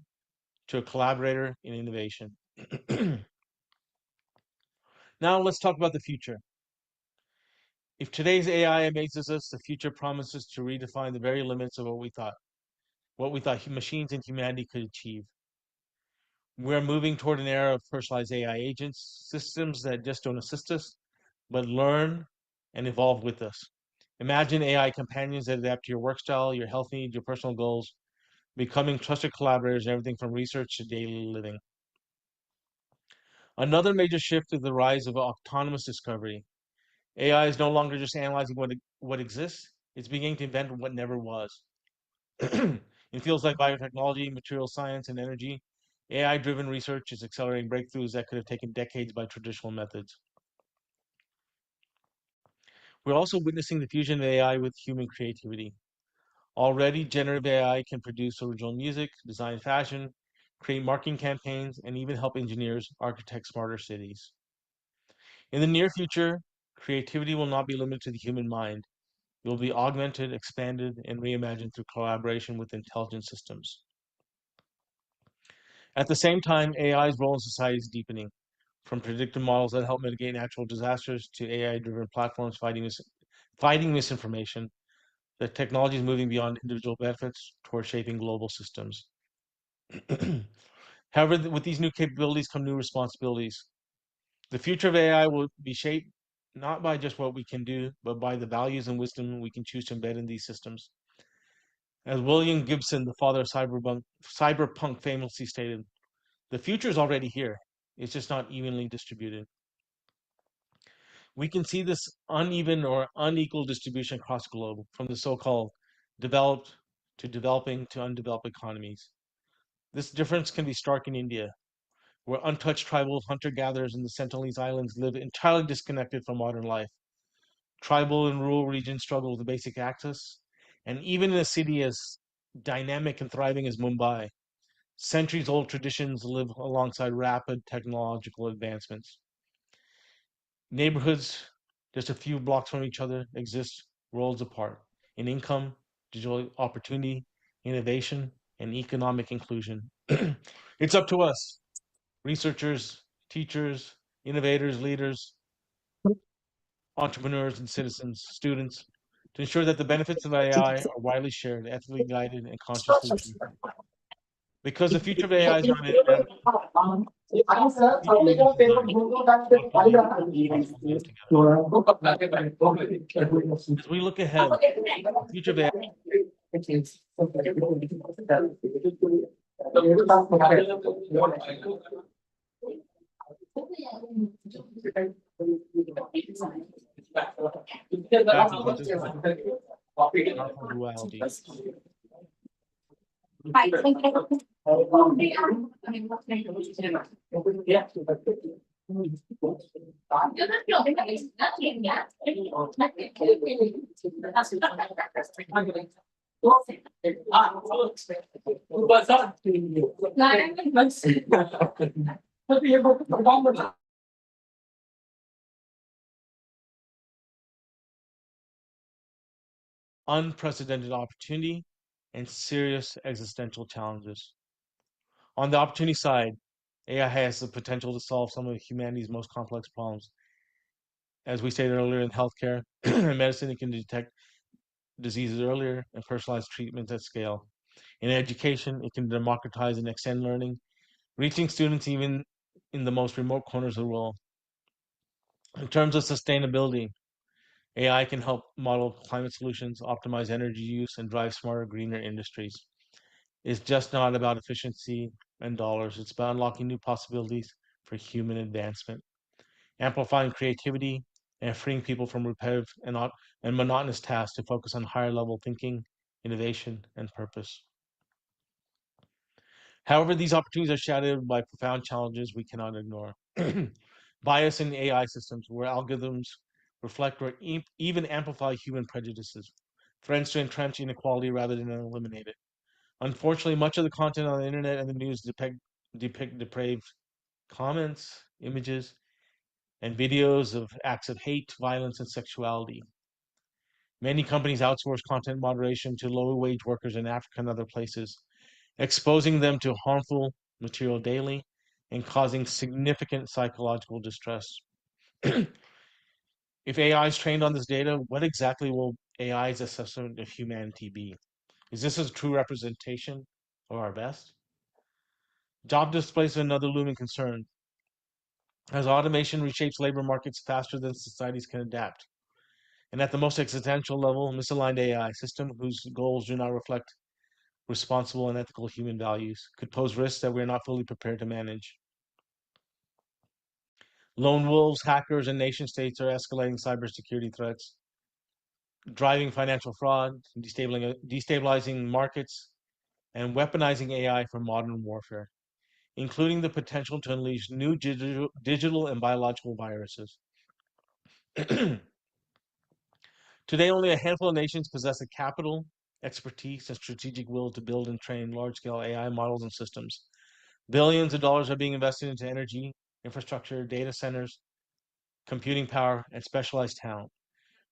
to a collaborator in innovation. Now let's talk about the future. If today's AI amazes us, the future promises to redefine the very limits of what we thought machines and humanity could achieve. We're moving toward an era of personalized AI agents, systems that just don't assist us, but learn and evolve with us. Imagine AI companions that adapt to your work style, your health needs, your personal goals, becoming trusted collaborators in everything from research to daily living. Another major shift is the rise of autonomous discovery. AI is no longer just analyzing what exists, it's beginning to invent what never was. In fields like biotechnology, material science, and energy, AI-driven research is accelerating breakthroughs that could have taken decades by traditional methods. We're also witnessing the fusion of AI with human creativity. Already, generative AI can produce original music, design fashion, create marketing campaigns, and even help engineers architect smarter cities. In the near future, creativity will not be limited to the human mind. It will be augmented, expanded, and reimagined through collaboration with intelligent systems. At the same time, AI's role in society is deepening, from predictive models that help mitigate natural disasters to AI-driven platforms fighting misinformation. The technology is moving beyond individual benefits toward shaping global systems. However, with these new capabilities come new responsibilities. The future of AI will be shaped not by just what we can do, but by the values and wisdom we can choose to embed in these systems. As William Gibson, the father of cyberpunk, famously stated, the future is already here. It's just not evenly distributed. We can see this uneven or unequal distribution across the globe, from the so-called developed to developing to undeveloped economies. This difference can be stark in India, where untouched tribal hunter-gatherers in the Sentinelese Islands live entirely disconnected from modern life. Tribal and rural regions struggle with basic access, and even in a city as dynamic and thriving as Mumbai, centuries-old traditions live alongside rapid technological advancements. Neighborhoods just a few blocks from each other exist worlds apart in income, digital opportunity, innovation, and economic inclusion. It's up to us, researchers, teachers, innovators, leaders, entrepreneurs, and citizens, students, to ensure that the benefits of AI are widely shared, ethically guided, and consciously used. Because the future of AI is not inevitable. As we look ahead, the future of AI duality. Unprecedented opportunity and serious existential challenges. On the opportunity side, AI has the potential to solve some of humanity's most complex problems. As we stated earlier, in healthcare and medicine, it can detect diseases earlier and personalize treatments at scale. In education, it can democratize and extend learning, reaching students even in the most remote corners of the world. In terms of sustainability, AI can help model climate solutions, optimize energy use, and drive smarter, greener industries. It's just not about efficiency and dollars. It's about unlocking new possibilities for human advancement, amplifying creativity, and freeing people from repetitive and monotonous tasks to focus on higher level thinking, innovation, and purpose. However, these opportunities are shadowed by profound challenges we cannot ignore. Bias in AI systems, where algorithms reflect or even amplify human prejudices, threats to entrench inequality rather than eliminate it. Unfortunately, much of the content on the internet and the news depict depraved comments, images, and videos of acts of hate, violence, and sexuality. Many companies outsource content moderation to lower wage workers in Africa and other places, exposing them to harmful material daily and causing significant psychological distress. If AI is trained on this data, what exactly will AI's assessment of humanity be? Is this a true representation of our best? Job displacement, another looming concern. As automation reshapes labor markets faster than societies can adapt. And at the most existential level, misaligned AI system whose goals do not reflect responsible and ethical human values could pose risks that we're not fully prepared to manage. Lone wolves, hackers, and nation states are escalating cybersecurity threats, driving financial fraud, destabilizing markets, and weaponizing AI for modern warfare, including the potential to unleash new digital and biological viruses. Today, only a handful of nations possess the capital, expertise, and strategic will to build and train large-scale AI models and systems. Billions of dollars are being invested into energy, infrastructure, data centers, computing power, and specialized talent,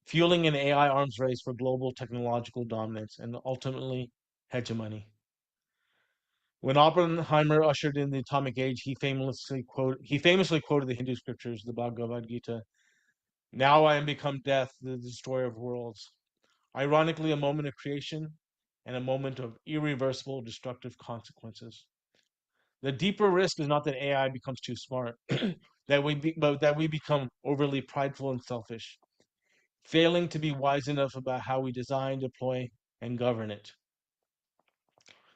fueling an AI arms race for global technological dominance and ultimately hegemony. When Oppenheimer ushered in the atomic age, he famously quoted the Hindu scriptures, the Bhagavad Gita. Now I am become death, the destroyer of worlds. Ironically, a moment of creation and a moment of irreversible destructive consequences. The deeper risk is not that AI becomes too smart, but that we become overly prideful and selfish, failing to be wise enough about how we design, deploy, and govern it.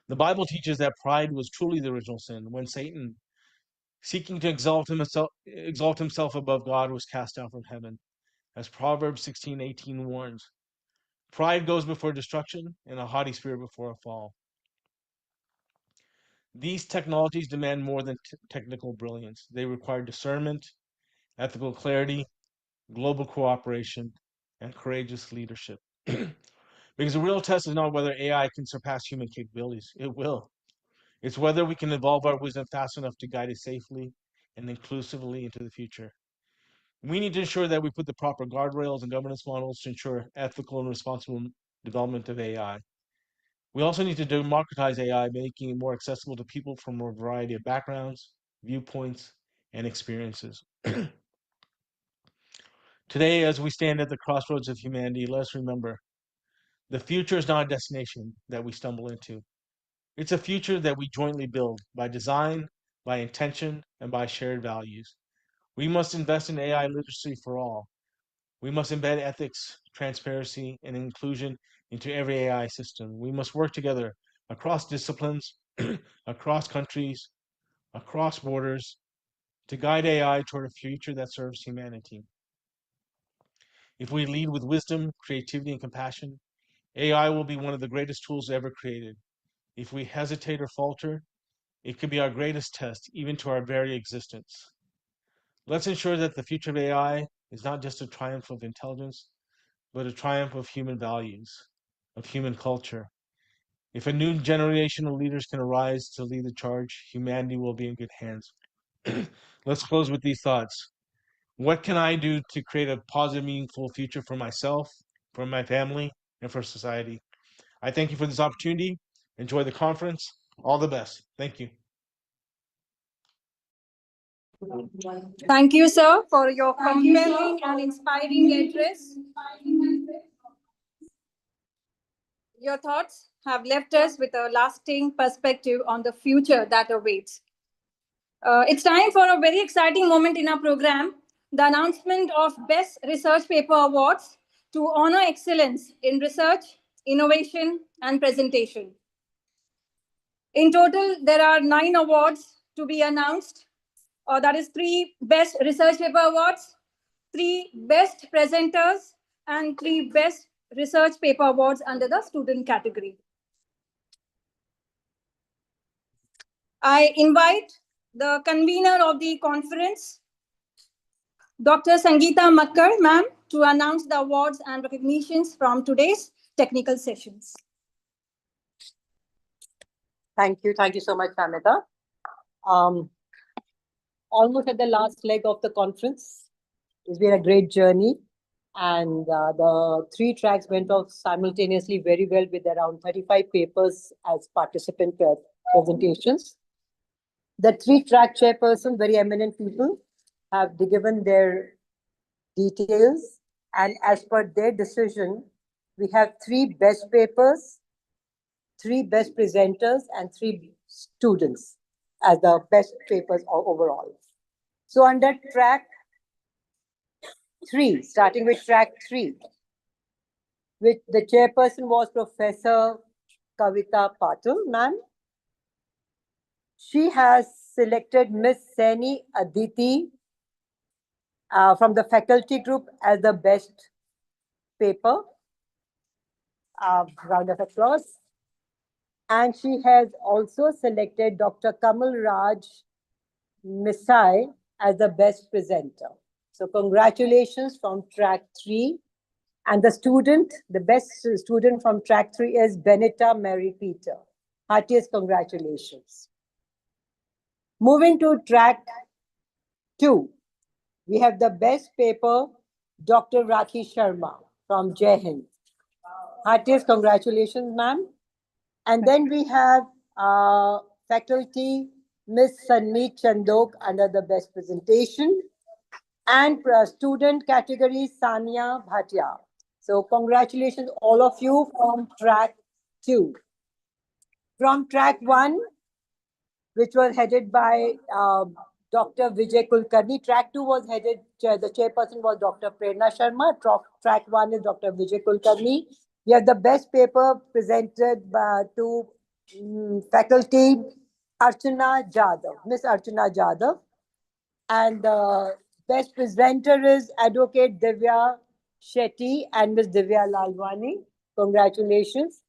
The Bible teaches that pride was truly the original sin when Satan, seeking to exalt himself above God, was cast down from heaven. As Proverbs 16:18 warns, pride goes before destruction and a haughty spirit before a fall. These technologies demand more than technical brilliance. They require discernment, ethical clarity, global cooperation, and courageous leadership. Because the real test is not whether AI can surpass human capabilities. It will. It's whether we can evolve our wisdom fast enough to guide it safely and inclusively into the future. We need to ensure that we put the proper guardrails and governance models to ensure ethical and responsible development of AI. We also need to democratize AI, making it more accessible to people from a variety of backgrounds, viewpoints, and experiences. Today, as we stand at the crossroads of humanity, let's remember, the future is not a destination that we stumble into. It's a future that we jointly build by design, by intention, and by shared values. We must invest in AI literacy for all. We must embed ethics, transparency, and inclusion into every AI system. We must work together across disciplines, across countries, across borders, to guide AI toward a future that serves humanity. If we lead with wisdom, creativity, and compassion, AI will be one of the greatest tools ever created. If we hesitate or falter, it could be our greatest test, even to our very existence. Let's ensure that the future of AI is not just a triumph of intelligence, but a triumph of human values, of human culture. If a new generation of leaders can arise to lead the charge, humanity will be in good hands. Let's close with these thoughts. What can I do to create a positive, meaningful future for myself, for my family, and for society? I thank you for this opportunity. Enjoy the conference. All the best. Thank you. Thank you, sir, for your compelling and inspiring address. Your thoughts have left us with a lasting perspective on the future that awaits. It's time for a very exciting moment in our program, the announcement of Best Research Paper Awards to honor excellence in research, innovation, and presentation. In total, there are 9 awards to be announced. That is 3 Best Research Paper Awards, 3 Best Presenters, and 3 Best Research Paper Awards under the student category. I invite the convener of the conference, Dr. Sangeeta Makkar, ma'am, to announce the awards and recognitions from today's technical sessions. Thank you. Thank you so much, Namita. Almost at the last leg of the conference. It's been a great journey. And the 3 tracks went off simultaneously very well with around 35 papers as participant presentations. The 3-track chairperson, very eminent people, have given their details. And as per their decision, we have 3 best papers, 3 best presenters, and 3 students as the best papers overall. So under track 3, starting with track 3, which the chairperson was Professor Kavita Patil, ma'am. She has selected Miss Seni Aditi from the faculty group as the best paper. Round of applause. And she has also selected Dr. Kamal Raj Misai as the best presenter. So congratulations from track 3. And the best student from track 3 is Benita Mary Peter. Heartiest congratulations. Moving to track 2, we have the best paper, Dr. Rakhi Sharma from Jai Hind. Heartiest congratulations, ma'am. And then we have faculty, Ms. Sanmeet Chandok under the best presentation, and student category, Sania Bhatia. So congratulations all of you from track 2. From track 1, which was headed by Dr. Vijay Kulkarni. Track 2 was headed, the chairperson was Dr. Prerna Sharma. Track 1 is Dr. Vijay Kulkarni. We have the best paper presented to faculty Archana Jadhav, Miss Archana Jadhav. And the best presenter is Advocate Divya Shetty and Miss Divya Lalwani. Congratulations.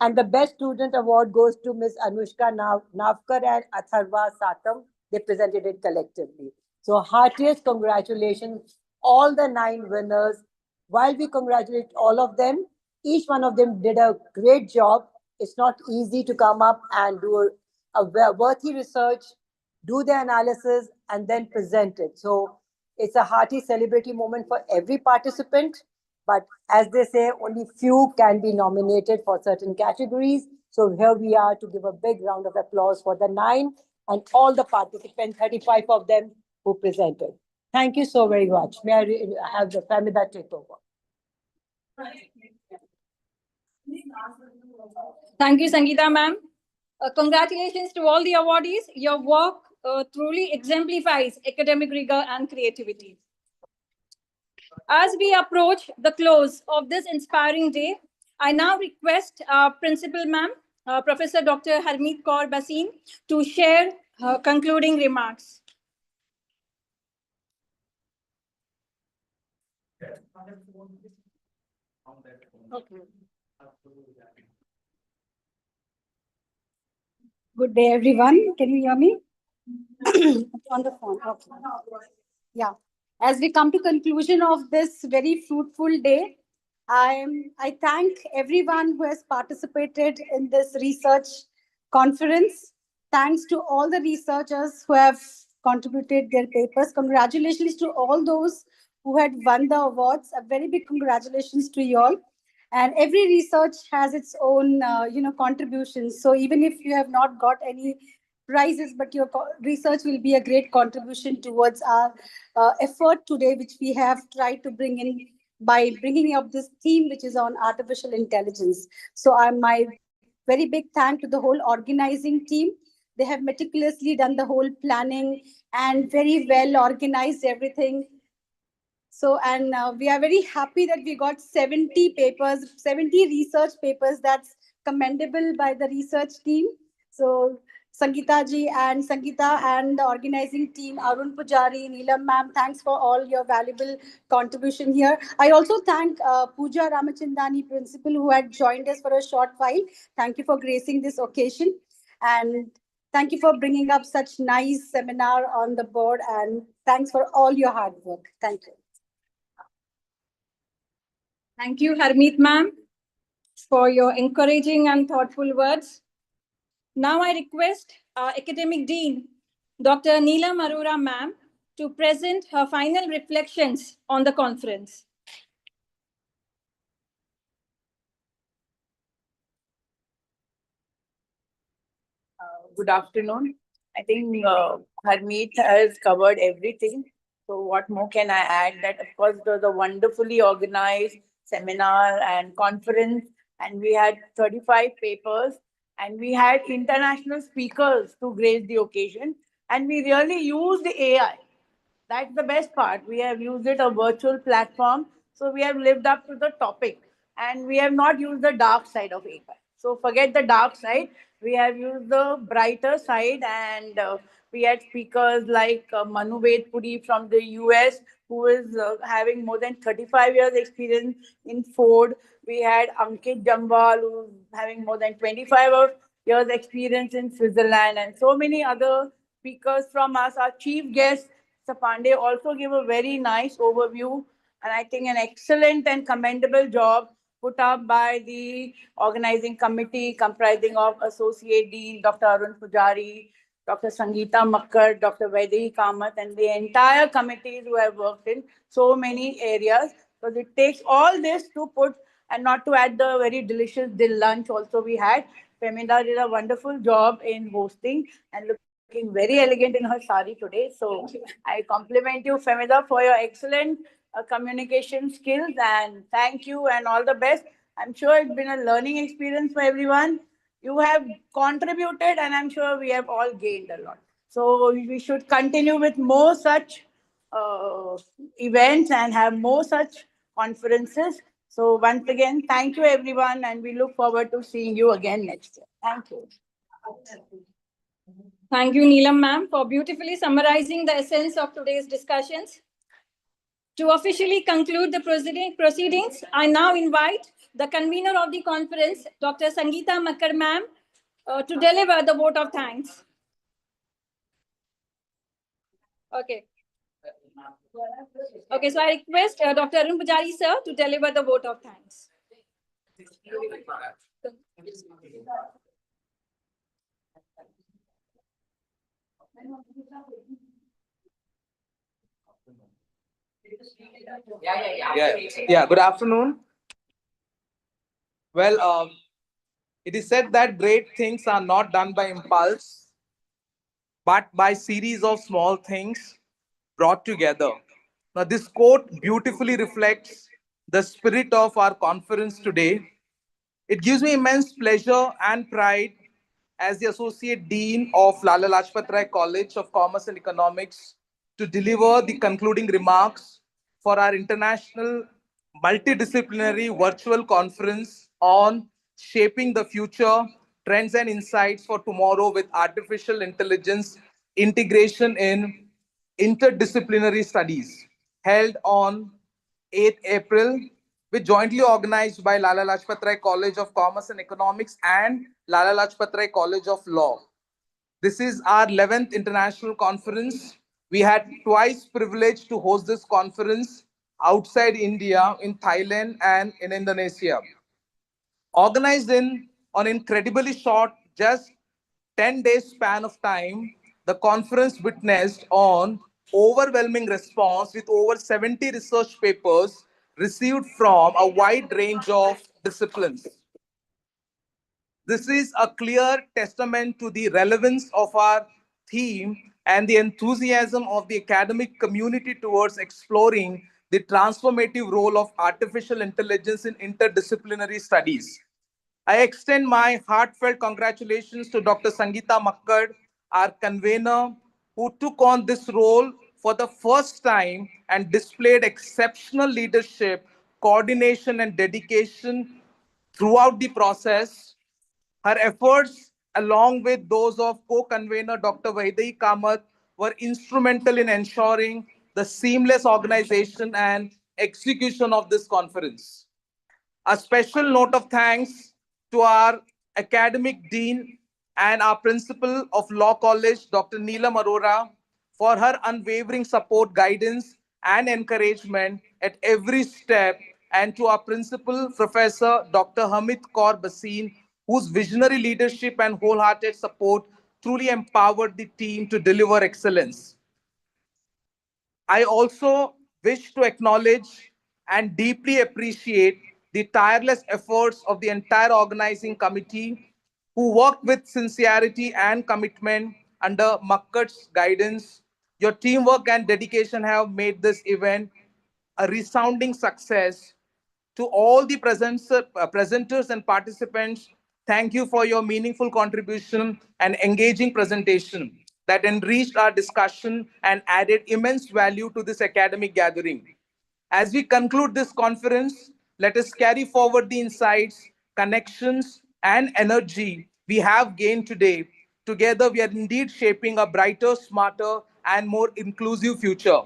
And the best student award goes to Miss Anushka Navkar and Atharva Satam. They presented it collectively. So heartiest congratulations, all the 9 winners. While we congratulate all of them, each one of them did a great job. It's not easy to come up and do a worthy research, do the analysis, and then present it. So it's a hearty celebratory moment for every participant. But as they say, only few can be nominated for certain categories. So here we are to give a big round of applause for the 9 and all the participants, 35 of them who presented. Thank you so very much. May I have the family that take over? Thank you, Sangeeta ma'am. Congratulations to all the awardees. Your work truly exemplifies academic rigor and creativity. As we approach the close of this inspiring day, I now request our principal ma'am, Professor Dr. Harmeet Kaur Bhasin, to share her concluding remarks. Okay. Good day, everyone. Can you hear me? On the phone. Okay. Yeah. As we come to conclusion of this very fruitful day, I thank everyone who has participated in this research conference. Thanks to all the researchers who have contributed their papers. Congratulations to all those who had won the awards. A very big congratulations to you all. And every research has its own, contributions. So even if you have not got any prizes, but your research will be a great contribution towards our effort today, which we have tried to bring in by bringing up this theme, which is on artificial intelligence. So my very big thank to the whole organizing team. They have meticulously done the whole planning and very well organized everything. So, and we are very happy that we got 70 papers, 70 research papers. That's commendable by the research team. So, Sangeeta ji and Sangeeta and the organizing team, Arun Pujari, Neelam ma'am, thanks for all your valuable contribution here. I also thank Pooja Ramachandani, principal, who had joined us for a short while. Thank you for gracing this occasion. And thank you for bringing up such nice seminar on the board. And thanks for all your hard work. Thank you. Thank you, Harmeet ma'am, for your encouraging and thoughtful words. Now I request our Academic Dean, Dr. Neelam Arora ma'am, to present her final reflections on the conference. Good afternoon. I think Harmeet has covered everything. So what more can I add? That of course it was a wonderfully organized seminar and conference, and we had 35 papers, and we had international speakers to grace the occasion, and we really used AI. That's the best part. We have used it a virtual platform, so we have lived up to the topic, and we have not used the dark side of AI. So forget the dark side. We have used the brighter side, and we had speakers like Manu Vedpuri from the US, who is having more than 35 years experience in Ford. We had Ankit Jambal, who's having more than 25 years experience in Switzerland, and so many other speakers from us. Our chief guest, Pandey, also gave a very nice overview, and I think an excellent and commendable job put up by the organizing committee comprising of Associate Dean Dr. Arun Pujari, Dr. Sangeeta Makkar, Dr. Vaidehi Kamath, and the entire committees who have worked in so many areas. Because it takes all this to put, and not to add the very delicious lunch also we had. Femida did a wonderful job in hosting and looking very elegant in her sari today. So I compliment you, Femida, for your excellent communication skills, and thank you and all the best. I'm sure it's been a learning experience for everyone. You have contributed, and I'm sure we have all gained a lot. So we should continue with more such events and have more such conferences. So once again, thank you everyone, and we look forward to seeing you again next year. Thank you. Thank you, Neelam ma'am, for beautifully summarizing the essence of today's discussions. To officially conclude the proceedings, I now invite the convener of the conference, Dr. Sangeeta Makkar ma'am, to deliver the vote of thanks. Okay. Okay, so I request Dr. Arun Pujari sir to deliver the vote of thanks. Yeah. Good afternoon. Well, It is said that great things are not done by impulse, but by series of small things brought together. Now, this quote beautifully reflects the spirit of our conference today. It gives me immense pleasure and pride as the Associate Dean of Lala Lajpat Rai College of Commerce and Economics to deliver the concluding remarks for our international multidisciplinary virtual conference on shaping the future, trends and insights for tomorrow with artificial intelligence integration in interdisciplinary studies, held on 8th April, which jointly organized by Lala Lajpat Rai College of Commerce and Economics and Lala Lajpat Rai College of Law. This is our 11th international conference. We had twice privilege to host this conference outside India, in Thailand and in Indonesia. Organized in an incredibly short, just 10 days span of time, the conference witnessed an overwhelming response with over 70 research papers received from a wide range of disciplines. This is a clear testament to the relevance of our theme and the enthusiasm of the academic community towards exploring the transformative role of artificial intelligence in interdisciplinary studies. I extend my heartfelt congratulations to Dr. Sangeeta Makkad, our convener, who took on this role for the first time and displayed exceptional leadership, coordination, and dedication throughout the process. Her efforts, along with those of co-convener Dr. Vaidehi Kamath, were instrumental in ensuring the seamless organization and execution of this conference. A special note of thanks to our academic dean and our principal of Law College, Dr. Neelam Arora, for her unwavering support, guidance, and encouragement at every step, and to our principal, Professor Dr. Hamid Kaur Basin, whose visionary leadership and wholehearted support truly empowered the team to deliver excellence. I also wish to acknowledge and deeply appreciate the tireless efforts of the entire organizing committee who worked with sincerity and commitment under Makkad's guidance. Your teamwork and dedication have made this event a resounding success. To all the presenters and participants, thank you for your meaningful contribution and engaging presentation that enriched our discussion and added immense value to this academic gathering. As we conclude this conference, let us carry forward the insights, connections, and energy we have gained today. Together, we are indeed shaping a brighter, smarter, and more inclusive future.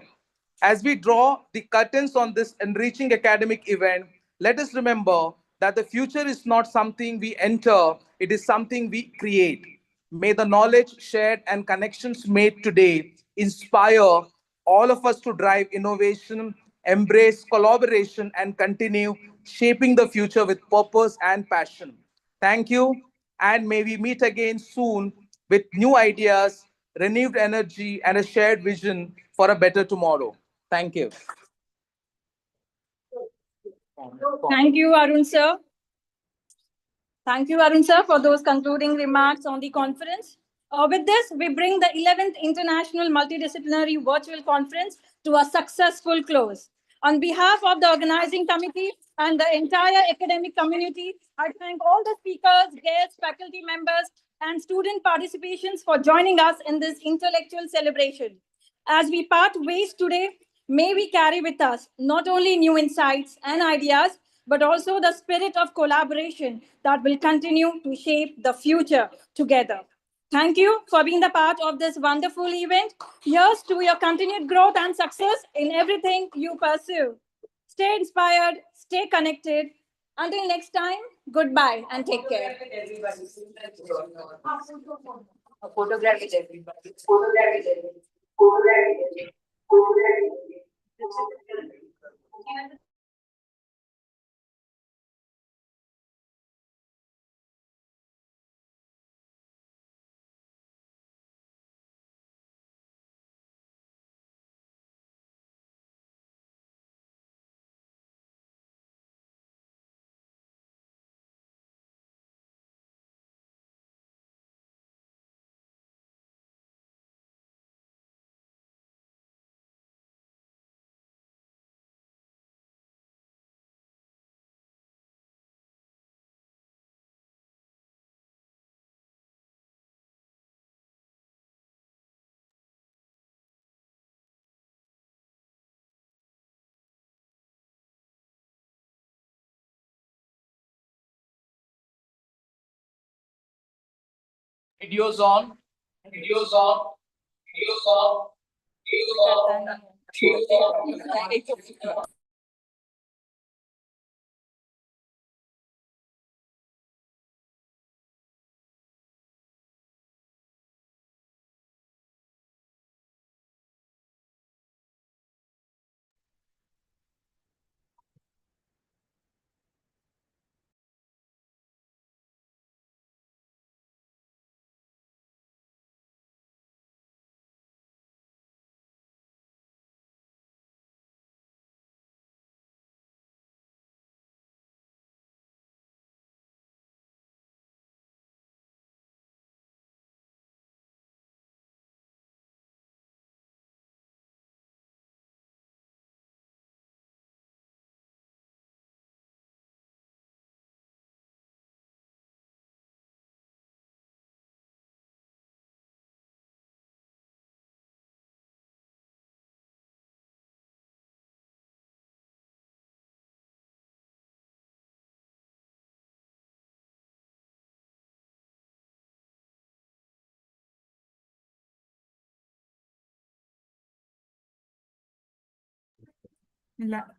As we draw the curtains on this enriching academic event, let us remember that the future is not something we enter, it is something we create. May the knowledge shared and connections made today inspire all of us to drive innovation, embrace collaboration, and continue shaping the future with purpose and passion. Thank you, and may we meet again soon with new ideas, renewed energy, and a shared vision for a better tomorrow. Thank you. Thank you, Arun sir. Thank you, Arun sir, for those concluding remarks on the conference. With this, we bring the 11th International Multidisciplinary Virtual Conference to a successful close. On behalf of the organizing committee and the entire academic community, I thank all the speakers, guests, faculty members, and student participations for joining us in this intellectual celebration. As we part ways today, may we carry with us not only new insights and ideas, but also the spirit of collaboration that will continue to shape the future together. Thank you for being the part of this wonderful event. Here's to your continued growth and success in everything you pursue. Stay inspired, stay connected. Until next time, goodbye and take care. Photograph with everybody. Photograph with everybody. Photograph with everybody. Videos on. Videos on. Videos on. Videos on. La-